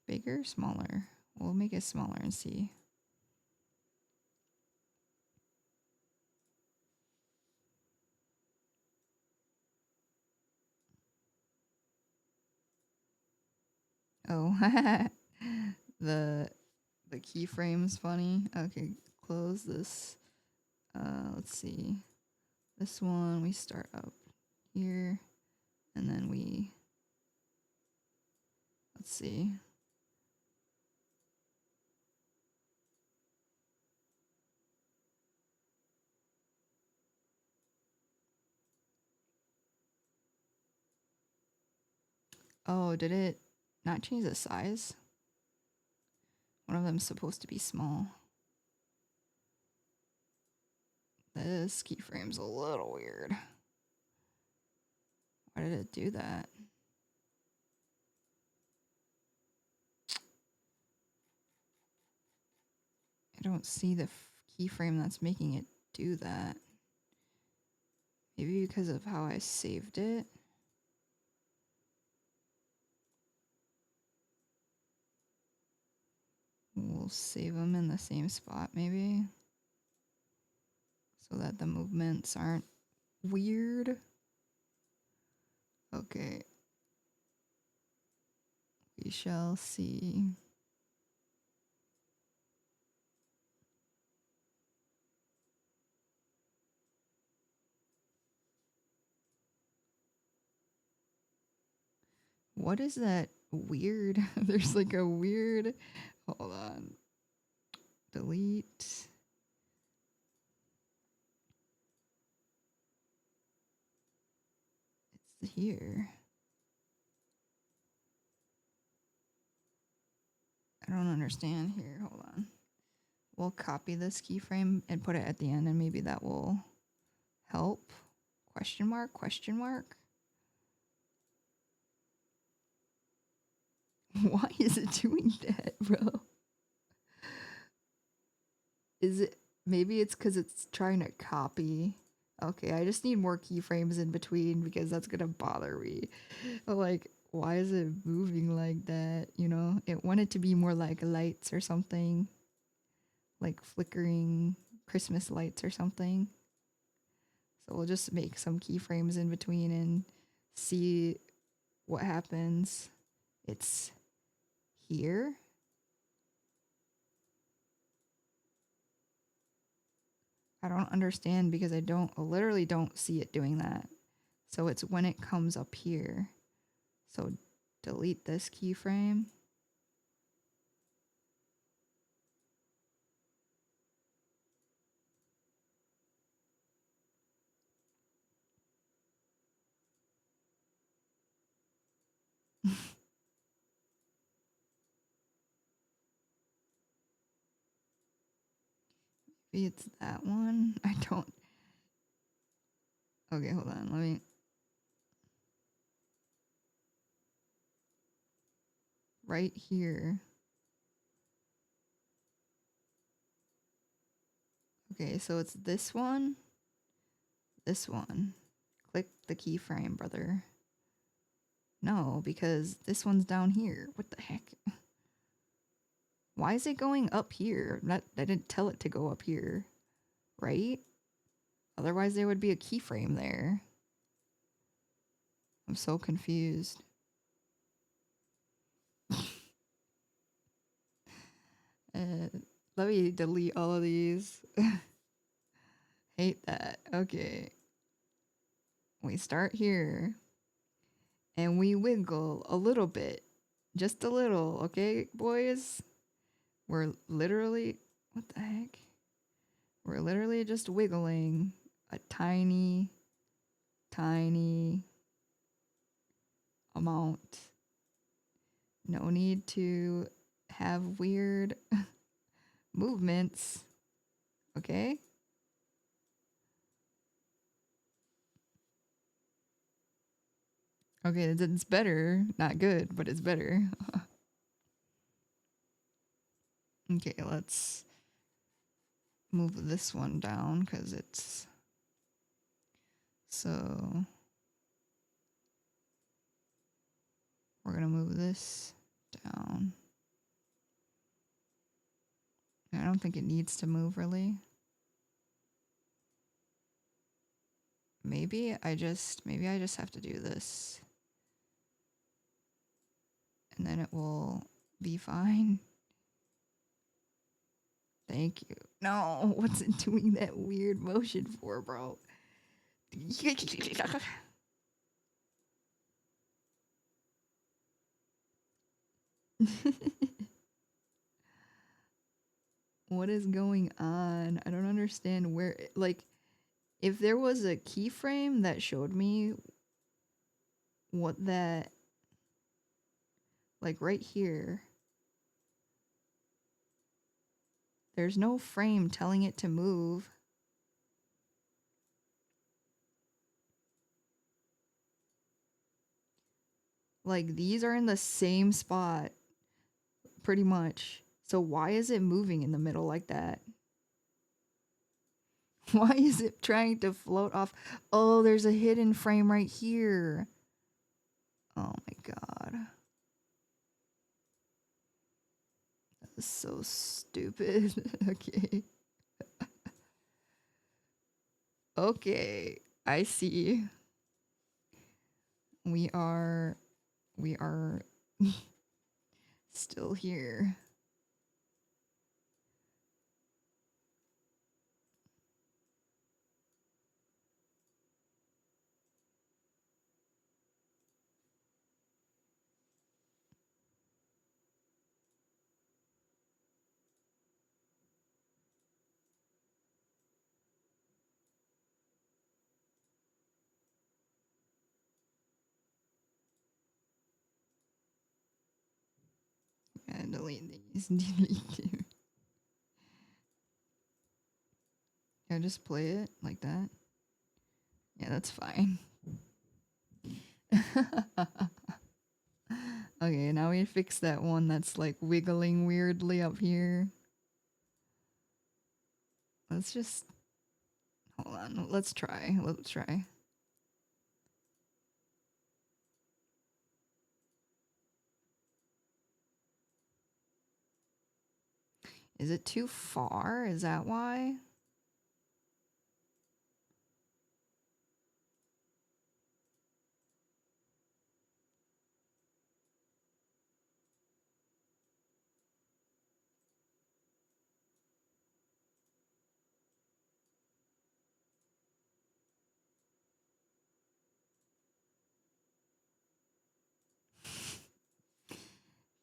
bigger, smaller. We'll make it smaller and see. Oh, the keyframe's funny. Okay, close this. Let's see. This one we start up here, and then let's see. Oh, did it not change the size? One of them's supposed to be small. This keyframe's a little weird. Why did it do that? I don't see the keyframe that's making it do that. Maybe because of how I saved it. We'll save them in the same spot maybe, so that the movements aren't weird. Okay. We shall see. What is that weird? There's like a weird. Hold on. Delete. It's here. I don't understand here. Hold on. We'll copy this keyframe and put it at the end, and maybe that will help. Question mark? Question mark? Why is it doing that, bro? Is it, maybe it's because it's trying to copy. Okay, I just need more keyframes in between because that's gonna bother me. Like, why is it moving like that? You know, it wanted to be more like lights or something, like flickering Christmas lights or something. So we'll just make some keyframes in between and see what happens. It's here. I don't understand because I literally don't see it doing that. So it's when it comes up here. So delete this keyframe. Maybe it's that one. I don't. Okay, hold on. Let me. Right here. Okay, so it's this one. This one. Click the keyframe, brother. No, because this one's down here. What the heck? Why is it going up here? I didn't tell it to go up here, right? Otherwise, there would be a keyframe there. I'm so confused. Let me delete all of these. Hate that. Okay. We start here and we wiggle a little bit. Just a little, okay, boys? We're literally, what the heck? We're literally just wiggling a tiny, tiny amount. No need to have weird movements, okay? Okay, it's better. Not good, but it's better. Okay, let's move this one down because it's so. We're gonna move this down. I don't think it needs to move really. Maybe I just have to do this. And then it will be fine. Thank you. No, what's it doing that weird motion for, bro? What is going on? I don't understand where, like, if there was a keyframe that showed me what that, like right here, there's no frame telling it to move. Like, these are in the same spot, pretty much. So why is it moving in the middle like that? Why is it trying to float off? Oh, there's a hidden frame right here. Oh my god. That is so stupid. Okay. Okay. I see. We are still here. delete these. Delete. Yeah, just play it like that. Yeah, that's fine. Okay, now we fix that one that's like wiggling weirdly up here. Let's just hold on. Let's try. Let's try. Is it too far? Is that why?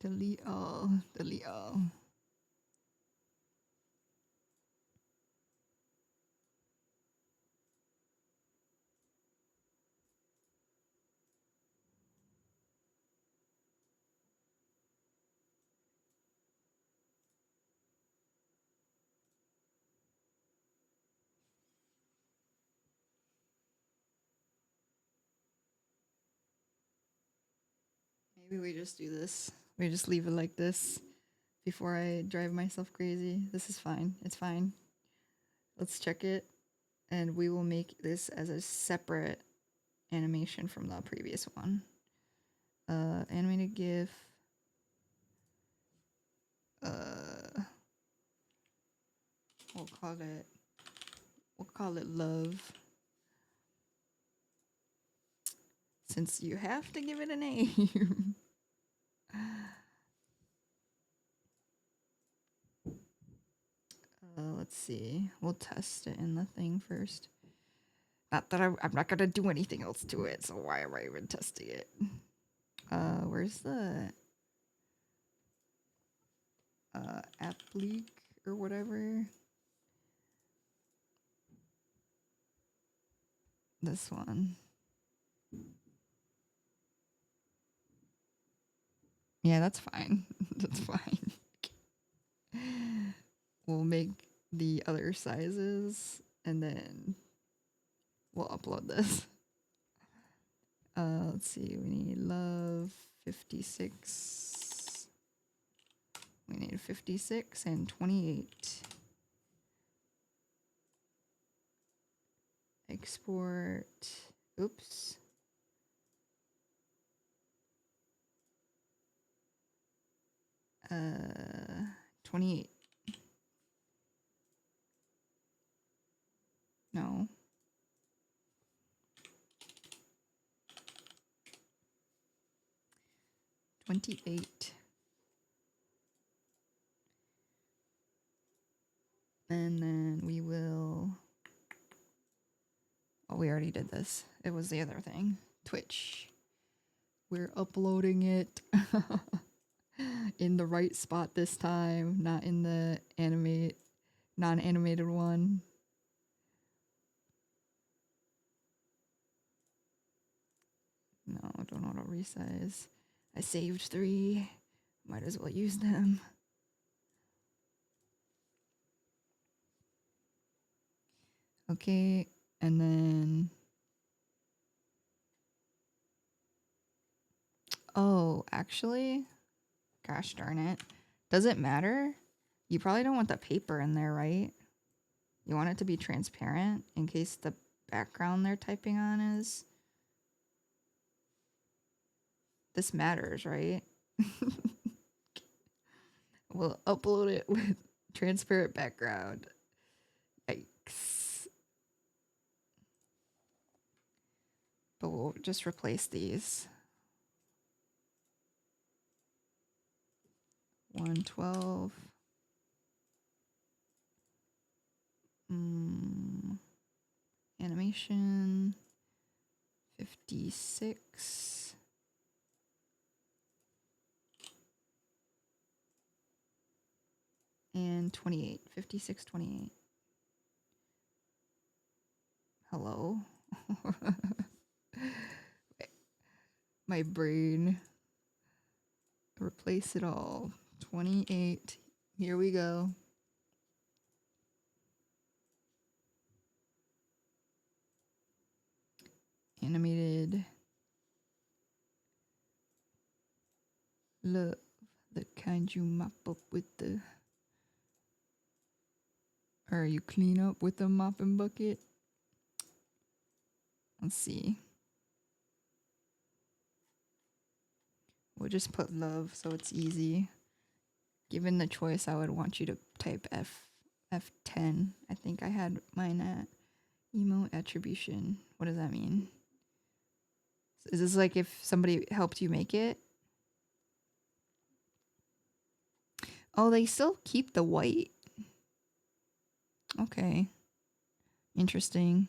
Delete all. Delete all. Maybe we just do this. We just leave it like this before I drive myself crazy. This is fine. It's fine. Let's check it. And we will make this as a separate animation from the previous one. Animated GIF. We'll call it love. Since you have to give it a name. Let's see. We'll test it in the thing first. Not that I'm not gonna do anything else to it, so why am I even testing it? Where's the app leak or whatever? This one. Yeah, that's fine. That's fine. We'll make the other sizes and then we'll upload this. Let's see. We need love 56. We need 56 and 28. Export. Oops. 28. No. 28. And then we will. Oh, we already did this. It was the other thing. Twitch. We're uploading it in the right spot this time, not in the non-animated one. No, I don't know how to resize. I saved 3. Might as well use them. Okay, and then. Oh, actually, gosh darn it. Does it matter? You probably don't want the paper in there, right? You want it to be transparent in case the background they're typing on is. This matters, right? We'll upload it with transparent background. Yikes. But we'll just replace these. 112. Animation. 56. And 28. 56, 28. Hello? My brain. Replace it all. 28. Here we go. Animated love, the kind you mop up with the, or you clean up with the mopping bucket. Let's see. We'll just put love so it's easy. Given the choice, I would want you to type F10. I think I had mine at emote attribution. What does that mean? Is this like if somebody helped you make it? Oh, they still keep the white. Okay. Interesting.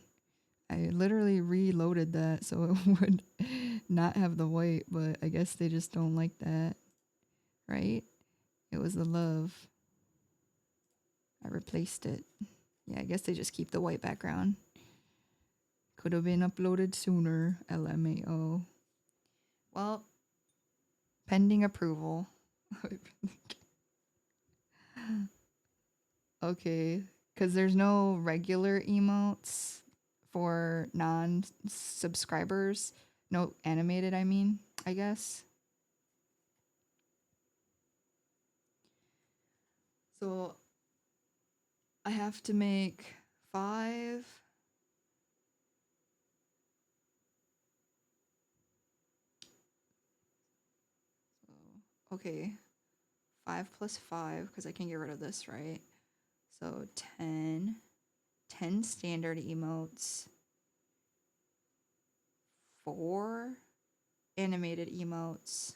I literally reloaded that so it would not have the white, but I guess they just don't like that, right? It was the love. I replaced it. Yeah, I guess they just keep the white background. Could have been uploaded sooner, LMAO. Well, pending approval. Okay, because there's no regular emotes for non-subscribers. No animated, I mean, I guess. So I have to make 5. Okay, 5 plus 5, because I can get rid of this, right? So 10. 10 standard emotes. 4 animated emotes.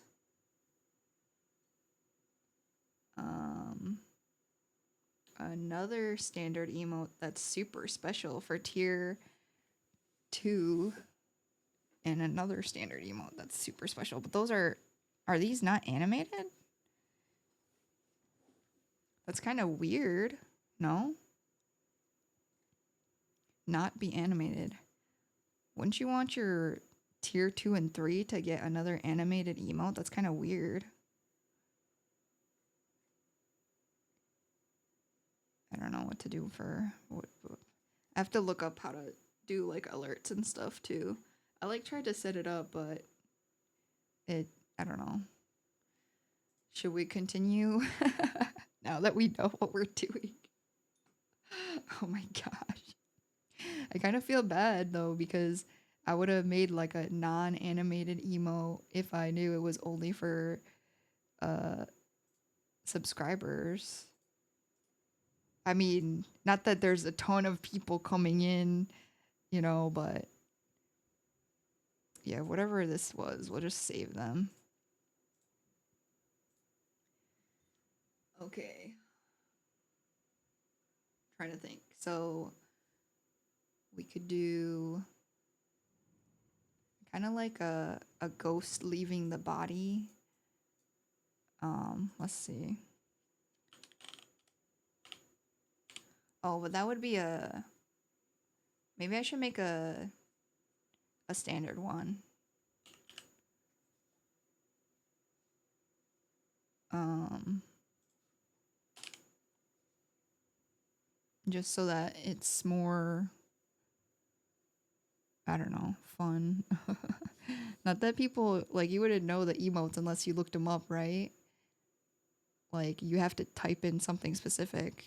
Another standard emote that's super special for tier 2, and another standard emote that's super special. But those are these not animated? That's kind of weird. No? Not be animated. Wouldn't you want your tier 2 and 3 to get another animated emote? That's kind of weird. I don't know what to do for what. I have to look up how to do like alerts and stuff too. I like tried to set it up, but I don't know. Should we continue now that we know what we're doing? Oh my gosh. I kind of feel bad though because I would have made like a non-animated emo if I knew it was only for uh subscribers. I mean, not that there's a ton of people coming in, but yeah, whatever this was, we'll just save them. Okay. Trying to think. So we could do kind of like a ghost leaving the body. Let's see. Oh, but that would be maybe I should make a standard one. Just so that it's more, I don't know, fun. Not that people, like, you wouldn't know the emotes unless you looked them up, right? Like, you have to type in something specific.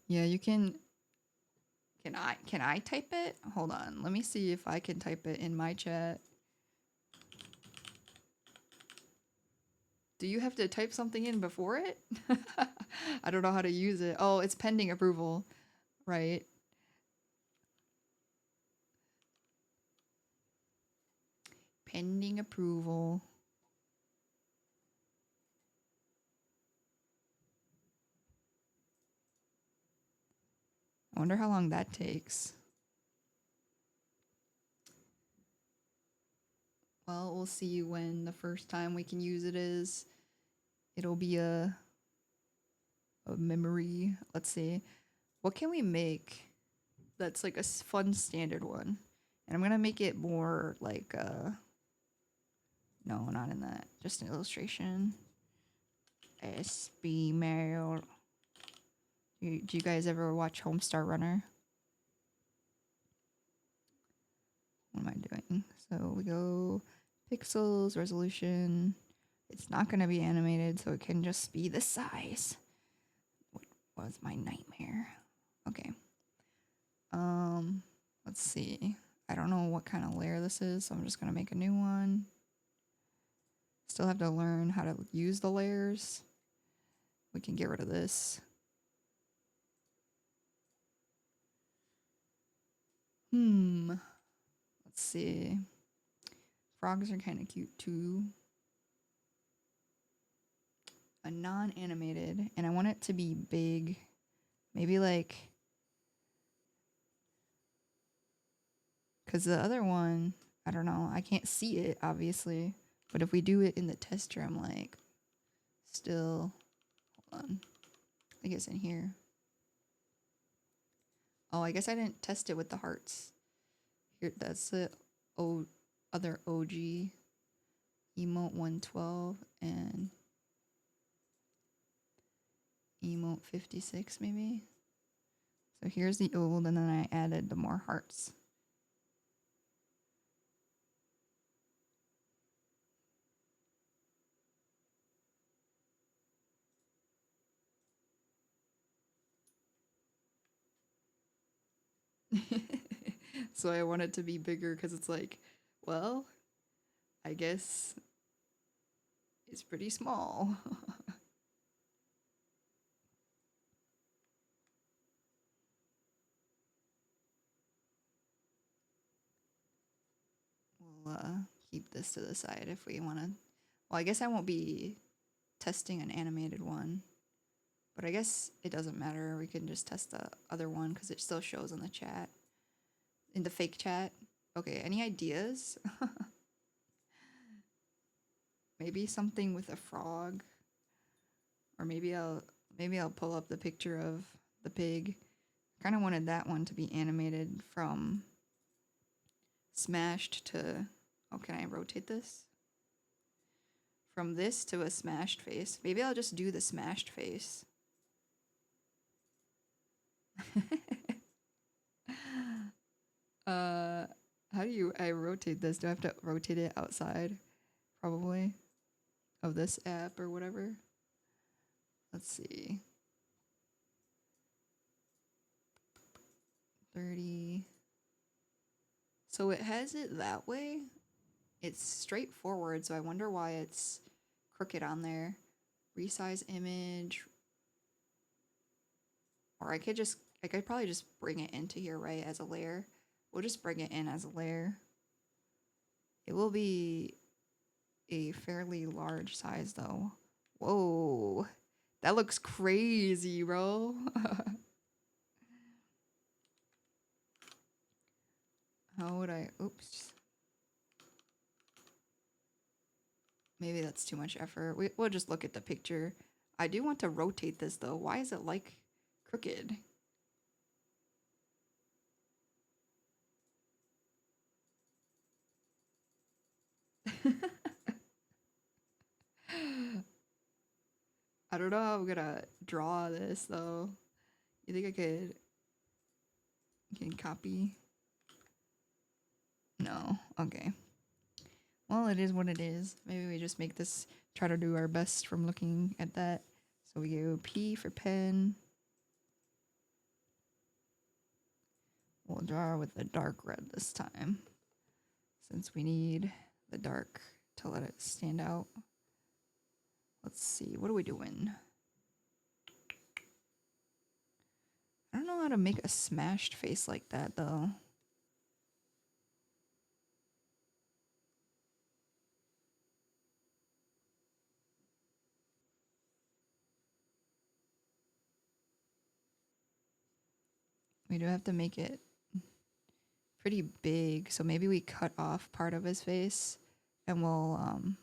Yeah, you can. Can I type it? Hold on. Let me see if I can type it in my chat. Do you have to type something in before it? I don't know how to use it. Oh, it's pending approval, right? Pending approval. I wonder how long that takes. Well, we'll see when the first time we can use it is. It'll be a memory. Let's see. What can we make that's like a fun standard one? And I'm going to make it more like No, not in that. Just an illustration. SB Mail. Do you guys ever watch Homestar Runner? What am I doing? So we go pixels, resolution. It's not going to be animated, so it can just be the size. What was my nightmare? Okay. Let's see. I don't know what kind of layer this is, so I'm just going to make a new one. Still have to learn how to use the layers. We can get rid of this. Let's see. Frogs are kind of cute too. A non-animated, and I want it to be big. Maybe like, because the other one, I don't know, I can't see it obviously, but if we do it in the tester, I'm like, still, hold on, I think it's in here. Oh, I guess I didn't test it with the hearts. Here, that's the other OG emote 112 and emote 56 maybe. So here's the old, and then I added the more hearts. So I want it to be bigger because it's like, well, I guess it's pretty small. We'll keep this to the side if we want to. Well, I guess I won't be testing an animated one, but I guess it doesn't matter. We can just test the other one because it still shows in the chat, in the fake chat. Okay, any ideas? Maybe something with a frog, or maybe I'll pull up the picture of the pig. I kind of wanted that one to be animated from smashed to. Oh, can I rotate this? From this to a smashed face. Maybe I'll just do the smashed face. How do I rotate this? Do I have to rotate it outside? Probably. Of this app or whatever. Let's see. 30. So it has it that way. It's straightforward, so I wonder why it's crooked on there. Resize image. Or I could probably just bring it into here, right, as a layer. We'll just bring it in as a layer. It will be a fairly large size though. Whoa. That looks crazy, bro. How would I, oops. Maybe that's too much effort. We'll just look at the picture. I do want to rotate this though. Why is it like crooked? I don't know how I'm gonna draw this though. You think can copy? No. Okay. Well, it is what it is. Maybe we just make this, try to do our best from looking at that. So we go P for pen. We'll draw with the dark red this time, since we need the dark to let it stand out. Let's see, what are we doing? I don't know how to make a smashed face like that though. We do have to make it pretty big, so maybe we cut off part of his face and we'll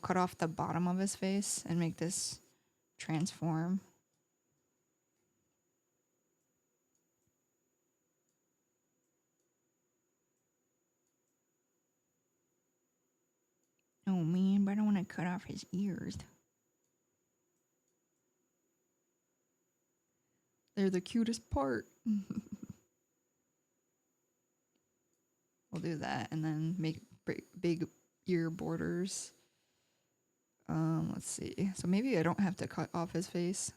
cut off the bottom of his face and make this transform. off his ears. They're the cutest part. We'll do that and then make big ear borders. Let's see. So maybe I don't have to cut off his face.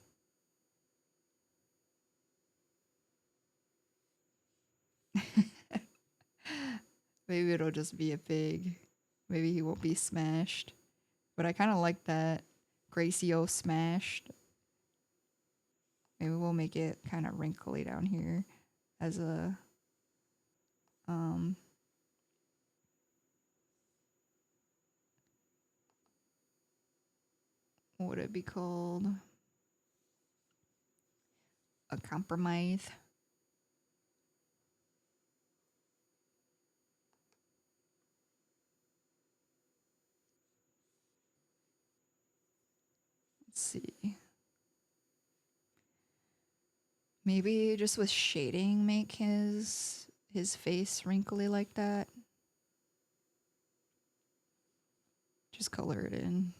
Maybe it'll just be a pig. Maybe he won't be smashed. But I kind of like that GracieO smashed. Maybe we'll make it kind of wrinkly down here as a what would it be called? A compromise. Let's see. Maybe just with shading make his face wrinkly like that. Just color it in.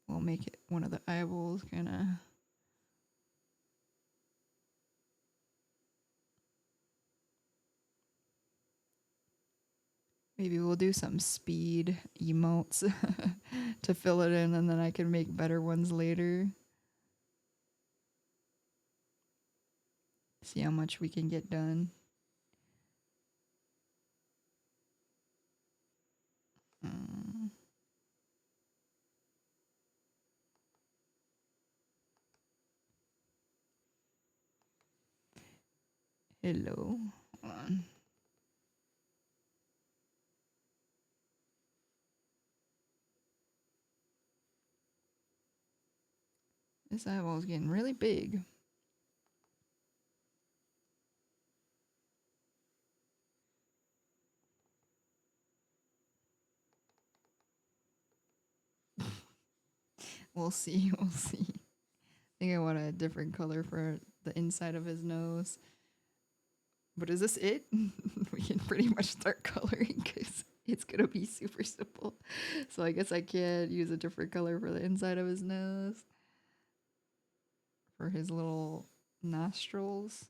We'll make it one of the eyeballs kind of. Maybe we'll do some speed emotes to fill it in, and then I can make better ones later. See how much we can get done. Hello. Hold on. This eyeball is getting really big. We'll see. We'll see. I think I want a different color for the inside of his nose. But is this it? We can pretty much start coloring because it's going to be super simple. So I guess I can't use a different color for the inside of his nose. For his little nostrils.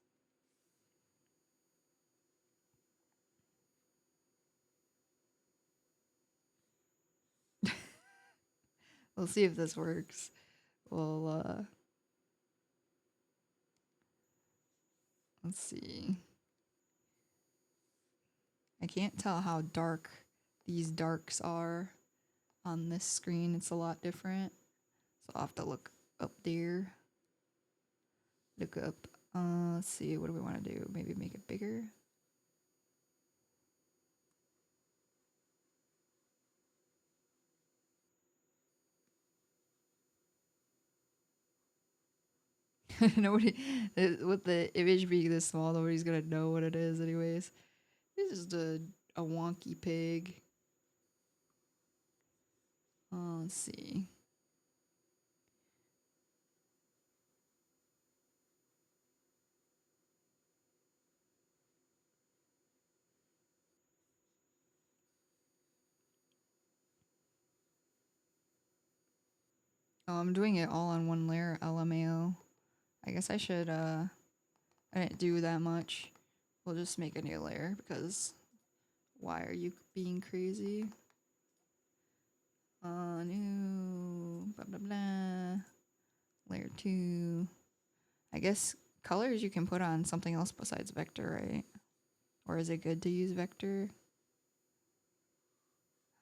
We'll see if this works. We'll, let's see. I can't tell how dark these darks are on this screen. It's a lot different. So I'll have to look up there. Look up. Let's see. What do we want to do? Maybe make it bigger. Nobody, with the image being this small, nobody's gonna know what it is, anyways. It's just a wonky pig. Let's see. Oh, I'm doing it all on one layer, LMAO. I guess I should, I didn't do that much. We'll just make a new layer because why are you being crazy? New, blah, blah, blah. Layer 2. I guess colors you can put on something else besides vector, right? Or is it good to use vector?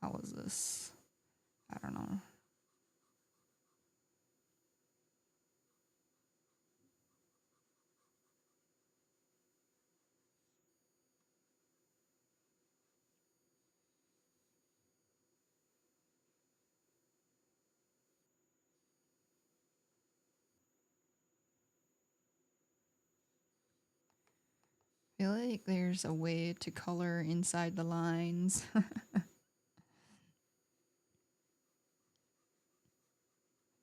How was this? I don't know. I feel like there's a way to color inside the lines.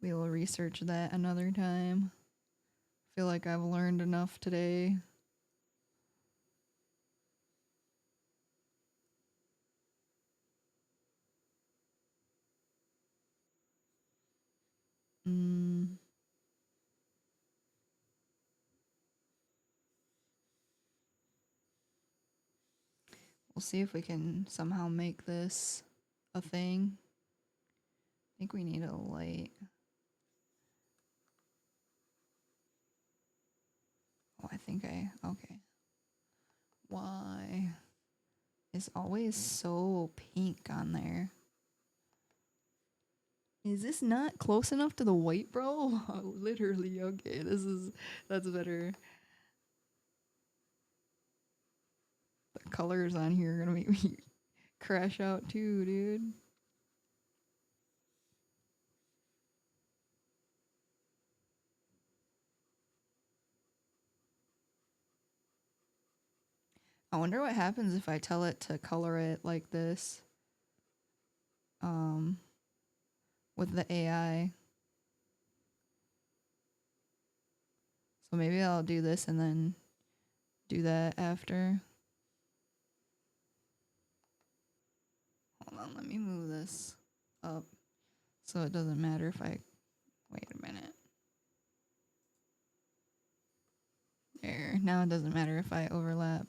We will research that another time. I feel like I've learned enough today. Mm. We'll see if we can somehow make this a thing. I think we need a light. Oh, okay. Why is always so pink on there? Is this not close enough to the white, bro? Literally, okay. That's better. The colors on here are gonna make me crash out too, dude. I wonder what happens if I tell it to color it like this. Um, with the AI. So maybe I'll do this and then do that after. Hold on, let me move this up so it doesn't matter if I wait a minute. There. Now it doesn't matter if I overlap.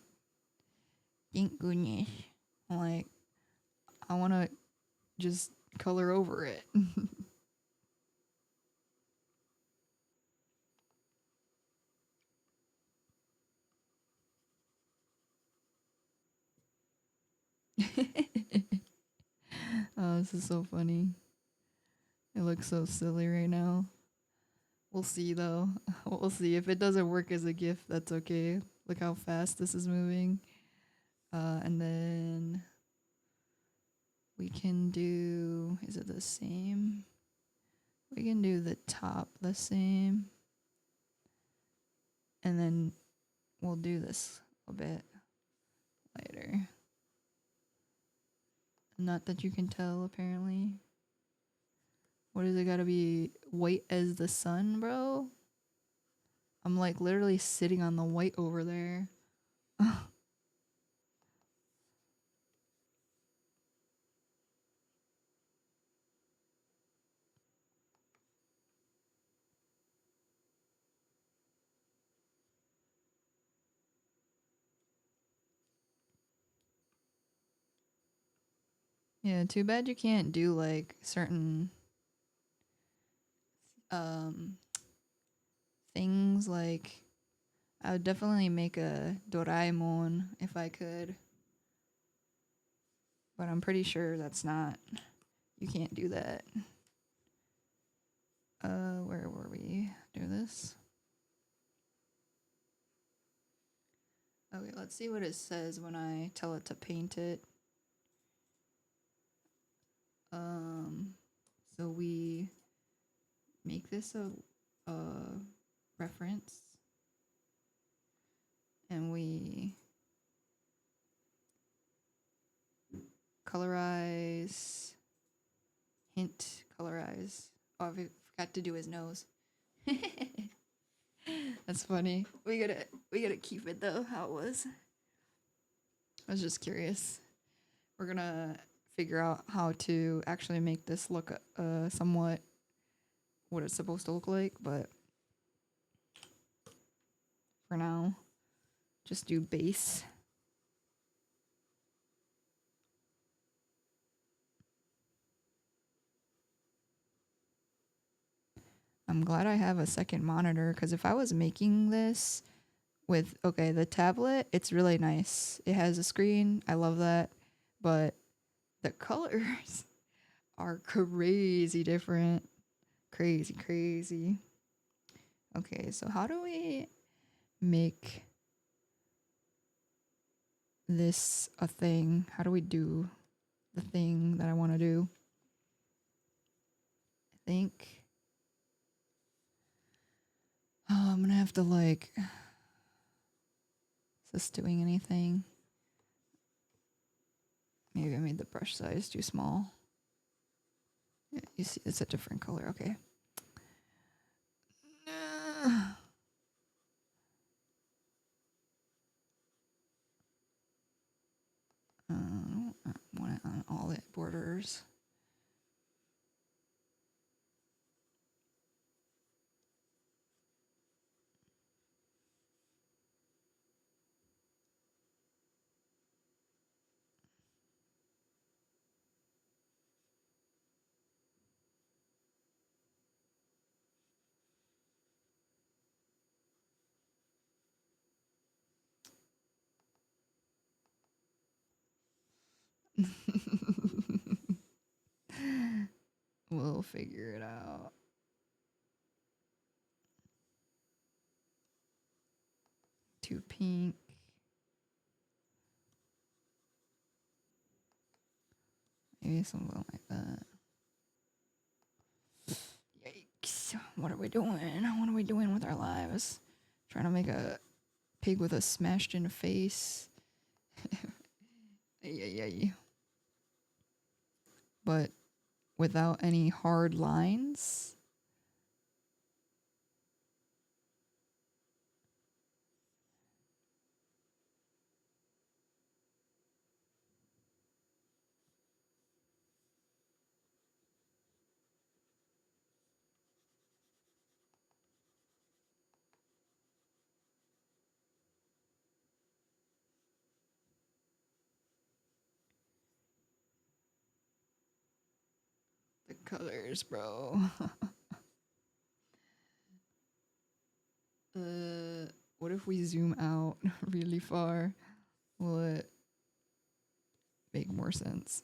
Thank goodness. Like, I want to just color over it. Oh, this is so funny. It looks so silly right now. We'll see though. We'll see. If it doesn't work as a GIF, that's okay. Look how fast this is moving. And then we can do, is it the same? We can do the top the same. And then we'll do this a bit later. Not that you can tell, apparently. What is it gotta be white as the sun, bro? I'm like literally sitting on the white over there. Yeah, too bad you can't do like certain um things like I would definitely make a Doraemon if I could. But I'm pretty sure that's not, you can't do that. Where were we? Do this. Okay, let's see what it says when I tell it to paint it. So we make this a reference, and we colorize, hint, colorize. Oh, I forgot to do his nose. That's funny. We gotta keep it though how it was. I was just curious. We're gonna figure out how to actually make this look somewhat what it's supposed to look like, but for now, just do base. I'm glad I have a second monitor because if I was making this with, okay, the tablet, it's really nice. It has a screen. I love that. But the colors are crazy different. Crazy, crazy. Okay, so how do we make this a thing? How do we do the thing that I want to do? I think I'm going to have to like, is this doing anything? Maybe I made the brush size too small. Yeah, you see, it's a different color. Okay. I want it on all the borders. We'll figure it out. Too pink. Maybe something like that. Yikes. What are we doing? What are we doing with our lives? Trying to make a pig with a smashed in face. Ay. But without any hard lines. The colors, bro. What if we zoom out really far? Will it make more sense?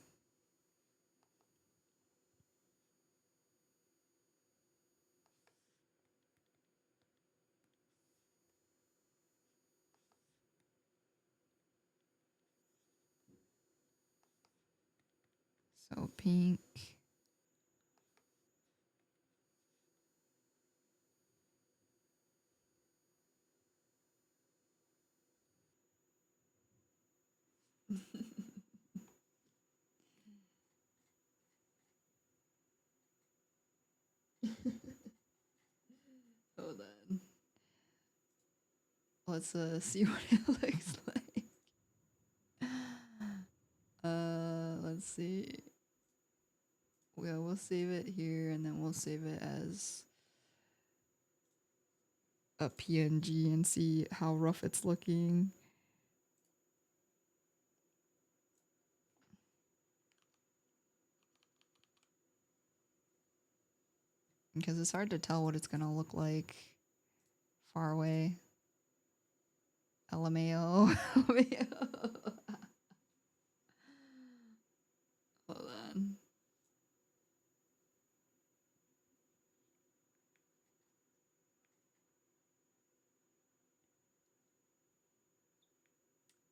So pink. Hold on. Let's see what it looks like. Let's see. Yeah, we'll save it here and then we'll save it as a PNG and see how rough it's looking. Because it's hard to tell what it's gonna look like far away. LMAO. Hold on.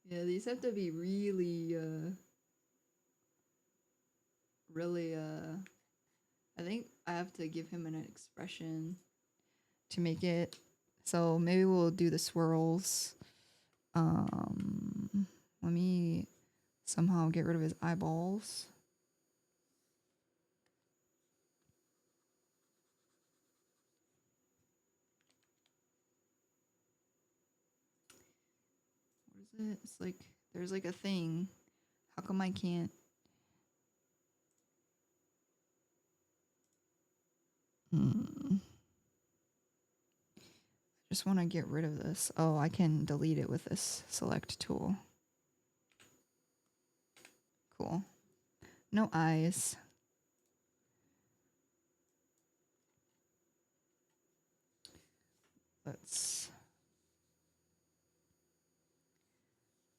Yeah, these have to be really, I think I have to give him an expression to make it. So maybe we'll do the swirls. Let me somehow get rid of his eyeballs. What is it? It's like there's like a thing. How come I can't? Just want to get rid of this. Oh, I can delete it with this select tool. Cool. No eyes. Let's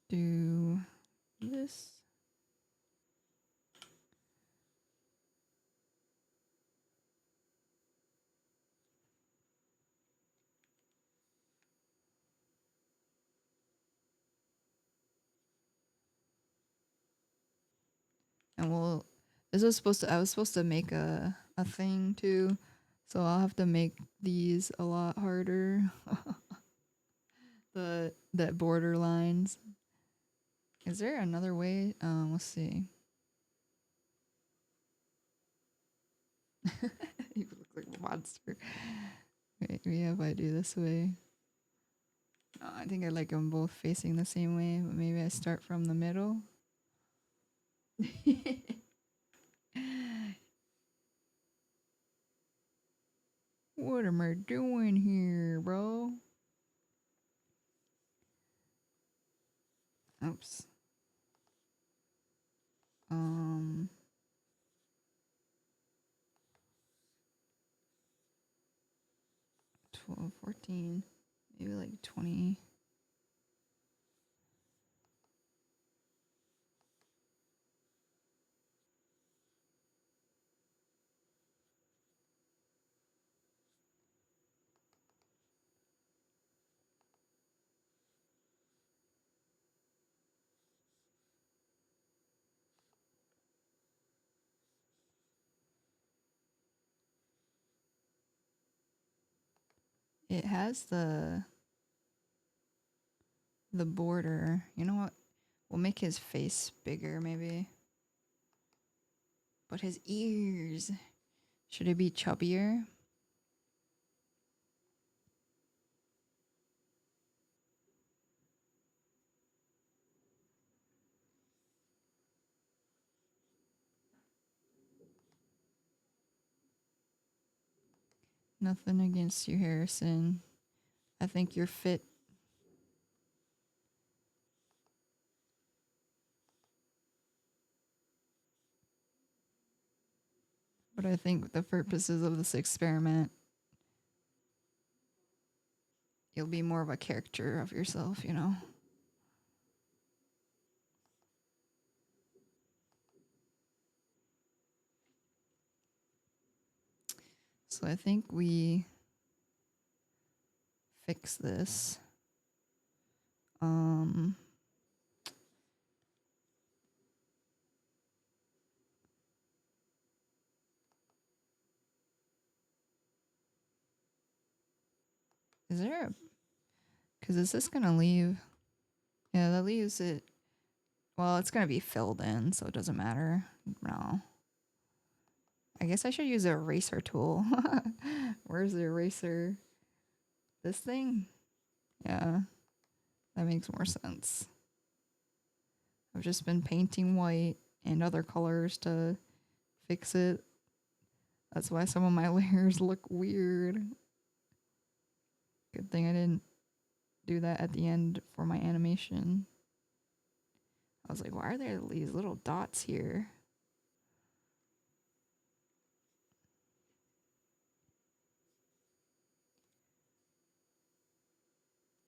do this. And we'll, this was supposed to, I was supposed to make a thing too. So I'll have to make these a lot harder. That border lines. Is there another way? Let's see. You look like a monster. Wait, yeah, if I do this way. No, I think I like them both facing the same way, but maybe I start from the middle. What am I doing here, bro? Oops. 12, 14, maybe like 20. It has the border. You know what? We'll make his face bigger maybe. But his ears, should it be chubbier? Nothing against you, Harrison. I think you're fit. But I think the purposes of this experiment, you'll be more of a character of yourself, you know? So I think we fix this. Is there a... Because is this going to leave? Yeah, that leaves it... Well, it's going to be filled in, so it doesn't matter. No. I guess I should use an eraser tool. Where's the eraser? This thing? Yeah, that makes more sense. I've just been painting white and other colors to fix it. That's why some of my layers look weird. Good thing I didn't do that at the end for my animation. I was like, why are there these little dots here?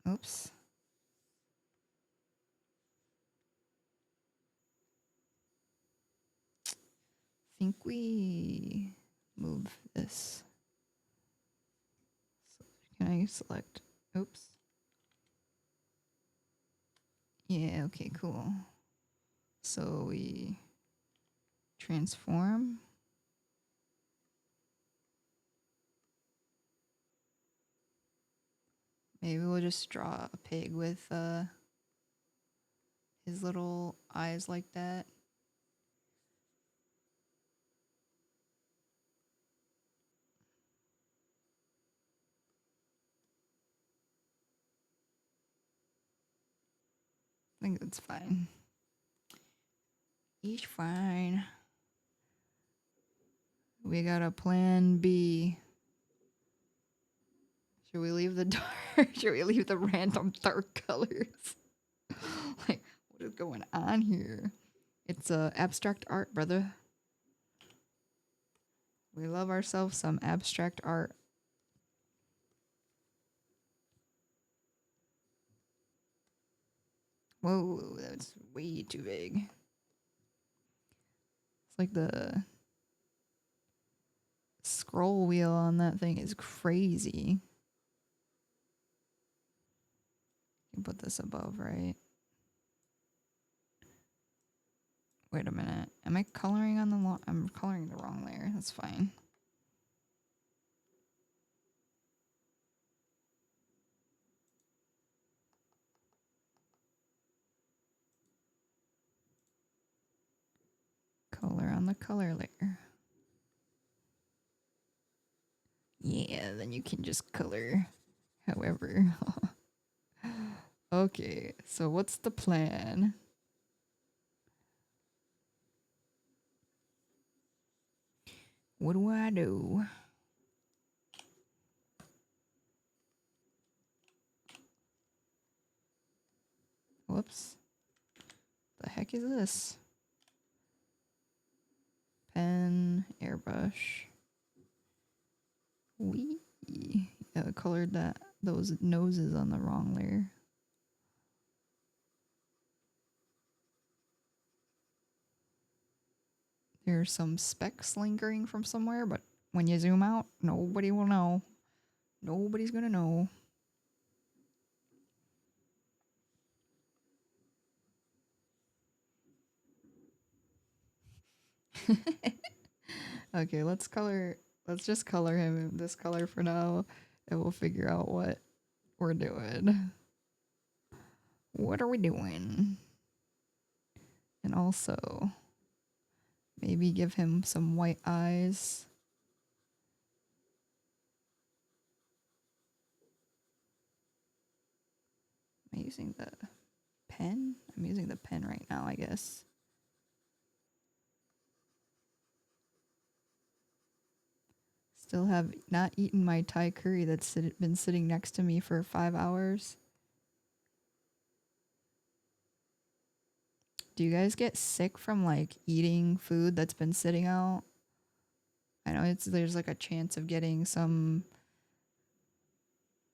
Oops. Think we move this. So can I select? Oops. Yeah, okay, cool. So we transform. Maybe we'll just draw a pig with his little eyes like that. I think that's fine. Each fine. We got a plan B. Should we leave the dark? Should we leave the random dark colors? Like, what is going on here? It's abstract art, brother. We love ourselves some abstract art. Whoa, that's way too big. It's like the scroll wheel on that thing is crazy. You put this above, right? Wait a minute. Am I coloring on the I'm coloring the wrong layer. That's fine. Color on the color layer. Yeah, then you can just color however. Okay, so what's the plan? What do I do? Whoops. The heck is this? Pen, airbrush. Wee. Yeah, I colored those noses on the wrong layer. There's some specks lingering from somewhere, but when you zoom out, nobody will know. Nobody's gonna know. Okay, let's just color him this color for now. and we'll figure out what we're doing. What are we doing? And also, maybe give him some white eyes. Am I using the pen? I'm using the pen right now, I guess. Still have not eaten my Thai curry that's been sitting next to me for 5 hours. Do you guys get sick from like eating food that's been sitting out? I know there's like a chance of getting some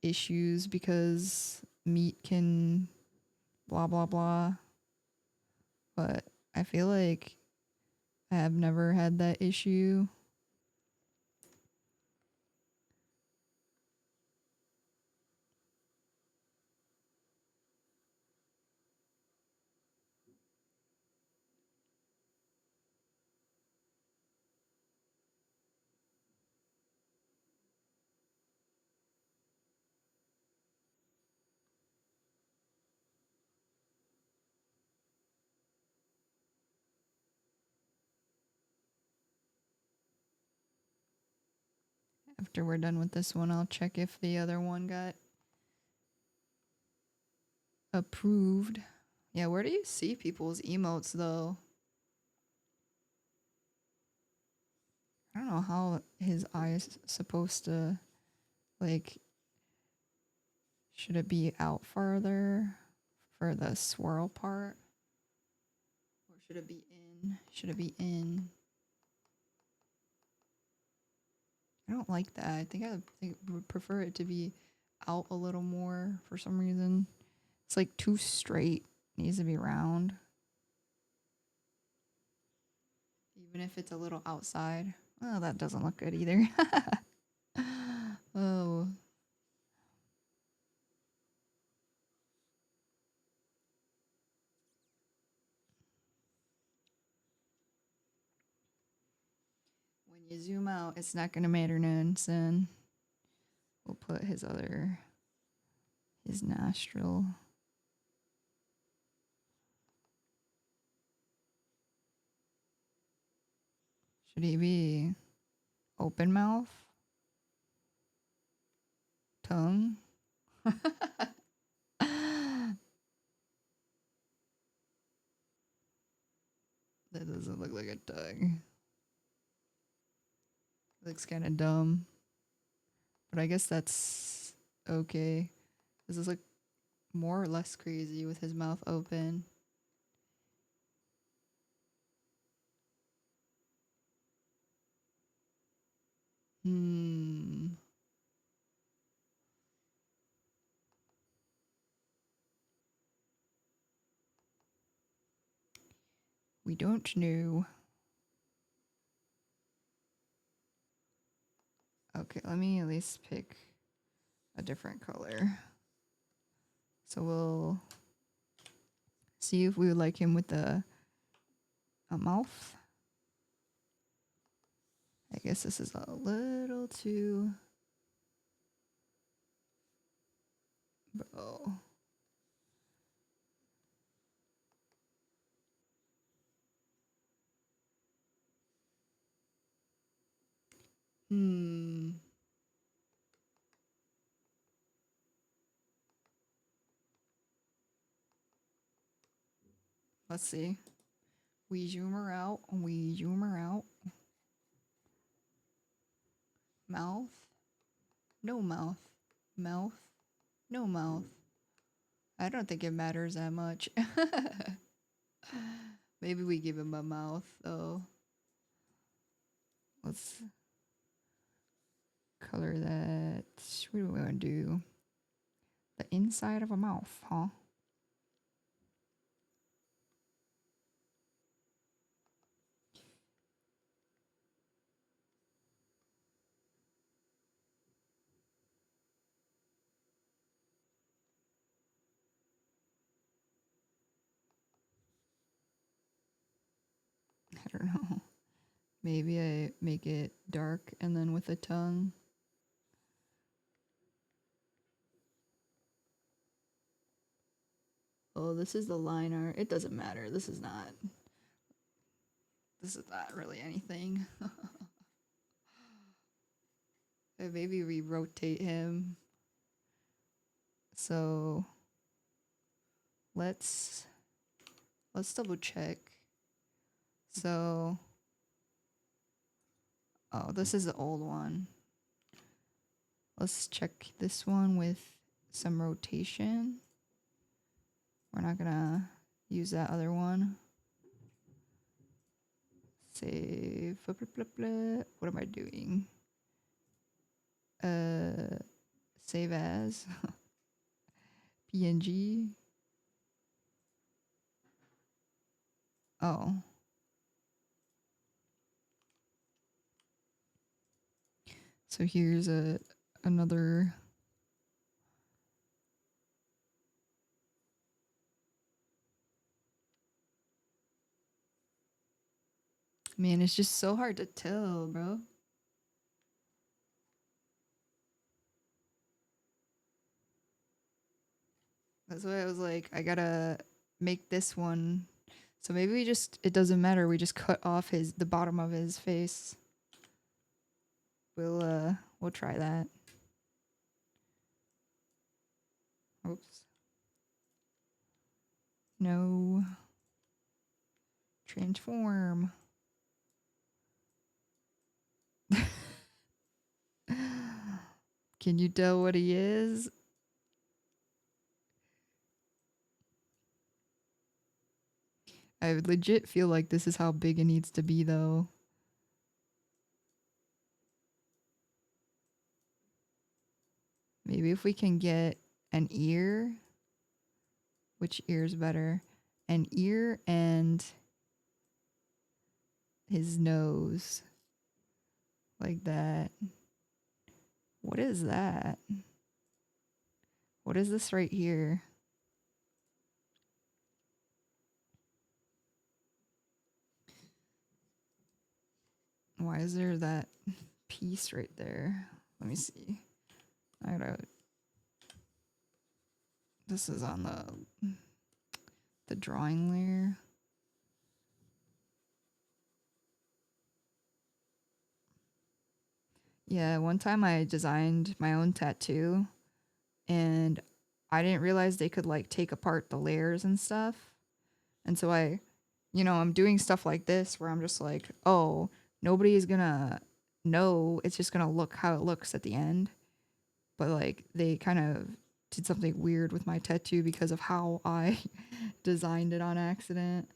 issues because meat can blah blah blah. But I feel like I have never had that issue. After we're done with this one, I'll check if the other one got approved. Yeah, where do you see people's emotes though? I don't know how his eye is supposed to, like, should it be out farther for the swirl part? Or should it be in? Should it be in? I don't like that. I think would prefer it to be out a little more for some reason. It's like too straight. It needs to be round. Even if it's a little outside. Oh, that doesn't look good either. Oh. When you zoom out, it's not going to matter none, son. We'll put his nostril. Should he be open mouth? Tongue? That doesn't look like a tongue. Looks kind of dumb. But I guess that's okay. Does this look more or less crazy with his mouth open? Hmm. We don't know. Okay, let me at least pick a different color. So we'll see if we would like him with a mouth. I guess this is a little too... Bro. Hmm. Let's see. We zoom her out. We zoom her out. Mouth. No mouth. Mouth. No mouth. I don't think it matters that much. Maybe we give him a mouth, though. Let's color that. What do we want to do? The inside of a mouth, huh? I don't know. Maybe I make it dark and then with a tongue. Oh, this is the line art. It doesn't matter. This is not really anything. Maybe we rotate him. So let's double check. So, oh, this is the old one. Let's check this one with some rotation. We're not gonna use that other one. Save. What am I doing? Save as PNG. Oh. So here's another. Man, it's just so hard to tell, bro. That's why I was like, I gotta make this one. So maybe it doesn't matter. We just cut off the bottom of his face. We'll try that. Oops. No. Transform. Can you tell what he is? I legit feel like this is how big it needs to be, though. Maybe if we can get an ear. Which ear's better? An ear and his nose. Like that. What is that? What is this right here? Why is there that piece right there? Let me see. This is on the drawing layer. Yeah, one time I designed my own tattoo and I didn't realize they could like take apart the layers and stuff. And so I'm doing stuff like this where I'm just like, oh, nobody is gonna know. It's just gonna look how it looks at the end. But like they kind of did something weird with my tattoo because of how I designed it on accident.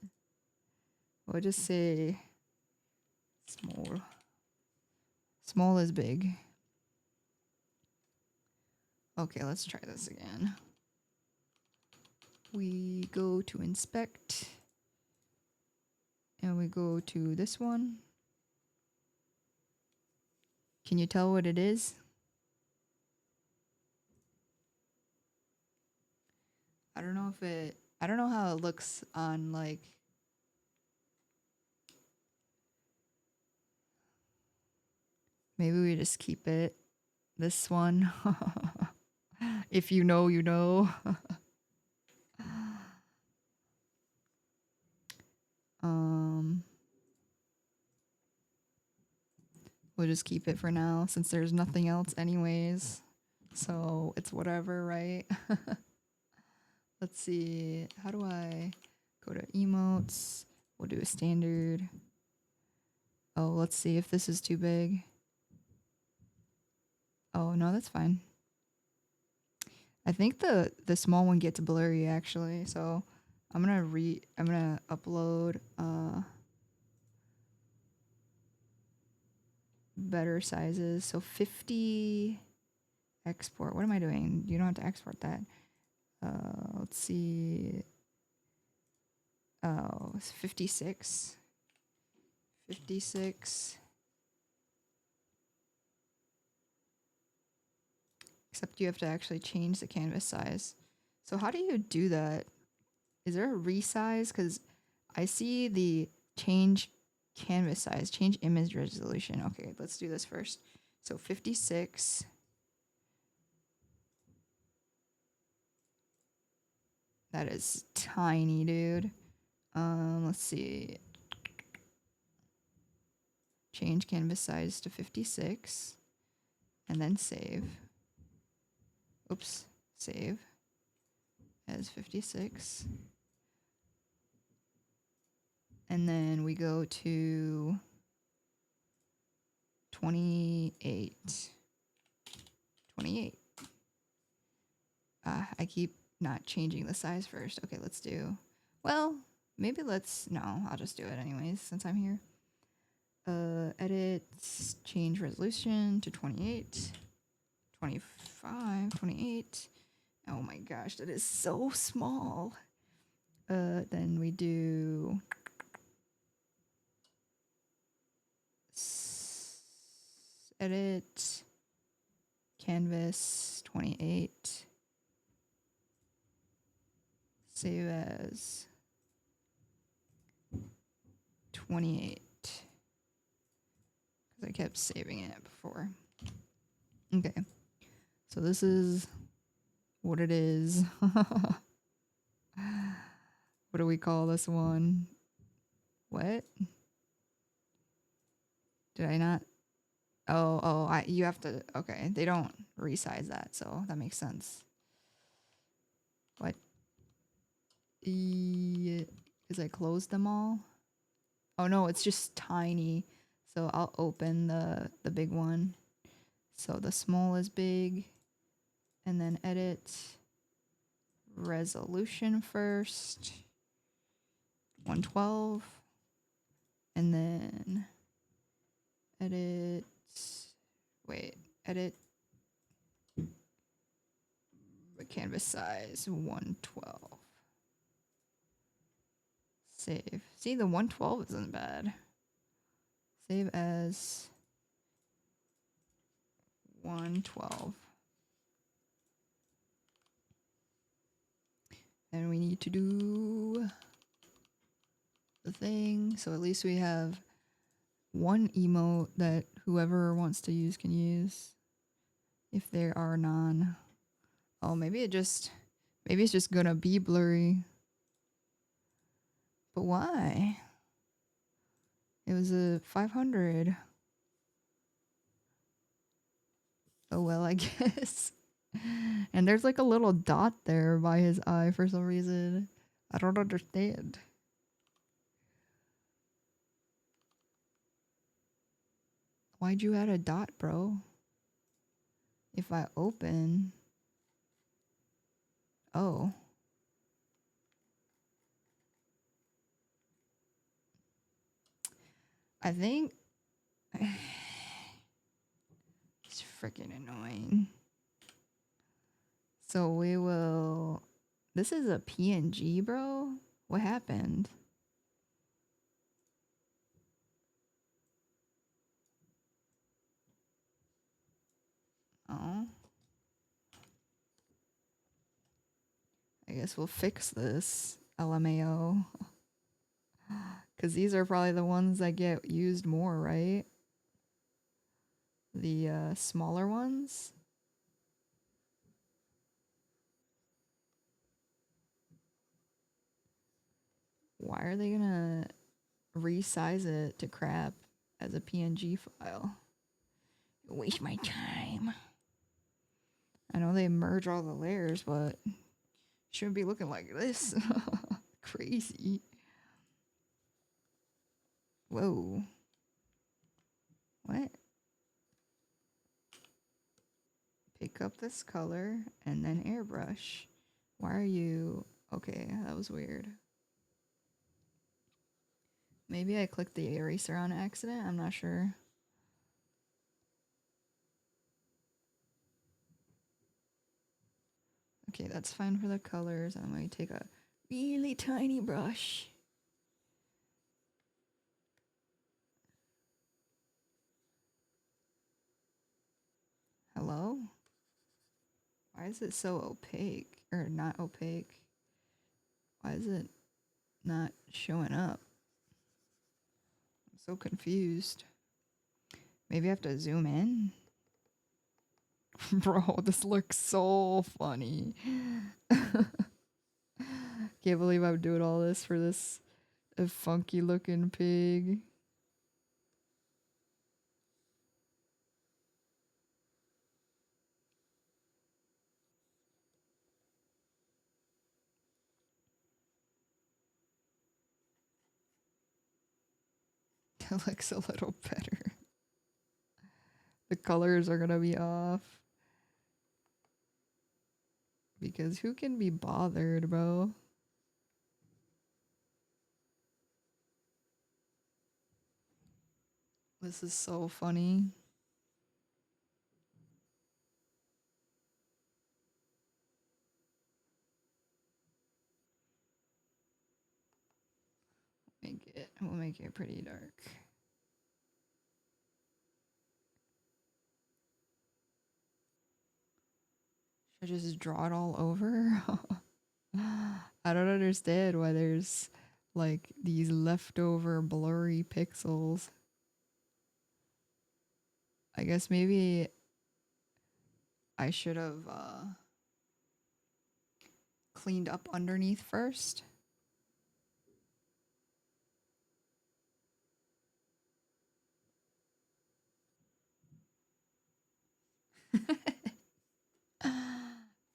We'll just say small. Small is big. Okay, let's try this again. We go to inspect. And we go to this one. Can you tell what it is? I don't know how it looks on like. Maybe we just keep it. This one. If you know, you know. We'll just keep it for now since there's nothing else anyways. So it's whatever, right? Let's see. How do I go to emotes? We'll do a standard. Oh, let's see if this is too big. Oh, no, that's fine. I think the small one gets blurry actually. So I'm gonna upload better sizes. So 50 export. What am I doing? You don't have to export that. Let's see. Oh, it's 56. 56. Except you have to actually change the canvas size. So how do you do that? Is there a resize? Because I see the change canvas size, change image resolution. Okay, let's do this first. So 56. That is tiny, dude. Let's see. Change canvas size to 56 and then save. Oops, save as 56. And then we go to 28. 28. I keep not changing the size first. Okay, let's do, well, maybe no, I'll just do it anyways since I'm here. Edit, change resolution to 28, 25, 28. Oh my gosh, that is so small. Then we do edit, canvas 28, save as 28. Because I kept saving it before. Okay. So this is what it is. What do we call this one? What? Did I not? Oh, you have to, okay. They don't resize that, so that makes sense. What? Because I closed them all. Oh no, it's just tiny. So I'll open the big one. So the small is big. And then edit resolution first. 112. And then edit, edit canvas size 112. Save. See, the 112 isn't bad. Save as 112. And we need to do the thing. So at least we have one emote that whoever wants to use can use. If there are none. Oh, maybe it's just gonna be blurry. But why? It was a 500. Oh well, I guess. And there's like a little dot there by his eye for some reason. I don't understand. Why'd you add a dot, bro? If I open... Oh. I think... It's freaking annoying. So we will... This is a PNG, bro? What happened? Oh. I guess we'll fix this. LMAO. Because these are probably the ones that get used more, right? The smaller ones. Why are they gonna resize it to crap as a PNG file? Waste my time. I know they merge all the layers, but shouldn't be looking like this. Crazy. Whoa. What? Pick up this color and then airbrush. Why are you... Okay, that was weird. Maybe I clicked the eraser on accident. I'm not sure. Okay, that's fine for the colors. I'm going to take a really tiny brush. Hello? Why is it so opaque? Or not opaque? Why is it not showing up? I'm so confused. Maybe I have to zoom in? Bro, this looks so funny. Can't believe I'm doing all this for this funky looking pig. It looks a little better. The colors are gonna be off. Because who can be bothered, bro? This is so funny. We'll make it pretty dark. Should I just draw it all over? I don't understand why there's like these leftover blurry pixels. I guess maybe I should have cleaned up underneath first.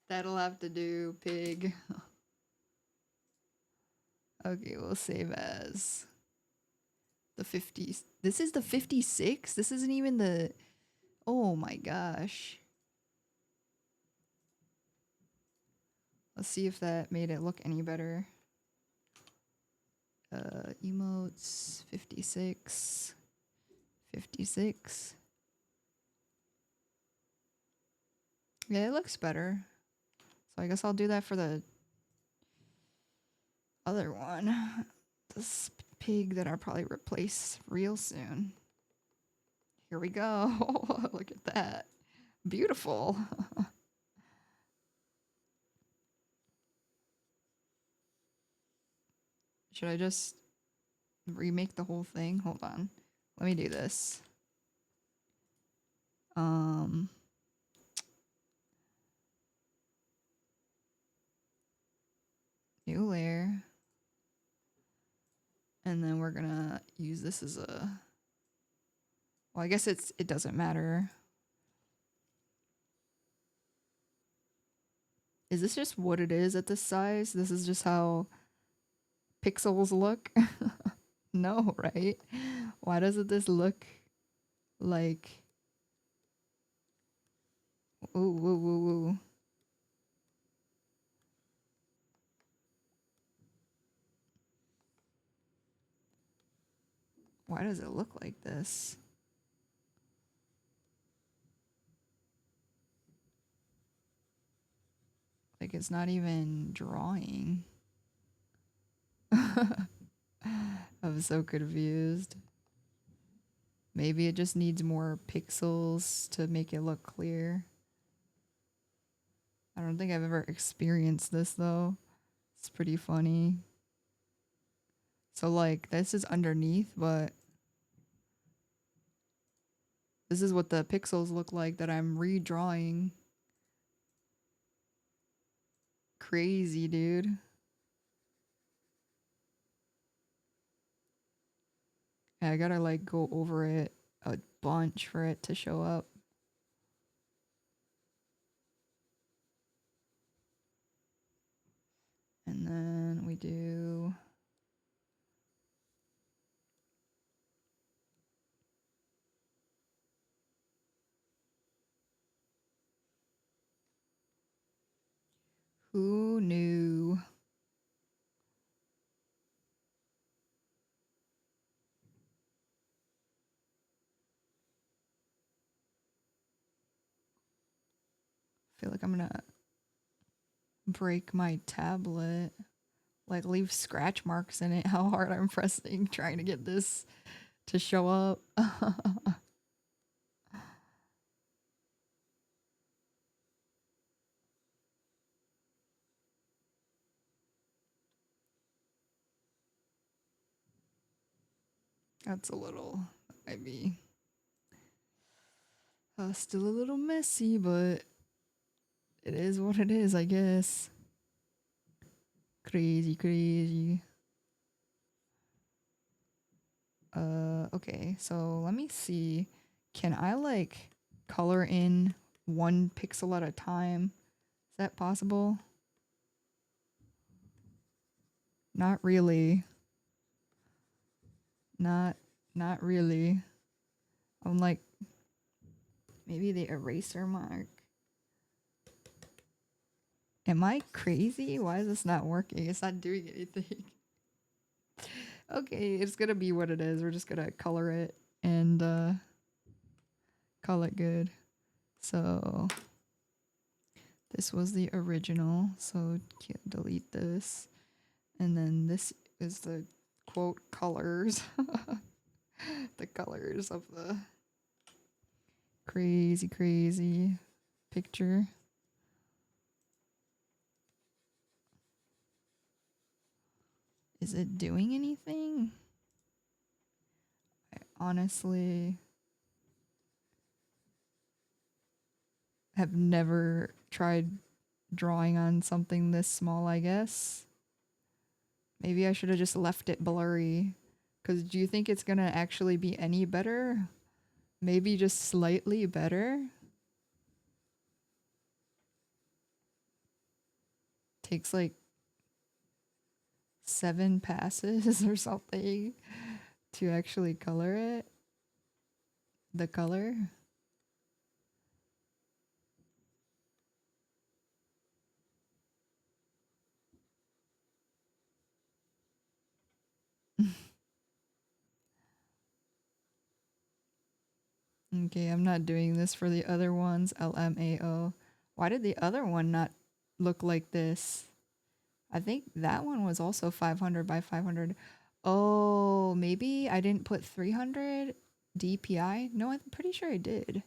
That'll have to do, pig. Okay, we'll save as the 50s. This is the 56? This isn't even the... Oh my gosh. Let's see if that made it look any better. Emotes, 56. 56. Yeah, it looks better. So I guess I'll do that for the other one. This pig that I'll probably replace real soon. Here we go. Look at that. Beautiful. Should I just remake the whole thing? Hold on. Let me do this. New layer. And then we're gonna use this as a... Well, I guess it doesn't matter. Is this just what it is at this size? This is just how pixels look? No, right? Why doesn't this look like... Ooh, woo, woo, woo. Why does it look like this? Like it's not even drawing. I'm so confused. Maybe it just needs more pixels to make it look clear. I don't think I've ever experienced this though. It's pretty funny. So like this is underneath, but this is what the pixels look like that I'm redrawing. Crazy, dude. Yeah, I gotta like go over it a bunch for it to show up. And then we do... Who knew? I feel like I'm gonna break my tablet. Like leave scratch marks in it. How hard I'm pressing trying to get this to show up. That's a little, might be still a little messy, but it is what it is, I guess. Could Crazy. Okay, so let me see. Can I like color in one pixel at a time? Is that possible? Not really. Not really. I'm like, maybe the eraser mark. Am I crazy? Why is this not working? It's not doing anything. Okay, it's gonna be what it is. We're just gonna color it and call it good. So this was the original, so can't delete this. And then this is the quote colors. The colors of the crazy picture. Is it doing anything? I honestly have never tried drawing on something this small, I guess. Maybe I should have just left it blurry. Because do you think it's going to actually be any better? Maybe just slightly better? Takes like 7 passes or something to actually color it. The color. Okay, I'm not doing this for the other ones. LMAO. Why did the other one not look like this? I think that one was also 500 by 500. Oh, maybe I didn't put 300 DPI? No, I'm pretty sure I did.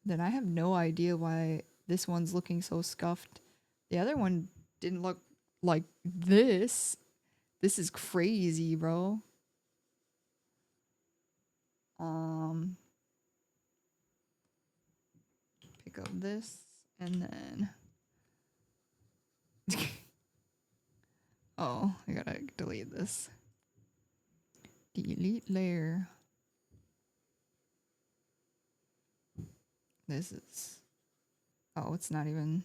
Then I have no idea why this one's looking so scuffed. The other one didn't look like this. This is crazy, bro. Pick up this and then oh, I gotta delete this. Delete layer. This is oh, it's not even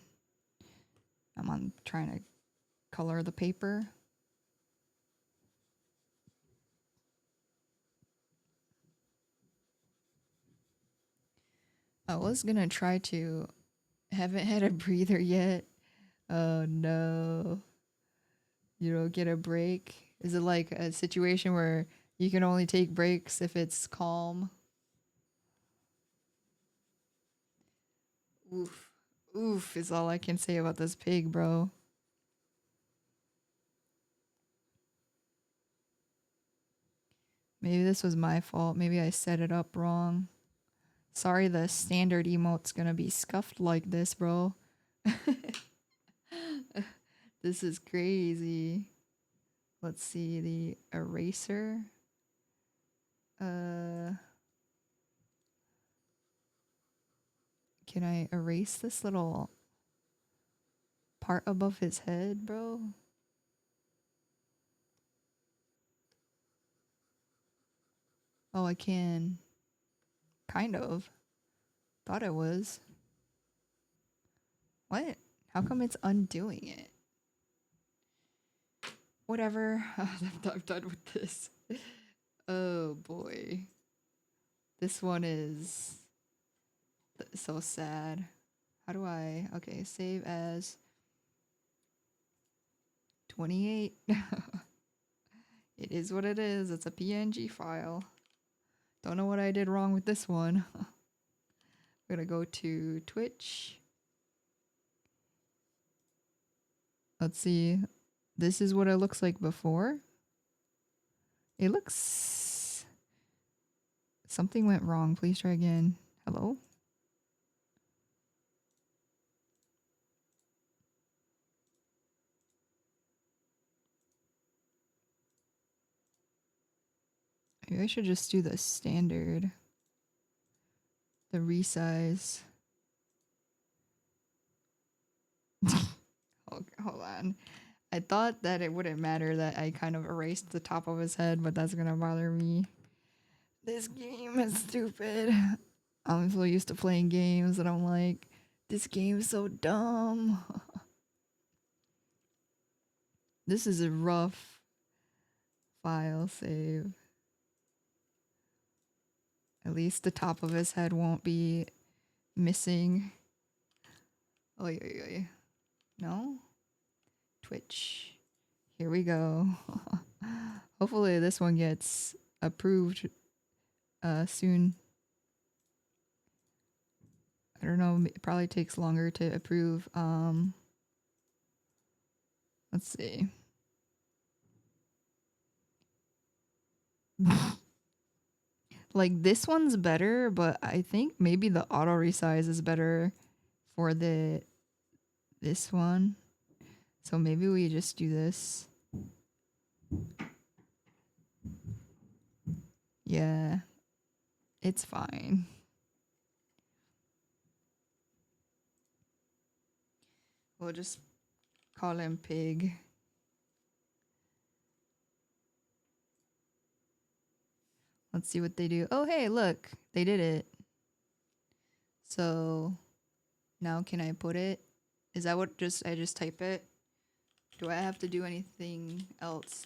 I'm on trying to color the paper. I was gonna try to haven't had a breather yet. Oh no. You don't get a break? Is it like a situation where you can only take breaks if it's calm? Oof. Oof is all I can say about this pig, bro. Maybe this was my fault. Maybe I set it up wrong. Sorry, the standard emote's gonna be scuffed like this, bro. This is crazy. Let's see the eraser. Can I erase this little part above his head, bro? Oh, I can. Kind of. Thought it was. What? How come it's undoing it? Whatever. I'm done with this. Oh boy. This one is so sad. How do I? Okay, save as 28. It is what it is. It's a PNG file. Don't know what I did wrong with this one. I'm gonna go to Twitch. Let's see. This is what it looks like before. It looks... Something went wrong. Please try again. Hello? Maybe I should just do the standard. The resize. Hold man. I thought that it wouldn't matter that I kind of erased the top of his head, but that's gonna bother me. This game is stupid. I'm so used to playing games that I'm like, this game is so dumb. This is a rough file save. At least the top of his head won't be missing. Oy, oy, oy. No? Twitch. Here we go. Hopefully this one gets approved soon. I don't know, it probably takes longer to approve. Let's see. Like this one's better, but I think maybe the auto resize is better for this one. So maybe we just do this. Yeah. It's fine. We'll just call him Pig. Let's see what they do. Oh, hey, look. They did it. So now can I put it? Is that what I just type it? Do I have to do anything else?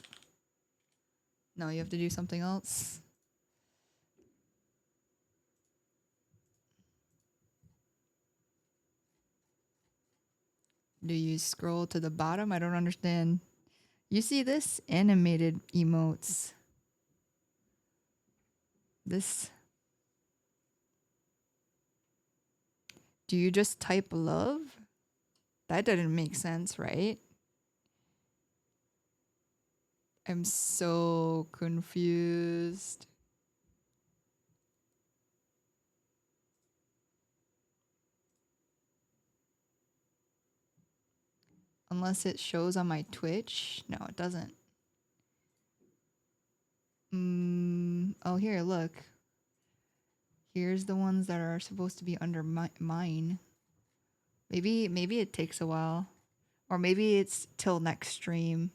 No, you have to do something else. Do you scroll to the bottom? I don't understand. You see this? Animated emotes. This. Do you just type love? That didn't make sense, right? I'm so confused. Unless it shows on my Twitch. No, it doesn't. Oh, here, look. Here's the ones that are supposed to be under mine. Maybe it takes a while. Or maybe it's till next stream.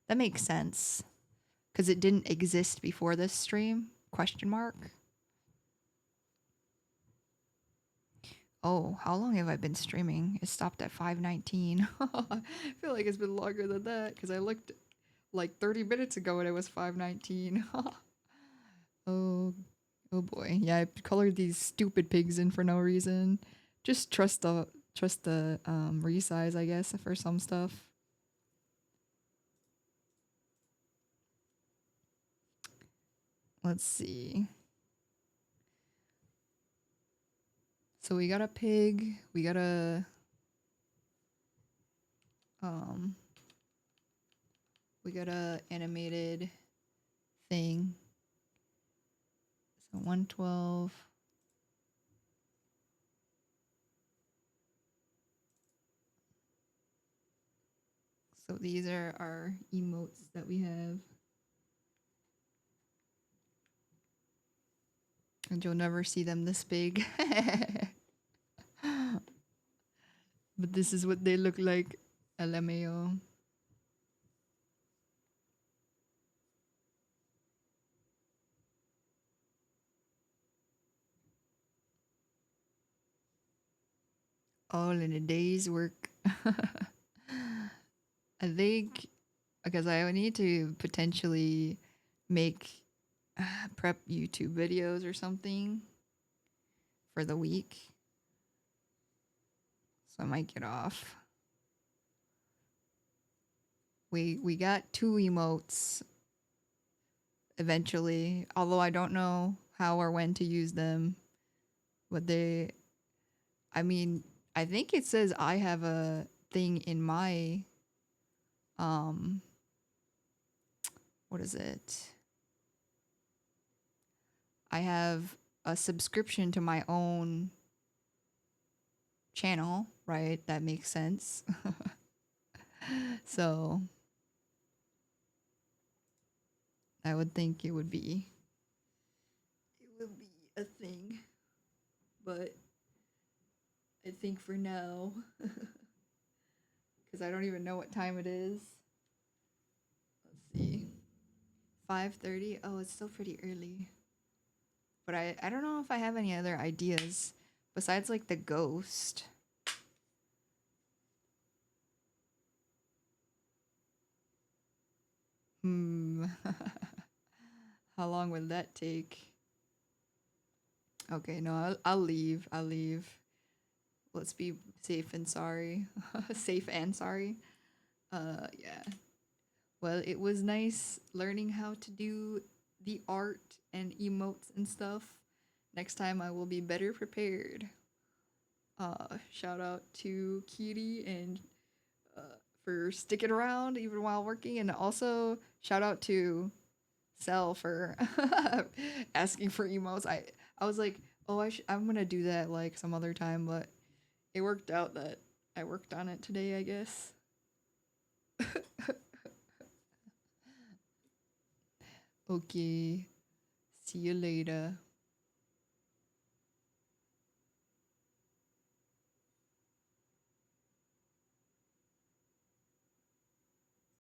That makes sense. Because it didn't exist before this stream? Question mark. Oh, how long have I been streaming? It stopped at 5:19. I feel like it's been longer than that because I looked like 30 minutes ago and it was 5:19. Oh, oh boy. Yeah, I colored these stupid pigs in for no reason. Just trust the resize, I guess, for some stuff. Let's see. So we got a pig. We got a animated thing. So 112. So these are our emotes that we have. And you'll never see them this big. But this is what they look like. LMAO. All in a day's work. I think because I need to potentially make prep YouTube videos or something for the week. So I might get off. We got 2 emotes eventually, although I don't know how or when to use them. But I mean, I think it says I have a thing in my what is it? I have a subscription to my own channel, right? That makes sense. So I would think it would be a thing. But I think for now, because because I don't even know what time it is. Let's see. 5:30. Oh, it's still pretty early. But I don't know if I have any other ideas besides like the ghost. How long will that take? Okay, no, I'll leave. I'll leave. Let's be safe and sorry. Safe and sorry. Yeah. Well, it was nice learning how to do the art and emotes and stuff. Next time I will be better prepared. Shout out to Kitty and for sticking around even while working, and also shout out to Cell for asking for emotes. I was like, oh, I'm gonna do that like some other time, but it worked out that I worked on it today, I guess. Okay, see you later.